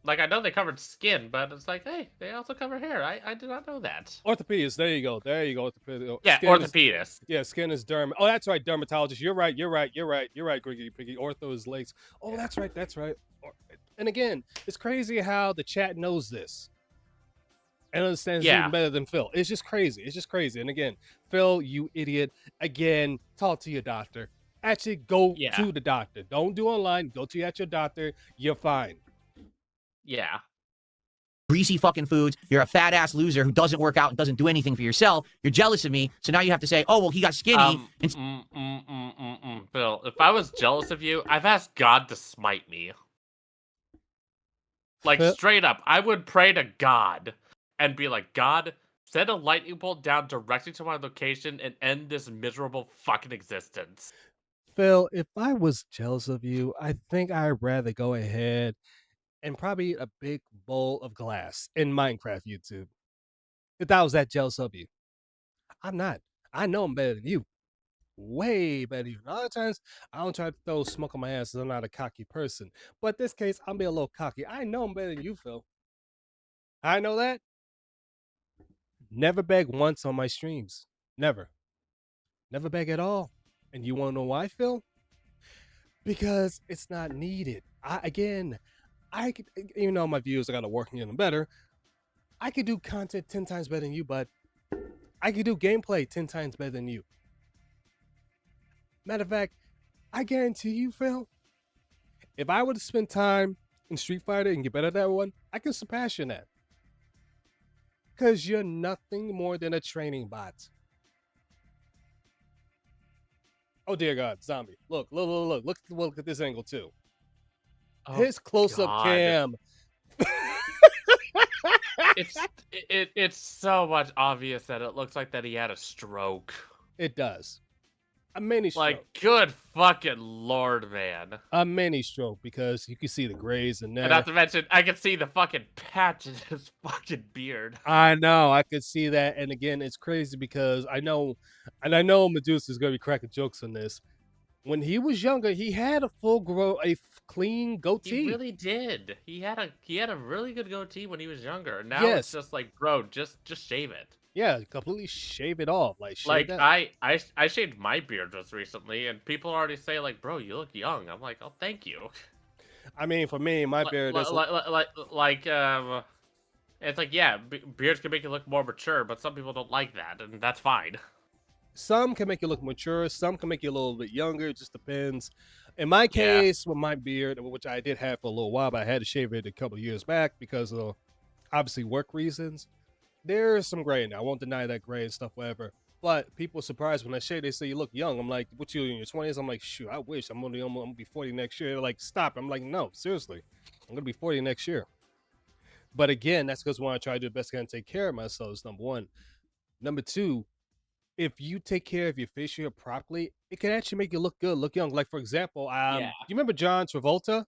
Speaker 5: Like, I know they covered skin, but it's like, hey, they also cover hair. I did not know that.
Speaker 1: Orthopedist. There you go. Orthopedist.
Speaker 5: Yeah,
Speaker 1: Skin is-
Speaker 5: orthopedist.
Speaker 1: Yeah, skin is derm. Oh, that's right, dermatologist. You're right, Griggy Piggy. Ortho is legs. Oh, that's right. And again, it's crazy how the chat knows this and understands it
Speaker 5: Yeah.
Speaker 1: even better than Phil. It's just crazy. And again, Phil, you idiot. Again, talk to your doctor. Actually, go
Speaker 5: Yeah.
Speaker 1: to the doctor. Don't do online. Go to your doctor. You're fine.
Speaker 5: Yeah.
Speaker 2: greasy fucking foods. You're a fat ass loser who doesn't work out and doesn't do anything for yourself. You're jealous of me, so now you have to say, oh well, he got skinny.
Speaker 5: Bill, if I was jealous of you, I've asked God to smite me. Like, straight up, I would pray to God and be like, God, send a lightning bolt down directly to my location and end this miserable fucking existence.
Speaker 1: Phil, if I was jealous of you, I think I'd rather go ahead and probably eat a big bowl of glass in Minecraft YouTube. If I was that jealous of you. I'm not. I know I'm better than you. Way better than you. And other times, I don't try to throw smoke on my ass because I'm not a cocky person. But this case, I'm being a little cocky. I know I'm better than you, Phil. I know that. Never beg once on my streams. Never. Never beg at all. And you want to know why, Phil? Because it's not needed. I could, even though my views, I got to work on getting better. I could do content 10 times better than you, but I could do gameplay 10 times better than you. Matter of fact, I guarantee you, Phil, if I were to spend time in Street Fighter and get better at that one, I can surpass you in that. Because you're nothing more than a training bot. Oh, dear God, zombie. Look at this angle, too.
Speaker 5: Oh,
Speaker 1: His close-up
Speaker 5: God.
Speaker 1: cam.
Speaker 5: It's so much obvious that it looks like that he had a stroke.
Speaker 1: It does. A mini stroke.
Speaker 5: Like, good fucking lord, man.
Speaker 1: A mini stroke, because you can see the grays in there.
Speaker 5: And not to mention, I can see the fucking patch in his fucking beard.
Speaker 1: I know, I could see that. And again, it's crazy because I know Medusa's gonna be cracking jokes on this. When he was younger, he had a clean goatee.
Speaker 5: He really did. He had a really good goatee when he was younger. Now
Speaker 1: Yes.
Speaker 5: it's just like, bro, just shave it.
Speaker 1: Yeah, completely shave it off.
Speaker 5: Like,
Speaker 1: that.
Speaker 5: I shaved my beard just recently, and people already say like, bro, you look young. I'm like, oh, thank you.
Speaker 1: I mean, for me, my beard is
Speaker 5: it's like, yeah, beards can make you look more mature, but some people don't like that, and that's fine.
Speaker 1: some can make you look mature, some can make you a little bit younger. It just depends. In my case, with my beard, which I did have for a little while, but I had to shave it a couple of years back because of obviously work reasons. There's some gray now. I won't deny that gray and stuff, whatever. But people are surprised when I shave. They say you look young. I'm like, what, you in your 20s? I'm like, shoot, I wish. I'm gonna be 40 next year. They're like, stop. I'm like, no, seriously, I'm gonna be 40 next year. But again, that's because when I try to do the best I can to take care of myself is number one. Number two, if you take care of your facial hair properly, it can actually make you look good, look young. Like, for example,
Speaker 5: Yeah.
Speaker 1: you remember John Travolta?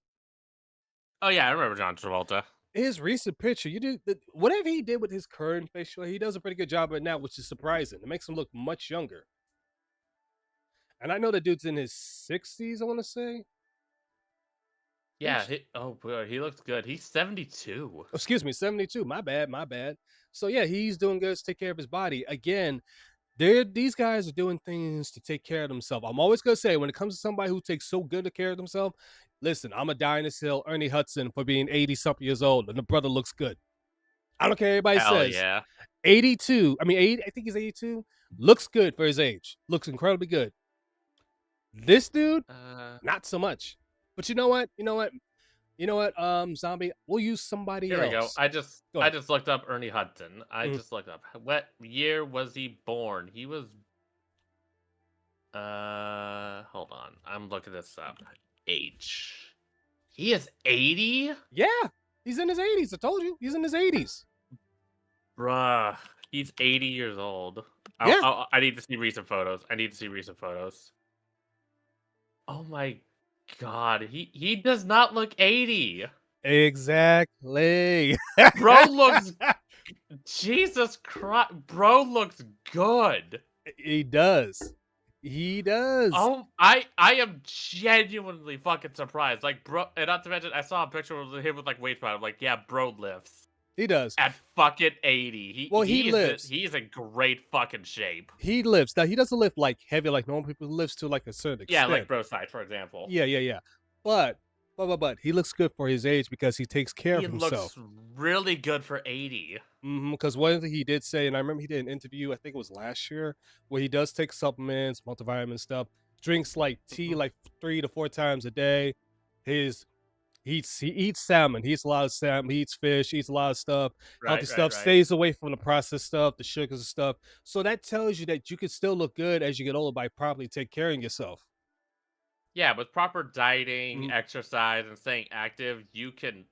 Speaker 5: Oh yeah, I remember John Travolta.
Speaker 1: His recent picture, whatever he did with his current facial hair, he does a pretty good job right now, which is surprising. It makes him look much younger. And I know the dude's in his 60s, I want to say.
Speaker 5: Yeah. He looks good. He's 72.
Speaker 1: Oh, excuse me, 72. My bad. So yeah, he's doing good to take care of his body. Again, these guys are doing things to take care of themselves. I'm always gonna say, when it comes to somebody who takes so good care of themselves, listen, I'm a die in this hill, Ernie Hudson, for being 80-something years old, and the brother looks good. I don't care what everybody
Speaker 5: Hell
Speaker 1: says.
Speaker 5: yeah.
Speaker 1: 82. I mean, 80, I think he's 82. Looks good for his age. Looks incredibly good. This dude, not so much. But you know what? Zombie, we'll use somebody
Speaker 5: Here
Speaker 1: else.
Speaker 5: we go.
Speaker 1: Go
Speaker 5: I
Speaker 1: ahead.
Speaker 5: just looked up Ernie Hudson. I just looked up what year was he born? He was hold on. I'm looking this up. Age. He is 80?
Speaker 1: Yeah, he's in his 80s. I told you, he's in his 80s.
Speaker 5: Bruh. He's 80 years old.
Speaker 1: Yeah.
Speaker 5: I need to see recent photos. Oh my god. He does not look 80.
Speaker 1: Exactly.
Speaker 5: Bro looks Jesus Christ. Bro looks good.
Speaker 1: He does. He does.
Speaker 5: Oh, I am genuinely fucking surprised. Like, bro, and not to mention, I saw a picture of him with like weight I'm like, yeah, bro lifts
Speaker 1: He does.
Speaker 5: at fucking 80.
Speaker 1: Well, he lifts.
Speaker 5: He's in great fucking shape.
Speaker 1: He lifts. Now he doesn't lift like heavy like normal people. He lifts to like a certain extent.
Speaker 5: Yeah, like bro side, for example.
Speaker 1: Yeah. But he looks good for his age because he takes care
Speaker 5: He
Speaker 1: of himself.
Speaker 5: looks really good for 80.
Speaker 1: Because one thing he did say, and I remember he did an interview, I think it was last year, where he does take supplements, multivitamin stuff, drinks like tea like 3 to 4 times a day. He eats salmon. He eats a lot of salmon. He eats fish. He eats a lot of stuff. Healthy stuff. Stays away from the processed stuff, the sugars and stuff. So that tells you that you can still look good as you get older by properly take care of yourself.
Speaker 5: Yeah, with proper dieting, exercise, and staying active, you can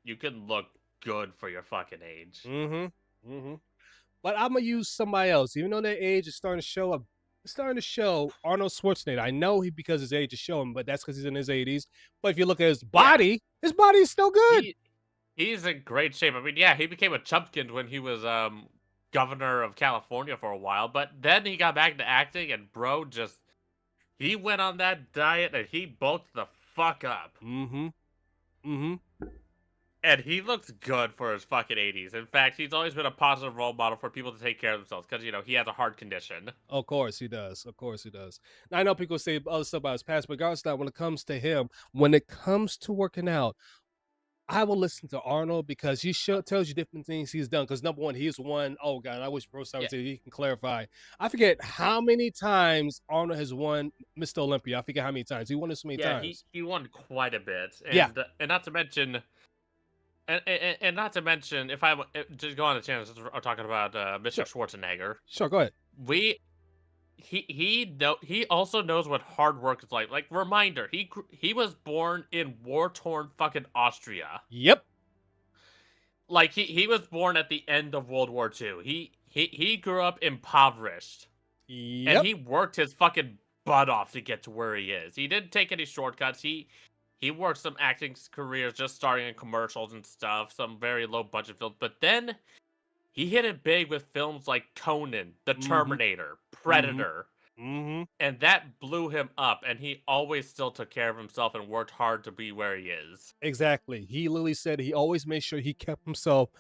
Speaker 5: look good for your fucking age.
Speaker 1: But I'm gonna use somebody else, even though their age is starting to show up. It's starting to show Arnold Schwarzenegger. I know because his age is showing, but that's because he's in his 80s. But if you look at his body is still good.
Speaker 5: He's in great shape. I mean, yeah, he became a chumpkin when he was governor of California for a while, but then he got back into acting, and bro he went on that diet and he bulked the fuck up. And he looks good for his fucking 80s. In fact, he's always been a positive role model for people to take care of themselves because, you know, he has a heart condition.
Speaker 1: Of course he does. Now, I know people say other stuff about his past, but regardless of that, when it comes to him, when it comes to working out, I will listen to Arnold because he tells you different things he's done. Because number one, he's won. Oh God, I wish Bro Star would say he can clarify. I forget how many times Arnold has won Mr. Olympia. I forget how many times he won it so many times.
Speaker 5: He won quite a bit. And, and not to mention, and not to mention, if I just go on the channel, we're talking about Mr. Schwarzenegger.
Speaker 1: Sure, go ahead.
Speaker 5: He also knows what hard work is like. Like, reminder, he was born in war-torn fucking Austria.
Speaker 1: Yep.
Speaker 5: Like, he was born at the end of World War II. He grew up impoverished.
Speaker 1: Yep.
Speaker 5: And he worked his fucking butt off to get to where he is. He didn't take any shortcuts. He worked some acting careers, just starting in commercials and stuff, some very low budget films, but then he hit it big with films like Conan, The Terminator, Predator, and that blew him up, and he always still took care of himself and worked hard to be where he is. Exactly.
Speaker 1: He literally said he always made sure he kept himself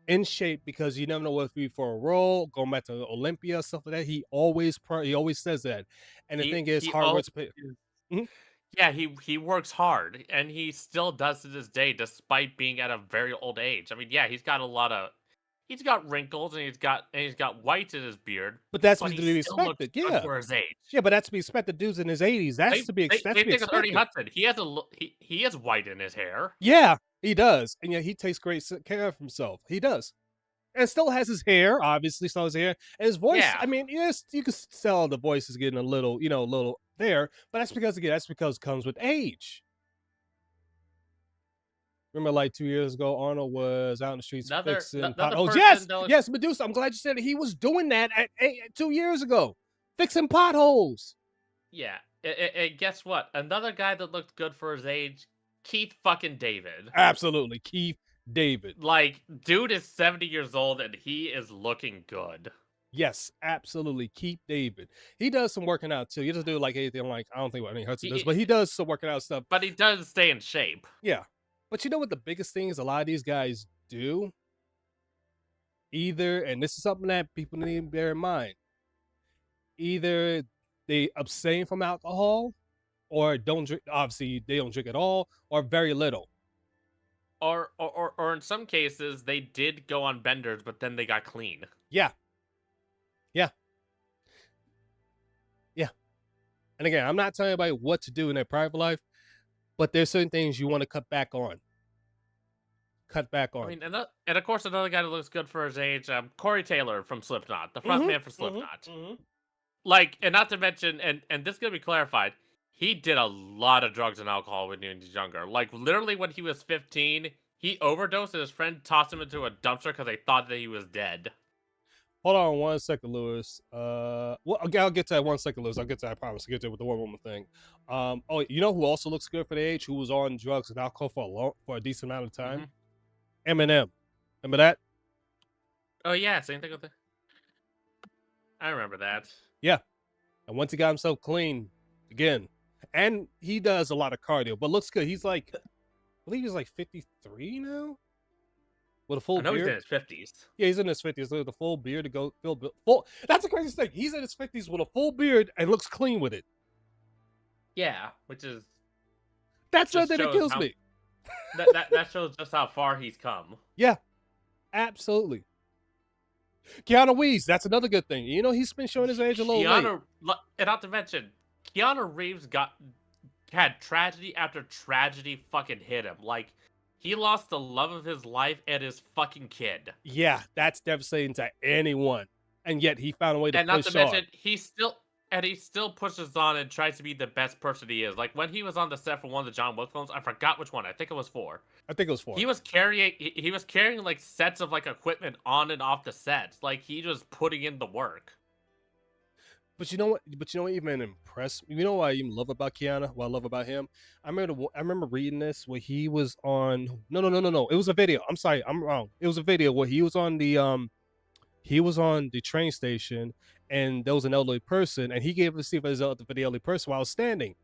Speaker 1: in shape because you never know what to be for a role, going back to Olympia, stuff like that. He always says that. And the thing is, hard work to pay.
Speaker 5: Yeah, he works hard, and he still does to this day, despite being at a very old age. I mean, yeah, he's got wrinkles, and he's got whites in his beard.
Speaker 1: But that's to be expected. Yeah,
Speaker 5: for his age.
Speaker 1: Yeah, but that's to be expected. Dudes in his 80s. That's to be expected.
Speaker 5: Ernie Hudson. He has white in his hair.
Speaker 1: Yeah, he does, and yeah, he takes great care of himself. He does. And still has his hair, obviously, still his hair. And his voice, I mean, yes, you can tell the voice is getting a little there, but that's because it comes with age. Remember, like 2 years ago, Arnold was out in the streets fixing potholes. Yes, Medusa. I'm glad you said it. He was doing that 2 years ago, fixing potholes.
Speaker 5: Yeah, and guess what? Another guy that looked good for his age, Keith fucking David.
Speaker 1: Absolutely, Keith David.
Speaker 5: Like, dude is 70 years old and he is looking good.
Speaker 1: Yes, absolutely. Keith David. He does some working out too. He doesn't do like anything like, I don't think what Ernie Hudson does, but he does some working out stuff.
Speaker 5: But he does stay in shape.
Speaker 1: Yeah. But you know what the biggest thing is a lot of these guys do? Either, and this is something that people need to bear in mind, either they abstain from alcohol or don't drink. Obviously, they don't drink at all or very little.
Speaker 5: Or in some cases, they did go on benders, but then they got clean.
Speaker 1: Yeah. And again, I'm not telling anybody what to do in their private life, but there's certain things you want to cut back on. I
Speaker 5: mean, and of course, another guy that looks good for his age, Corey Taylor from Slipknot, the front man for Slipknot. Like, and not to mention, and this is gonna be clarified, he did a lot of drugs and alcohol when he was younger. Like, literally, when he was 15, he overdosed and his friend tossed him into a dumpster because they thought that he was dead.
Speaker 1: Hold on 1 second, Lewis. Well, I'll get to that 1 second, Lewis. I'll get to that, I promise. I'll get to it with the one woman thing. Oh, you know who also looks good for the age, who was on drugs and alcohol for a decent amount of time? Eminem. Remember that?
Speaker 5: Oh, yeah, same thing with it. I remember that.
Speaker 1: Yeah. And once he got himself clean, again, and he does a lot of cardio, but looks good. He's like, I believe he's like 53 now with a full
Speaker 5: I know he's in
Speaker 1: beard.
Speaker 5: his 50s.
Speaker 1: Yeah, he's in his 50s with a full beard to go full. That's the craziest thing. He's in his 50s with a full beard and looks clean with it.
Speaker 5: Yeah, which is
Speaker 1: That's
Speaker 5: Just
Speaker 1: something that
Speaker 5: shows
Speaker 1: kills
Speaker 5: how-
Speaker 1: me.
Speaker 5: that shows just how far he's come.
Speaker 1: Yeah, absolutely. Keanu Reeves, that's another good thing. You know, he's been showing his age a little late.
Speaker 5: And not to mention, Keanu Reeves had tragedy after tragedy fucking hit him. Like, he lost the love of his life and his fucking kid.
Speaker 1: Yeah, that's devastating to anyone. And yet he found a way to
Speaker 5: And not
Speaker 1: push
Speaker 5: to
Speaker 1: on.
Speaker 5: mention, he still pushes on and tries to be the best person he is. Like, when he was on the set for one of the John Wick films, I forgot which one. I think it was 4.
Speaker 1: I think it was 4.
Speaker 5: He was carrying like sets of like equipment on and off the sets. Like, he was putting in the work.
Speaker 1: But you know what? Even impressed. You know what I even love about Keanu? What I love about him? I remember reading this where he was on. No. It was a video. I'm sorry, I'm wrong. It was a video where he was on the train station, and there was an elderly person, and he gave a seat for the elderly person while standing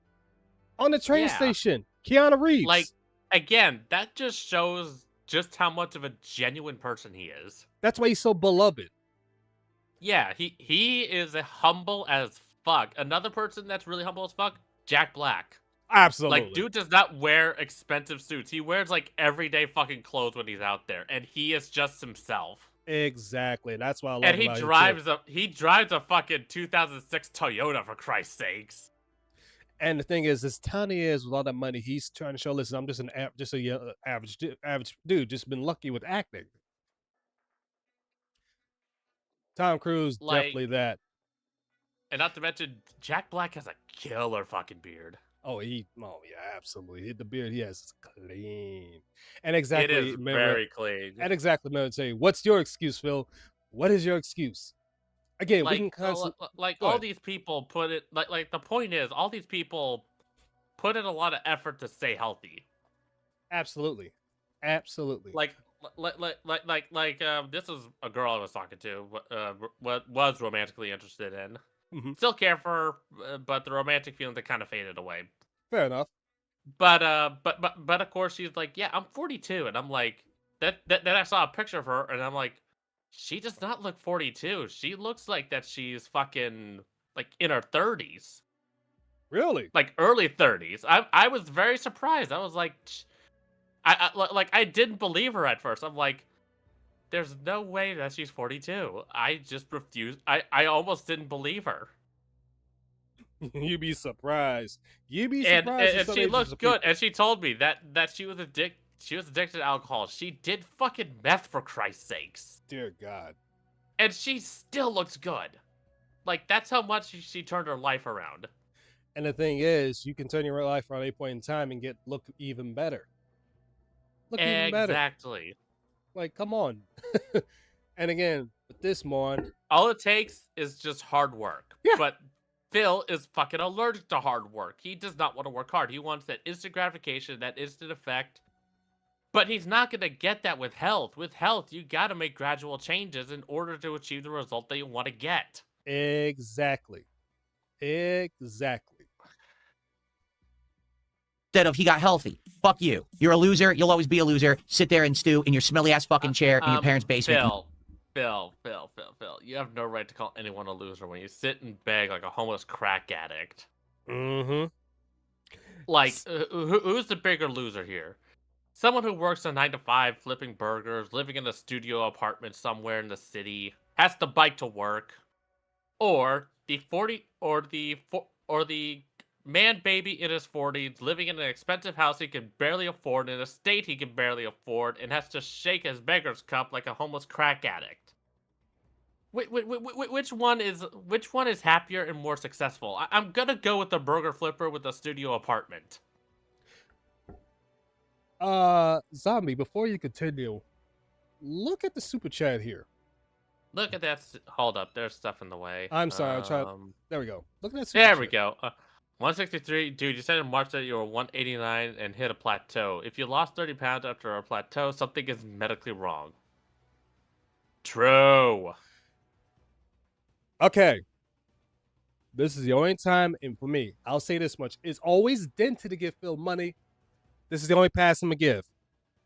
Speaker 1: on the train
Speaker 5: Yeah.
Speaker 1: station. Keanu Reeves.
Speaker 5: Like, again, that just shows just how much of a genuine person he is.
Speaker 1: That's why he's so beloved.
Speaker 5: Yeah, he is a humble as fuck. Another person that's really humble as fuck, Jack Black.
Speaker 1: Absolutely.
Speaker 5: Like, dude does not wear expensive suits. He wears like everyday fucking clothes when he's out there, and he is just himself.
Speaker 1: Exactly. That's why I love
Speaker 5: And he
Speaker 1: about him, too.
Speaker 5: drives a fucking 2006 Toyota, for Christ's sakes.
Speaker 1: And the thing is, as town he is with all that money, he's trying to show. Listen, I'm just average dude, just been lucky with acting. Tom Cruise,
Speaker 5: Like-
Speaker 1: definitely that.
Speaker 5: And not to mention, Jack Black has a killer fucking beard.
Speaker 1: Oh yeah, absolutely. The beard he has is clean, and exactly.
Speaker 5: It is very clean.
Speaker 1: And exactly, man. Say, what's your excuse, Phil? What is your excuse? Again, we can
Speaker 5: Like,
Speaker 1: constantly. Go
Speaker 5: all
Speaker 1: ahead.
Speaker 5: these people put it like the point is, all these people put in a lot of effort to stay healthy.
Speaker 1: Absolutely.
Speaker 5: Like this is a girl I was talking to, was romantically interested in.
Speaker 1: Mhm.
Speaker 5: Still care for her, but the romantic feelings have kind of faded away.
Speaker 1: Fair enough.
Speaker 5: But of course she's like, yeah, I'm 42, and I'm like, then I saw a picture of her, and I'm like, she does not look 42. She looks like that she's fucking like in her 30s,
Speaker 1: Really?
Speaker 5: like early 30s. I was very surprised. I was like, I didn't believe her at first. I'm like, there's no way that she's 42. I just refused. I almost didn't believe her.
Speaker 1: You'd be surprised. You'd be
Speaker 5: And
Speaker 1: surprised. at
Speaker 5: and
Speaker 1: some
Speaker 5: she
Speaker 1: ages
Speaker 5: looked
Speaker 1: of
Speaker 5: good.
Speaker 1: people.
Speaker 5: And she told me that she was addicted. She was addicted to alcohol. She did fucking meth, for Christ's sakes.
Speaker 1: Dear God.
Speaker 5: And she still looks good. Like, that's how much she turned her life around.
Speaker 1: And the thing is, you can turn your life around at any point in time and look even better. Look even better.
Speaker 5: Exactly.
Speaker 1: Like, come on. And again, with this mon,
Speaker 5: All it takes is just hard work.
Speaker 1: Yeah.
Speaker 5: But Phil is fucking allergic to hard work. He does not want to work hard. He wants that instant gratification, that instant effect. But he's not going to get that with health. With health, you got to make gradual changes in order to achieve the result that you want to get.
Speaker 1: exactly.
Speaker 2: Instead of he got healthy. Fuck you. You're a loser. You'll always be a loser. Sit there and stew in your smelly ass fucking chair in your parents' basement.
Speaker 5: Phil, you have no right to call anyone a loser when you sit and beg like a homeless crack addict.
Speaker 1: Mm-hmm.
Speaker 5: Like, who's the bigger loser here? Someone who works a 9-to-5 flipping burgers, living in a studio apartment somewhere in the city, has to bike to work, or the man baby in his 40s, living in an expensive house he can barely afford, in a state he can barely afford, and has to shake his beggar's cup like a homeless crack addict. Which one is happier and more successful? I'm gonna go with the burger flipper with the studio apartment.
Speaker 1: Zombie, before you continue, look at the super chat here.
Speaker 5: Look at that. Hold up, there's stuff in the way.
Speaker 1: I'm sorry, I'm trying- There we go. Look at that super
Speaker 5: There
Speaker 1: chat.
Speaker 5: we go. 163, dude. You said in March that you were 189 and hit a plateau. If you lost 30 pounds after a plateau, something is medically wrong. True.
Speaker 1: Okay. This is the only time, and for me, I'll say this much: it's always dented to give Phil money. This is the only pass I'm gonna give.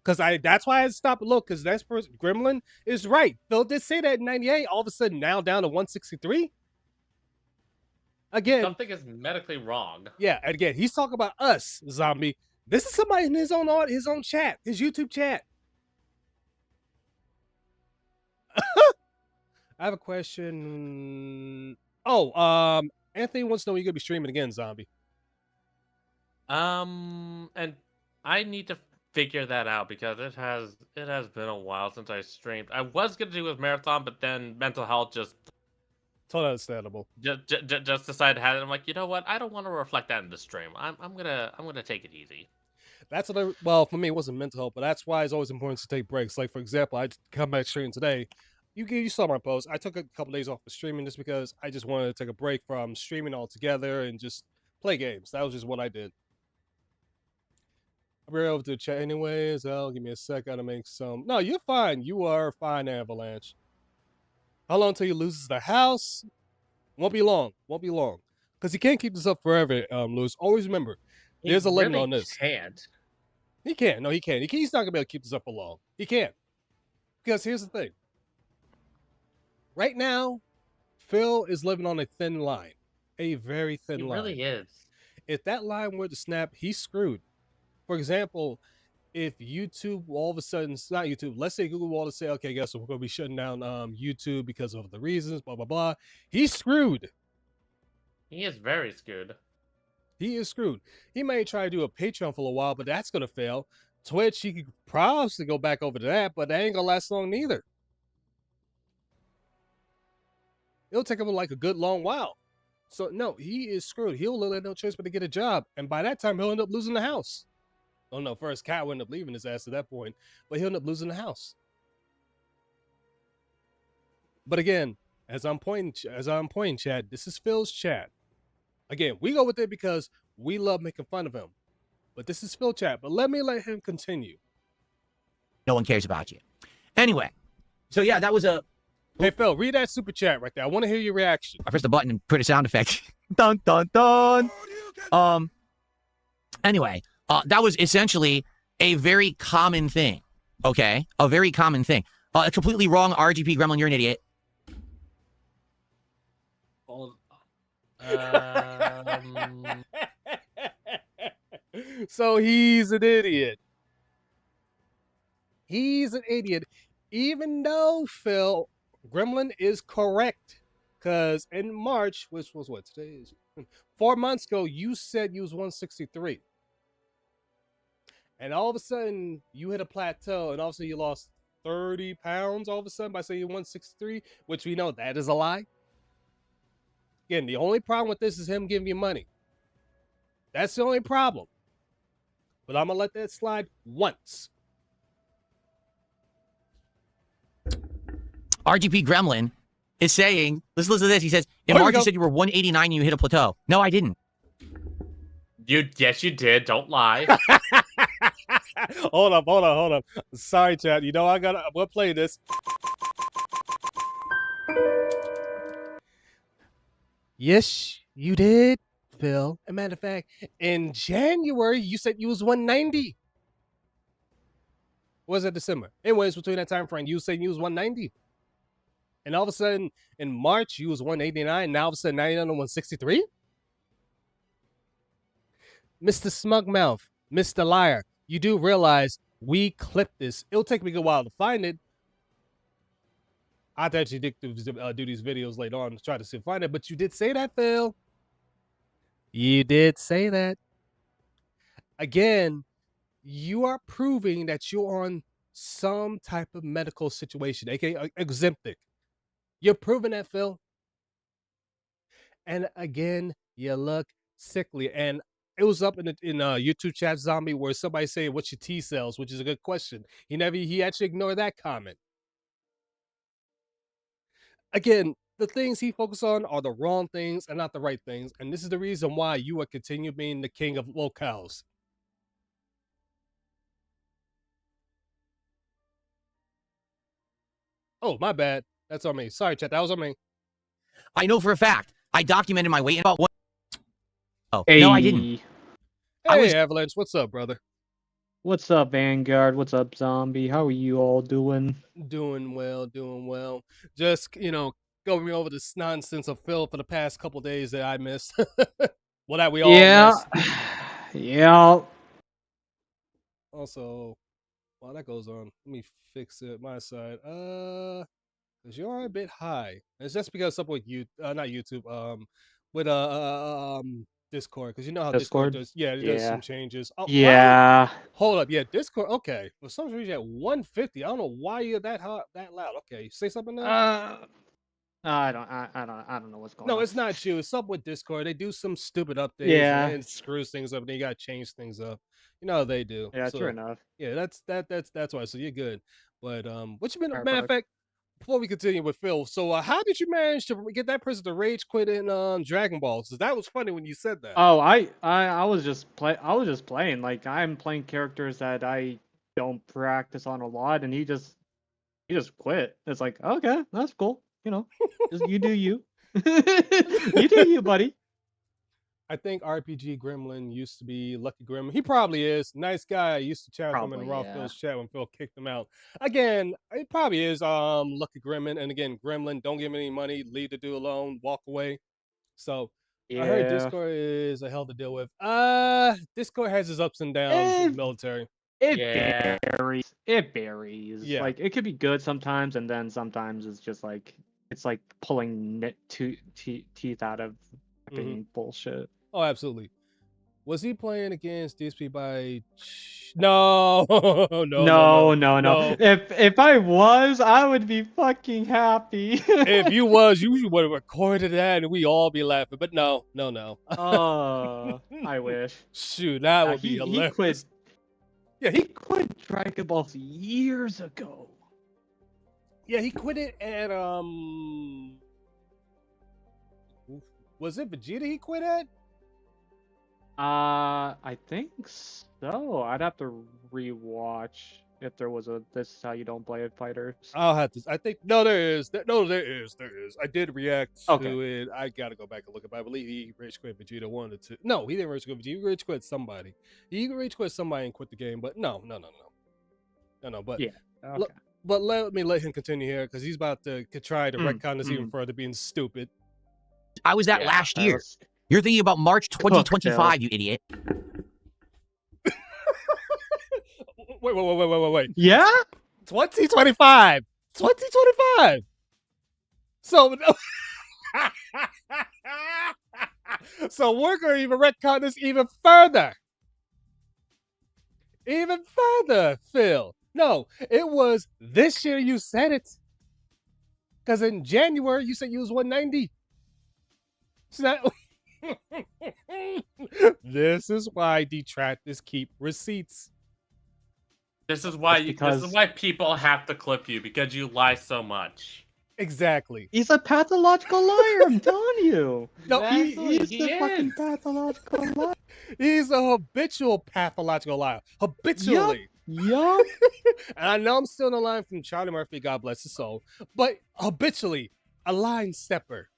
Speaker 1: Because that's why I stopped low, because that's person Gremlin is right. Phil did say that in 98, all of a sudden now down to 163. Again,
Speaker 5: Something is medically wrong.
Speaker 1: yeah, again, he's talking about us, Zombie. This is somebody in his own chat, his YouTube chat. I have a question. Oh, Anthony wants to know when you're gonna be streaming again, Zombie.
Speaker 5: And I need to figure that out because it has been a while since I streamed. I was gonna do with marathon, but then mental health just
Speaker 1: Totally understandable.
Speaker 5: just decided to have it. I'm like, you know what? I don't want to reflect that in the stream. I'm gonna take it easy.
Speaker 1: That's what well, for me, it wasn't mental health, but that's why it's always important to take breaks. Like, for example, I come back streaming today. You saw my post. I took a couple days off of streaming just because I just wanted to take a break from streaming altogether and just play games. That was just what I did. I'll be over to the chat anyways. Give me a sec. Gotta make some. No, you're fine. You are fine, Avalanche. How long till he loses the house? Won't be long. Won't be long. Because he can't keep this up forever, Lewis. Always remember, there's a limit on this.
Speaker 5: Can't.
Speaker 1: He can't. No, he can't. He's not gonna be able to keep this up for long. He can't. Because here's the thing. Right now, Phil is living on a thin line. A very thin
Speaker 5: He
Speaker 1: line.
Speaker 5: really is.
Speaker 1: If that line were to snap, he's screwed. For example, if YouTube all of a sudden, it's not YouTube, let's say Google were to say, okay, guess what, we're going to be shutting down YouTube because of the reasons, blah, blah, blah. He's screwed.
Speaker 5: He is very screwed.
Speaker 1: He is screwed. He may try to do a Patreon for a while, but that's going to fail. Twitch, he could probably go back over to that, but that ain't going to last long neither. It'll take him like a good long while. So, no, he is screwed. He'll literally have no choice but to get a job. And by that time, he'll end up losing the house. Oh, no, first, Cat will end up leaving his ass at that point, but he'll end up losing the house. But again, as I'm pointing, Chad, this is Phil's chat. Again, we go with it because we love making fun of him. But this is Phil chat. But let him continue.
Speaker 2: No one cares about you. Anyway, so yeah, that was a.
Speaker 1: Hey, Phil, read that super chat right there. I want to hear your reaction.
Speaker 2: I pressed the button and put a sound effect. Dun dun dun. Anyway, that was essentially a very common thing. Okay, a very common thing. Completely wrong, RGP Gremlin. You're an idiot.
Speaker 1: So he's an idiot. He's an idiot, even though Phil Gremlin is correct. Because in March, which was what today is, 4 months ago, you said you was 163. And all of a sudden, you hit a plateau, and all of a sudden you lost 30 pounds all of a sudden by saying you're 163, which we know that is a lie. Again, the only problem with this is him giving you money. That's the only problem. But I'm going to let that slide once.
Speaker 2: RGP Gremlin is saying, listen to this. He says, in March you said you were 189 and you hit a plateau. No, I didn't.
Speaker 5: Yes, you did. Don't lie.
Speaker 1: Hold up. Sorry, chat. You know, I'm going to play this. Yes, you did, Phil. As a matter of fact, in January, you said you was 190. What was that, December? Anyways, between that time frame, you said you was 190. And all of a sudden, in March, you was 189. Now all of a sudden, now you're on 163? Mr. Smugmouth, Mr. Liar, you do realize we clipped this. It'll take me a while to find it. I have to actually do these videos later on to try to find it. But you did say that, Phil. You did say that. Again, you are proving that you're on some type of medical situation, aka Ozempic. You're proving that, Phil. And again, you look sickly. And it was up in YouTube chat, Zombie, where somebody said, "What's your T cells?" Which is a good question. He actually ignored that comment. Again, the things he focused on are the wrong things and not the right things. And this is the reason why you will continue being the king of locales. Oh, my bad. That's on me. Sorry, chat. That was on me.
Speaker 2: I know for a fact I documented my weight in about one. Oh, no, I didn't.
Speaker 7: Hey,
Speaker 2: I
Speaker 1: Hey,
Speaker 2: was-
Speaker 1: Avalanche, what's up, brother?
Speaker 7: what's up, Vanguard? What's up, Zombie? How are you all doing?
Speaker 1: Doing well, doing well. Just, going over this nonsense of Phil for the past couple days that I missed. Well, that we all missed.
Speaker 7: Yeah.
Speaker 1: Also, while that goes on, let me fix it my side. Cause you're a bit high. It's just because something with you, not YouTube, with Discord, because you know how Discord
Speaker 7: Discord?
Speaker 1: does. Yeah, it does
Speaker 7: Yeah.
Speaker 1: some changes. Oh, why-
Speaker 7: Yeah.
Speaker 1: Hold up, yeah, Discord. Okay, for some reason at 150. I don't know why you're that hot, that loud. Okay, say something now.
Speaker 7: I don't know what's going on.
Speaker 1: No, it's not you. It's up with Discord. They do some stupid updates
Speaker 7: Yeah.
Speaker 1: and it screws things up. And then you gotta change things up. You know how they do.
Speaker 7: Yeah,
Speaker 1: So,
Speaker 7: true enough.
Speaker 1: yeah, that's why. So you're good. But what you been?
Speaker 7: Alright,
Speaker 1: Matter of
Speaker 7: perfect.
Speaker 1: fact, before we continue with Phil, so how did you manage to get that person to rage quit in Dragon Ball? Because that was funny when you said that.
Speaker 7: Oh, I was just playing. Like, I'm playing characters that I don't practice on a lot, and he just quit. It's like, okay, that's cool. Just you do you. You do you, buddy.
Speaker 1: I think RPG Gremlin used to be Lucky Gremlin. He probably is. Nice guy. I used to chat with him in
Speaker 7: Probably,
Speaker 1: Raw
Speaker 7: yeah.
Speaker 1: Phil's chat when Phil kicked him out. Again, it probably is Lucky Gremlin. And again, Gremlin, don't give him any money, leave the dude alone, walk away. So I heard
Speaker 7: Yeah.
Speaker 1: Discord is a hell to deal with. Discord has its ups and downs in the military.
Speaker 7: It
Speaker 5: Yeah.
Speaker 7: varies. It varies.
Speaker 1: Yeah.
Speaker 7: Like, it could be good sometimes, and then sometimes it's just like pulling teeth out of fucking bullshit.
Speaker 1: Oh, absolutely. Was he playing against DSP by No,
Speaker 7: No.
Speaker 1: no.
Speaker 7: If I was, I would be fucking happy.
Speaker 1: If you was, you would have recorded that and we all be laughing. But no.
Speaker 7: I wish.
Speaker 1: Shoot, that would be
Speaker 7: He
Speaker 1: hilarious.
Speaker 7: quit.
Speaker 1: Yeah,
Speaker 7: He quit Dragon Ball years ago.
Speaker 1: he quit it at was it Vegeta he quit at?
Speaker 7: I think so. I'd have to rewatch if there was a "This is how you don't play it" fighters.
Speaker 1: I'll have to. I think no, there is. There is. I did react to
Speaker 7: Okay.
Speaker 1: it. I gotta go back and look at it. I believe he rage quit Vegeta 1 or 2. No, he didn't rage quit Vegeta. He rage quit somebody. He rage quit somebody and quit the game. But no. But
Speaker 7: Yeah. Okay.
Speaker 1: Look, but let him continue here because he's about to try to
Speaker 7: Mm,
Speaker 1: retcon this even further, being stupid.
Speaker 2: I was that
Speaker 7: Yeah,
Speaker 2: last
Speaker 7: that
Speaker 2: year.
Speaker 7: was-
Speaker 2: You're thinking about March
Speaker 7: Phil.
Speaker 2: 2025, you idiot.
Speaker 1: Wait.
Speaker 7: Yeah.
Speaker 1: 2025. 2025. So, so we're going to even retcon this even further. Even further, Phil. No, it was this year you said it. Because in January, you said you was 190. So that... This is why detractors keep receipts.
Speaker 5: This is why
Speaker 7: That's
Speaker 5: this
Speaker 7: because-
Speaker 5: is why people have to clip you because you lie so much.
Speaker 1: Exactly.
Speaker 7: He's a pathological liar. I'm telling you.
Speaker 1: No,
Speaker 5: Exactly,
Speaker 7: he's
Speaker 5: he
Speaker 7: the fucking
Speaker 5: is.
Speaker 7: pathological liar.
Speaker 1: He's a habitual pathological liar. Habitually.
Speaker 7: Yup.
Speaker 1: And I know I'm still in the line from Charlie Murphy, God bless his soul, but habitually a line stepper.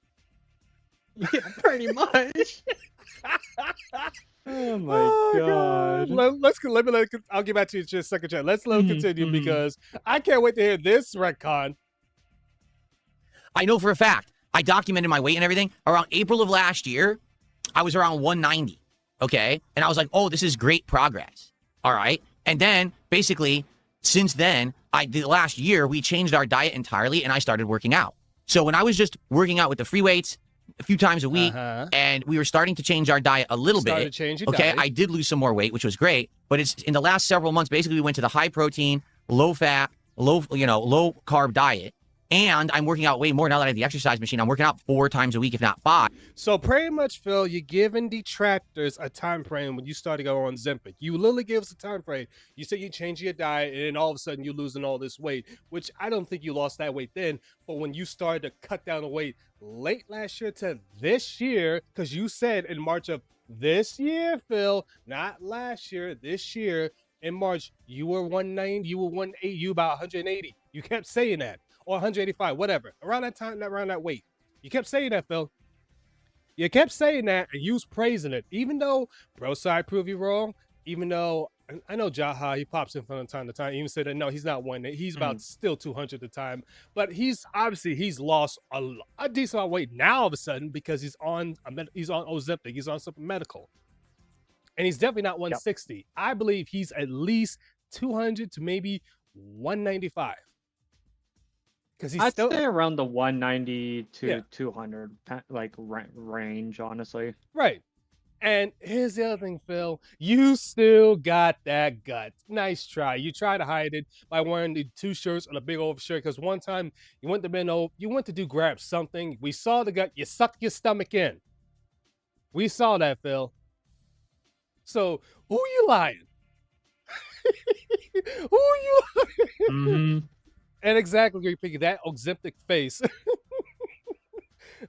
Speaker 7: Yeah, pretty much. Oh my god.
Speaker 1: I'll get back to you in just a second, chat. Let him continue
Speaker 7: mhm.
Speaker 1: because I can't wait to hear this retcon.
Speaker 2: I know for a fact. I documented my weight and everything. Around April of last year, I was around 190. Okay. And I was like, oh, this is great progress. All right. And then basically, since then, the last year, we changed our diet entirely and I started working out. So when I was just working out with the free weights a few times a week and we were starting to change our diet a little
Speaker 1: Started
Speaker 2: bit.
Speaker 1: changing
Speaker 2: Okay.
Speaker 1: diet.
Speaker 2: I did lose some more weight, which was great. But it's in the last several months, basically, we went to the high protein, low fat, low carb diet. And I'm working out way more now that I have the exercise machine. I'm working out 4 times a week, if not 5.
Speaker 1: So pretty much, Phil, you're giving detractors a time frame when you start to go on Ozempic. You literally give us a time frame. You say you change your diet, and then all of a sudden you're losing all this weight, which I don't think you lost that weight then. But when you started to cut down the weight late last year to this year, because you said in March of this year, Phil, not last year, this year, in March, you were 190, you were 180, you about 180. You kept saying that. Or 185, whatever. Around that time, around that weight. You kept saying that, Phil. You kept saying that, and you was praising it, even though bro side prove you wrong. Even though I know Jaha, he pops in from time to time. Even said that no, he's not one. He's about still 200 at the time, but he's lost a decent amount of weight now all of a sudden because he's on Ozempic, he's on something medical, and he's definitely not 160. Yep. I believe he's at least 200 to maybe 195. Because he's
Speaker 7: I'd
Speaker 1: still
Speaker 7: say around the 190 to 200 like range, honestly.
Speaker 1: Right. And here's the other thing, Phil. You still got that gut. Nice try. You try to hide it by wearing the 2 shirts on a big overshirt. Because one time you went to bend over, you went to do grab something. We saw the gut. You sucked your stomach in. We saw that, Phil. So who you lying? Who you lying?
Speaker 7: Mm-hmm.
Speaker 1: And exactly, you're picking that Ozempic face.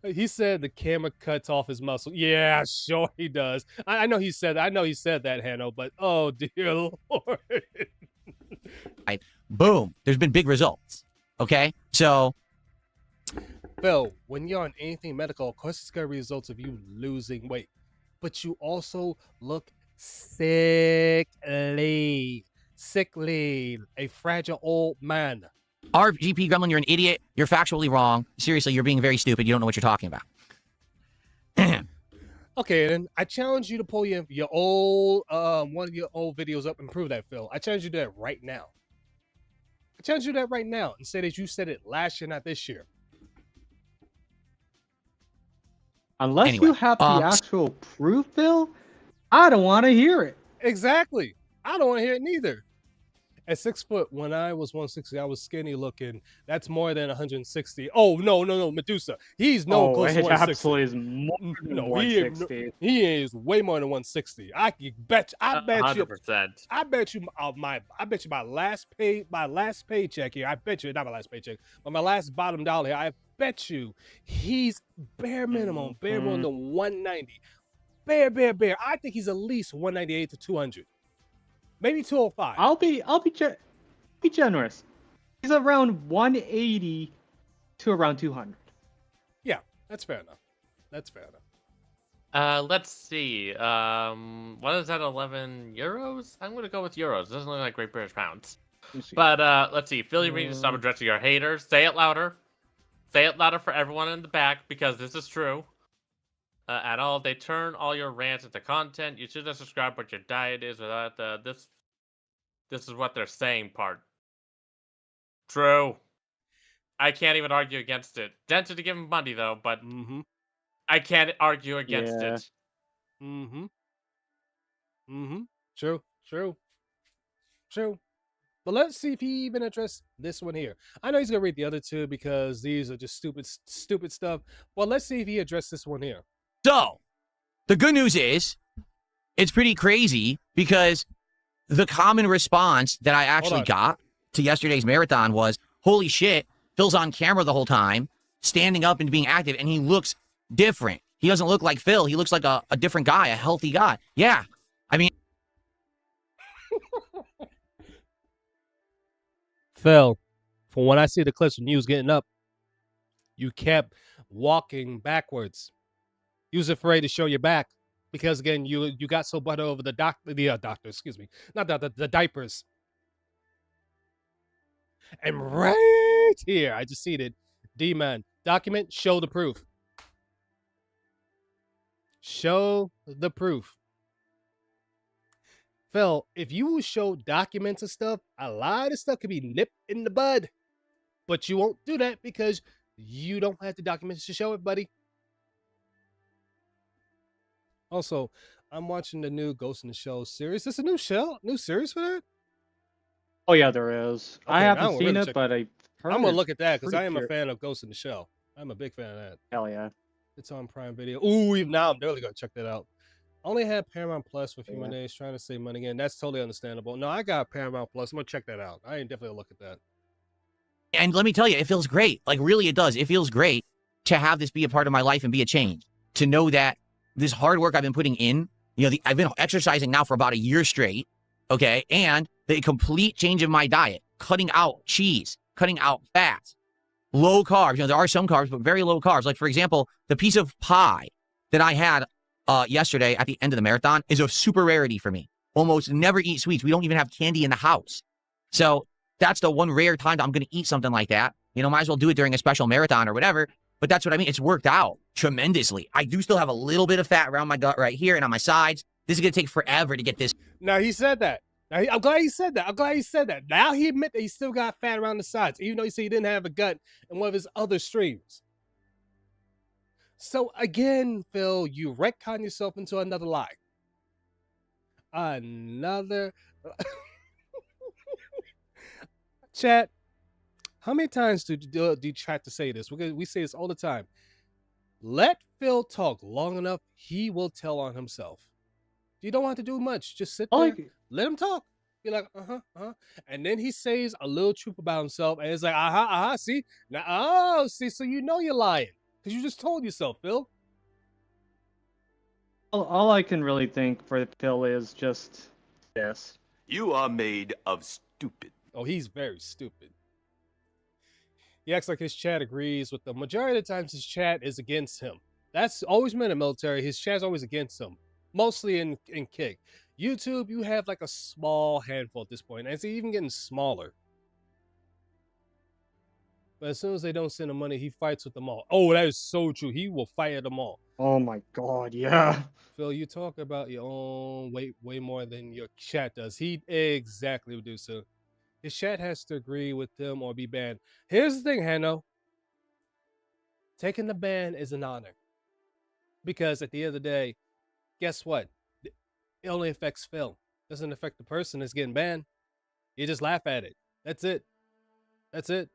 Speaker 1: He said the camera cuts off his muscle. Yeah, sure he does. I know he said that, Hanno, but oh dear Lord.
Speaker 2: Boom. There's been big results. Okay? So
Speaker 1: Phil, when you're on anything medical, of course it's gonna be results of you losing weight. But you also look sickly. A fragile old man.
Speaker 2: RGP Gremlin, you're an idiot. You're factually wrong. Seriously, you're being very stupid. You don't know what you're talking about.
Speaker 1: Okay, then I challenge you to pull your old one of your old videos up and prove that, Phil. I challenge you to do that right now. I challenge you to that right now and say that you said it last year, not this year.
Speaker 7: Unless you have the actual proof, Phil, I don't want to hear it.
Speaker 1: Exactly. I don't want to hear it neither. At 6 foot, when I was 160, I was skinny looking. That's more than 160. Oh, no, Medusa. He's no close to 160.
Speaker 7: Absolutely is more than 160.
Speaker 1: He is way more than 160. I bet
Speaker 5: 100%.
Speaker 1: I bet you my last paycheck here. I bet you, not my last paycheck, but my last bottom dollar here. I bet you he's bare minimum to 190. Bare. I think he's at least 198 to 200. Maybe 205.
Speaker 7: I'll be generous. He's around 180 to around 200.
Speaker 1: Yeah, that's fair enough.
Speaker 5: Let's see. What is that? 11 euros? I'm gonna go with euros. It doesn't look like Great British pounds. But let's see. Phil, you need to stop addressing your haters. Say it louder. Say it louder for everyone in the back because this is true. At all, they turn all your rants into content. You should have subscribed what your diet is without the this is what they're saying part. True. I can't even argue against it. Dented to give him money though, but I can't argue against it.
Speaker 1: True. But let's see if he even addressed this one here. I know he's gonna read the other two because these are just stupid stuff. Well, let's see if he addressed this one here.
Speaker 2: So, the good news is, it's pretty crazy because the common response that I actually got to yesterday's marathon was, holy shit, Phil's on camera the whole time, standing up and being active, and he looks different. He doesn't look like Phil. He looks like a different guy, a healthy guy. Yeah. I mean...
Speaker 1: Phil, from when I see the clips when you was getting up, you kept walking backwards. You was afraid to show your back because again, you got so buttered over the diapers. And right here, I just seen it. D-Man, document, show the proof. Show the proof. Phil, if you show documents and stuff, a lot of stuff could be nipped in the bud. But you won't do that because you don't have the documents to show it, buddy. Also, I'm watching the new Ghost in the Shell series. Is this a new series for that?
Speaker 7: Oh yeah, there is.
Speaker 1: Okay,
Speaker 7: I haven't seen it, but I'm
Speaker 1: gonna look at that because I am a fan of Ghost in the Shell. I'm a big fan of that.
Speaker 7: Hell yeah.
Speaker 1: It's on Prime Video. Ooh, now I'm really gonna check that out. I only had Paramount Plus for a few more days trying to save money again. That's totally understandable. No, I got Paramount Plus. I'm gonna check that out. I ain't definitely look at that.
Speaker 2: And let me tell you, it feels great. Like, really, it does. It feels great to have this be a part of my life and be a change. To know that this hard work I've been putting in, I've been exercising now for about a year straight, okay? And the complete change of my diet, cutting out cheese, cutting out fats, low carbs. There are some carbs, but very low carbs. Like, for example, the piece of pie that I had yesterday at the end of the marathon is a super rarity for me. Almost never eat sweets. We don't even have candy in the house. So that's the one rare time that I'm going to eat something like that. You know, might as well do it during a special marathon or whatever. But that's what I mean. It's worked out tremendously. I do still have a little bit of fat around my gut right here and on my sides. This is going to take forever to get this.
Speaker 1: Now he said that. Now I'm glad he said that. I'm glad he said that. Now he admit that he still got fat around the sides, even though he said he didn't have a gut in one of his other streams. So again, Phil, you retcon yourself into another lie. Another chat. How many times do you try to say this? We say this all the time. Let Phil talk long enough, he will tell on himself. You don't have to do much. Just sit there, let him talk. You're like, and then he says a little truth about himself, and it's like, see, now, see, so you know you're lying because you just told yourself, Phil.
Speaker 7: All I can really think for Phil is just this.
Speaker 6: You are made of stupid.
Speaker 1: Oh, he's very stupid. He acts like his chat agrees with the majority of the times his chat is against him. That's always been in the military. His chat's always against him, mostly in Kick. YouTube, you have like a small handful at this point, and it's even getting smaller. But as soon as they don't send him money, he fights with them all. Oh, that is so true. He will fight at them all.
Speaker 7: Oh my God, yeah.
Speaker 1: Phil, you talk about your own way more than your chat does. He exactly would do so. His chat has to agree with them or be banned. Here's the thing, Hanno. Taking the ban is an honor. Because at the end of the day, guess what? It only affects Phil. It doesn't affect the person that's getting banned. You just laugh at it. That's it. That's it.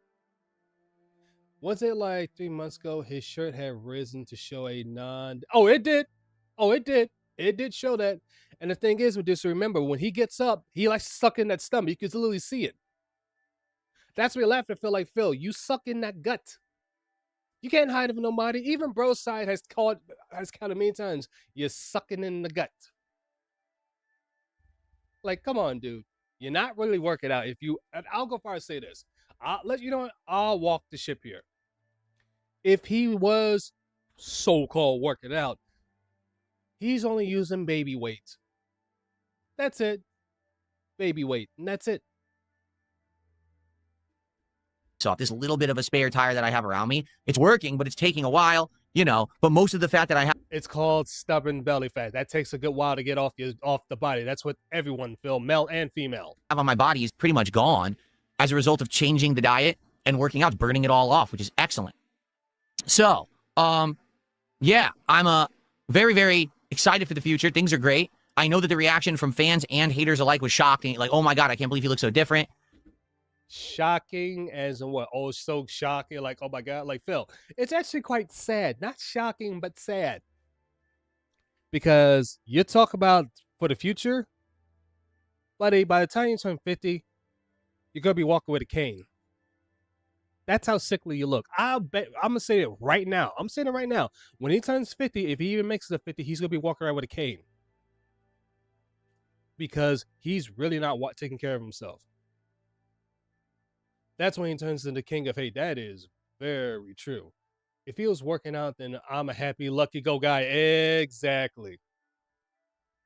Speaker 1: Was it like 3 months ago, his shirt had risen to show a non... Oh, it did. Oh, it did. It did show that. And the thing is with this, remember, when he gets up, he likes sucking that stomach. You can literally see it. That's where you laugh at Phil like, Phil, you suck in that gut. You can't hide it from nobody. Even Bro's side has counted many times. You're sucking in the gut. Like, come on, dude. You're not really working out. If you, and I'll go far as say this. I'll walk the ship here. If he was so-called working out, he's only using baby weight. That's it. Baby weight. And that's it.
Speaker 2: Off this little bit of a spare tire that I have around me. It's working, but it's taking a while, you know, but most of the fat that I have.
Speaker 1: It's called stubborn belly fat. That takes a good while to get off the body. That's what everyone feels, male and female.
Speaker 2: On my body is pretty much gone as a result of changing the diet and working out, burning it all off, which is excellent. So, yeah, I'm very, very excited for the future. Things are great. I know that the reaction from fans and haters alike was shocking. Like, oh my God, I can't believe he looks so different.
Speaker 1: Shocking as in what? Oh, so shocking. Like, oh my God. Like, Phil, it's actually quite sad. Not shocking, but sad. Because you talk about for the future, buddy, by the time you turn 50, you're going to be walking with a cane. That's how sickly you look. I'll bet. I'm going to say it right now. I'm saying it right now. When he turns 50, if he even makes it to 50, he's going to be walking around with a cane. Because he's really not taking care of himself. That's when he turns into king of hate. That is very true. If he was working out, then I'm a happy, lucky go guy. Exactly.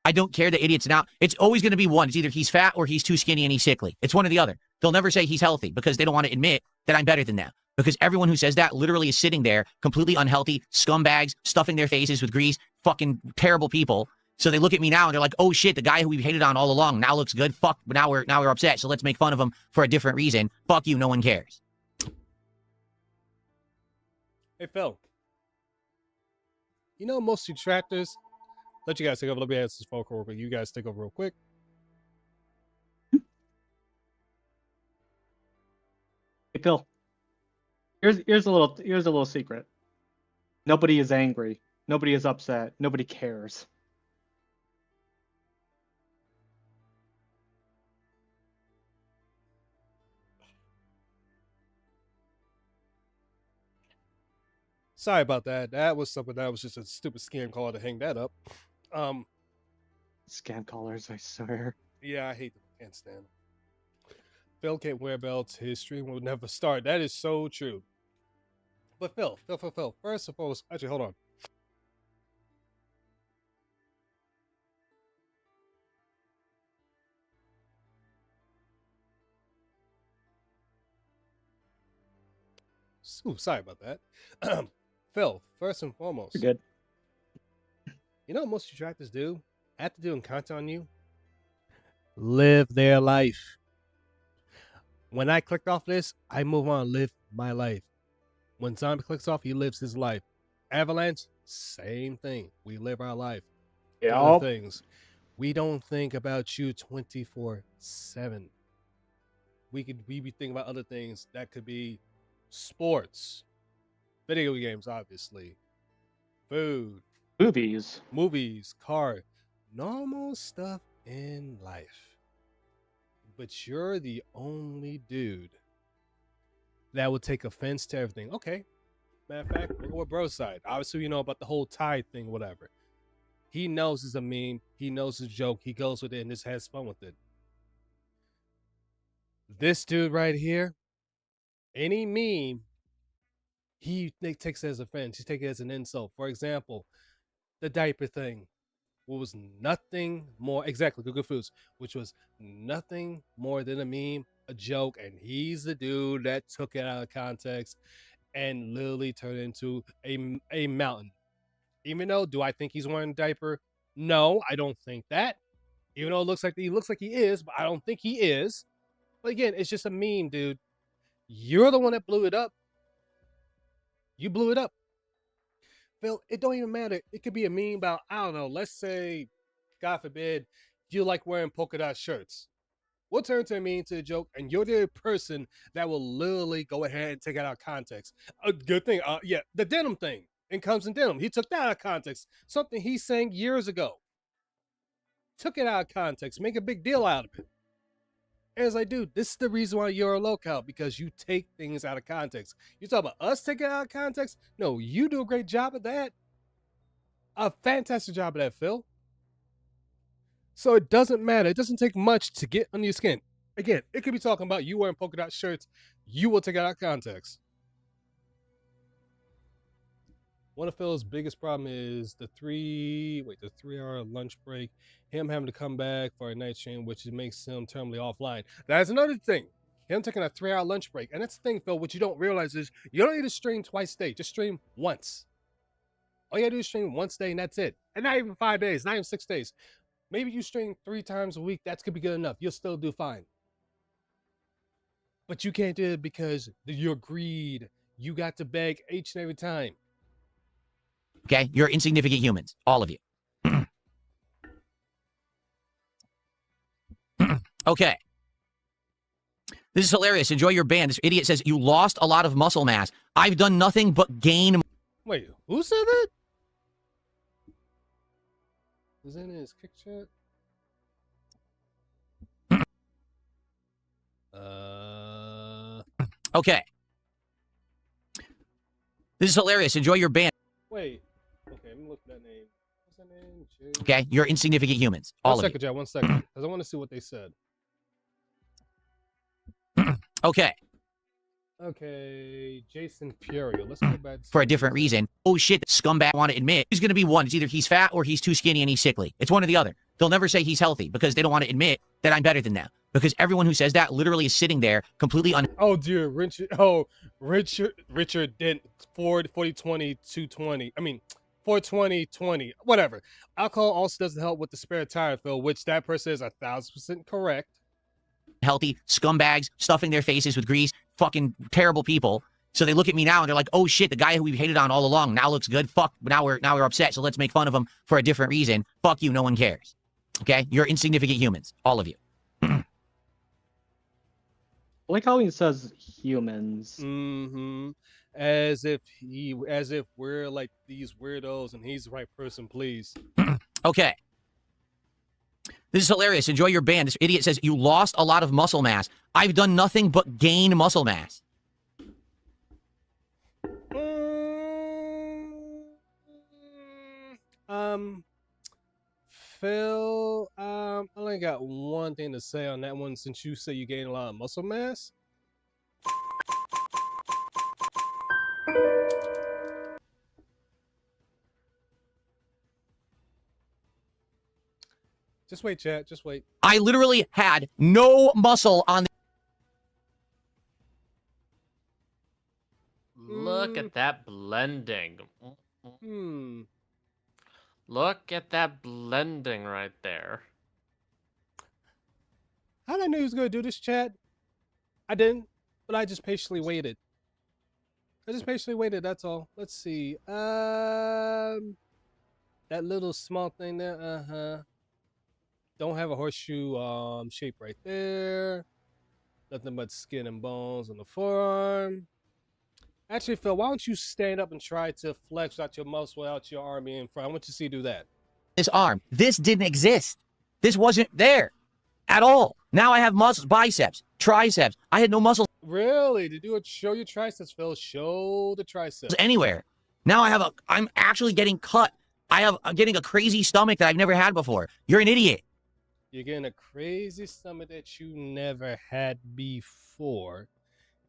Speaker 2: I don't care the idiots now. It's always going to be one. It's either he's fat or he's too skinny and he's sickly. It's one or the other. They'll never say he's healthy because they don't want to admit that I'm better than them. Because everyone who says that literally is sitting there completely unhealthy, scumbags, stuffing their faces with grease, fucking terrible people. So they look at me now and they're like, oh shit, the guy who we've hated on all along now looks good. Fuck, but now we're upset. So let's make fun of him for a different reason. Fuck you, no one cares.
Speaker 1: Hey, Phil. You know, most detractors, let you guys take over. Let me answer this phone call, but you guys take over real quick.
Speaker 7: Hey, Phil. Here's a little secret. Nobody is angry. Nobody is upset. Nobody cares.
Speaker 1: Sorry about that. That was something that was just a stupid scam call to hang that up.
Speaker 7: Scam callers, I swear.
Speaker 1: Yeah, I hate them. Can't stand them. Phil can't wear belts. His stream will never start. That is so true. But Phil. First of all, actually, hold on. Ooh, sorry about that. Phil, first and foremost,
Speaker 7: You're good.
Speaker 1: you know what most detractors do? After doing content on you, live their life. When I clicked off this, I move on, live my life. When Zombie clicks off, he lives his life. Avalanche, same thing. We live our life. Other
Speaker 7: Yeah.
Speaker 1: things. We don't think about you 24/7. We be thinking about other things that could be sports, video games, obviously, food,
Speaker 7: Movies.
Speaker 1: movies, car, normal stuff in life. But you're the only dude that would take offense to everything. Okay. Matter of fact, look at bro's side. Obviously, you know about the whole tide thing, whatever. He knows it's a meme. He knows it's a joke. He goes with it and just has fun with it. This dude right here, any meme, he takes it as offense. He takes it as an insult. For example, the diaper thing, what was nothing more, exactly, Google Foods, which was nothing more than a meme, a joke, and he's the dude that took it out of context and literally turned it into a mountain. Even though, do I think he's wearing a diaper? No, I don't think that. Even though it looks like he is, but I don't think he is. But again, it's just a meme, dude. You're the one that blew it up. You blew it up. Phil, it don't even matter. It could be a meme about, I don't know, let's say, God forbid, you like wearing polka dot shirts. We'll turn to a meme to a joke, and you're the person that will literally go ahead and take it out of context. A good thing, yeah, the denim thing. It comes in denim. He took that out of context. Something he sang years ago. Took it out of context. Make a big deal out of it. And it's like, dude, this is the reason why you're a locale, because you take things out of context. You talk about us taking it out of context? No, you do a great job at that. A fantastic job at that, Phil. So it doesn't matter. It doesn't take much to get under your skin. Again, it could be talking about you wearing polka dot shirts. You will take it out of context. One of Phil's biggest problem is the 3-hour lunch break, him having to come back for a night stream, which makes him terminally offline. That's another thing. Him taking a 3-hour lunch break. And that's the thing, Phil, what you don't realize is you don't need to stream twice a day. Just stream once. All you gotta do is stream once a day, and that's it. And not even 5 days, not even 6 days. Maybe you stream 3 times a week. That's gonna be good enough. You'll still do fine. But you can't do it because your greed. You got to beg each and every time.
Speaker 2: Okay? You're insignificant humans. All of you. Okay. This is hilarious. Enjoy your band. This idiot says, you lost a lot of muscle mass. I've done nothing but gain.
Speaker 1: Wait, who said that? Was in his kick chat?
Speaker 2: Okay. This is hilarious. Enjoy your band.
Speaker 1: Wait. Okay, let me look at that name. What's that name?
Speaker 2: Okay? You're insignificant humans. All
Speaker 1: One
Speaker 2: of you.
Speaker 1: second, Jack. 1 second. Because I want to see what they said.
Speaker 2: Okay.
Speaker 1: Okay, Jason Purio. Let's go back.
Speaker 2: For a different reason. Oh shit, scumbag want to admit. He's going to be one. It's either he's fat or he's too skinny and he's sickly. It's one or the other. They'll never say he's healthy because they don't want to admit that I'm better than them. Because everyone who says that literally is sitting there completely
Speaker 1: Oh, dear. Richard Dent, Ford 4020 220. I mean, 420 whatever. Alcohol also doesn't help with the spare tire, Phil, which that person is 1,000% correct.
Speaker 2: healthy scumbags stuffing their faces with grease, fucking terrible people. So they look at me now and they're like, oh shit, the guy who we've hated on all along now looks good. Fuck, now we're upset, so let's make fun of him for a different reason. Fuck you, no one cares. Okay? You're insignificant humans. All of you.
Speaker 7: I like how he says humans.
Speaker 1: Mm-hmm. As if we're like these weirdos and he's the right person, please.
Speaker 2: Okay. This is hilarious. Enjoy your band. This idiot says, you lost a lot of muscle mass. I've done nothing but gain muscle mass.
Speaker 1: Phil, I only got one thing to say on that one since you say you gained a lot of muscle mass. Just wait, chat. Just wait.
Speaker 2: I literally had no muscle on the
Speaker 5: Look at that blending. Look at that blending right there.
Speaker 1: How did I know he was going to do this, chat? I didn't, but I just patiently waited. That's all. Let's see. That little small thing there. Don't have a horseshoe shape right there. Nothing but skin and bones on the forearm. Actually, Phil, why don't you stand up and try to flex out your muscle out your arm in front? I want you to see you do that.
Speaker 2: This arm. This didn't exist. This wasn't there at all. Now I have muscles, biceps, triceps. I had no muscles
Speaker 1: Really? To do it, show your triceps, Phil. Show the triceps.
Speaker 2: anywhere. Now I'm actually getting cut. I'm getting a crazy stomach that I've never had before. You're an idiot.
Speaker 1: You're getting a crazy stomach that you never had before,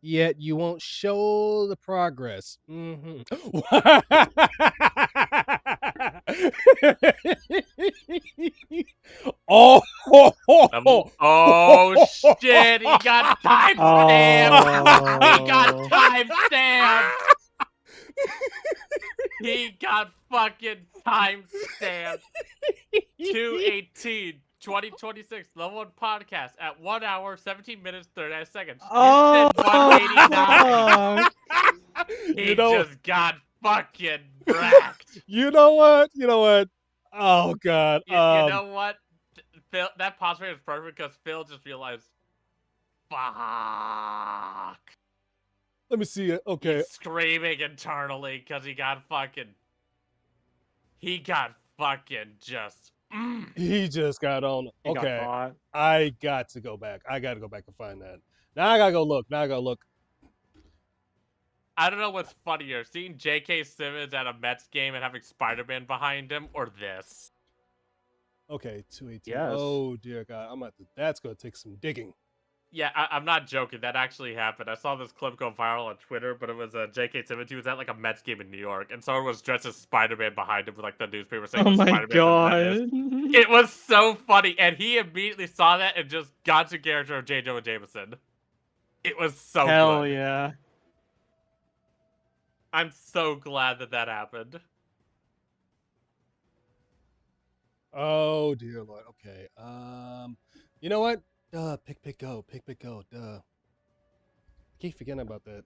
Speaker 1: yet you won't show the progress. Oh,
Speaker 5: Oh shit! He got time stamped. He got time stamped. He got fucking time stamped. 2/18, 2026, Level 1 podcast at 1 hour, 17 minutes, 39 seconds.
Speaker 7: Oh,
Speaker 5: Instant 189. He just got fucking wrecked.
Speaker 1: You know what? Oh God.
Speaker 5: You know what? Phil, that pause rate is perfect because Phil just realized, fuck.
Speaker 1: Let me see it. Okay.
Speaker 5: He's screaming internally because he got fucking just.
Speaker 1: He just got on.
Speaker 7: He got
Speaker 1: Okay.
Speaker 7: caught.
Speaker 1: I got to go back. I got to go back and find that. Now I gotta go look.
Speaker 5: I don't know what's funnier, seeing J.K. Simmons at a Mets game and having Spider-Man behind him, or this.
Speaker 1: Okay, 218.
Speaker 7: Yes.
Speaker 1: Oh dear God, that's gonna take some digging.
Speaker 5: Yeah, I'm not joking. That actually happened. I saw this clip go viral on Twitter, but it was J.K. Simmons. He was at like a Mets game in New York, and someone was dressed as Spider-Man behind him with like the newspaper saying,
Speaker 7: Oh my
Speaker 5: Spider-Man's
Speaker 7: god.
Speaker 5: It was so funny, and he immediately saw that and just got to character of J. Jonah Jameson. It was so
Speaker 7: Hell
Speaker 5: good.
Speaker 7: yeah.
Speaker 5: I'm so glad that happened.
Speaker 1: Oh dear Lord. Okay. You know what? Pick, go. Duh. I keep forgetting about that.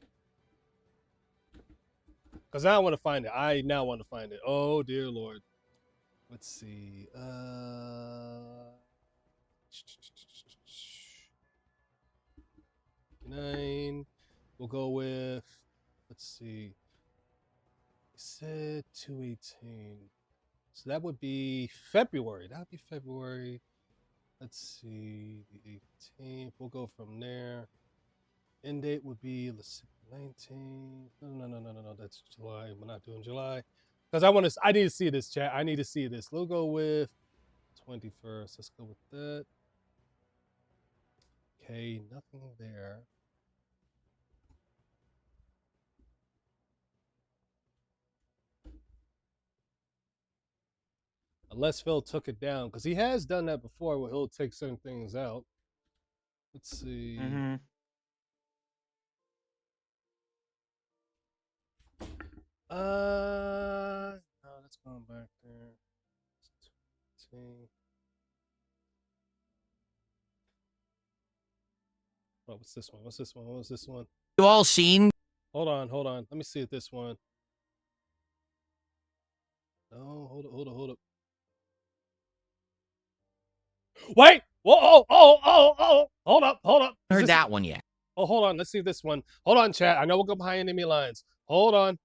Speaker 1: Cause now I want to find it. Oh dear Lord. Let's see. 9. We'll go with. Let's see. He said 218. So that would be February. Let's see, the 18th. We'll go from there. End date would be, let's see, 19th. No. That's July. We're not doing July. Because I need to see this, chat. I need to see this. We'll go with 21st. Let's go with that. Okay, nothing there. Unless Phil took it down, because he has done that before where he'll take certain things out. Let's see.
Speaker 7: Mm-hmm.
Speaker 1: No, that's going back there. 218. Oh, what's this one?
Speaker 2: You all seen?
Speaker 1: Hold on. Let me see if this one. No, hold up. Wait! Whoa! Oh! Hold up.
Speaker 2: Heard that one yet?
Speaker 1: Oh, hold on. Let's see this one. Hold on, chat. I know we'll go behind enemy lines. Hold on.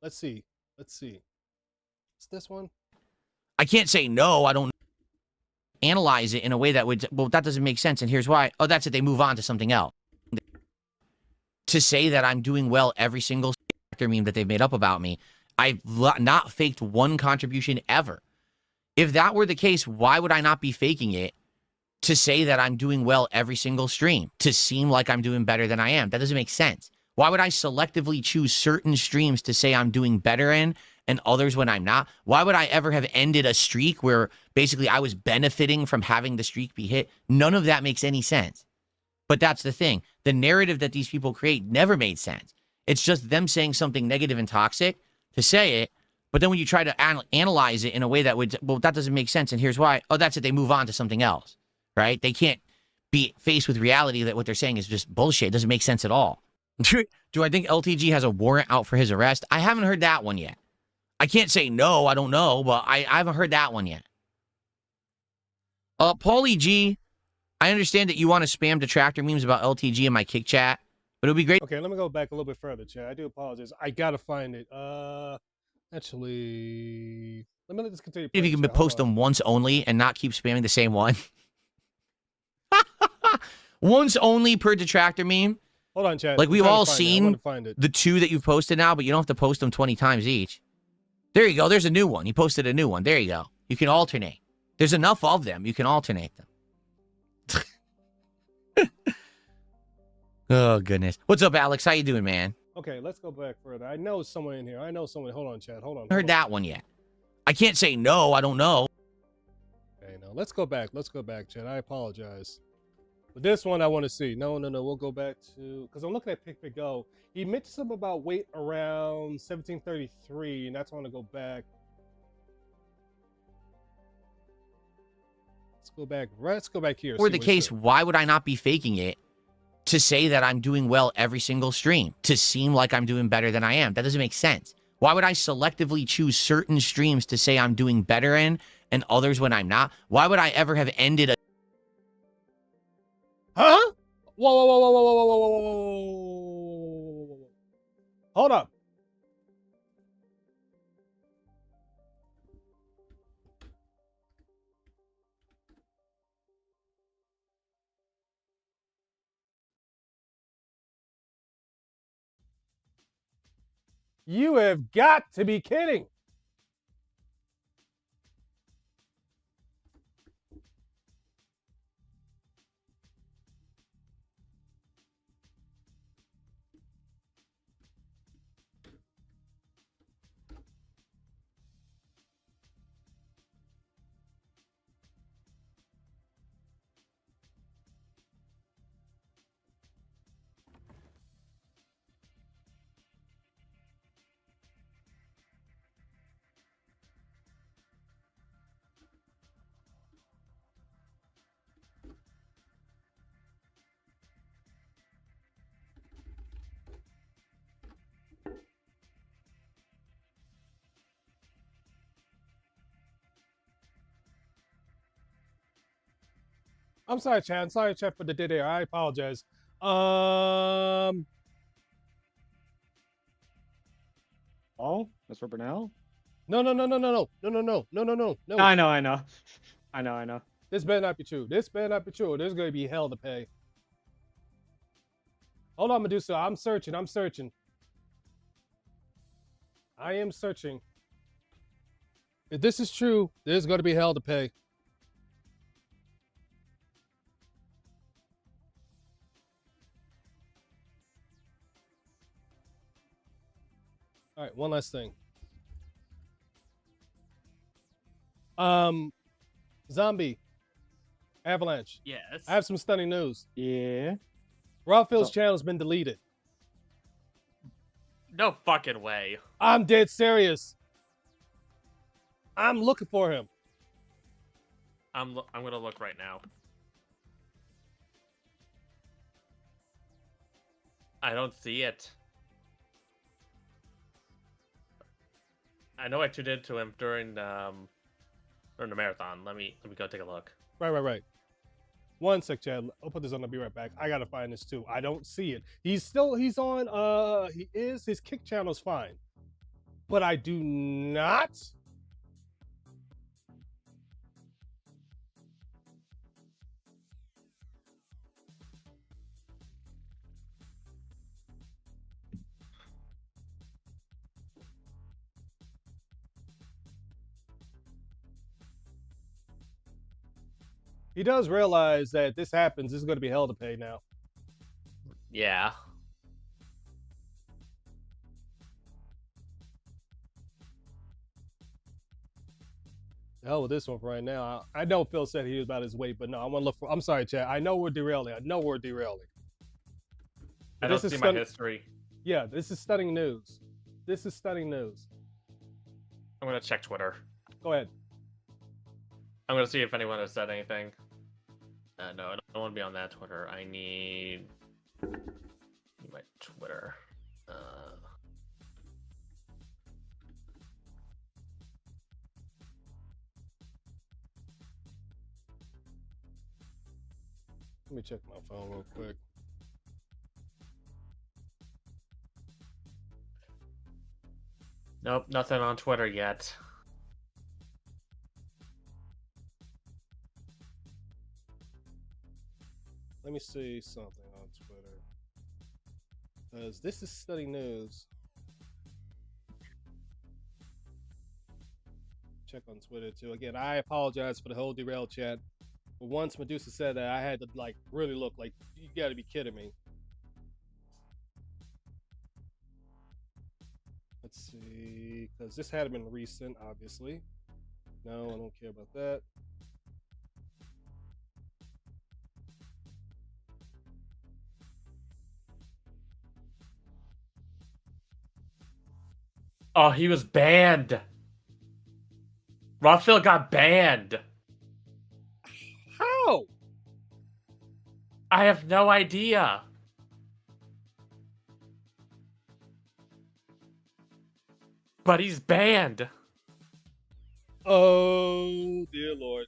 Speaker 1: Let's see. It's this one.
Speaker 2: I can't say no. I don't analyze it in a way that would. Well, that doesn't make sense. And here's why. Oh, that's it. They move on to something else. To say that I'm doing well every single character meme that they've made up about me, I've not faked one contribution ever. If that were the case, why would I not be faking it to say that I'm doing well every single stream, to seem like I'm doing better than I am? That doesn't make sense. Why would I selectively choose certain streams to say I'm doing better in and others when I'm not? Why would I ever have ended a streak where basically I was benefiting from having the streak be hit? None of that makes any sense. But that's the thing. The narrative that these people create never made sense. It's just them saying something negative and toxic to say it. But then when you try to analyze it in a way that would, well, that doesn't make sense. And here's why. Oh, that's it. They move on to something else, right? They can't be faced with reality that what they're saying is just bullshit. It doesn't make sense at all. Do I think LTG has a warrant out for his arrest? I haven't heard that one yet. I can't say no, I don't know, but I haven't heard that one yet. Paulie G, I understand that you want to spam detractor memes about LTG in my kick chat, but it would be great.
Speaker 1: Okay, let me go back a little bit further, chat. I do apologize. I gotta find it. Actually, let me just continue.
Speaker 2: If you
Speaker 1: playing,
Speaker 2: can
Speaker 1: chat.
Speaker 2: post
Speaker 1: Hold on.
Speaker 2: them once only and not keep spamming the same one. Once only per detractor meme.
Speaker 1: Hold on, chat.
Speaker 2: Like,
Speaker 1: I'm
Speaker 2: we've
Speaker 1: trying to
Speaker 2: all
Speaker 1: find it. I
Speaker 2: seen
Speaker 1: wanna find it.
Speaker 2: the 2 that you've posted now, but you don't have to post them 20 times each. There you go. There's a new one. You posted a new one. There you go. You can alternate. There's enough of them. You can alternate them. Oh, goodness. What's up, Alex? How you doing, man?
Speaker 1: Okay, let's go back further. I know someone in here. I know someone. Hold on, chat. Hold on.
Speaker 2: I heard that one yet. I can't say no. I don't know.
Speaker 1: Okay, now let's go back. Let's go back, chat. I apologize. But this one I want to see. No. We'll go back to, because I'm looking at Pick Go. He mentioned something about weight around 1733, and that's why I want to go back. Let's go back. Let's go back here.
Speaker 2: For
Speaker 1: see
Speaker 2: the
Speaker 1: what it
Speaker 2: case,
Speaker 1: said.
Speaker 2: why would I not be faking it to say that I'm doing well every single stream, to seem like I'm doing better than I am? That doesn't make sense. Why would I selectively choose certain streams to say I'm doing better in and others when I'm not? Why would I ever have ended a...
Speaker 1: Huh? Whoa. Hold up. You have got to be kidding. I'm sorry, Chad. I'm sorry, Chad, for the dead air. I apologize.
Speaker 7: Oh, that's for Bernal?
Speaker 1: No.
Speaker 7: I know.
Speaker 1: This better not be true. This better not be true. There's gonna be hell to pay. Hold on, Medusa. I'm searching. I am searching. If this is true, there's gonna be hell to pay. All right, one last thing. Zombie, Avalanche.
Speaker 5: Yes.
Speaker 1: I have some stunning news.
Speaker 7: Yeah.
Speaker 1: Rawfield's channel has been deleted.
Speaker 5: No fucking way.
Speaker 1: I'm dead serious. I'm looking for him.
Speaker 5: I'm gonna look right now. I don't see it. I know I tuned into him during the marathon. Let me go take a look.
Speaker 1: Right. One sec, Chad. I'll put this on. I'll be right back. I gotta find this too. I don't see it. He's on. His kick channel's fine, but I do not. He does realize that this happens. This is going to be hell to pay now.
Speaker 5: Yeah.
Speaker 1: The hell with this one for right now. I know Phil said he was about his weight, but no, I want to look for. I'm sorry, Chad. I know we're derailing.
Speaker 5: I
Speaker 1: But
Speaker 5: don't
Speaker 1: this is
Speaker 5: see my
Speaker 1: stun-
Speaker 5: history.
Speaker 1: Yeah, this is stunning news. This is stunning news.
Speaker 5: I'm gonna check Twitter.
Speaker 1: Go ahead.
Speaker 5: I'm gonna see if anyone has said anything. No, I don't want to be on that Twitter. I need my Twitter.
Speaker 1: Let me check my phone real quick.
Speaker 5: Nope, nothing on Twitter yet.
Speaker 1: Let me see something on Twitter. Because this is stunning news. Check on Twitter too. Again, I apologize for the whole derail chat. But once Medusa said that, I had to like really look like you gotta be kidding me. Let's see, because this had been recent, obviously. No, I don't care about that.
Speaker 5: Oh, he was banned. Rockville got banned.
Speaker 1: How?
Speaker 5: I have no idea. But he's banned.
Speaker 1: Oh dear Lord.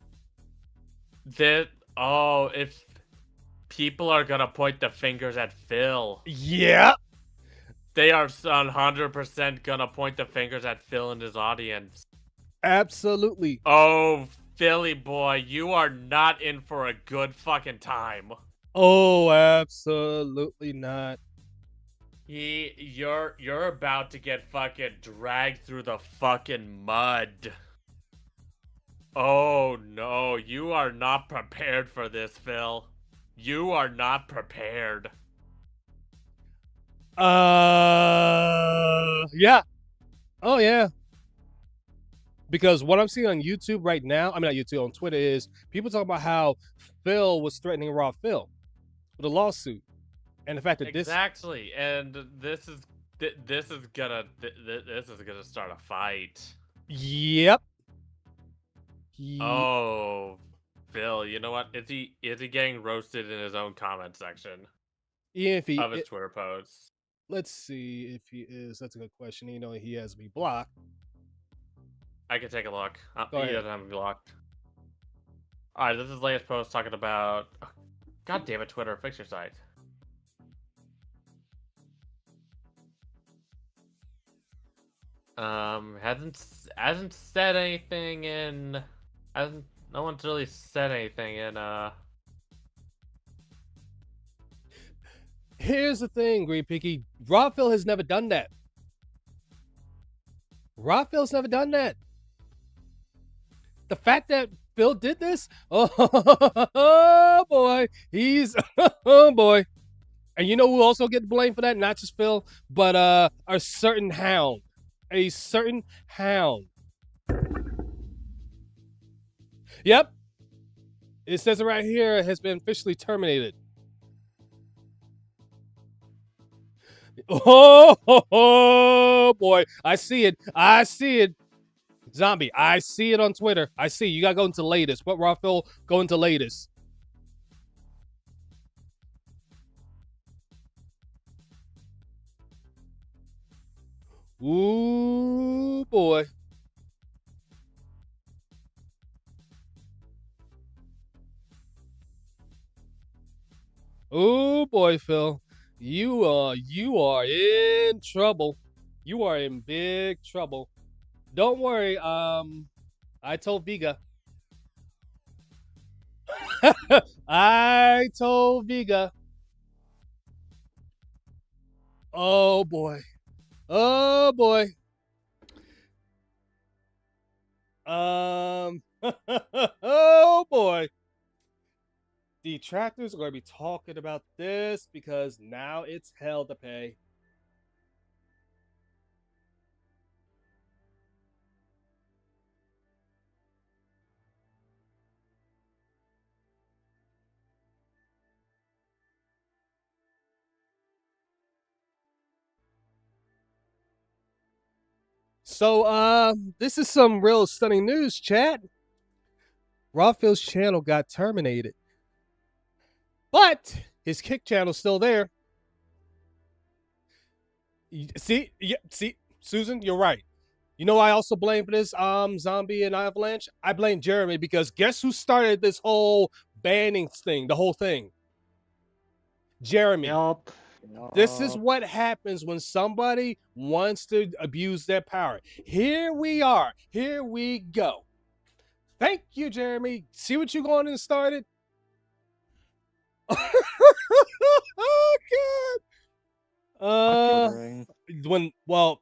Speaker 5: If people are gonna point the fingers at Phil,
Speaker 1: Yeah.
Speaker 5: they are 100% gonna point the fingers at Phil and his audience.
Speaker 1: Absolutely.
Speaker 5: Oh, Philly boy, you are not in for a good fucking time.
Speaker 1: Oh, absolutely not.
Speaker 5: You're about to get fucking dragged through the fucking mud. Oh no, you are not prepared for this, Phil. You are not prepared.
Speaker 1: Yeah. Oh yeah. Because what I'm seeing on YouTube right now, I mean not YouTube, on Twitter, is people talking about how Phil was threatening Raw Phil with a lawsuit. And the fact that
Speaker 5: Exactly. And this is gonna start a fight.
Speaker 1: Yep.
Speaker 5: Oh, Phil, you know what? Is he getting roasted in his own comment section
Speaker 1: If he
Speaker 5: of his Twitter posts?
Speaker 1: Let's see if he is. That's a good question. You know, he has me blocked.
Speaker 5: I can take a look.
Speaker 1: Go
Speaker 5: He
Speaker 1: ahead.
Speaker 5: doesn't have me blocked. Alright, this is the latest post talking about... God damn it, Twitter, fix your site. Hasn't said anything in... No one's really said anything in,
Speaker 1: Here's the thing, Green Pinky. Raw Phil has never done that. Raw Phil's never done that. The fact that Phil did this, oh boy, he's oh boy. And you know who also get blamed for that? Not just Phil, but a certain hound. A certain hound. Yep. It says it right here, it has been officially terminated. Oh boy. I see it. I see it. Zombie, I see it on Twitter. I see. You gotta go into latest. What Raw Phil? Go into latest. Ooh boy. Oh boy, Phil. You are in trouble. You are in big trouble. Don't worry. I told Vega. I told Vega. Oh boy. Oh boy. Oh boy. Detractors are going to be talking about this because now it's hell to pay. So, this is some real stunning news, chat. Rawfield's channel got terminated, but his Kick channel's still there. See, Susan, you're right. You know, I also blame for this zombie and Avalanche. I blame Jeremy because guess who started this whole banning thing, the whole thing? Jeremy.
Speaker 7: Yup.
Speaker 1: This is what happens when somebody wants to abuse their power. Here we are. Here we go. Thank you, Jeremy. See what you going and started? Oh, God.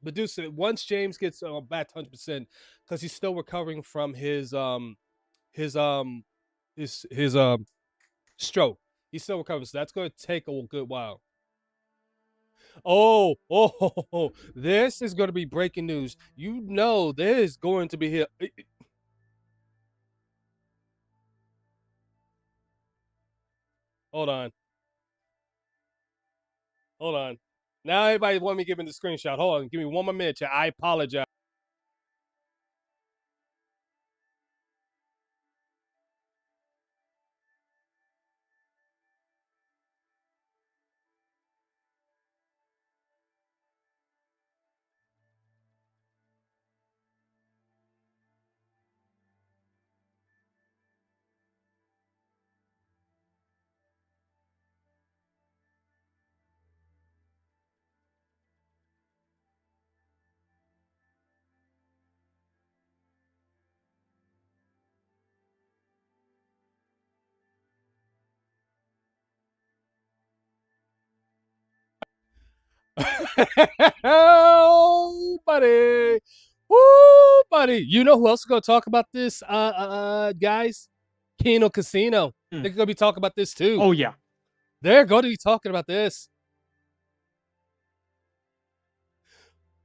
Speaker 1: Medusa, once James gets back to 100%, because he's still recovering from his stroke. He's still recovering, so that's going to take a good while. Oh, this is going to be breaking news. You know, there's going to be here. Hold on. Now everybody want me giving the screenshot. Hold on. Give me one more minute, chat. I apologize. Oh, buddy. Woo, buddy. You know who else is going to talk about this, guys? Kino Casino. They're going to be talking about this too.
Speaker 7: Oh, yeah.
Speaker 1: They're going to be talking about this.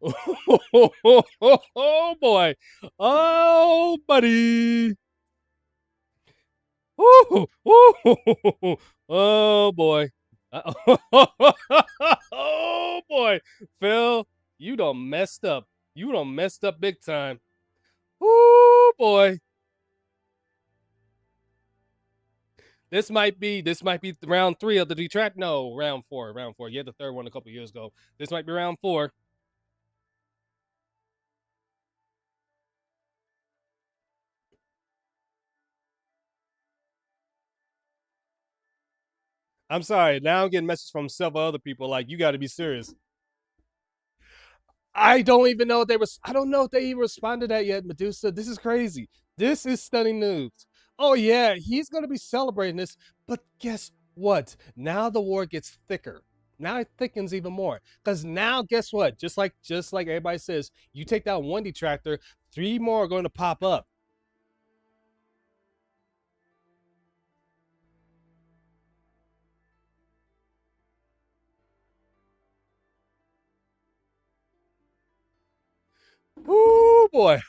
Speaker 1: Oh, boy. Oh, buddy. Oh, boy. Oh, boy. Phil, you done messed up. You done messed up big time. Oh, boy. This might be round 3 of the detract. No, round 4. You had the third one a couple years ago. This might be round 4. I'm sorry. Now I'm getting messages from several other people like, you got to be serious. I don't even know if I don't know if they even responded to that yet, Medusa. This is crazy. This is stunning news. Oh, yeah, he's going to be celebrating this. But guess what? Now the war gets thicker. Now it thickens even more. Because now, guess what? Just like everybody says, you take that one detractor, 3 more are going to pop up. Oh, boy.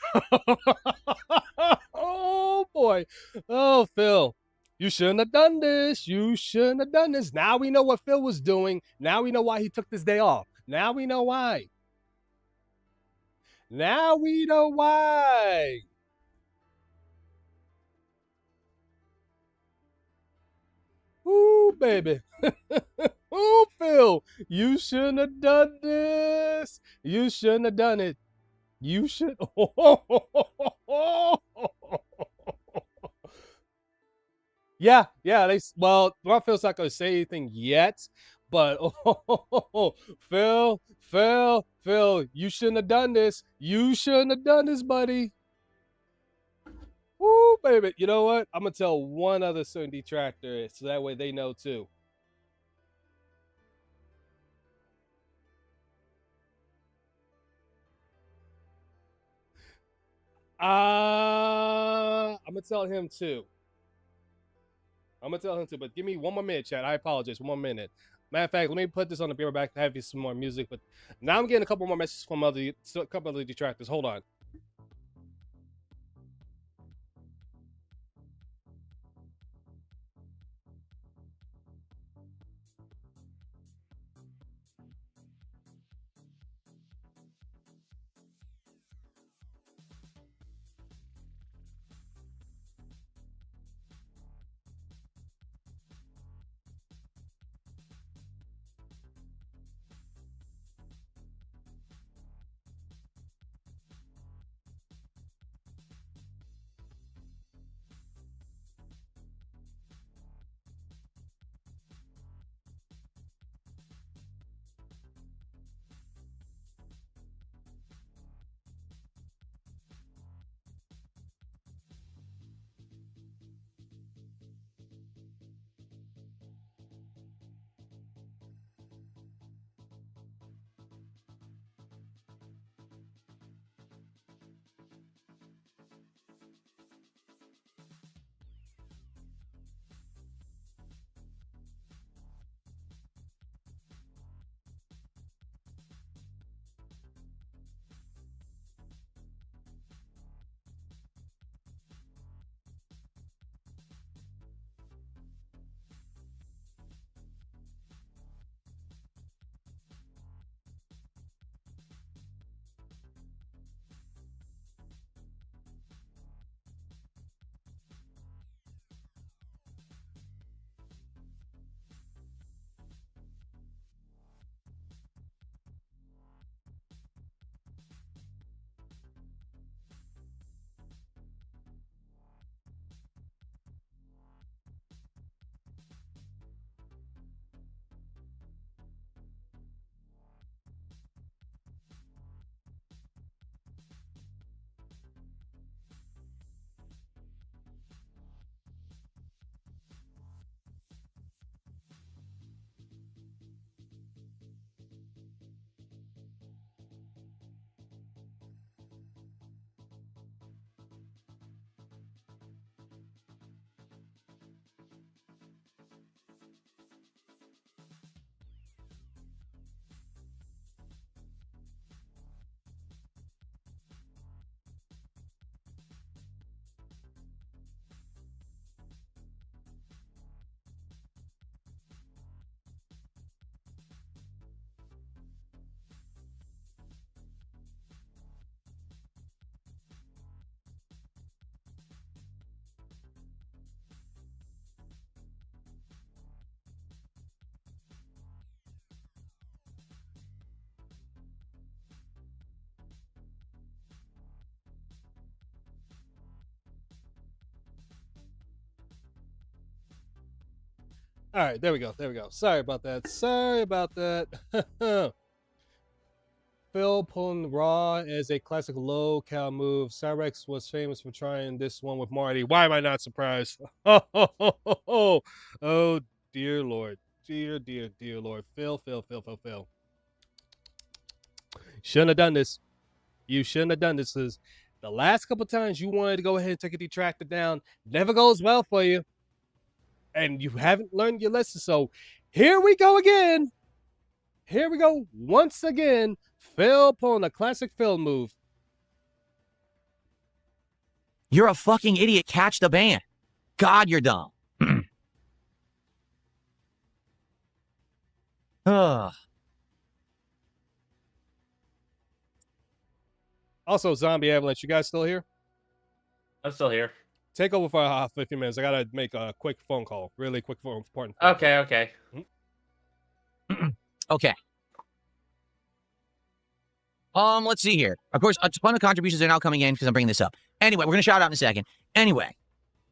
Speaker 1: Oh, boy. Oh, Phil. You shouldn't have done this. You shouldn't have done this. Now we know what Phil was doing. Now we know why he took this day off. Now we know why. Now we know why. Ooh, baby. Ooh, Phil. You shouldn't have done this. You shouldn't have done it. You should. Yeah. Raphael's not going to say anything yet, but Phil, you shouldn't have done this. You shouldn't have done this, buddy. Woo, baby. You know what? I'm going to tell one other certain detractor so that way they know too. I'm going to tell him too. But give me one more minute, chat. I apologize. 1 more minute. Matter of fact, let me put this on the beer back to have you some more music. But now I'm getting a couple more messages from a couple other detractors. Hold on. All right, there we go. There we go. Sorry about that. Sorry about that. Phil pulling Raw as a classic low cal move. Cyrex was famous for trying this one with Marty. Why am I not surprised? Oh, dear Lord. Dear Lord. Phil. Shouldn't have done this. You shouldn't have done this. Because the last couple times you wanted to go ahead and take a detractor down never goes well for you. And you haven't learned your lesson. So here we go again. Here we go once again. Phil pulling a classic Phil move.
Speaker 2: You're a fucking idiot. Catch the ban. God, you're dumb. Ugh.
Speaker 1: Also, Zombie Avalanche, you guys still here?
Speaker 5: I'm still here.
Speaker 1: Take over for 15 minutes. I gotta make a quick phone call. Really quick, important phone
Speaker 5: Okay, okay.
Speaker 2: Okay. Let's see here. Of course, a ton of contributions are now coming in because I'm bringing this up. Anyway, we're going to shout out in a second. Anyway,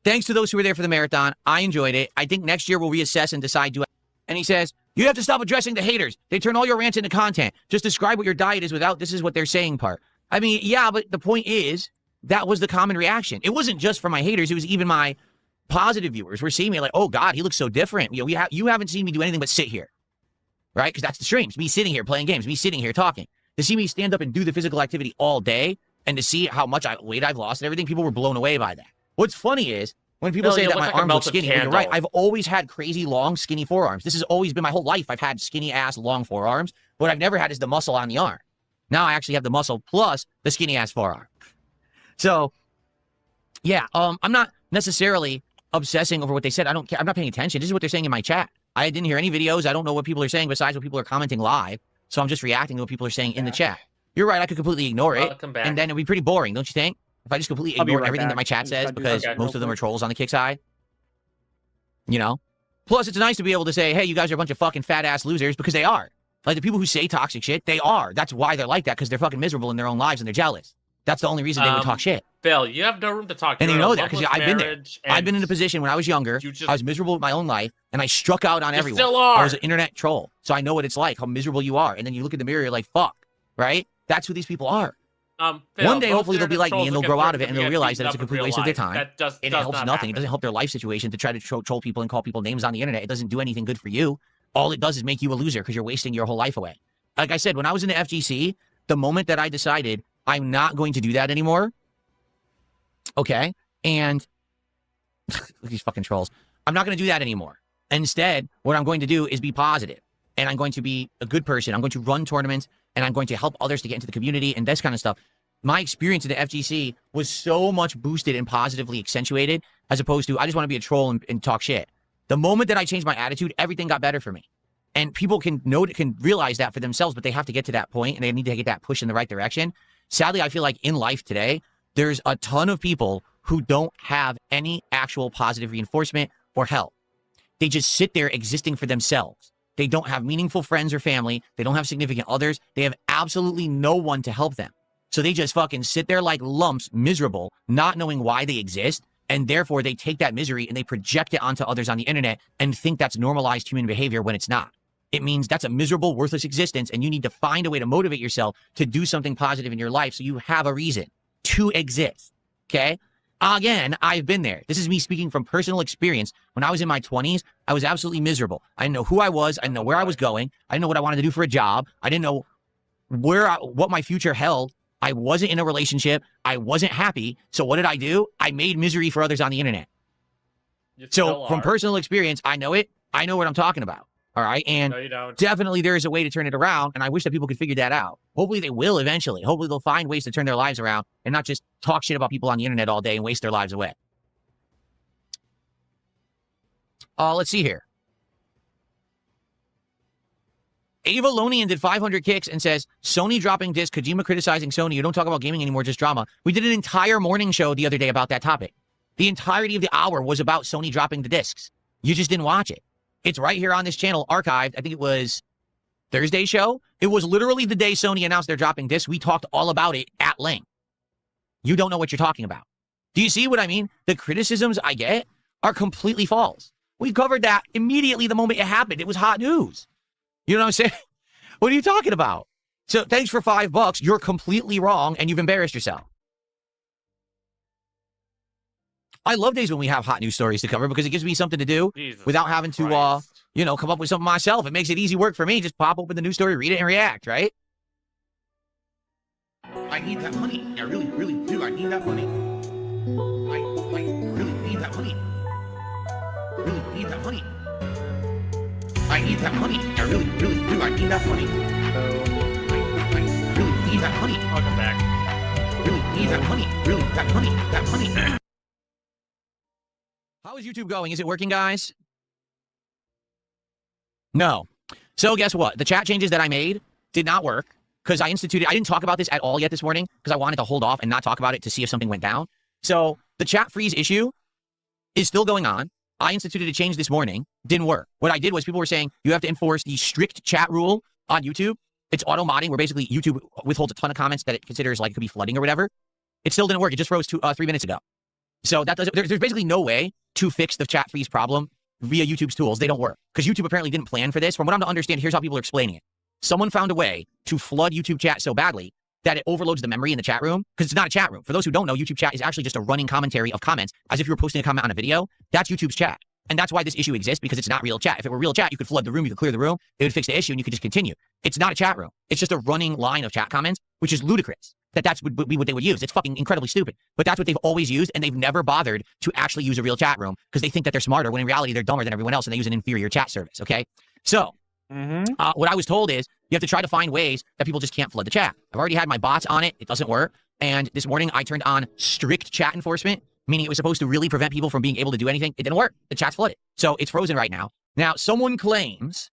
Speaker 2: thanks to those who were there for the marathon. I enjoyed it. I think next year we'll reassess and decide. And he says, you have to stop addressing the haters. They turn all your rants into content. Just describe what your diet is without this is what they're saying part. I mean, yeah, but the point is, that was the common reaction. It wasn't just for my haters. It was even my positive viewers were seeing me like, oh, God, he looks so different. You know, you haven't seen me do anything but sit here. Right? Because that's the streams. Me sitting here playing games. Me sitting here talking. To see me stand up and do the physical activity all day and to see how much weight I've lost and everything, people were blown away by that. What's funny is when people say that my arms look skinny, you're right. I've always had crazy, long, skinny forearms. This has always been my whole life. I've had skinny ass, long forearms. What I've never had is the muscle on the arm. Now I actually have the muscle plus the skinny ass forearm. So, yeah, I'm not necessarily obsessing over what they said. I don't care. I'm not paying attention. This is what they're saying in my chat. I didn't hear any videos. I don't know what people are saying besides what people are commenting live. So I'm just reacting to what people are saying in the chat. You're right. I could completely ignore it. And then it'd be pretty boring, don't you think? If I just completely ignore everything that my chat says because most of them are trolls on the kick side. You know? Plus, it's nice to be able to say, hey, you guys are a bunch of fucking fat-ass losers because they are. Like, the people who say toxic shit, they are. That's why they're like that, because they're fucking miserable in their own lives and they're jealous. That's the only reason they would talk shit.
Speaker 5: Phil, you have no room to talk.
Speaker 2: And you know that because I've been there. I've been in a position when I was younger. I was miserable with my own life, and I struck out on everyone.
Speaker 5: Still are.
Speaker 2: I was an internet troll, so I know what it's like, how miserable you are. And then you look in the mirror, you're like, fuck, right? That's who these people are.
Speaker 5: Phil,
Speaker 2: one day, hopefully, they'll be like me, and they'll grow out of it, and they'll realize that it's a complete waste of their time. It helps nothing. It doesn't help their life situation to try to troll people and call people names on the internet. It doesn't do anything good for you. All it does is make you a loser because you're wasting your whole life away. Like I said, when I was in the FGC, the moment that I decided I'm not going to do that anymore, okay, and look at these fucking trolls. I'm not going to do that anymore. Instead, what I'm going to do is be positive, and I'm going to be a good person. I'm going to run tournaments, and I'm going to help others to get into the community and this kind of stuff. My experience in the FGC was so much boosted and positively accentuated as opposed to I just want to be a troll and talk shit. The moment that I changed my attitude, everything got better for me. And people can realize that for themselves, but they have to get to that point, and they need to get that push in the right direction. Sadly, I feel like in life today, there's a ton of people who don't have any actual positive reinforcement or help. They just sit there existing for themselves. They don't have meaningful friends or family. They don't have significant others. They have absolutely no one to help them. So they just fucking sit there like lumps, miserable, not knowing why they exist. And therefore, they take that misery and they project it onto others on the internet and think that's normalized human behavior when it's not. It means that's a miserable, worthless existence, and you need to find a way to motivate yourself to do something positive in your life so you have a reason to exist, okay? Again, I've been there. This is me speaking from personal experience. When I was in my 20s, I was absolutely miserable. I didn't know who I was. I didn't know where I was going. I didn't know what I wanted to do for a job. I didn't know what my future held. I wasn't in a relationship. I wasn't happy. So what did I do? I made misery for others on the internet. So from personal experience, I know it. I know what I'm talking about. All right. And definitely there is a way to turn it around. And I wish that people could figure that out. Hopefully they will eventually. Hopefully they'll find ways to turn their lives around and not just talk shit about people on the internet all day and waste their lives away. Let's see here. Ava Lonian did 500 kicks and says, Sony dropping disc, Kojima criticizing Sony. You don't talk about gaming anymore, just drama. We did an entire morning show the other day about that topic. The entirety of the hour was about Sony dropping the discs. You just didn't watch it. It's right here on this channel, archived. I think it was Thursday's show. It was literally the day Sony announced they're dropping discs. We talked all about it at length. You don't know what you're talking about. Do you see what I mean? The criticisms I get are completely false. We covered that immediately the moment it happened. It was hot news. You know what I'm saying? What are you talking about? So thanks for $5. You're completely wrong, and you've embarrassed yourself. I love days when we have hot news stories to cover because it gives me something to do
Speaker 5: Jesus
Speaker 2: without having to,
Speaker 5: Christ.
Speaker 2: come up with something myself. It makes it easy work for me. Just pop open the news story, read it, and react, right? I need that money. I really, really do. I need that money. I really need that money. Really need that money. I need that money. I really, really do. I need that money. I really need that money.
Speaker 5: Welcome back.
Speaker 2: Really need that money. Really, that money. That money. How is YouTube going? Is it working, guys? No. So guess what? The chat changes that I made did not work because I didn't talk about this at all yet this morning because I wanted to hold off and not talk about it to see if something went down. So the chat freeze issue is still going on. I instituted a change this morning. Didn't work. What I did was people were saying you have to enforce the strict chat rule on YouTube. It's auto modding where basically YouTube withholds a ton of comments that it considers like it could be flooding or whatever. It still didn't work. It just froze 3 minutes ago. So that doesn't. There's basically no way to fix the chat freeze problem via YouTube's tools. They don't work because YouTube apparently didn't plan for this. From what I'm to understand, here's how people are explaining it. Someone found a way to flood YouTube chat so badly that it overloads the memory in the chat room because it's not a chat room. For those who don't know, YouTube chat is actually just a running commentary of comments as if you were posting a comment on a video. That's YouTube's chat. And that's why this issue exists because it's not real chat. If it were real chat, you could flood the room, you could clear the room, it would fix the issue and you could just continue. It's not a chat room. It's just a running line of chat comments, which is ludicrous. That's what they would use. It's fucking incredibly stupid. But that's what they've always used, and they've never bothered to actually use a real chat room because they think that they're smarter when in reality they're dumber than everyone else and they use an inferior chat service, okay? So, what I was told is you have to try to find ways that people just can't flood the chat. I've already had my bots on it. It doesn't work. And this morning I turned on strict chat enforcement, meaning it was supposed to really prevent people from being able to do anything. It didn't work. The chat's flooded. So it's frozen right now. Now, someone claims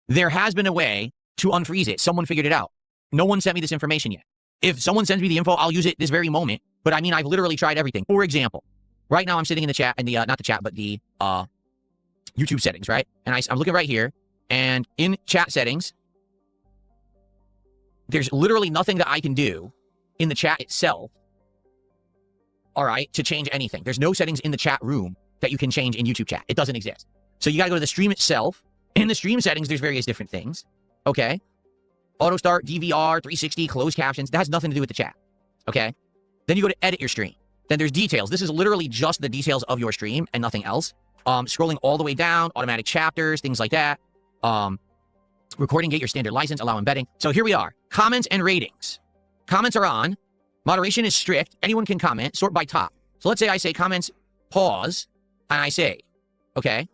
Speaker 2: there has been a way to unfreeze it. Someone figured it out. No one sent me this information yet. If someone sends me the info, I'll use it this very moment. But I mean, I've literally tried everything. For example, right now I'm sitting in the chat, and not the chat, but the YouTube settings, right? And I'm looking right here, and in chat settings, there's literally nothing that I can do in the chat itself, all right, to change anything. There's no settings in the chat room that you can change in YouTube chat. It doesn't exist. So you got to go to the stream itself. In the stream settings, there's various different things, okay? Auto start, DVR, 360, closed captions. That has nothing to do with the chat, okay? Then you go to edit your stream. Then there's details. This is literally just the details of your stream and nothing else. Scrolling all the way down, automatic chapters, things like that. Recording, get your standard license, allow embedding. So here we are. Comments and ratings. Comments are on. Moderation is strict. Anyone can comment. Sort by top. So let's say I say comments, pause, and I say, okay,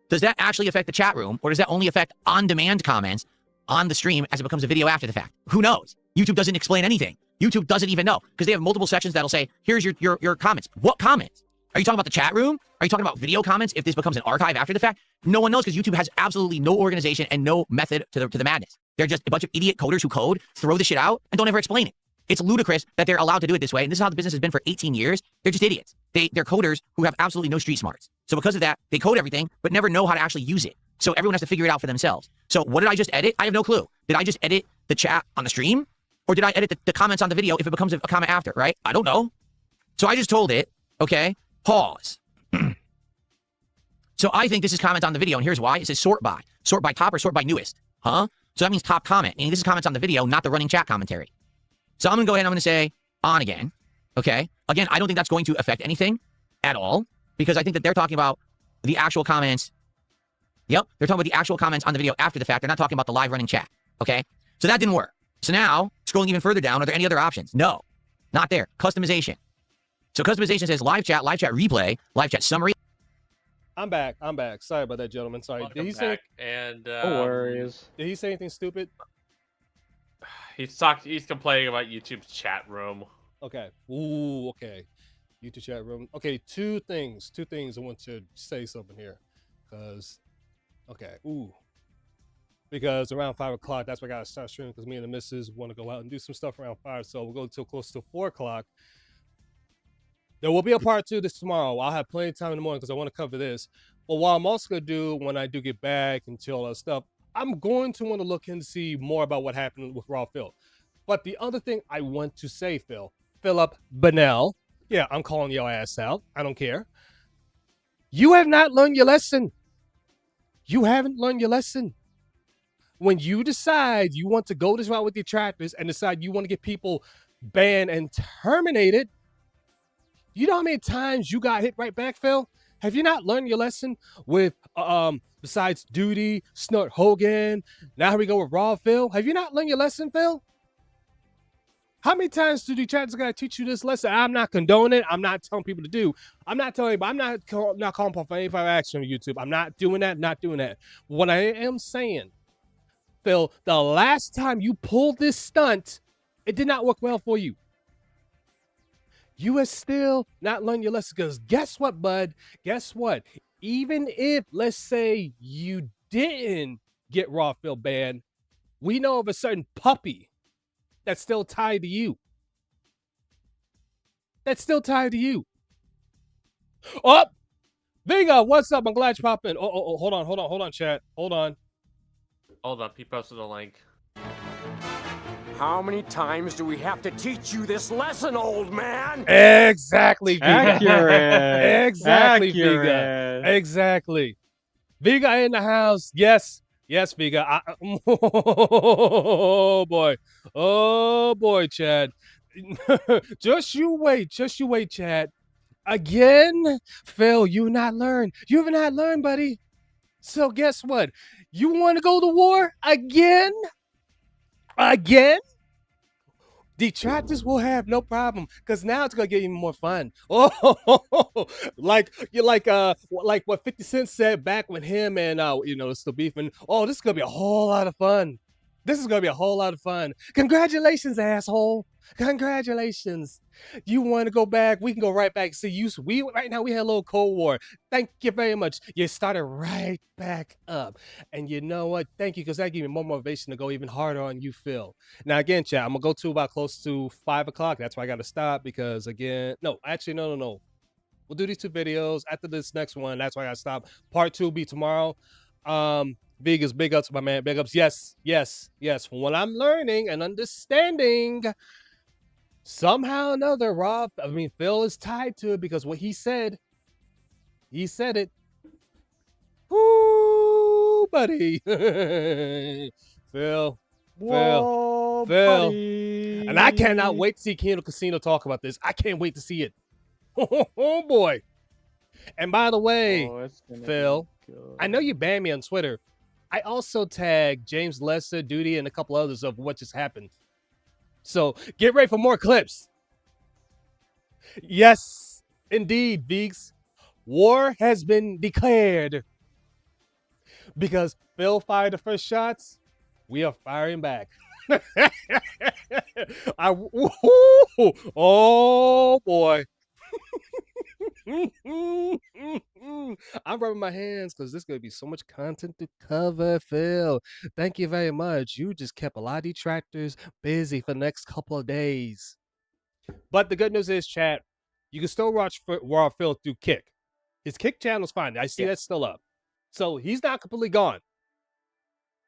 Speaker 2: does that actually affect the chat room, or does that only affect on-demand comments on the stream as it becomes a video after the fact? Who knows? YouTube doesn't explain anything. YouTube doesn't even know because they have multiple sections that'll say, here's your comments. What comments? Are you talking about the chat room? Are you talking about video comments if this becomes an archive after the fact? No one knows because YouTube has absolutely no organization and no method to the madness. They're just a bunch of idiot coders who code, throw the shit out, and don't ever explain it. It's ludicrous that they're allowed to do it this way. And this is how the business has been for 18 years. They're just idiots. They're coders who have absolutely no street smarts. So because of that, they code everything, but never know how to actually use it. So everyone has to figure it out for themselves. So what did I just edit? I have no clue. Did I just edit the chat on the stream? Or did I edit the comments on the video if it becomes a comment after, right? I don't know. So I just told it, okay, pause. So I think this is comments on the video, and here's why. It says sort by. Sort by top or sort by newest. Huh? So that means top comment. And this is comments on the video, not the running chat commentary. So I'm going to go ahead and I'm going to say on again. Okay? Again, I don't think that's going to affect anything at all because I think that they're talking about the actual comments. Yep, they're talking about the actual comments on the video after the fact. They're not talking about the live running chat. Okay? So that didn't work. So now, scrolling even further down, are there any other options? No, not there. Customization. So customization says live chat replay, live chat summary.
Speaker 1: I'm back. Sorry about that, gentlemen. Sorry.
Speaker 5: Welcome
Speaker 1: Did he say?
Speaker 5: back. And
Speaker 7: No worries.
Speaker 1: Did he say anything stupid?
Speaker 5: He's complaining about YouTube's chat room.
Speaker 1: Okay. Ooh. Okay. YouTube chat room. Okay. Two things. I want to say something here, because. Okay. Ooh. Because around 5 o'clock, that's when I gotta start streaming. Because me and the missus want to go out and do some stuff around 5, so we'll go until close to 4 o'clock. There will be a part 2 this tomorrow. I'll have plenty of time in the morning because I want to cover this. But what I'm also gonna do when I do get back and all that stuff, I'm going to want to look in to see more about what happened with Raw Phil. But the other thing I want to say, Philip Bonnell, yeah, I'm calling your ass out. I don't care. You have not learned your lesson. You haven't learned your lesson. When you decide you want to go this route with detractors and decide you want to get people banned and terminated, you know how many times you got hit right back, Phil? Have you not learned your lesson with besides Duty, Snort Hogan? Now here we go with Raw, Phil. Have you not learned your lesson, Phil? How many times do detractors gotta teach you this lesson? I'm not condoning it. I'm not telling people to do. I'm not telling you, but I'm not calling for any action on YouTube. I'm not doing that. Not doing that. What I am saying, Phil, the last time you pulled this stunt, it did not work well for you. You have still not learned your lesson, because guess what, bud? Guess what? Even if, let's say, you didn't get Raw Phil banned, we know of a certain puppy that's still tied to you. That's still tied to you. Oh, Vega, what's up? I'm glad you popped in. Oh, hold on, chat. Hold on.
Speaker 5: Hold up, he posted a link.
Speaker 8: How many times do we have to teach you this lesson, old man?
Speaker 1: Exactly, Vega.
Speaker 7: Accurate.
Speaker 1: Exactly, Vega.
Speaker 7: Accurate.
Speaker 1: Exactly. Vega in the house. Yes, Vega. Oh boy, Chad. Just you wait, Chad. Again, Phil, you not learned. You have not learned, buddy. So guess what? You want to go to war again? Again? Detractors will have no problem, because now it's gonna get even more fun. Oh, like what 50 Cent said back when him and still beefing. Oh, this is gonna be a whole lot of fun. This is gonna be a whole lot of fun. Congratulations, asshole. Congratulations. You want to go back? We can go right back. See, right now we had a little Cold War. Thank you very much. You started right back up. And you know what? Thank you, because that gave me more motivation to go even harder on you, Phil. Now, again, chat, I'm going to go to about close to 5 o'clock. That's why I got to stop, because, again, no. We'll do these 2 videos. After this next one, that's why I got to stop. Part 2 will be tomorrow. Vegas, big ups, my man. Big ups. Yes. From what I'm learning and understanding, somehow or another, Phil is tied to it, because what he said it. Woo, buddy. Phil.
Speaker 7: Whoa,
Speaker 1: Phil.
Speaker 7: buddy.
Speaker 1: And I cannot wait to see Kino Casino talk about this. I can't wait to see it. Oh, boy. And by the way, Phil, I know you banned me on Twitter. I also tagged James Lester, Duty, and a couple others of what just happened. So get ready for more clips. Yes, indeed, Beeks. War has been declared. Because Phil fired the first shots, we are firing back. Oh, boy. I'm rubbing my hands, because there's going to be so much content to cover, Phil. Thank you very much. You just kept a lot of detractors busy for the next couple of days. But the good news is, chat, you can still watch Raw Phil through Kick. His Kick channel's fine. I see that's still up. So he's not completely gone.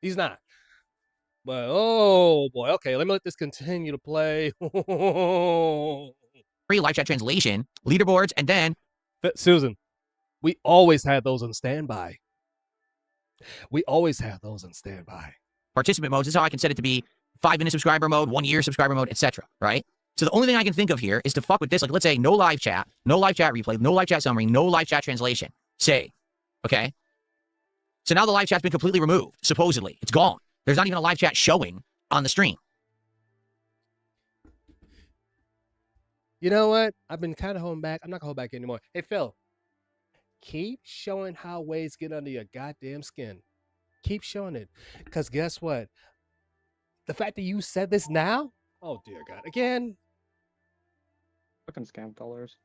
Speaker 1: He's not. But, oh, boy. Okay, let me let this continue to play.
Speaker 2: Free live chat translation, leaderboards, and then
Speaker 1: Susan, we always had those on standby.
Speaker 2: participant modes. This is how I can set it to be 5-minute subscriber mode, 1-year subscriber mode, etc. Right? So the only thing I can think of here is to fuck with this. Like, let's say no live chat replay, no live chat summary, no live chat translation. Say, okay? So now the live chat's been completely removed, supposedly. It's gone. There's not even a live chat showing on the stream.
Speaker 1: You know what? I've been kind of holding back. I'm not going to hold back anymore. Hey, Phil, keep showing how ways get under your goddamn skin. Keep showing it. Because guess what? The fact that you said this now? Oh, dear God. Again.
Speaker 7: Fucking scam colors.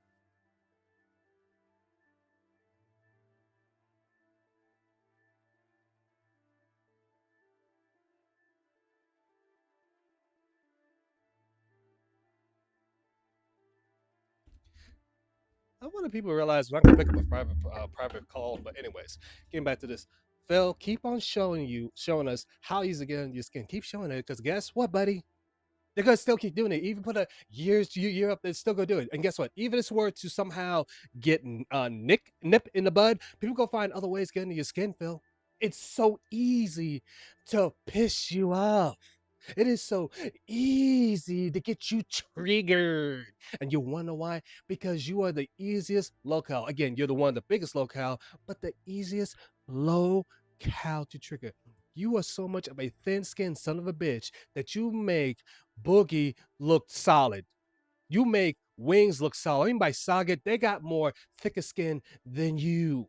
Speaker 1: I want people to realize I'm not going to pick up a private call. But anyways, getting back to this. Phil, keep on showing us how he's again your skin. Keep showing it, because guess what, buddy? They're gonna still keep doing it. Even put a year up, they're still gonna do it. And guess what? Even if it's were to somehow get nip in the bud, people go find other ways to get into your skin, Phil. It's so easy to piss you off. It is so easy to get you triggered. And you wonder why? Because you are the easiest locale. Again, you're the one of the biggest locale, but the easiest locale to trigger. You are so much of a thin-skinned son of a bitch that you make Boogie look solid. You make Wings look solid. Even by Saga, they got more thicker skin than you.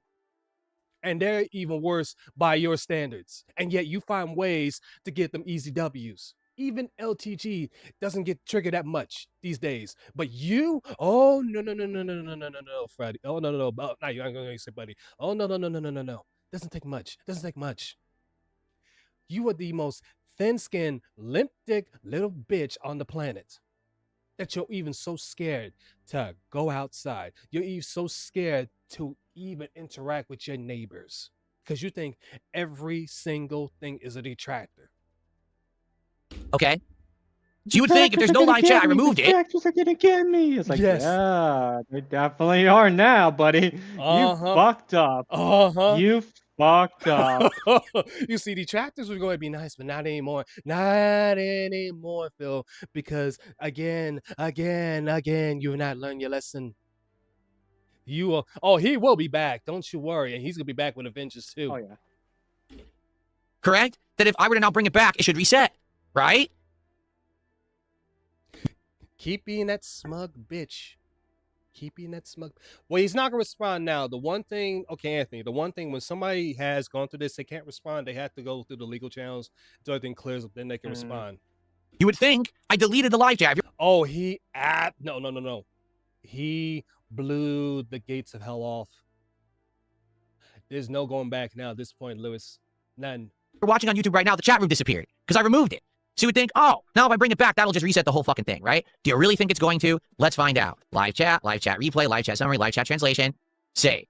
Speaker 1: And they're even worse by your standards. And yet you find ways to get them easy W's. Even LTG doesn't get triggered that much these days. But you, oh no, Freddie. Oh no. Oh, no, you ain't gonna say buddy. Oh no. Doesn't take much. Doesn't take much. You are the most thin-skinned, limp-dick little bitch on the planet. That you're even so scared to go outside. You're even so scared to even interact with your neighbors because you think every single thing is a detractor.
Speaker 2: Okay. So you would think if there's no live chat, I removed it.
Speaker 7: Detractors are gonna get me. It's like,
Speaker 1: Yes.
Speaker 7: yeah, they definitely are now, buddy. You fucked up. You fucked up.
Speaker 1: You see, detractors were going to be nice, but not anymore. Not anymore, Phil. Because again, you've not learned your lesson. You will. Oh, he will be back. Don't you worry. And he's gonna be back with Avengers too.
Speaker 7: Oh yeah.
Speaker 2: Correct? That if I were to now bring it back, it should reset, right?
Speaker 1: Keep being that smug bitch. Keep being that smug. Well, he's not gonna respond now. The one thing, okay, Anthony. The one thing when somebody has gone through this, they can't respond. They have to go through the legal channels until everything clears up. Then they can respond.
Speaker 2: You would think I deleted the live chat.
Speaker 1: Oh, no. He blew the gates of hell off. There's no going back now at this point, Lewis. None.
Speaker 2: You're watching on YouTube right now, the chat room disappeared because I removed it. So you would think, oh, now if I bring it back, that'll just reset the whole fucking thing, right? Do you really think it's going to? Let's find out. Live chat replay, live chat summary, live chat translation, save.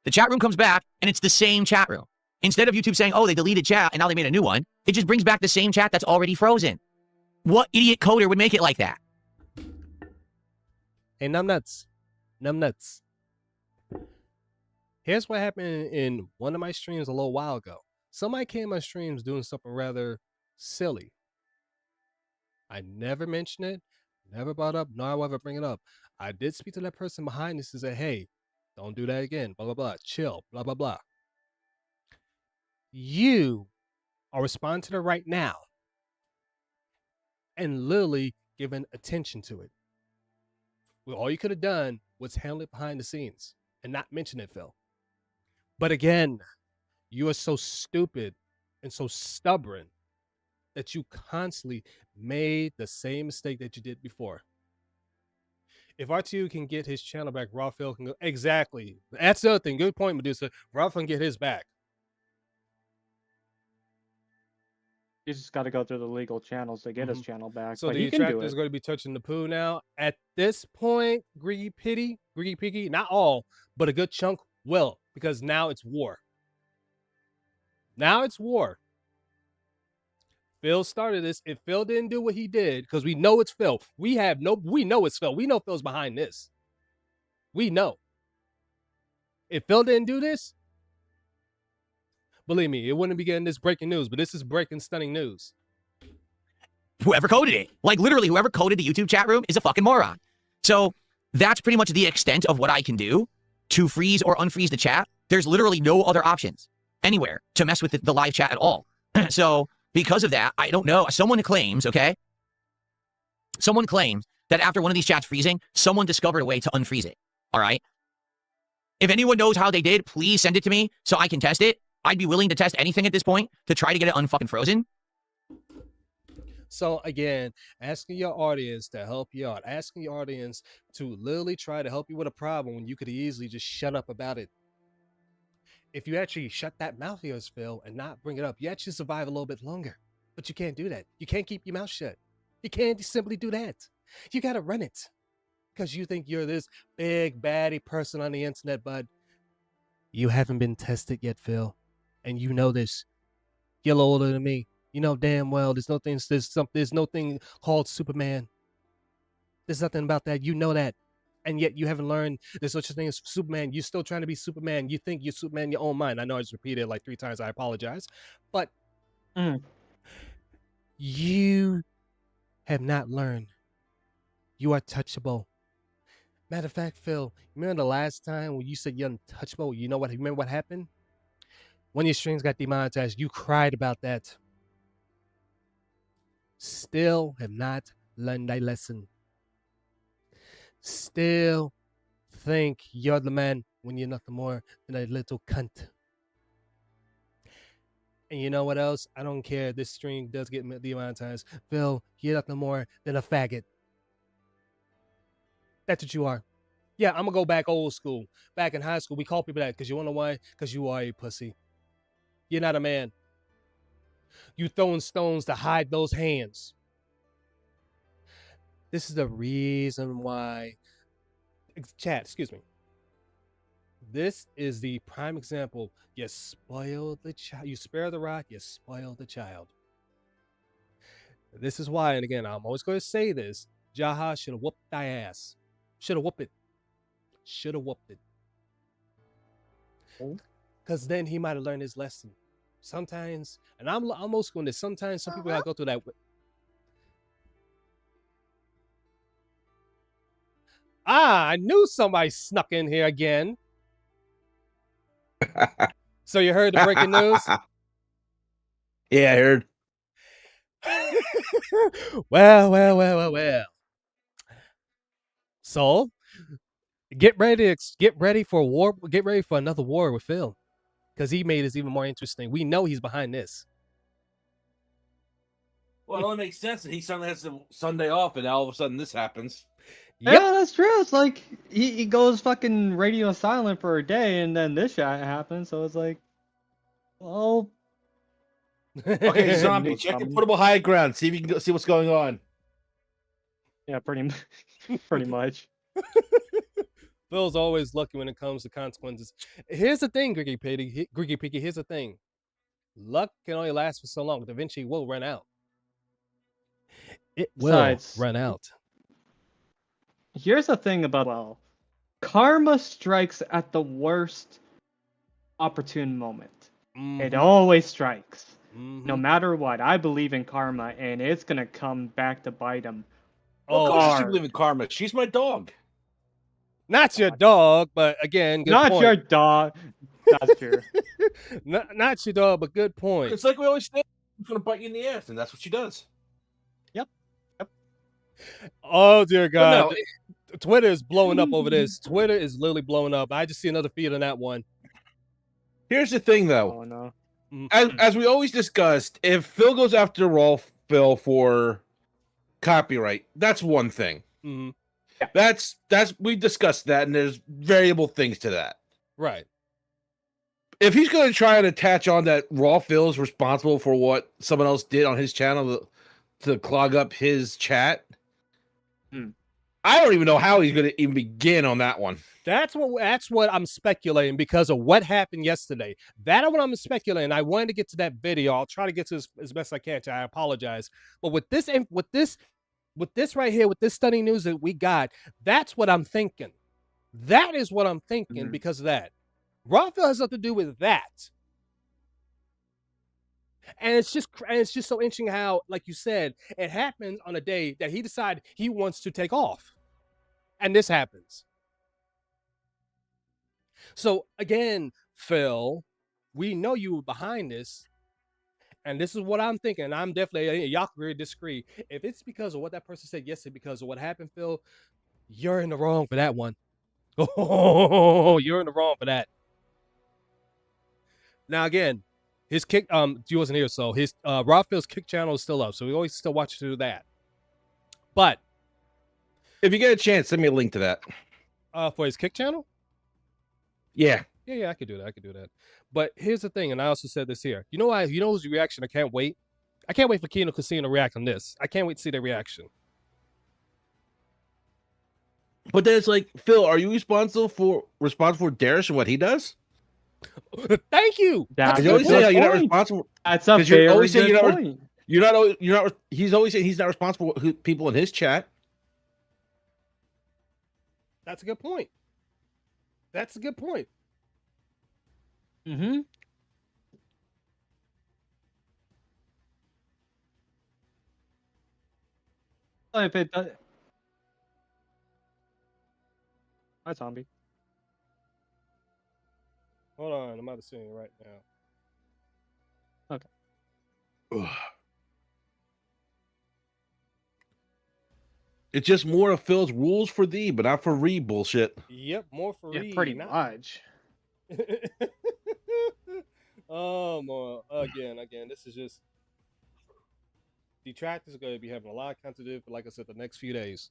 Speaker 2: The chat room comes back, and it's the same chat room. Instead of YouTube saying, oh, they deleted chat, and now they made a new one, it just brings back the same chat that's already frozen. What idiot coder would make it like that?
Speaker 1: Hey, numbnuts. Here's what happened in one of my streams a little while ago. Somebody came in my streams doing something rather silly. I never mentioned it, never brought up, nor will I ever bring it up. I did speak to that person behind this and say, hey, don't do that again, blah, blah, blah, chill, blah, blah, blah. You are responding to it right now and literally giving attention to it. Well, all you could have done was handle it behind the scenes and not mention it, Phil. But again, you are so stupid and so stubborn that you constantly made the same mistake that you did before. If RTU can get his channel back, Raphael can go. Exactly. That's the other thing. Good point, Medusa. Raphael can get his back.
Speaker 7: You just got to go through the legal channels to get his channel back.
Speaker 1: So
Speaker 7: but
Speaker 1: the
Speaker 7: you can do
Speaker 1: attractor
Speaker 7: it.
Speaker 1: is going to be touching the poo now. At this point, Greedy Piggy, not all, but a good chunk will, because now it's war. Now it's war. Phil started this. If Phil didn't do what he did, because we know it's Phil. We know it's Phil. We know Phil's behind this. We know. If Phil didn't do this, believe me, it wouldn't be getting this breaking news, but this is breaking, stunning news.
Speaker 2: Whoever coded it. Like, literally, whoever coded the YouTube chat room is a fucking moron. So that's pretty much the extent of what I can do to freeze or unfreeze the chat. There's literally no other options anywhere to mess with the live chat at all. So because of that, I don't know. Someone claims, okay? Someone claims that after one of these chats freezing, someone discovered a way to unfreeze it. All right? If anyone knows how they did, please send it to me so I can test it. I'd be willing to test anything at this point to try to get it unfucking frozen.
Speaker 1: So again, asking your audience to help you out, asking your audience to literally try to help you with a problem when you could easily just shut up about it. If you actually shut that mouth of yours, Phil, and not bring it up, you actually survive a little bit longer. But you can't do that. You can't keep your mouth shut. You can't simply do that. You got to run it because you think you're this big baddie person on the internet, bud. You haven't been tested yet, Phil. And you know this. You're older than me. You know damn well there's no thing called Superman. There's nothing about that. You know that. And yet you haven't learned there's such a thing as Superman. You're still trying to be Superman. You think you're Superman in your own mind. I know I just repeated it like 3 times. I apologize. But you have not learned. You are touchable. Matter of fact, Phil, remember the last time when you said you're untouchable? You know what? Remember what happened? One of your streams got demonetized. You cried about that. Still have not learned thy lesson. Still think you're the man when you're nothing more than a little cunt. And you know what else? I don't care. This stream does get demonetized. Phil, you're nothing more than a faggot. That's what you are. Yeah, I'm going to go back old school. Back in high school, we call people that because you want to know why? Because you are a pussy. You're not a man. You throwing stones to hide those hands. This is the reason why. Chat, excuse me. This is the prime example. You spoil the child. You spare the rod, you spoil the child. This is why, and again, I'm always going to say this. Jaha should have whooped thy ass. Should have whooped it. Should have whooped it. Because then he might have learned his lesson. Sometimes, and I'm almost going to, sometimes some people gotta go through that. I knew somebody snuck in here again. So you heard the breaking news?
Speaker 9: Yeah, I heard.
Speaker 1: Well. So, get ready for war. Get ready for another war with Phil, because he made this even more interesting. We know he's behind this.
Speaker 9: Well, it only makes sense that he suddenly has a Sunday off, and all of a sudden this happens.
Speaker 7: Yep. Yeah, that's true. It's like he goes fucking radio silent for a day, and then this shit happens. So it's like, well,
Speaker 9: okay, zombie, check your portable high ground. See if you can see what's going on.
Speaker 7: Yeah, pretty much.
Speaker 1: Phil's always lucky when it comes to consequences. Here's the thing, Griggy Piggy. Here's the thing. Luck can only last for so long. But eventually, will run out. It will run out.
Speaker 7: Here's the thing about karma strikes at the worst opportune moment. It always strikes. No matter what. I believe in karma, and it's gonna come back to bite him.
Speaker 9: Of course you believe in karma. She's my dog.
Speaker 1: Not your dog, but again, good
Speaker 7: not
Speaker 1: point.
Speaker 7: Your dog. That's true.
Speaker 1: not your dog, but good point.
Speaker 9: It's like we always say, she's gonna bite you in the ass, and that's what she does.
Speaker 7: Yep.
Speaker 1: Oh dear God. Twitter is blowing up over this. Twitter is literally blowing up. I just see another feed on that one.
Speaker 9: Here's the thing, though.
Speaker 7: Oh no.
Speaker 9: As we always discussed, if Phil goes after Raw Phil for copyright, that's one thing.
Speaker 1: Mm-hmm.
Speaker 9: That's we discussed that, and there's variable things to that.
Speaker 1: Right.
Speaker 9: If he's going to try and attach on that Raw Phil is responsible for what someone else did on his channel to clog up his chat, I don't even know how he's going to even begin on that one.
Speaker 1: That's what I'm speculating because of what happened yesterday. That's what I'm speculating. I wanted to get to that video. I'll try to get to it as best I can. I apologize. But with this right here, with this stunning news that we got, that's what I'm thinking. That is what I'm thinking because of that. Raw Phil has nothing to do with that. And it's just so interesting how, like you said, it happens on a day that he decided he wants to take off. And this happens. So again, Phil, we know you were behind this. And this is what I'm thinking. I'm definitely, y'all can really disagree. If it's because of what that person said yesterday, because of what happened, Phil, you're in the wrong for that one. Oh, you're in the wrong for that. Now again, his kick, you wasn't here, so his Raw Phil's kick channel is still up, so we always still watch through that. But
Speaker 9: if you get a chance, send me a link to that.
Speaker 1: For his kick channel?
Speaker 9: Yeah.
Speaker 1: Yeah, I could do that. But here's the thing, and I also said this here. You know whose reaction I can't wait? I can't wait for Kino Casino to react on this. I can't wait to see their reaction.
Speaker 9: But then it's like, Phil, are you responsible for Darius and what he does?
Speaker 1: Thank you.
Speaker 7: That's
Speaker 9: You
Speaker 7: a
Speaker 9: always say
Speaker 7: good
Speaker 9: you're not
Speaker 7: point.
Speaker 9: responsible.
Speaker 7: That's a
Speaker 9: 'Cause you're
Speaker 7: very
Speaker 9: always saying
Speaker 7: good
Speaker 9: you're not
Speaker 7: point.
Speaker 9: You're not. He's always saying he's not responsible for people in his chat.
Speaker 1: That's a good point. That's a good point.
Speaker 7: Mm-hmm. If it does... Hi, zombie.
Speaker 1: Hold on, I'm about to see it right now.
Speaker 7: Okay.
Speaker 9: It's just more of Phil's rules for thee, but not for re bullshit.
Speaker 1: Yep, more for
Speaker 7: Yeah,
Speaker 1: Reed,
Speaker 7: pretty
Speaker 1: not-
Speaker 7: much.
Speaker 1: Again, this is just Detractors are going to be having a lot of content to do for, like I said, the next few days.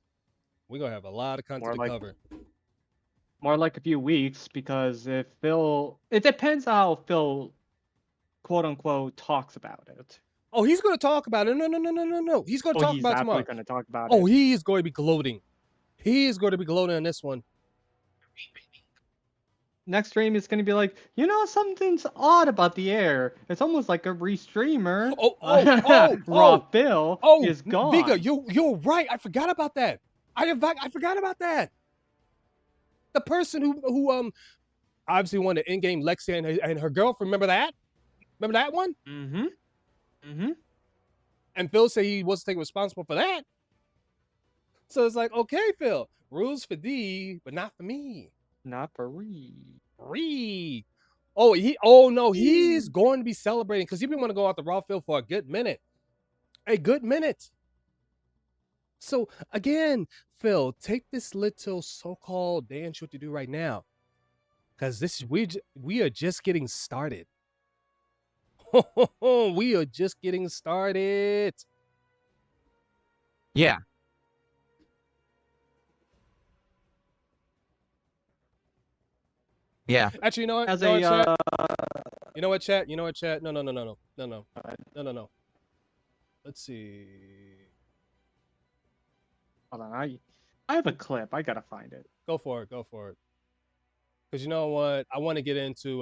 Speaker 1: We're going to have a lot of content to cover.
Speaker 7: More like a few weeks, because if Phil, it depends how Phil, quote unquote, talks about it.
Speaker 1: Oh, he's going to talk about it. No. He's going to talk about it tomorrow.
Speaker 7: He's going to talk about
Speaker 1: Oh,
Speaker 7: it.
Speaker 1: he is going to be gloating. He is going to be gloating on this one.
Speaker 7: Next stream is going to be like, something's odd about the air. It's almost like a restreamer. Raw Phil is gone.
Speaker 1: Vega, you're right. I forgot about that. I forgot about that. The person who obviously won the in-game Lexi and her girlfriend. Remember that? Remember that one?
Speaker 7: Mm-hmm.
Speaker 1: And Phil said he wasn't taking responsible for that. So it's like, okay, Phil, rules for thee, but not for me.
Speaker 7: Not for Reed.
Speaker 1: Reed. Oh no, he's going to be celebrating because he's been want to go out the raw field for a good minute. A good minute. So again, Phil, take this little so-called dance what you do right now. Because we are just getting started. We are just getting started.
Speaker 2: Yeah. Yeah.
Speaker 1: Actually, you know what?
Speaker 7: As
Speaker 1: You know what,
Speaker 7: a,
Speaker 1: chat? You know what, chat? You know what, chat? No. Let's see.
Speaker 7: Hold on, I have a clip. I gotta find it.
Speaker 1: Go for it. Because you know what? I want to get into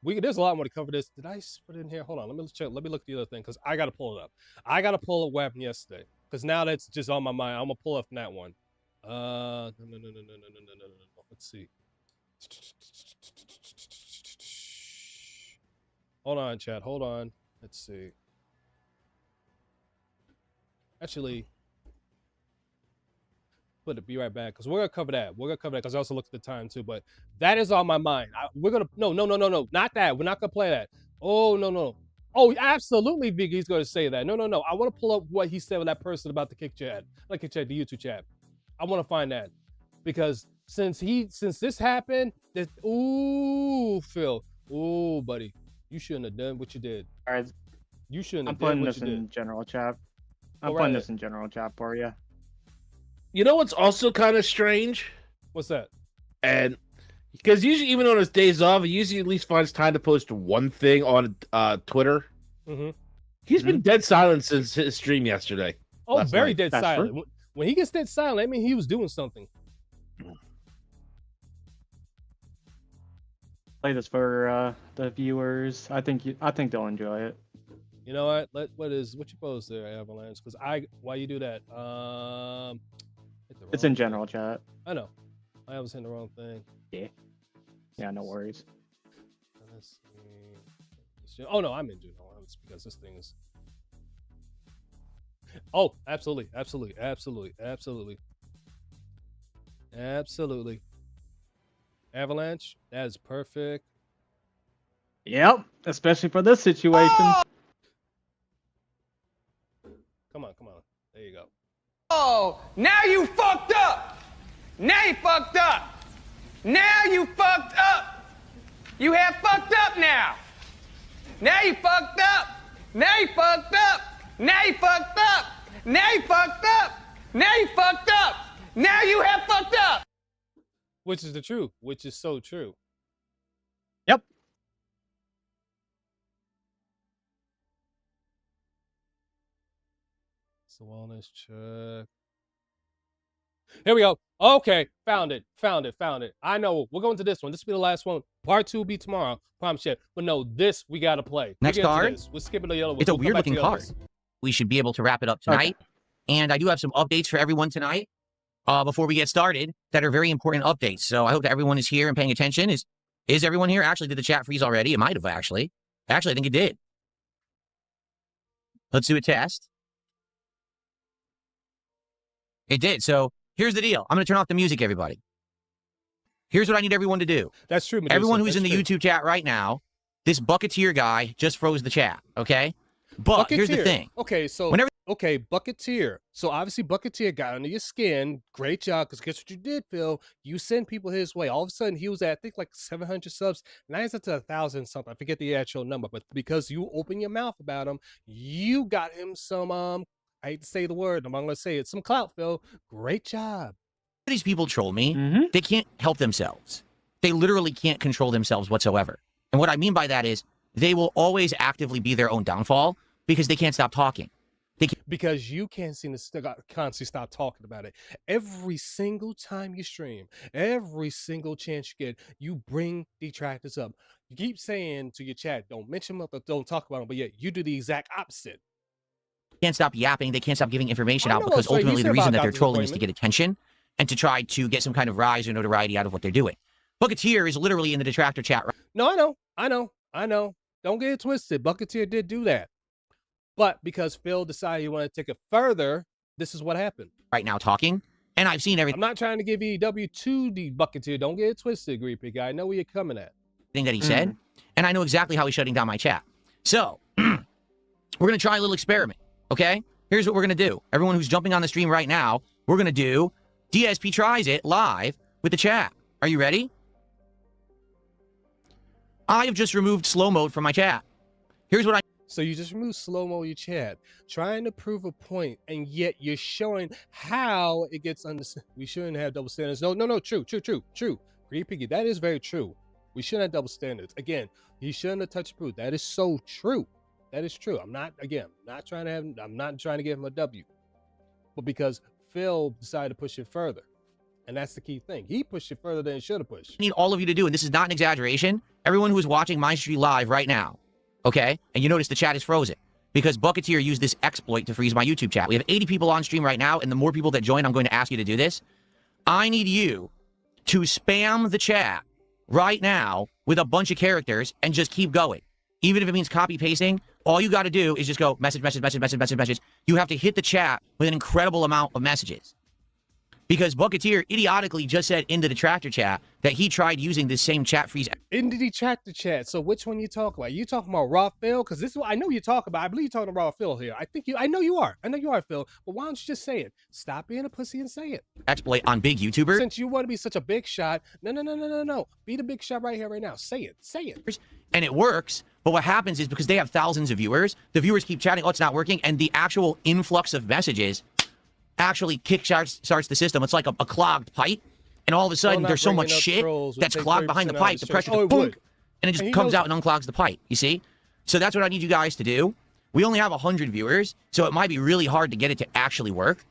Speaker 1: there's a lot more to cover this. Did I put it in here? Hold on. Let me check. Let me look at the other thing because I gotta pull it up. I gotta pull up what happened yesterday. Because now that's just on my mind. I'm gonna pull up from that one. No. Let's see. Hold on, chat. Hold on. Let's see. Actually, be right back because we're gonna cover that. We're gonna cover that because I also looked at the time too. But that is on my mind. We're gonna no, not that. We're not gonna play that. Oh no. Oh, absolutely, Viggy's gonna say that. No. I want to pull up what he said with that person about the kick chat, like the YouTube chat. I want to find that because since this happened, Phil, buddy, you shouldn't have done what you did.
Speaker 7: All right,
Speaker 1: you shouldn't have
Speaker 7: done what you did.
Speaker 1: I'm putting
Speaker 7: this in general chat. I'm putting this in general chat for you.
Speaker 9: You know what's also kind of strange?
Speaker 1: What's that?
Speaker 9: And because usually, even on his days off, he usually at least finds time to post one thing on Twitter.
Speaker 1: Mm-hmm.
Speaker 9: He's been dead silent since his stream yesterday.
Speaker 1: Oh, very dead silent. True. When he gets dead silent, I mean he was doing something.
Speaker 7: Play this for the viewers. I think they'll enjoy it.
Speaker 1: You know what? What you post there, Avalanche? Because why you do that?
Speaker 7: It's in general chat.
Speaker 1: I know. I was in the wrong thing.
Speaker 7: Yeah, no worries.
Speaker 1: Let's see. Oh no, I'm in general. It's because this thing is. Oh, absolutely. Avalanche, that is perfect.
Speaker 7: Yep, especially for this situation. Oh!
Speaker 1: Come on. There you go.
Speaker 10: Oh, now you fucked up. Now you fucked up. Now you fucked up. You have fucked up now. Now you fucked up. Now you fucked up. Now you fucked up. Now you fucked up. Now you fucked up. Now you have fucked up.
Speaker 1: Which is the truth. Which is so true.
Speaker 7: Yep.
Speaker 1: It's a wellness check. Here we go. Okay, found it. I know. We're going to this one. This will be the last one. Part 2 will be tomorrow. Promise you. But no, this we gotta play.
Speaker 2: Next card.
Speaker 1: We're skipping the yellow.
Speaker 2: It's a weird looking card. We should be able to wrap it up tonight. And I do have some updates for everyone tonight before we get started that are very important updates. So I hope that everyone is here and paying attention. Is everyone here? Actually, did the chat freeze already? It might have actually. Actually, I think it did. Let's do a test. It did. So here's the deal. I'm going to turn off the music, everybody. Here's what I need everyone to do.
Speaker 1: That's true, Medusa.
Speaker 2: Everyone who's in the YouTube chat right now, this Bucketeer guy just froze the chat, okay? But here's the thing.
Speaker 1: Okay, so okay, Bucketeer. So obviously Bucketeer got under your skin. Great job, because guess what you did, Phil? You sent people his way. All of a sudden, he was at, I think, like 700 subs. Now he's up to 1,000 something. I forget the actual number, but because you open your mouth about him, you got him some, I hate to say the word, I'm going to say it, some clout, Phil. Great job.
Speaker 2: These people troll me. They can't help themselves. They literally can't control themselves whatsoever. And what I mean by that is they will always actively be their own downfall because they can't stop talking.
Speaker 1: Because you can't seem to constantly stop talking about it. Every single time you stream, every single chance you get, you bring detractors up. You keep saying to your chat, don't mention them, don't talk about them, but yet you do the exact opposite.
Speaker 2: Can't stop yapping. They can't stop giving information out because ultimately the reason that they're trolling is to get attention and to try to get some kind of rise or notoriety out of what they're doing. Bucketeer is literally in the detractor chat.
Speaker 1: No, I know. Don't get it twisted. Bucketeer did do that. But because Phil decided he wanted to take it further, this is what happened.
Speaker 2: Right now talking, and I've seen everything.
Speaker 1: I'm not trying to give EW to the Bucketeer. Don't get it twisted, Greepy guy. I know where you're coming at.
Speaker 2: Thing that he said, and I know exactly how he's shutting down my chat. So, we're going to try a little experiment, okay? Here's what we're going to do. Everyone who's jumping on the stream right now, we're going to do DSP Tries It live with the chat. Are you ready? I have just removed slow mode from my chat. Here's what I...
Speaker 1: So you just remove slow-mo your chat, trying to prove a point, and yet you're showing how it gets understood. We shouldn't have double standards. No, true. Greepy, that is very true. We shouldn't have double standards. Again, he shouldn't have touched proof. That is so true. That is true. I'm not trying to give him a W. But because Phil decided to push it further. And that's the key thing. He pushed it further than he should have pushed.
Speaker 2: I need all of you to do, and this is not an exaggeration, everyone who is watching my stream live right now, okay? And you notice the chat is frozen because Bucketeer used this exploit to freeze my YouTube chat. We have 80 people on stream right now, and the more people that join, I'm going to ask you to do this. I need you to spam the chat right now with a bunch of characters and just keep going. Even if it means copy pasting, all you got to do is just go message. You have to hit the chat with an incredible amount of messages. Because Bucketeer idiotically just said in the detractor chat that he tried using this same chat freeze.
Speaker 1: In the detractor chat. So which one you talking about? You talking about Raw Phil? Because this is what I know you talk about. I believe you're talking about Raw Phil here. I know you are, Phil. But why don't you just say it? Stop being a pussy and say it.
Speaker 2: Exploit on big YouTubers.
Speaker 1: Since you want to be such a big shot, no. Be the big shot right here, right now. Say it.
Speaker 2: And it works. But what happens is because they have thousands of viewers, the viewers keep chatting, oh, it's not working. And the actual influx of messages actually kickstarts the system. It's like a clogged pipe, and all of a sudden there's so much shit that's clogged behind the pipe. The pressure, boom, and it just comes out and unclogs the pipe. You see? So that's what I need you guys to do. We only have 100 viewers, so it might be really hard to get it to actually work,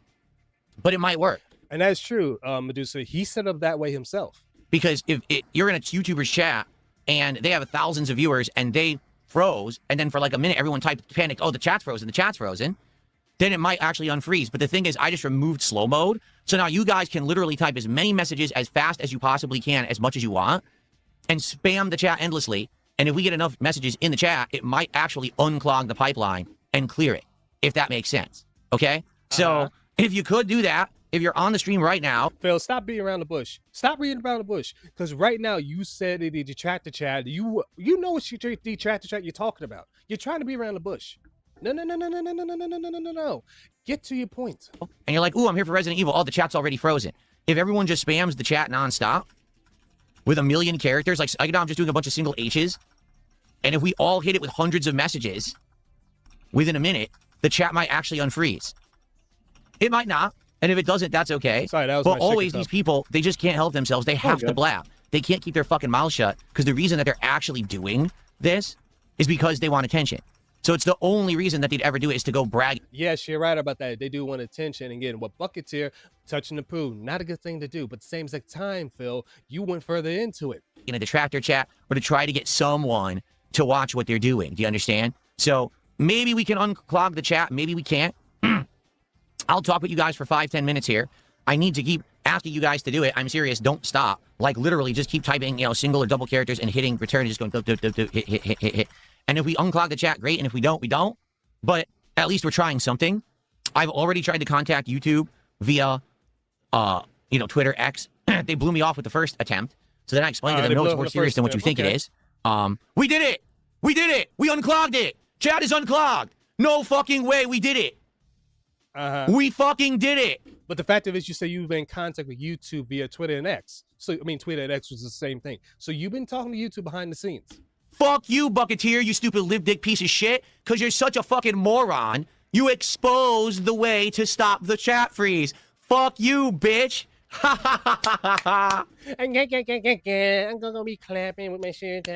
Speaker 2: but it might work.
Speaker 1: And that's true, Medusa. He set up that way himself.
Speaker 2: Because if you're in a YouTuber's chat and they have thousands of viewers and they froze, and then for like a minute everyone panicked, oh, the chat's frozen. Then it might actually unfreeze. But the thing is, I just removed slow mode. So now you guys can literally type as many messages as fast as you possibly can, as much as you want, and spam the chat endlessly. And if we get enough messages in the chat, it might actually unclog the pipeline and clear it, if that makes sense. Okay? So if you could do that, if you're on the stream right now.
Speaker 1: Phil, stop beating around the bush. Stop reading around the bush. Because right now you said in the detractor chat, you know what detractor chat you're talking about. You're trying to be around the bush. No. Get to your point.
Speaker 2: And you're like, ooh, I'm here for Resident Evil. Oh, the chat's already frozen. If everyone just spams the chat nonstop with 1 million characters, like I'm just doing a bunch of single H's, and if we all hit it with hundreds of messages within a minute, the chat might actually unfreeze. It might not. And if it doesn't, that's okay.
Speaker 1: Sorry, that was
Speaker 2: but always these people, they just can't help themselves. They have to blab. They can't keep their fucking mouths shut because the reason that they're actually doing this is because they want attention. So it's the only reason that they'd ever do it is to go brag.
Speaker 1: Yes, you're right about that. They do want attention. And again, what Bucketeer touching the poo, not a good thing to do. But the same exact time, Phil, you went further into it.
Speaker 2: In a detractor chat or to try to get someone to watch what they're doing. Do you understand? So maybe we can unclog the chat. Maybe we can't. I'll talk with you guys for 5-10 minutes here. I need to keep asking you guys to do it. I'm serious. Don't stop. Like literally just keep typing, single or double characters and hitting return and just going hit. And if we unclog the chat, great. And if we don't, we don't. But at least we're trying something. I've already tried to contact YouTube via, Twitter X. They blew me off with the first attempt. So then I explained to them, no, it's more serious than what you think it is. We did it. We did it. We unclogged it. Chat is unclogged. No fucking way. We did it. We fucking did it.
Speaker 1: But the fact of it is, you say you've been in contact with YouTube via Twitter and X. So, Twitter and X was the same thing. So you've been talking to YouTube behind the scenes.
Speaker 2: Fuck you, Bucketeer, you stupid lip dick piece of shit. Because you're such a fucking moron. You exposed the way to stop the chat freeze. Fuck you, bitch. Ha ha ha ha ha.
Speaker 1: I'm gonna be clapping with my shirt.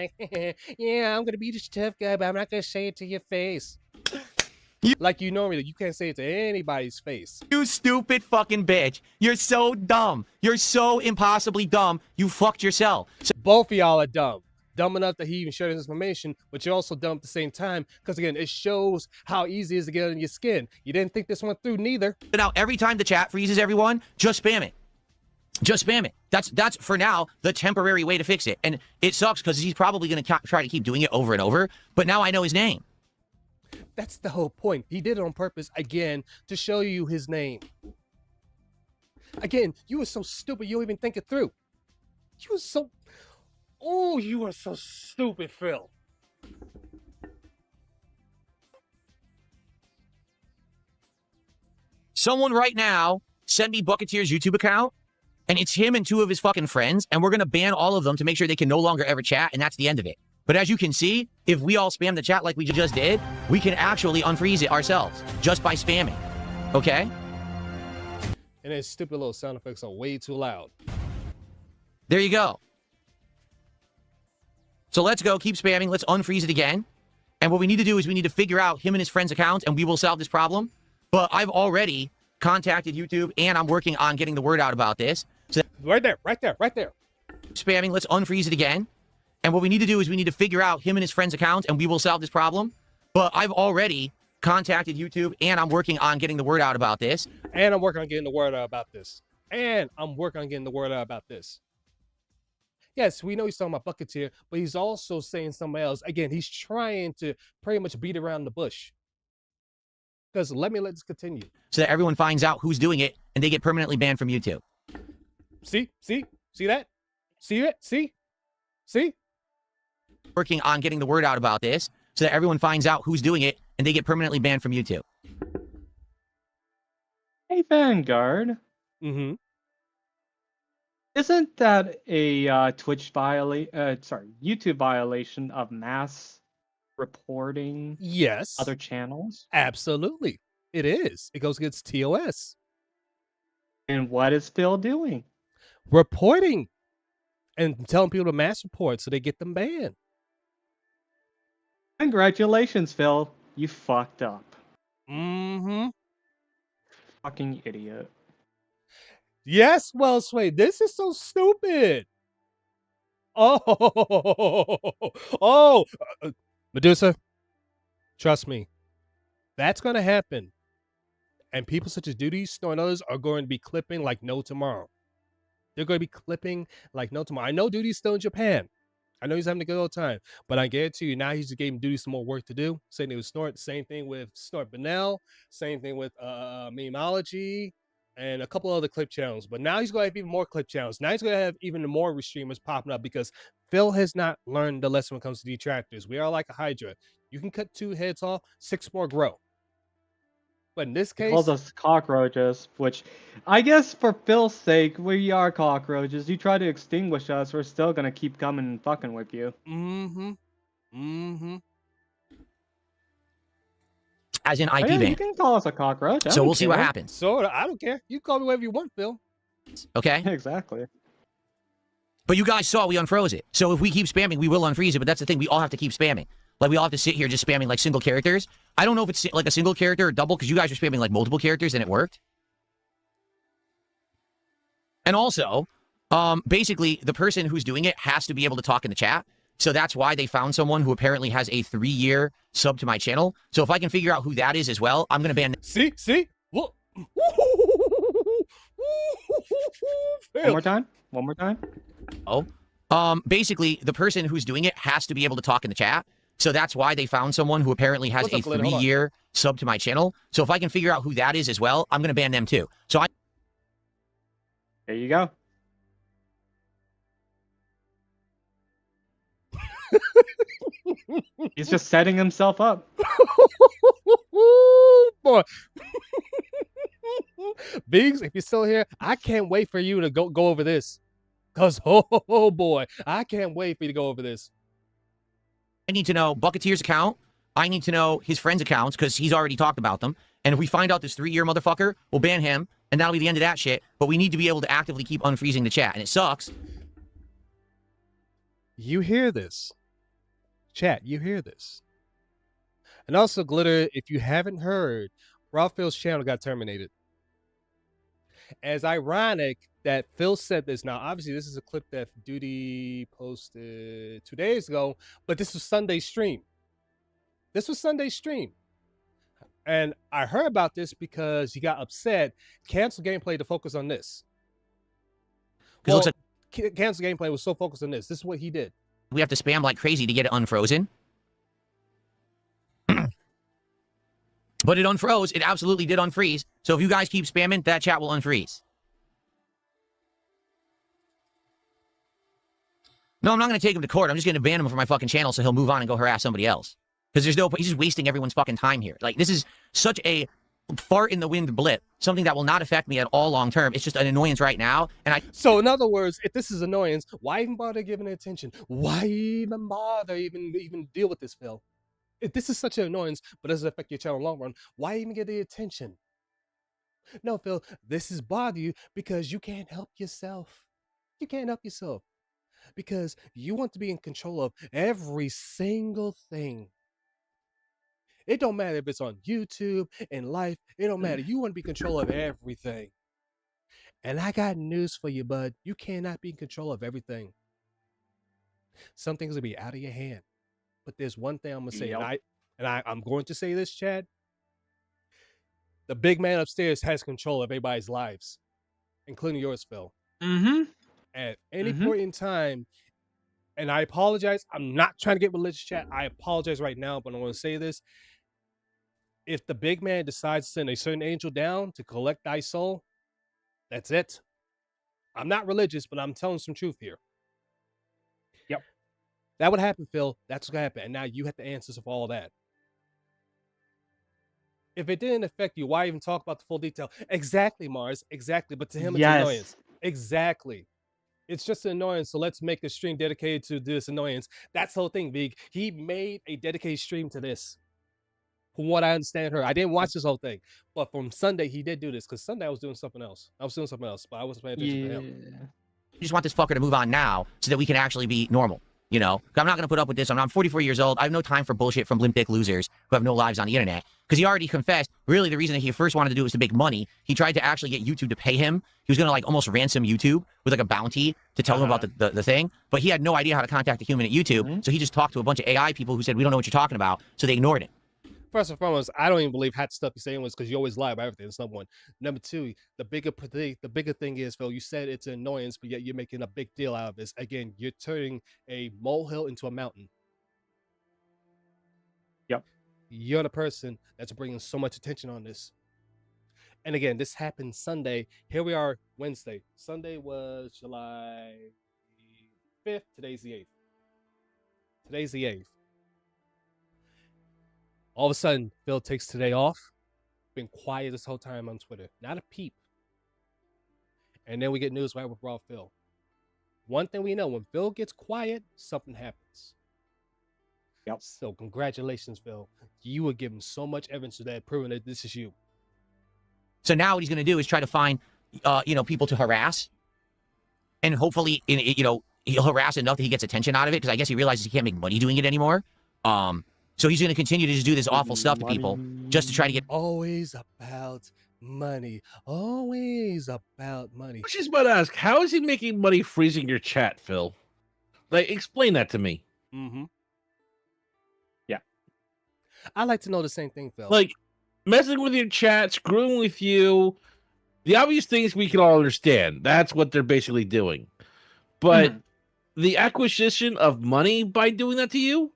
Speaker 1: Yeah, I'm gonna be this tough guy, but I'm not gonna say it to your face. Like you normally, you can't say it to anybody's face.
Speaker 2: You stupid fucking bitch. You're so dumb. You're so impossibly dumb. You fucked yourself. So
Speaker 1: both of y'all are dumb. Dumb enough that he even shared this information, but you're also dumb at the same time. Because again, it shows how easy it is to get on your skin. You didn't think this went through neither.
Speaker 2: Now, every time the chat freezes, everyone, just spam it. Just spam it. That's for now the temporary way to fix it. And it sucks because he's probably going to try to keep doing it over and over. But now I know his name.
Speaker 1: That's the whole point. He did it on purpose, again, to show you his name. Again, you were so stupid, you don't even think it through. You were so... Oh, you are so stupid, Phil.
Speaker 2: Someone right now send me Bucketeer's YouTube account, and it's him and 2 of his fucking friends, and we're going to ban all of them to make sure they can no longer ever chat, and that's the end of it. But as you can see, if we all spam the chat like we just did, we can actually unfreeze it ourselves just by spamming. Okay?
Speaker 1: And his stupid little sound effects are way too loud.
Speaker 2: There you go. So let's go. Keep spamming. Let's unfreeze it again. And what we need to do is we need to figure out him and his friend's accounts, and we will solve this problem. But I've already contacted YouTube, and I'm working on getting the word out about this. So
Speaker 1: right there.
Speaker 2: Spamming. Let's unfreeze it again. And what we need to do is we need to figure out him and his friend's accounts, and we will solve this problem. But I've already contacted YouTube, and I'm working on getting the word out about this.
Speaker 1: And I'm working on getting the word out about this. Yes, we know he's talking about Bucketeer, but he's also saying something else. Again, he's trying to pretty much beat around the bush. Because let's continue.
Speaker 2: So that everyone finds out who's doing it, and they get permanently banned from YouTube.
Speaker 1: See that? See it? See?
Speaker 2: Working on getting the word out about this so that everyone finds out who's doing it and they get permanently banned from YouTube.
Speaker 7: Hey, Vanguard.
Speaker 1: Mm-hmm.
Speaker 7: Isn't that a YouTube violation of mass reporting?
Speaker 1: Yes.
Speaker 7: Other channels?
Speaker 1: Absolutely. It is. It goes against TOS.
Speaker 7: And what is Phil doing?
Speaker 1: Reporting. And telling people to mass report so they get them banned.
Speaker 7: Congratulations, Phil. You fucked up.
Speaker 1: Mm-hmm.
Speaker 7: Fucking idiot.
Speaker 1: Yes, well, Sway, this is so stupid. Medusa, trust me, that's going to happen. And people such as Duty, Snort, and others are going to be clipping like no tomorrow. They're going to be clipping like no tomorrow. I know Duty's still in Japan. I know he's having a good old time. But I guarantee you, now he's just giving Duty some more work to do. Same thing with Snort. Same thing with Snort Benel. Same thing with Memeology. And a couple other clip channels. But now he's going to have even more clip channels. Now he's going to have even more streamers popping up because Phil has not learned the lesson when it comes to detractors. We are like a Hydra. You can cut 2 heads off, 6 more grow. But in this case...
Speaker 7: He calls us cockroaches, which I guess for Phil's sake, we are cockroaches. You try to extinguish us, we're still going to keep coming and fucking with you.
Speaker 2: As in IP
Speaker 7: ban.
Speaker 2: ban.
Speaker 7: You can call us a cockroach.
Speaker 2: So we'll see what happens.
Speaker 1: So I don't care. You can call me whatever you want, Phil.
Speaker 2: Okay?
Speaker 7: Exactly.
Speaker 2: But you guys saw we unfroze it. So if we keep spamming, we will unfreeze it. But that's the thing. We all have to keep spamming. Like, we all have to sit here just spamming, like, single characters. I don't know if it's, like, a single character or double, because you guys are spamming, like, multiple characters, and it worked. And also, basically, the person who's doing it has to be able to talk in the chat. So that's why they found someone who apparently has a 3-year sub to my channel. So if I can figure out who that is as well, I'm going to ban...
Speaker 1: See? Look.
Speaker 7: One more time? One more time?
Speaker 2: Oh. Basically, the person who's doing it has to be able to talk in the chat. So that's why they found someone who apparently has
Speaker 1: What's
Speaker 2: a
Speaker 1: up, Glitter? Hold on.
Speaker 2: 3-year sub to my channel. So if I can figure out who that is as well, I'm going to ban them too. So I...
Speaker 7: There you go. He's just setting himself up.
Speaker 1: Boy. Biggs, if you're still here, I can't wait for you to go over this. Because, oh boy, I can't wait for you to go over this.
Speaker 2: I need to know Bucketeer's account. I need to know his friends' accounts because he's already talked about them. And if we find out this 3-year motherfucker, we'll ban him. And that'll be the end of that shit. But we need to be able to actively keep unfreezing the chat. And it sucks.
Speaker 1: You hear this. Chat, you hear this. And also, Glitter, if you haven't heard, Rob Phil's channel got terminated. As ironic that Phil said this. Now, obviously, this is a clip that Duty posted 2 days ago, but this was Sunday's stream. This was Sunday's stream. And I heard about this because he got upset. Cancel gameplay to focus on this. Well,
Speaker 2: it looks like
Speaker 1: cancel gameplay was so focused on this. This is what he did.
Speaker 2: we have to spam like crazy to get it unfrozen. But it unfroze. It absolutely did unfreeze. So if you guys keep spamming, that chat will unfreeze. No, I'm not going to take him to court. I'm just going to ban him from my fucking channel so he'll move on and go harass somebody else. Because there's no point. He's just wasting everyone's fucking time here. Like, this is such a fart in the wind blip. Something that will not affect me at all long term. It's just an annoyance right now. And
Speaker 1: So in other words, if this is annoyance, why even bother giving it attention? Why even bother even deal with this, Phil? If this is such an annoyance, but doesn't affect your channel in the long run, why even get the attention? No, Phil, this is bother you because you can't help yourself. You can't help yourself because you want to be in control of every single thing. It don't matter if it's on YouTube, in life, it don't matter. You want to be in control of everything. And I got news for you, bud. You cannot be in control of everything. Some things will be out of your hand. But there's one thing I'm gonna say, I'm going to say this, Chad. The big man upstairs has control of everybody's lives, including yours, Phil.
Speaker 7: Mm-hmm.
Speaker 1: At any point in time, and I apologize, I'm not trying to get religious, chat. I apologize right now, but I'm going to say this. If the big man decides to send a certain angel down to collect thy soul, that's it. I'm not religious, but I'm telling some truth here.
Speaker 7: Yep.
Speaker 1: That would happen, Phil. That's what's going to happen. And now you have the answers of all that. If it didn't affect you, why even talk about the full detail? Exactly, Mars. Exactly. But to him, it's annoyance. Exactly. It's just an annoyance. So let's make a stream dedicated to this annoyance. That's the whole thing, Vig. He made a dedicated stream to this. From what I understand her. I didn't watch this whole thing. But from Sunday, he did do this. Because Sunday I was doing something else. But I wasn't paying attention to him.
Speaker 2: You just want this fucker to move on now so that we can actually be normal. You know, I'm not going to put up with this. I'm 44 years old. I have no time for bullshit from limp dick losers who have no lives on the internet. Because he already confessed, really, the reason that he first wanted to do it was to make money. He tried to actually get YouTube to pay him. He was going to, like, almost ransom YouTube with, like, a bounty to tell him about the thing. But he had no idea how to contact a human at YouTube. So he just talked to a bunch of AI people who said, we don't know what you're talking about. So they ignored it.
Speaker 1: First and foremost, I don't even believe half the stuff you're saying was because you always lie about everything. That's number one. Number two, the bigger thing is, Phil, you said it's an annoyance, but yet you're making a big deal out of this. Again, you're turning a molehill into a mountain.
Speaker 7: Yep.
Speaker 1: You're the person that's bringing so much attention on this. And again, this happened Sunday. Here we are Wednesday. Sunday was July 5th. Today's the 8th. Today's the 8th. All of a sudden, Phil takes today off. Been quiet this whole time on Twitter. Not a peep. And then we get news right with Raw Phil. One thing we know, when Phil gets quiet, something happens.
Speaker 7: Yep.
Speaker 1: So congratulations, Phil. You were given so much evidence to that, proving that this is you.
Speaker 2: So now what he's going to do is try to find, people to harass. And hopefully, he'll harass enough that he gets attention out of it. Because I guess he realizes he can't make money doing it anymore. So he's going to continue to just do this awful stuff to people just to try to get.
Speaker 1: Always about money. Always about money.
Speaker 9: I was just about to ask, how is he making money freezing your chat, Phil? Like, explain that to me.
Speaker 1: Mm-hmm.
Speaker 7: Yeah.
Speaker 1: I like to know the same thing, Phil.
Speaker 9: Like, messing with your chat, screwing with you. The obvious things we can all understand. That's what they're basically doing. But the acquisition of money by doing that to you?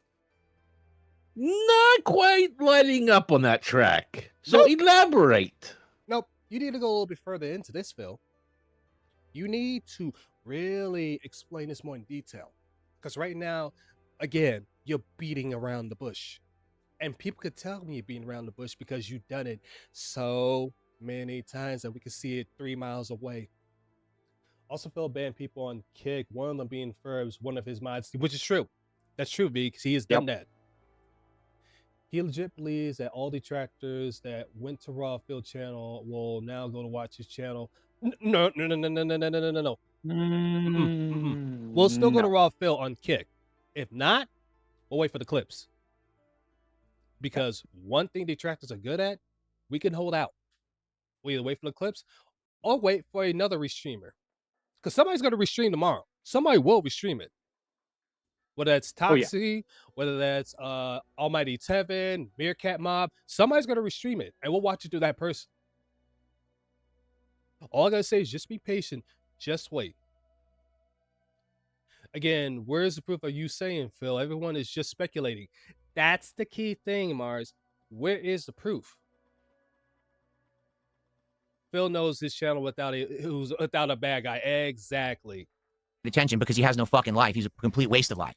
Speaker 9: Not quite lighting up on that track. So elaborate.
Speaker 1: Nope. You need to go a little bit further into this, Phil. You need to really explain this more in detail. Because right now, again, you're beating around the bush. And people could tell me you're beating around the bush because you've done it so many times that we can see it 3 miles away. Also, Phil banned people on Kick, one of them being Ferbs, one of his mods, which is true. That's true, B, because he has done that. He legit believes that all detractors that went to Raw Phil channel will now go to watch his channel. No. We'll still go to Raw Phil on Kick. If not, we'll wait for the clips. Because one thing detractors are good at, we can hold out. We either wait for the clips or wait for another restreamer. Because somebody's going to restream tomorrow. Somebody will restream it. Whether that's Toxie, whether that's Almighty Tevin, Meerkat Mob, somebody's going to restream it, and we'll watch it through that person. All I got to say is just be patient. Just wait. Again, where's the proof of you saying, Phil? Everyone is just speculating. That's the key thing, Mars. Where is the proof? Phil knows his channel without a bad guy. Exactly.
Speaker 2: Attention because he has no fucking life. He's a complete waste of life.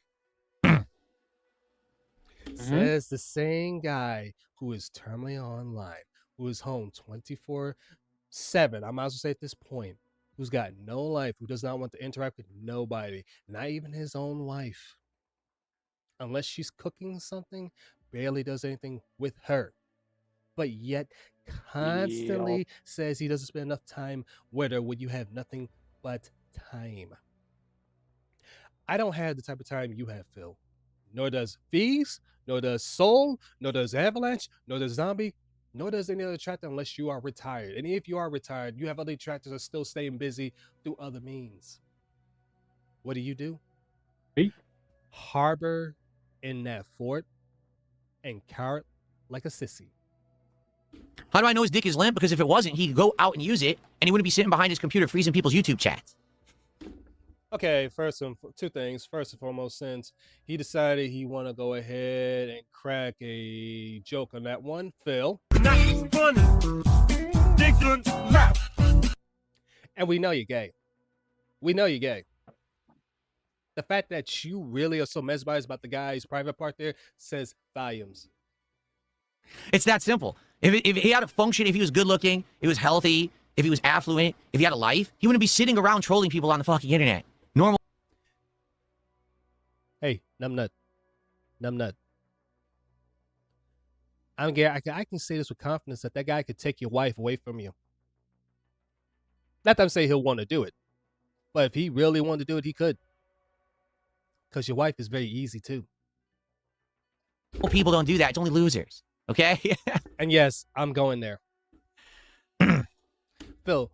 Speaker 1: Says the same guy who is terminally online, who is home 24/7. I might as well say at this point, who's got no life, who does not want to interact with nobody, not even his own wife. Unless she's cooking something, barely does anything with her. But yet constantly says he doesn't spend enough time with her when you have nothing but time. I don't have the type of time you have, Phil. Nor does Fees, nor does Soul, nor does Avalanche, nor does Zombie, nor does any other detractor unless you are retired. And if you are retired, you have other detractors that are still staying busy through other means. What do? Harbor in that fort and cower like a sissy.
Speaker 2: How do I know his dick is limp? Because if it wasn't, he'd go out and use it, and he wouldn't be sitting behind his computer freezing people's YouTube chats.
Speaker 1: Okay, two things. First and foremost, since he decided he want to go ahead and crack a joke on that one, Phil. And we know you're gay. We know you're gay. The fact that you really are so mesmerized about the guy's private part there says volumes.
Speaker 2: It's that simple. If he had a function, if he was good looking, if he was healthy, if he was affluent, if he had a life, he wouldn't be sitting around trolling people on the fucking internet. Normal.
Speaker 1: Hey, numbnut. I'm gay. I can say this with confidence that guy could take your wife away from you. Not that I'm saying he'll want to do it, but if he really wanted to do it, he could. Because your wife is very easy too.
Speaker 2: People don't do that. It's only losers. Okay?
Speaker 1: And yes, I'm going there. Phil,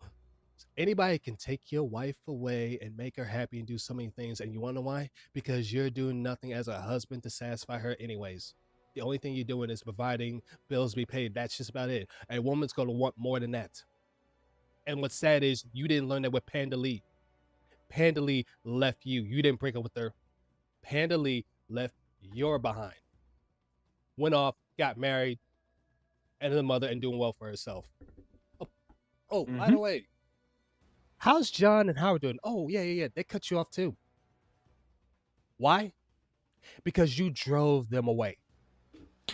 Speaker 1: anybody can take your wife away and make her happy and do so many things. And you want to know why? Because you're doing nothing as a husband to satisfy her anyways. The only thing you're doing is providing bills to be paid. That's just about it. A woman's going to want more than that. And what's sad is you didn't learn that with Panda Lee. Panda Lee left you. You didn't break up with her. Panda Lee left your behind. Went off, got married, and a mother and doing well for herself. By the way, how's John and Howard doing? Oh, yeah. They cut you off too. Why? Because you drove them away.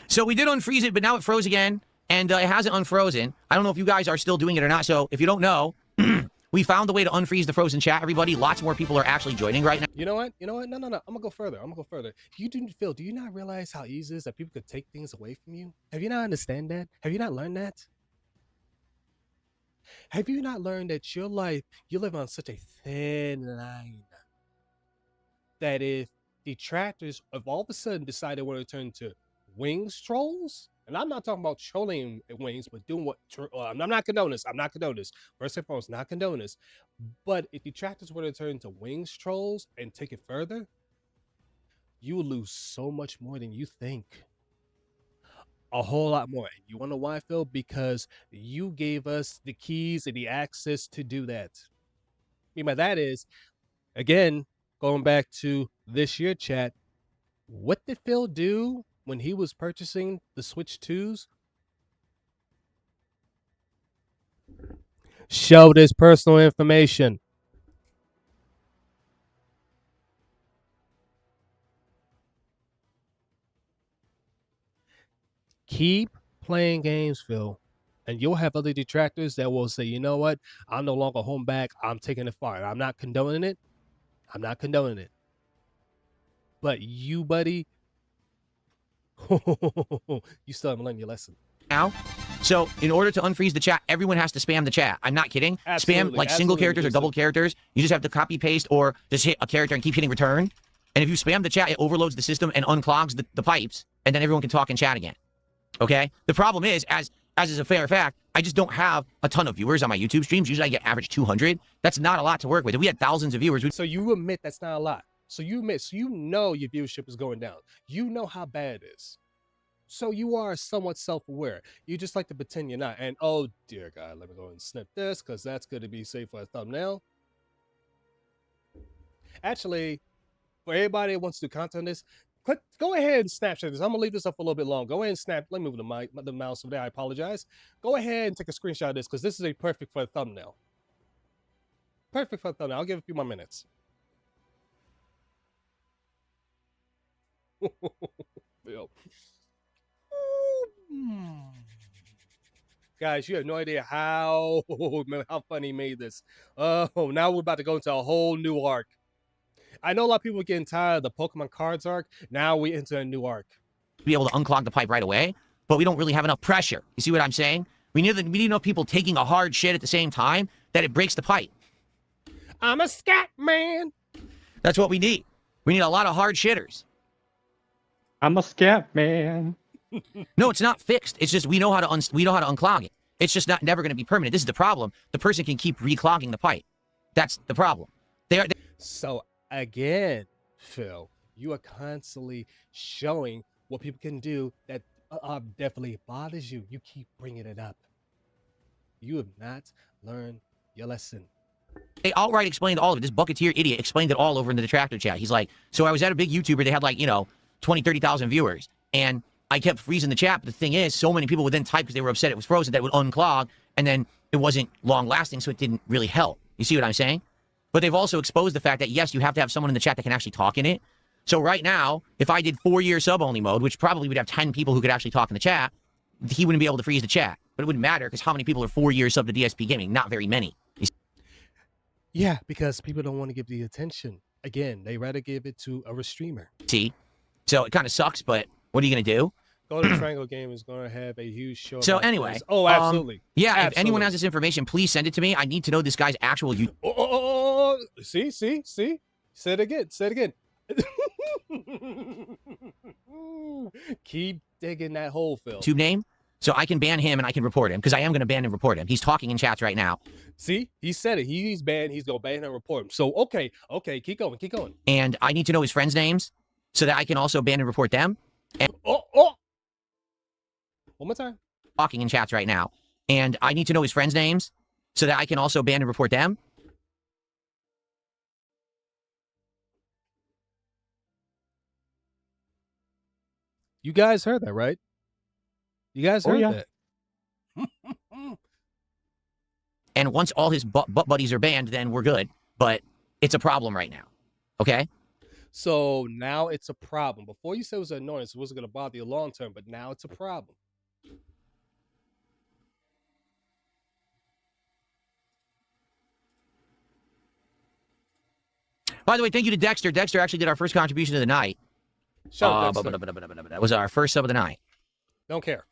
Speaker 2: So we did unfreeze it, but now it froze again, and it hasn't unfrozen. I don't know if you guys are still doing it or not, so if you don't know, we found the way to unfreeze the frozen chat, everybody. Lots more people are actually joining right now.
Speaker 1: You know what? No. I'm going to go further. Phil, do you not realize how easy it is that people could take things away from you? Have you not understand that? Have you not learned that? Have you not learned that your life, you live on such a thin line that if detractors of all of a sudden decided they want to turn to wings trolls, and I'm not talking about trolling wings, but doing what I'm not condoning this. I'm not condoning this. First and foremost, not condoning this. But if detractors were to turn to wings trolls and take it further, you will lose so much more than you think. A whole lot more. And you want to know why, Phil? Because you gave us the keys and the access to do that. I mean by that is, again, going back to this year chat, what did Phil do when he was purchasing the Switch 2s? Showed his personal information. Keep playing games, Phil, and you'll have other detractors that will say, you know what, I'm no longer home back. I'm taking it far. I'm not condoning it. I'm not condoning it. But you, buddy, you still haven't learned your lesson.
Speaker 2: Now, so in order to unfreeze the chat, everyone has to spam the chat. I'm not kidding.
Speaker 1: Absolutely,
Speaker 2: Spam like single characters or double characters. You just have to copy paste or just hit a character and keep hitting return. And if you spam the chat, it overloads the system and unclogs the pipes, and then everyone can talk and chat again. Okay? The problem is, as is a fair fact, I just don't have a ton of viewers on my YouTube streams. Usually I get average 200. That's not a lot to work with. If we had thousands of viewers,
Speaker 1: So you admit that's not a lot. So you admit, so you know your viewership is going down. You know how bad it is. So you are somewhat self-aware. You just like to pretend you're not. And oh dear God, let me go and snip this because that's going to be safe for a thumbnail. Actually, for everybody that wants to do content on this, go ahead and Snapchat this. I'm gonna leave this up for a little bit long. Go ahead and snap. Let me move the mouse over there. I apologize. Go ahead and take a screenshot of this because this is a perfect for a thumbnail. Perfect for a thumbnail. I'll give a few more minutes. Guys, you have no idea how funny he made this. Oh, now we're about to go into a whole new arc. I know a lot of people are getting tired of the Pokemon cards arc. Now we enter a new arc.
Speaker 2: Be able to unclog the pipe right away, but we don't really have enough pressure. You see what I'm saying? We need enough people taking a hard shit at the same time that it breaks the pipe.
Speaker 1: I'm a scat man.
Speaker 2: That's what we need. We need a lot of hard shitters.
Speaker 7: I'm a scat man.
Speaker 2: No, it's not fixed. It's just we know how to unclog it. It's just never going to be permanent. This is the problem. The person can keep reclogging the pipe. That's the problem.
Speaker 1: So again, Phil, you are constantly showing what people can do that definitely bothers you. You keep bringing it up. You have not learned your lesson.
Speaker 2: They outright explained all of it. This Bucketeer idiot explained it all over in the detractor chat. He's like, so I was at a big YouTuber. They had like, 20, 30,000 viewers. And I kept freezing the chat. But the thing is, so many people would then type because they were upset it was frozen that it would unclog. And then it wasn't long lasting, so it didn't really help. You see what I'm saying? But they've also exposed the fact that, yes, you have to have someone in the chat that can actually talk in it. So right now, if I did 4-year sub-only mode, which probably would have 10 people who could actually talk in the chat, he wouldn't be able to freeze the chat. But it wouldn't matter because how many people are 4 years sub to DSP Gaming? Not very many.
Speaker 1: Yeah, because people don't want to give the attention. Again, they rather give it to a streamer.
Speaker 2: See? So it kind of sucks, but what are you going to do?
Speaker 1: Golden Triangle Game is going to have a huge show.
Speaker 2: So anyway.
Speaker 1: Oh, absolutely.
Speaker 2: Yeah,
Speaker 1: absolutely.
Speaker 2: If anyone has this information, please send it to me. I need to know this guy's actual YouTube.
Speaker 1: Oh, see? Say it again. Keep digging that hole, Phil.
Speaker 2: YouTube name, so I can ban him and I can report him, because I am going to ban and report him. He's talking in chats right now.
Speaker 1: See? He said it. He's banned. He's going to ban and report him. So, okay, keep going.
Speaker 2: And I need to know his friends' names so that I can also ban and report them. And
Speaker 1: One more time.
Speaker 2: Talking in chats right now. And I need to know his friends' names so that I can also ban and report them.
Speaker 1: You guys heard that, right? You guys heard that.
Speaker 2: And once all his butt buddies are banned, then we're good. But it's a problem right now. Okay?
Speaker 1: So now it's a problem. Before you said it was an annoyance, it wasn't going to bother you long term, but now it's a problem.
Speaker 2: By the way, thank you to Dexter. Dexter actually did our first contribution of the night.
Speaker 1: Shut up,
Speaker 2: That was our first sub of the night.
Speaker 1: Don't care.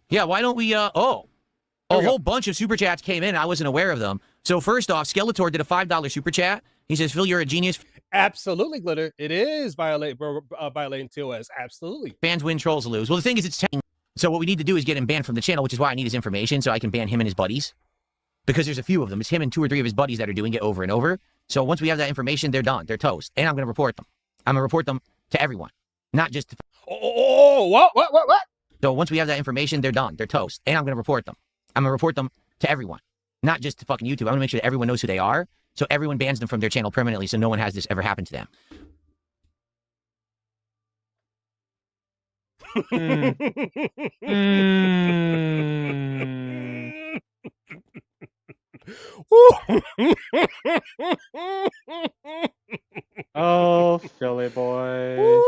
Speaker 2: Yeah, why don't we, A whole bunch of super chats came in. I wasn't aware of them. So first off, Skeletor did a $5 super chat. He says, Phil, you're a genius.
Speaker 1: Absolutely, Glitter. It is violating TOS. Absolutely.
Speaker 2: Fans win, trolls lose. Well, the thing is, it's 10. So what we need to do is get him banned from the channel, which is why I need his information so I can ban him and his buddies. Because there's a few of them. It's him and 2 or 3 of his buddies that are doing it over and over. So once we have that information, they're done. They're toast. And I'm going to report them. I'm going to report them to everyone. Not just to...
Speaker 1: What?
Speaker 2: So once we have that information, they're done. They're toast. And I'm going to report them. I'm going to report them to everyone. Not just to fucking YouTube. I'm going to make sure that everyone knows who they are. So everyone bans them from their channel permanently so no one has this ever happen to them.
Speaker 7: Oh, Philly boy.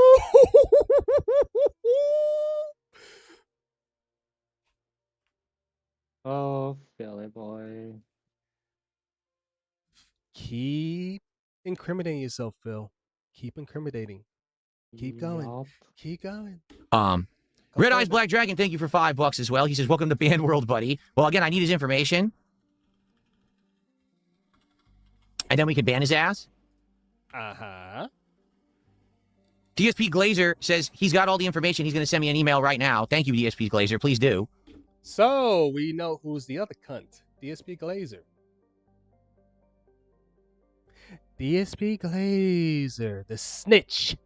Speaker 7: Oh, Philly boy.
Speaker 1: Keep incriminating yourself, Phil. Keep incriminating. Keep going.
Speaker 7: Yup.
Speaker 1: Keep going.
Speaker 2: Red Eyes Black Dragon, thank you for $5 as well. He says, welcome to Band World, buddy. Well, again, I need his information. And then we can ban his ass.
Speaker 1: Uh-huh.
Speaker 2: DSP Glazer says he's got all the information. He's going to send me an email right now. Thank you, DSP Glazer. Please do.
Speaker 1: So, we know who's the other cunt. DSP Glazer. DSP Glazer, the snitch.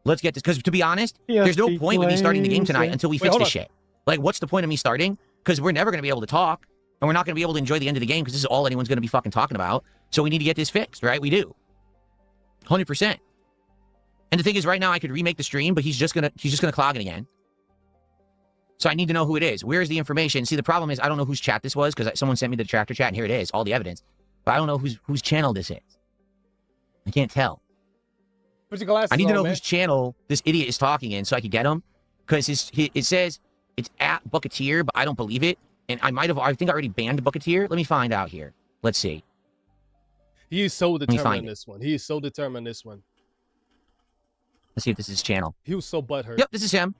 Speaker 2: Let's get this, because to be honest, there's no point with me starting the game tonight until we fix this shit. Like, what's the point of me starting? Because we're never going to be able to talk, and we're not going to be able to enjoy the end of the game, because this is all anyone's going to be fucking talking about. So we need to get this fixed, right? We do. 100%. And the thing is, right now, I could remake the stream, but he's just gonna clog it again. So I need to know who it is. Where's the information? See, the problem is I don't know whose chat this was, because someone sent me the tractor chat, and here it is, all the evidence. But I don't know whose channel this is. I can't tell.
Speaker 1: Put your glasses
Speaker 2: I need to know
Speaker 1: on, man.
Speaker 2: whose channel this idiot is talking in so I can get him. Because it says it's at Bucketeer, but I don't believe it. And I think I already banned Bucketeer. Let me find out here. Let's see.
Speaker 1: He is so determined
Speaker 2: find
Speaker 1: on
Speaker 2: it.
Speaker 1: this one. He is so determined on this one.
Speaker 2: Let's see if this is his channel.
Speaker 1: He was so butthurt.
Speaker 2: Yep, this is him.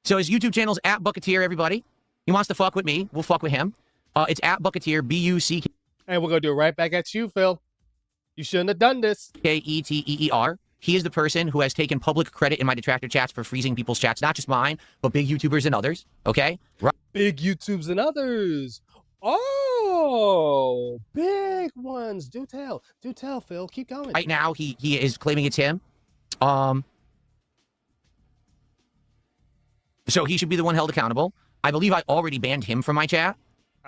Speaker 2: So his YouTube channel's at Bucketeer, everybody. He wants to fuck with me. We'll fuck with him. It's at Bucketeer, B-U-C-K.
Speaker 1: And we're going to do it right back at you, Phil. You shouldn't have done this.
Speaker 2: K-E-T-E-E-R. He is the person who has taken public credit in my detractor chats for freezing people's chats. Not just mine, but big YouTubers and others. Okay? Right.
Speaker 1: Big YouTubes and others. Oh, big ones. Do tell, Phil. Keep going.
Speaker 2: Right now, he is claiming it's him. So he should be the one held accountable. I believe I already banned him from my chat.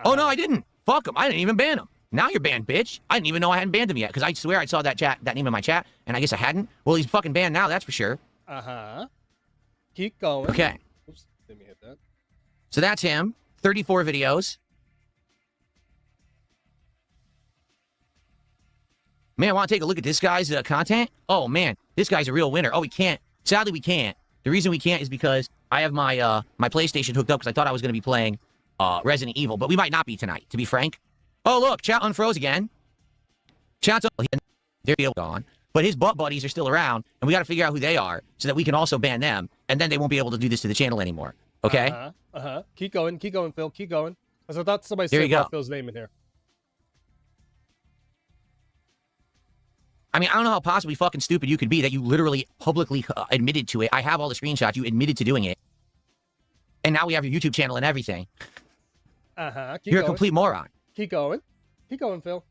Speaker 2: Oh, no, I didn't. Fuck him. I didn't even ban him. Now you're banned, bitch. I didn't even know I hadn't banned him yet, because I swear I saw that name in my chat, and I guess I hadn't. Well, he's fucking banned now, that's for sure.
Speaker 1: Uh-huh. Keep going.
Speaker 2: Okay.
Speaker 1: Oops, let me hit that.
Speaker 2: So that's him. 34 videos. Man, I want to take a look at this guy's content. Oh, man, this guy's a real winner. Oh, we can't. Sadly, we can't. The reason we can't is because I have my my PlayStation hooked up because I thought I was going to be playing Resident Evil, but we might not be tonight, to be frank. Oh, look, chat unfroze again. Chat's they're gone. But his butt buddies are still around, and we got to figure out who they are so that we can also ban them, and then they won't be able to do this to the channel anymore. Okay?
Speaker 1: Uh-huh. Keep going, Phil. Keep going. Because I thought somebody
Speaker 2: There
Speaker 1: said
Speaker 2: you go.
Speaker 1: Phil's name in here.
Speaker 2: I mean, I don't know how possibly fucking stupid you could be that you literally publicly admitted to it. I have all the screenshots. You admitted to doing it. And now we have your YouTube channel and everything.
Speaker 1: Uh-huh.
Speaker 2: You're a complete moron.
Speaker 1: Keep going, Phil.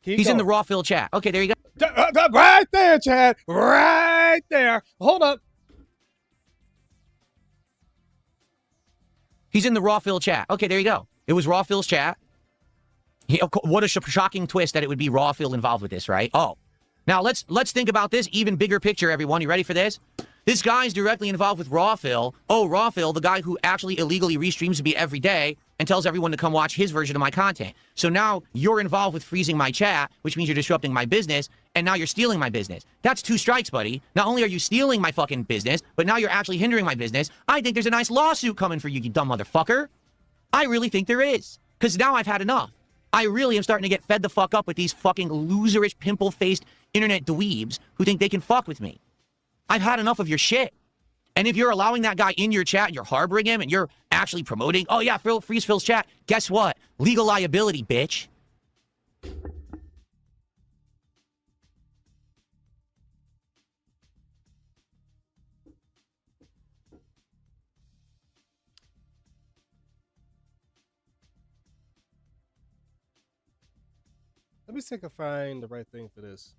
Speaker 2: He's in the Raw Phil chat. Okay, there you go.
Speaker 1: Right there, Chad. Right there. Hold up.
Speaker 2: He's in the Raw Phil chat. Okay, there you go. It was Raw Phil's chat. What a shocking twist that it would be Raw Phil involved with this, right? Oh. Now, let's think about this even bigger picture, everyone. You ready for this? This guy's directly involved with Raw Phil. Oh, Raw Phil, the guy who actually illegally restreams me every day and tells everyone to come watch his version of my content. So now you're involved with freezing my chat, which means you're disrupting my business, and now you're stealing my business. That's 2 strikes, buddy. Not only are you stealing my fucking business, but now you're actually hindering my business. I think there's a nice lawsuit coming for you, you dumb motherfucker. I really think there is. Because now I've had enough. I really am starting to get fed the fuck up with these fucking loserish, pimple-faced internet dweebs who think they can fuck with me. I've had enough of your shit. And if you're allowing that guy in your chat, you're harboring him, and you're actually promoting, oh yeah, freeze Phil's chat, guess what? Legal liability, bitch.
Speaker 1: Let me see if I can find the right thing for this.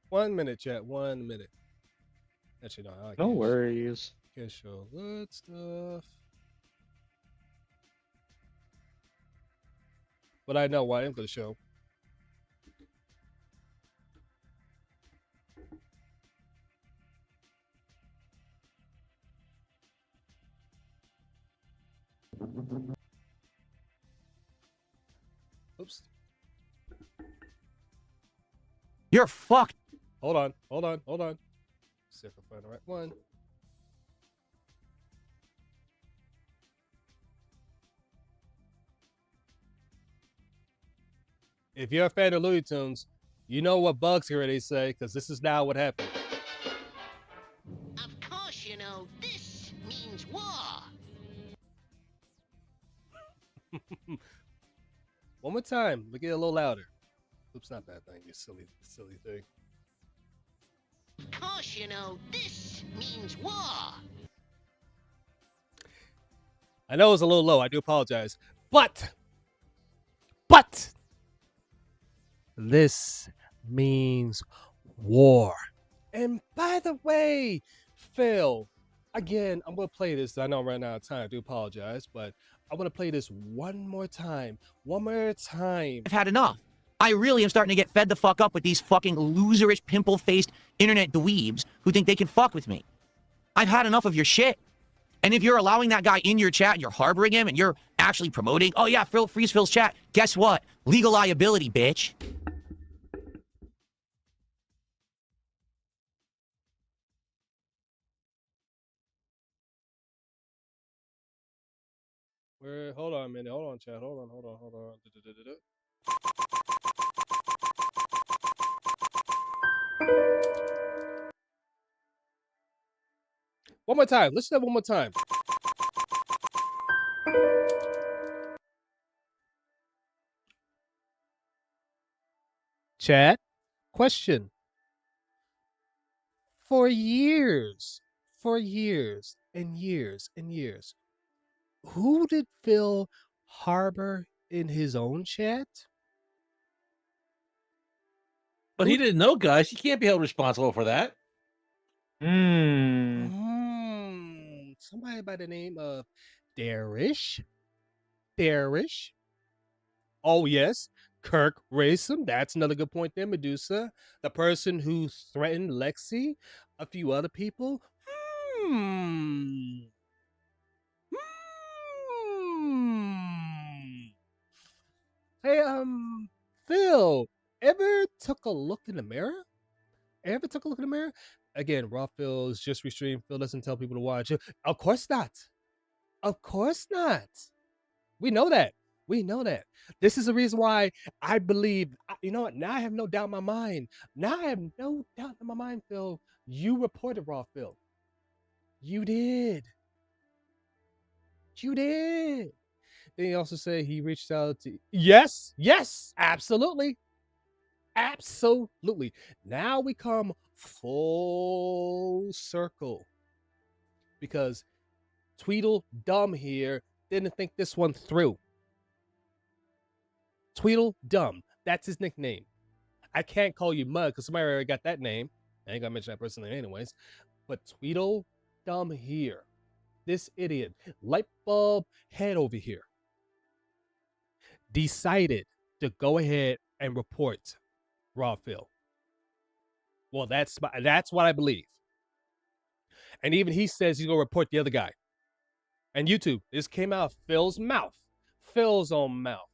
Speaker 1: One minute, chat. 1 minute. Actually, no. I
Speaker 7: No
Speaker 1: can't
Speaker 7: worries.
Speaker 1: Can't show good stuff. But I know why I'm going to show. Oops.
Speaker 2: You're fucked.
Speaker 1: Hold on. See if I can find the right one. If you're a fan of Looney Tunes, you know what bugs here they say, because this is now what happened.
Speaker 11: Of course you know this means war.
Speaker 1: One more time. Make it a little louder. Oops, not that thing, you silly thing.
Speaker 11: Of course you know this means war.
Speaker 1: I know it's a little low. I do apologize. But this means war. And by the way, Phil, again, I'm going to play this. I know I'm running out of time. I do apologize, but I want to play this one more time. One more time.
Speaker 2: I've had enough. I really am starting to get fed the fuck up with these fucking loserish, pimple-faced internet dweebs who think they can fuck with me. I've had enough of your shit. And if you're allowing that guy in your chat, you're harboring him, and you're actually promoting, oh yeah, freeze Phil's chat, guess what? Legal liability, bitch.
Speaker 1: Hold on a minute. Hold on, chat. Hold on. One more time. Listen to that one more time. Chat, question. For years and years, who did Phil harbor in his own chat?
Speaker 9: But he didn't know, guys. He can't be held responsible for that.
Speaker 1: Somebody by the name of Darish. Oh, yes. Kirk Raysom. That's another good point there, Medusa. The person who threatened Lexi. A few other people. Hey, Phil, ever took a look in the mirror? Again, Raw Phil is just restreamed. Phil doesn't tell people to watch. Of course not. We know that. This is the reason why I believe, you know what? Now I have no doubt in my mind. Phil. You reported Raw Phil. You did. Then he also said he reached out to... Yes, absolutely. Now we come full circle. Because Tweedledum here didn't think this one through. Tweedledum. That's his nickname. I can't call you Mud because somebody already got that name. I ain't gonna mention that person anyways. But Tweedledum here. This idiot. Light bulb head over here. Decided to go ahead and report Raw Phil. Well, that's what I believe. And even he says he's gonna report the other guy. And YouTube, this came out of Phil's mouth. Phil's own mouth.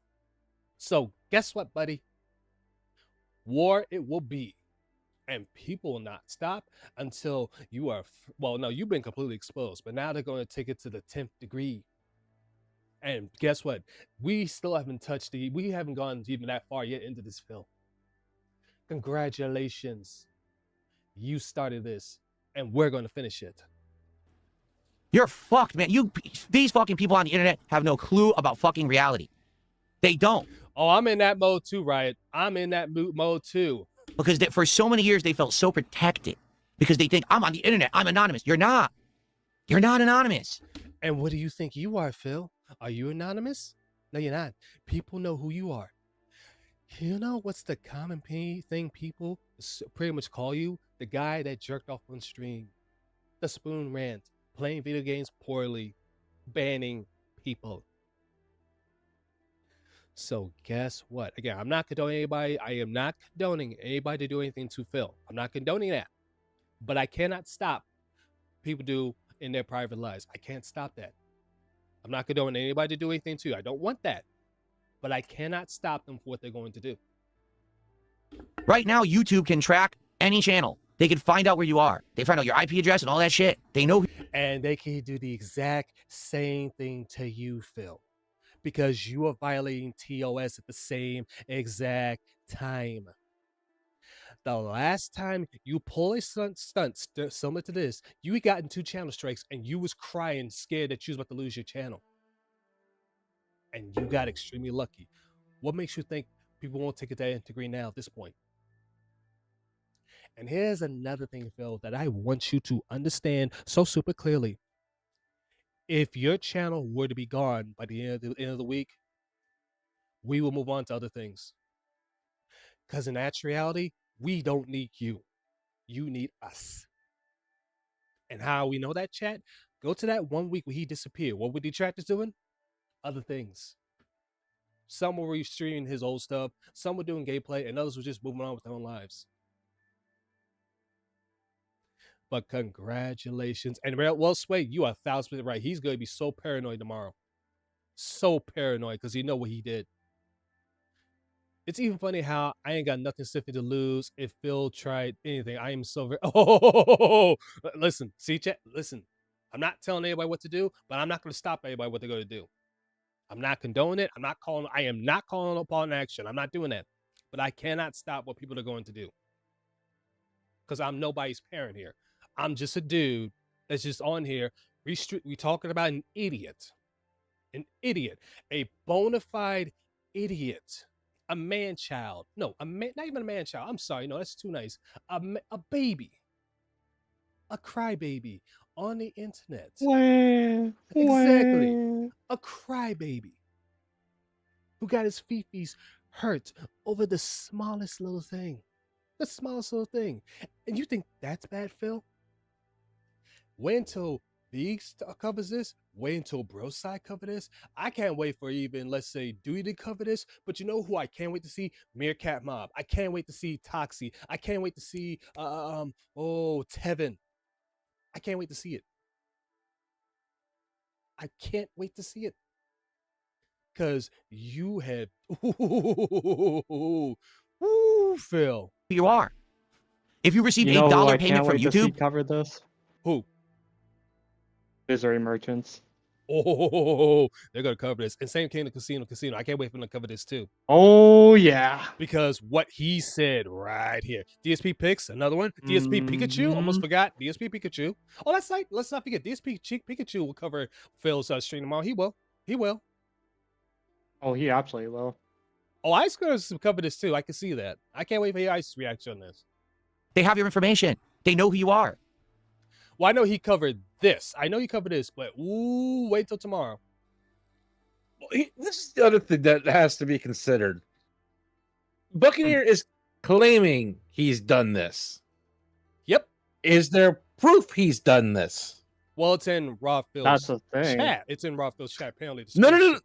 Speaker 1: So guess what, buddy? War it will be. And people will not stop until you are, well, no, you've been completely exposed, but now they're going to take it to the 10th degree. And guess what? We still haven't touched we haven't gone even that far yet into this film. Congratulations. You started this, and we're going to finish it.
Speaker 2: You're fucked, man. These fucking people on the internet have no clue about fucking reality. They don't.
Speaker 1: Oh, I'm in that mode too, Riot. I'm in that mode too.
Speaker 2: Because for so many years, they felt so protected. Because they think, I'm on the internet, I'm anonymous. You're not. You're not anonymous.
Speaker 1: And what do you think you are, Phil? Are you anonymous? No, you're not. People know who you are. You know what's the common thing people pretty much call you? The guy that jerked off on stream. The spoon rant. Playing video games poorly. Banning people. So guess what? Again, I'm not condoning anybody. I am not condoning anybody to do anything to Phil. I'm not condoning that. But I cannot stop people do in their private lives. I can't stop that. I'm not condoning anybody to do anything to you. I don't want that. But I cannot stop them for what they're going to do.
Speaker 2: Right now, YouTube can track any channel. They can find out where you are. They find out your IP address and all that shit. They know.
Speaker 1: And they can do the exact same thing to you, Phil. Because you are violating TOS at the same exact time. The last time you pull a stunt similar to this, you got in 2 channel strikes and you was crying, scared that you was about to lose your channel. And you got extremely lucky. What makes you think people won't take it to Nth Degree now at this point? And here's another thing, Phil, that I want you to understand so super clearly. If your channel were to be gone by the end of the week, we will move on to other things. Because in actuality, we don't need you. You need us. And how we know that, chat? Go to that 1 week where he disappeared. What were detractors doing? Other things. Some were restreaming his old stuff. Some were doing gameplay, and others were just moving on with their own lives. But congratulations. And well, Sway, you are 1,000% right. He's going to be so paranoid tomorrow. So paranoid because you know what he did. It's even funny how I ain't got nothing stiffy to lose if Phil tried anything. I am so very... Oh, listen, see, chat, listen. I'm not telling anybody what to do, but I'm not going to stop anybody what they're going to do. I'm not condoning it. I am not calling upon action. I'm not doing that. But I cannot stop what people are going to do. Because I'm nobody's parent here. I'm just a dude that's just on here. We talking about an idiot. An idiot. A bona fide idiot. A man-child. No, not even a man-child. I'm sorry. No, that's too nice. A baby. A crybaby on the internet. Exactly. A crybaby who got his fifis hurt over the smallest little thing. The smallest little thing. And you think that's bad, Phil? Wait until B covers this. Wait until Broside cover this. I can't wait for even, let's say, Dewey to cover this. But you know who I can't wait to see? Meerkat Mob. I can't wait to see Toxie. I can't wait to see, Tevin. I can't wait to see it. I can't wait to see it. Because you have... Ooh, Phil.
Speaker 2: You are. If you received $8 payment from YouTube...
Speaker 7: cover this?
Speaker 1: Who?
Speaker 7: Misery Merchants.
Speaker 1: Oh, they're going to cover this. And same thing to Casino. I can't wait for them to cover this too.
Speaker 7: Oh, yeah.
Speaker 1: Because what he said right here. DSP Picks, another one. DSP Pikachu, almost forgot. DSP Pikachu. Oh, that's right. Let's not forget. DSP Pikachu will cover Phil's stream tomorrow. He will. He will.
Speaker 7: Oh, he absolutely will.
Speaker 1: Oh, Ice going to cover this too. I can see that. I can't wait for your Ice's reaction on this.
Speaker 2: They have your information. They know who you are.
Speaker 1: Well, I know he covered this. I know he covered this, but ooh, wait till tomorrow.
Speaker 9: This is the other thing that has to be considered. Buccaneer is claiming he's done this.
Speaker 1: Yep.
Speaker 9: Is there proof he's done this?
Speaker 1: Well, it's in Raw Phil's
Speaker 7: That's the thing.
Speaker 1: chat. It's in Raw Phil's chat. Apparently,
Speaker 9: No.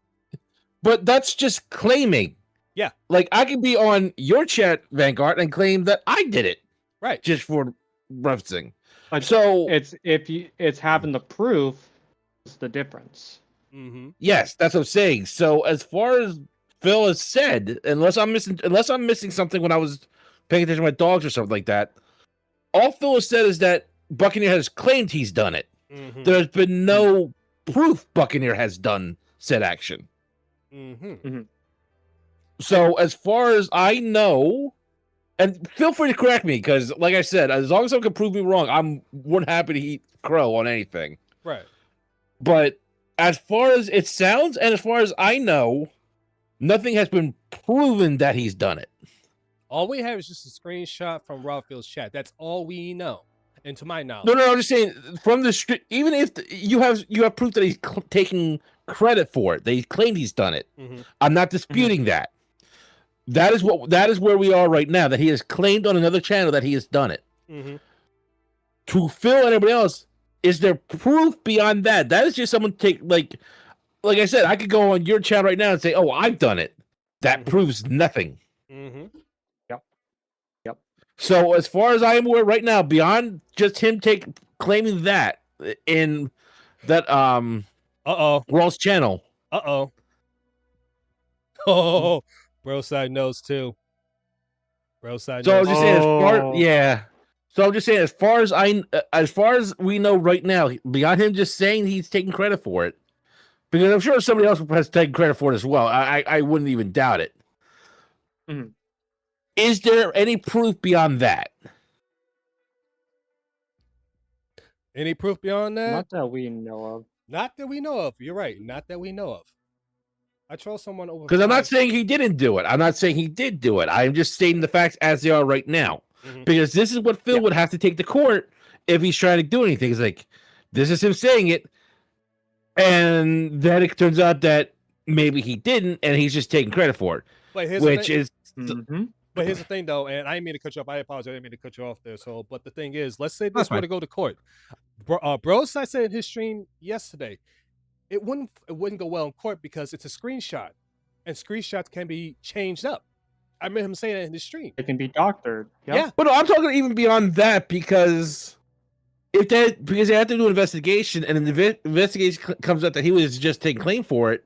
Speaker 9: But that's just claiming.
Speaker 1: Yeah.
Speaker 9: Like, I can be on your chat, Vanguard, and claim that I did it.
Speaker 1: Right.
Speaker 9: Just for referencing.
Speaker 7: But
Speaker 9: so
Speaker 7: it's having the proof is the difference.
Speaker 1: Mm-hmm.
Speaker 9: Yes, that's what I'm saying. So as far as Phil has said, unless I'm missing something when I was paying attention to my dogs or something like that, all Phil has said is that Buccaneer has claimed he's done it.
Speaker 1: Mhm.
Speaker 9: There's been no proof Buccaneer has done said action.
Speaker 1: Mhm.
Speaker 9: So as far as I know, and feel free to correct me, because like I said, as long as someone can prove me wrong, I'm more than happy to eat crow on anything.
Speaker 1: Right.
Speaker 9: But as far as it sounds, and as far as I know, nothing has been proven that he's done it.
Speaker 1: All we have is just a screenshot from Rawfield's chat. That's all we know, and to my knowledge.
Speaker 9: No, I'm just saying from the street. Even if you have proof that he's taking credit for it, they claimed he's done it.
Speaker 1: Mhm.
Speaker 9: I'm not disputing that. That is where we are right now. That he has claimed on another channel that he has done it.
Speaker 1: Mhm.
Speaker 9: To Phil and everybody else, is there proof beyond that? That is just someone take like I said. I could go on your chat right now and say, "Oh, I've done it." That proves nothing.
Speaker 1: Mhm.
Speaker 9: So as far as I am aware right now, beyond just him claiming that in that Raw's channel.
Speaker 1: Oh, bro side knows too. Bro side
Speaker 9: So
Speaker 1: knows.
Speaker 9: I'm just saying, So I'm just saying, as far as we know right now, beyond him just saying he's taking credit for it, because I'm sure somebody else has taken credit for it as well. I wouldn't even doubt it. Is there any proof beyond that?
Speaker 1: Any proof beyond that?
Speaker 7: Not that we know of.
Speaker 1: Not that we know of. You're right. Not that we know of. I trust someone over.
Speaker 9: Because I'm not saying he didn't do it. I'm not saying he did do it. I'm just stating the facts as they are right now. Because this is what Phil would have to take to court if he's trying to do anything. It's like, this is him saying it, and then it turns out that maybe he didn't, and he's just taking credit for it.
Speaker 1: But here's the thing.
Speaker 7: Mm-hmm.
Speaker 1: But here's the thing, though, and I didn't mean to cut you off. I apologize. I didn't mean to cut you off there. So, but the thing is, let's say this were to go to court. Bros, I said in his stream yesterday, it wouldn't go well in court because it's a screenshot, and screenshots can be changed up. I remember him saying that in his stream.
Speaker 7: It can be doctored.
Speaker 1: Yeah.
Speaker 9: But no, I'm talking even beyond that, because they have to do an investigation, and the investigation comes out that he was just taking claim for it.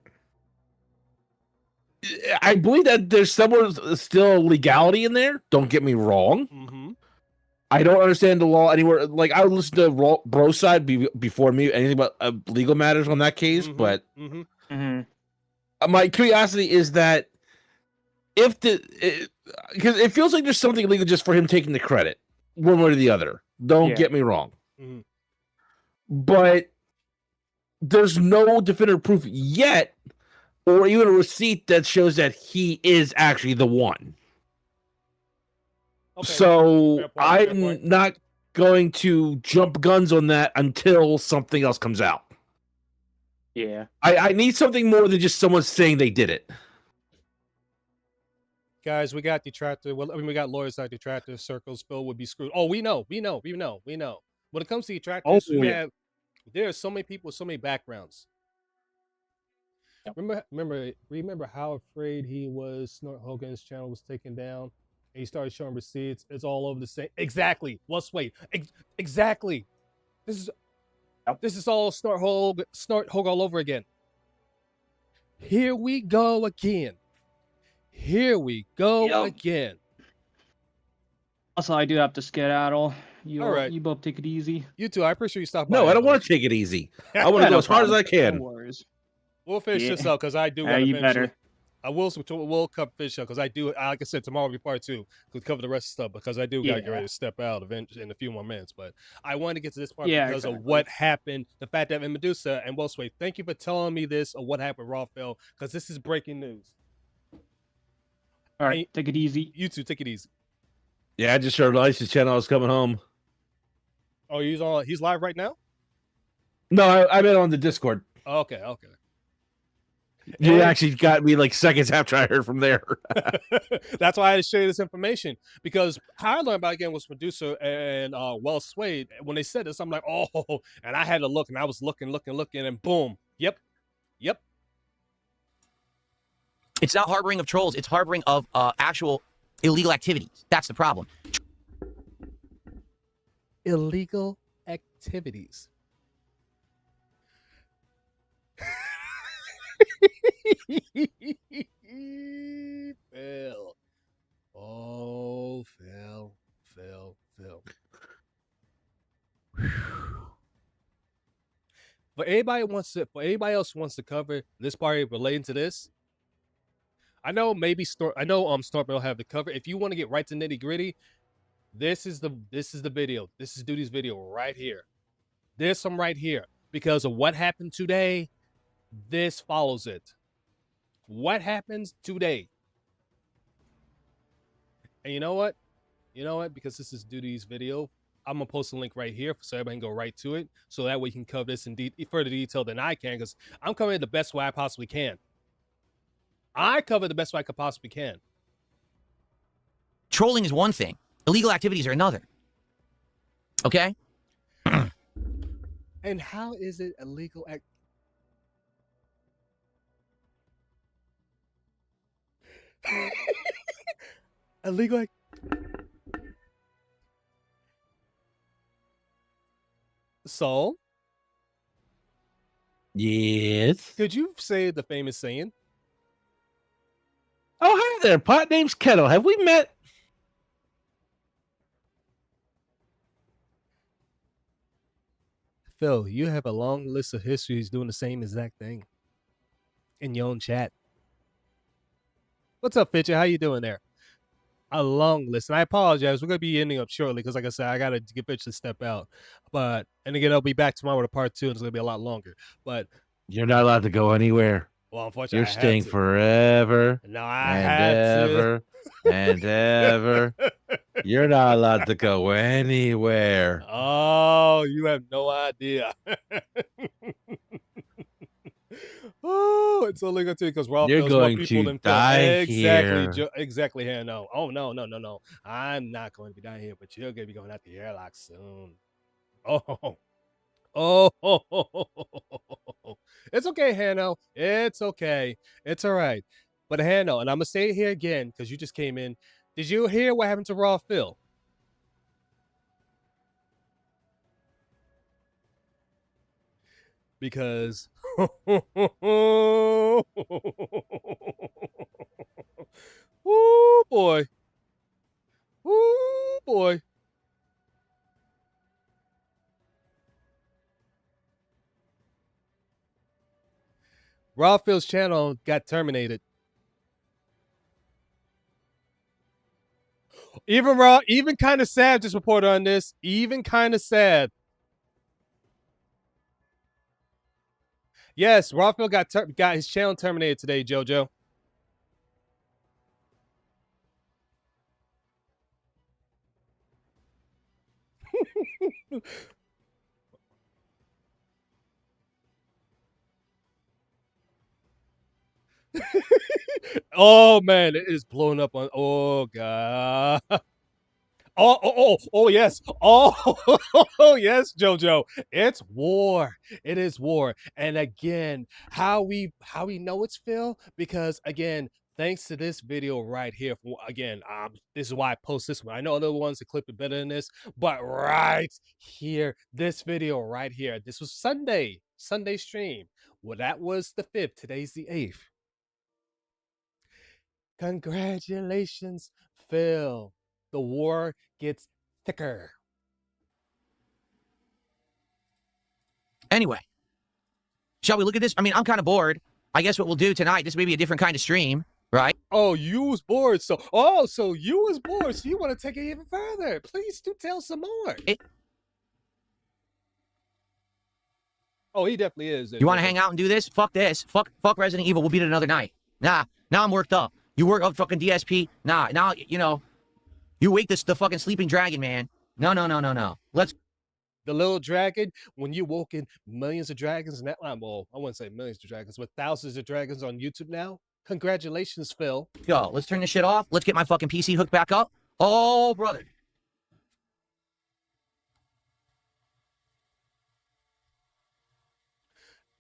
Speaker 9: I believe that there's somewhere still legality in there. Don't get me wrong. I don't understand the law anywhere. Like, I would listen to Bro side before me anything about legal matters on that case. But my curiosity is that if because it feels like there's something illegal just for him taking the credit, one way or the other. Don't get me wrong. But there's no definitive proof yet, or even a receipt that shows that he is actually the one.
Speaker 1: Okay.
Speaker 9: So I'm not going to jump guns on that until something else comes out.
Speaker 7: Yeah.
Speaker 9: I need something more than just someone saying they did it.
Speaker 1: Guys, we got detractor. Well, I mean, we got lawyers like detractor circles. Phil would be screwed. Oh, we know. When it comes to detractors, there are so many people with so many backgrounds. Remember how afraid he was. Snort Hogan's channel was taken down, and he started showing receipts. It's all over the same. Exactly. Let's wait. Exactly. This is all Snort Hog all over again. Here we go again. Again.
Speaker 7: Also, I do have to skedaddle.
Speaker 1: All right.
Speaker 7: You both take it easy.
Speaker 1: You too. I appreciate you stopping by.
Speaker 9: No, I don't want to take it easy. I want to go as hard as I can.
Speaker 7: No worries.
Speaker 1: We'll finish this up because I do.
Speaker 7: You better.
Speaker 1: I will finish up because I do. Like I said, tomorrow will be part 2 to cover the rest of stuff because I do got to get ready to step out eventually in a few more minutes. But I want to get to this part because of what happened. The fact that Medusa and Will Sway, thank you for telling me this of what happened with Rawfield, because this is breaking news.
Speaker 7: All right, take it easy.
Speaker 1: You two, take it easy.
Speaker 9: Yeah, I just heard Elias's channel. I was coming home.
Speaker 1: Oh, he's live right now?
Speaker 9: No, I meant on the Discord.
Speaker 1: Okay.
Speaker 9: You actually got me like seconds after I heard from there.
Speaker 1: That's why I had to show you this information, because how I learned about it again was Medusa and Well Swayed. When they said this, I'm like, oh, and I had to look, and I was looking, and boom. Yep.
Speaker 2: It's not harboring of trolls. It's harboring of actual illegal activities. That's the problem.
Speaker 1: Illegal activities. Phil. Oh, Phil. for anybody else who wants to cover this party relating to this, I know Storm will have the cover. If you want to get right to nitty gritty, this is the video. This is Duty's video right here. There's some right here because of what happened today. This follows it. What happens today? And you know what? Because this is Duty's video, I'm gonna post a link right here so everybody can go right to it. So that way you can cover this in further detail than I can, because I'm covering it the best way I possibly can. I cover the best way I could possibly can.
Speaker 2: Trolling is one thing. Illegal activities are another. Okay?
Speaker 1: And how is it illegal act? Illegal act? So?
Speaker 9: Yes.
Speaker 1: Could you say the famous saying?
Speaker 9: Oh, hi there. Pot name's Kettle. Have we met?
Speaker 1: Phil, you have a long list of histories doing the same exact thing in your own chat. What's up, Fitcher? How you doing there? A long list. And I apologize. We're going to be ending up shortly because, like I said, I got to get Fitcher to step out. And again, I'll be back tomorrow with a part 2, and it's going to be a lot longer. But
Speaker 9: you're not allowed to go anywhere.
Speaker 1: Well, unfortunately,
Speaker 9: you're staying forever.
Speaker 1: No, I had
Speaker 9: to. And ever. You're not allowed to go anywhere.
Speaker 1: Oh, you have no idea. Oh, it's only going to because Ralph
Speaker 9: you're
Speaker 1: knows
Speaker 9: going
Speaker 1: more people
Speaker 9: to
Speaker 1: than
Speaker 9: die
Speaker 1: Phil.
Speaker 9: here.
Speaker 1: Exactly here. No. Oh, no. I'm not going to be down here, but you're going to be going out the airlock soon. Oh. It's okay, Hanno. It's okay. It's all right. But Hanno, and I'm going to say it here again because you just came in. Did you hear what happened to Raw Phil? Because oh boy. Oh boy. Raw Phil's channel got terminated. Even kind of sad just reported on this. Even kind of sad. Yes, Raw Phil got his channel terminated today, JoJo. Oh man, it is blowing up on. Oh god. Oh yes. Oh yes, JoJo. It's war. It is war. And again, how we know it's Phil? Because again, thanks to this video right here. This is why I post this one. I know other ones that clip it better than this, but right here, this video right here. This was Sunday stream. Well, that was the 5th. Today's the 8th. Congratulations, Phil. The war gets thicker.
Speaker 2: Anyway, shall we look at this? I mean, I'm kind of bored. I guess what we'll do tonight, this may be a different kind of stream, right?
Speaker 1: Oh, you was bored. So you was bored. So you want to take it even further. Please do tell some more. Oh, he definitely is.
Speaker 2: You want to hang out and do this? Fuck this. Fuck Resident Evil. We'll beat it another night. Nah, now I'm worked up. You work up fucking DSP. Nah, now, you know, you wake the fucking sleeping dragon, man. No. Let's.
Speaker 1: The little dragon, when you woke in millions of dragons, and well, I wouldn't say millions of dragons, but thousands of dragons on YouTube now. Congratulations, Phil.
Speaker 2: Yo, let's turn this shit off. Let's get my fucking PC hooked back up. Oh, brother.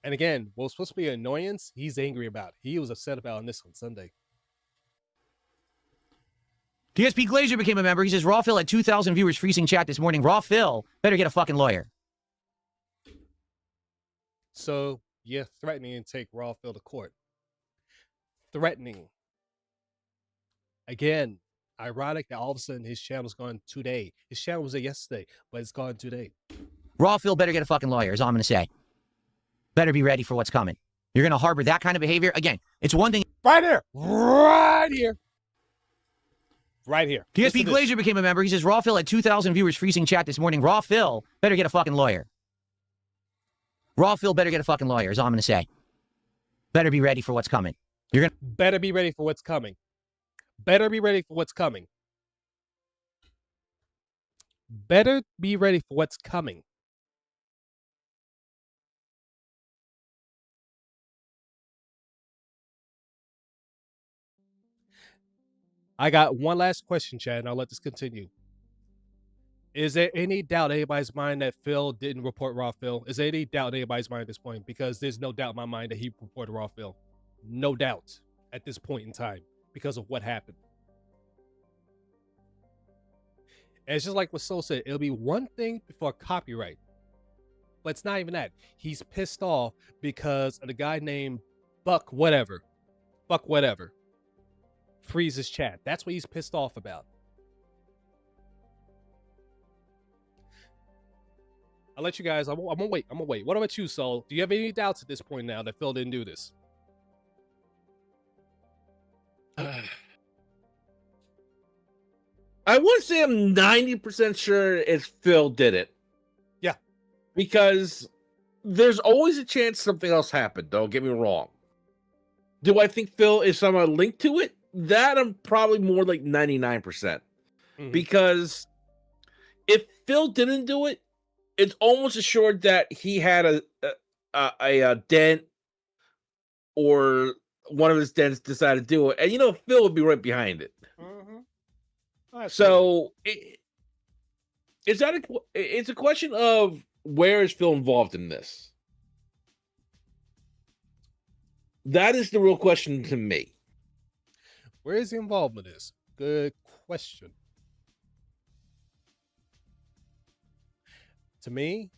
Speaker 1: And again, what was supposed to be an annoyance, he's angry about. He was upset about on this on Sunday.
Speaker 2: DSP Glazer became a member. He says, Raw Phil had 2,000 viewers freezing chat this morning. Raw Phil better get a fucking lawyer.
Speaker 1: So, yeah, threatening to take Raw Phil to court. Threatening. Again, ironic that all of a sudden his channel's gone today. His channel was there yesterday, but it's gone today.
Speaker 2: Raw Phil better get a fucking lawyer, is all I'm going to say. better be ready for what's coming. You're going to harbor that kind of behavior. Again, it's one thing.
Speaker 1: Right here. Right here. Right here.
Speaker 2: TSP Glazier became a member. He says, Raw Phil had 2,000 viewers freezing chat this morning. Raw Phil better get a fucking lawyer. Raw Phil better get a fucking lawyer, is all I'm going to say. Better be ready for what's coming. You're going to...
Speaker 1: Better be ready for what's coming. Better be ready for what's coming. Better be ready for what's coming. I got one last question, Chad, and I'll let this continue. Is there any doubt in anybody's mind that Phil didn't report Raw Phil? Is there any doubt in anybody's mind at this point? Because there's no doubt in my mind that he reported Raw Phil. No doubt at this point in time because of what happened. And it's just like what Soul said. It'll be one thing before copyright. But it's not even that. He's pissed off because of the guy named Buck whatever. Buck whatever. Freezes chat. That's what he's pissed off about. I'll let you guys. I'm gonna wait. I'm gonna wait. What about you, Soul? Do you have any doubts at this point now that Phil didn't do this?
Speaker 9: I wouldn't say I'm 90% sure if Phil did it.
Speaker 1: Yeah.
Speaker 9: Because there's always a chance something else happened, don't get me wrong. Do I think Phil is somehow linked to it? That I'm probably more like 99%. Mm-hmm. Because if Phil didn't do it, it's almost assured that he had a dent or one of his dents decided to do it. And you know, Phil would be right behind it. Mm-hmm. So it's a question of where is Phil involved in this? That is the real question to me.
Speaker 1: Where is the involvement is? Good question. To me,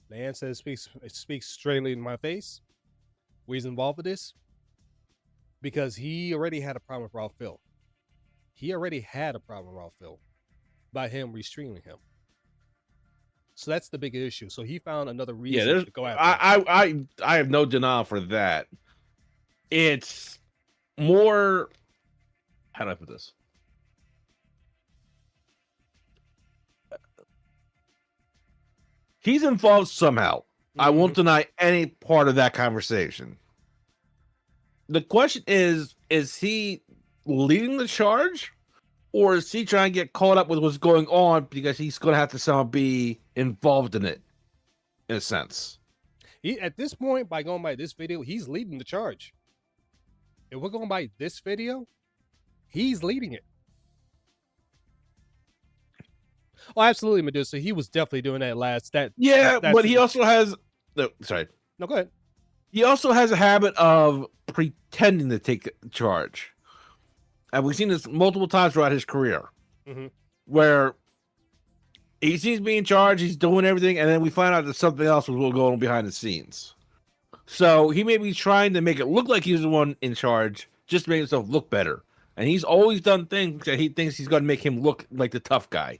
Speaker 1: the answer speaks straightly in my face. Where he's involved with this? Because he already had a problem with Raw Phil. He already had a problem with Raw Phil by him restreaming him. So that's the big issue. So he found another reason to go after him.
Speaker 9: I have no denial for that. It's more, how do I put this? He's involved somehow. Mm-hmm. I won't deny any part of that conversation. The question is he leading the charge? Or is he trying to get caught up with what's going on because he's going to have to somehow be involved in it, in a sense?
Speaker 1: At this point, by going by this video, he's leading the charge. If we're going by this video, he's leading it. Oh, absolutely, Medusa. He was definitely doing that last.
Speaker 9: But he also has. No, sorry.
Speaker 1: No, go ahead.
Speaker 9: He also has a habit of pretending to take charge. And we've seen this multiple times throughout his career, where he seems to be in charge, he's doing everything, and then we find out that something else was going on behind the scenes. So he may be trying to make it look like he's the one in charge, just to make himself look better. And he's always done things that he thinks he's going to make him look like the tough guy.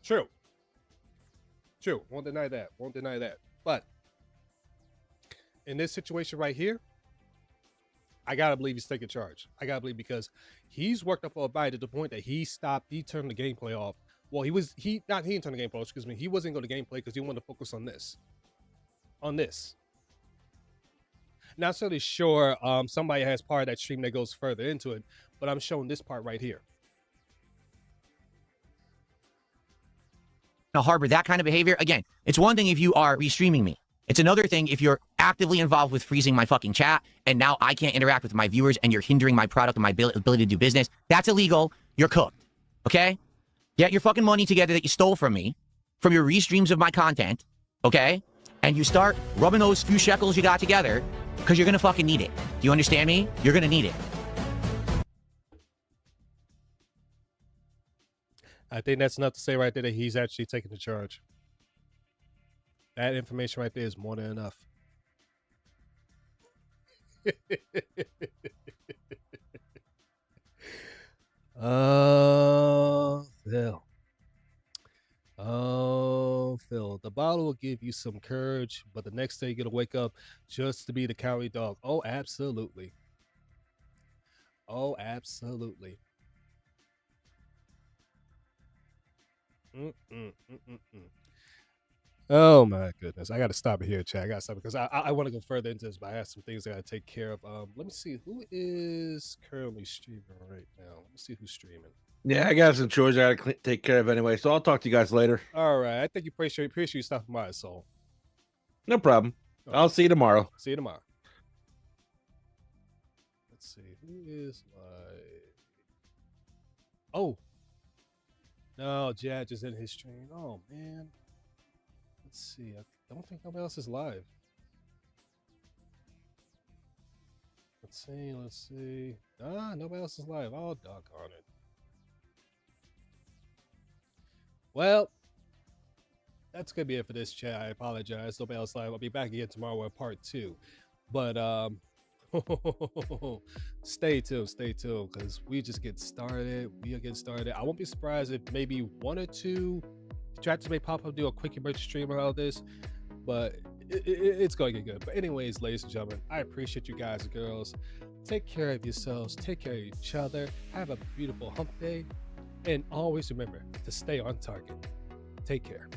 Speaker 1: True. Won't deny that. But in this situation right here, I gotta believe he's taking charge. I gotta believe because he's worked up a bite to the point that he turned the gameplay off. Well, he didn't turn the gameplay off, excuse me. He wasn't going to gameplay because he wanted to focus on this. Not necessarily sure somebody has part of that stream that goes further into it, but I'm showing this part right here.
Speaker 2: Now, harbor that kind of behavior. Again, it's one thing if you are restreaming me. It's another thing if you're actively involved with freezing my fucking chat, and now I can't interact with my viewers, and you're hindering my product and my ability to do business. That's illegal. You're cooked. Okay? Get your fucking money together that you stole from me, from your restreams of my content, okay? And you start rubbing those few shekels you got together, because you're going to fucking need it. Do you understand me? You're going to need it.
Speaker 1: I think that's enough to say right there that he's actually taking the charge. That information right there is more than enough. Phil. Oh, feel. The bottle will give you some courage, but the next day you're gonna wake up just to be the cowardly dog. Oh, absolutely. Oh, absolutely. Oh my goodness. I gotta stop it here, chat. I gotta stop because I want to go further into this, but I have some things I gotta take care of. Let me see who is currently streaming right now. Let me see who's streaming.
Speaker 9: Yeah, I got some chores I gotta take care of anyway, so I'll talk to you guys later.
Speaker 1: All right. I think you appreciate you stopping by, Soul.
Speaker 9: No problem.
Speaker 1: Okay.
Speaker 9: I'll see you tomorrow.
Speaker 1: See you tomorrow. Let's see who is like. Oh. No, Judge is in his stream. Oh man. Let's see. I don't think nobody else is live. Let's see. Ah, nobody else is live. Oh, doggone it. Well, that's gonna be it for this chat. I apologize. Nobody else live. I'll be back again tomorrow with part 2. But stay tuned, because we just get started. We'll get started. I won't be surprised if maybe 1 or 2 chats may pop up, do a quick emergency stream about this, but it's going to get good. But anyways, ladies and gentlemen, I appreciate you guys and girls. Take care of yourselves, take care of each other, have a beautiful hump day, and always remember to stay on target. Take care.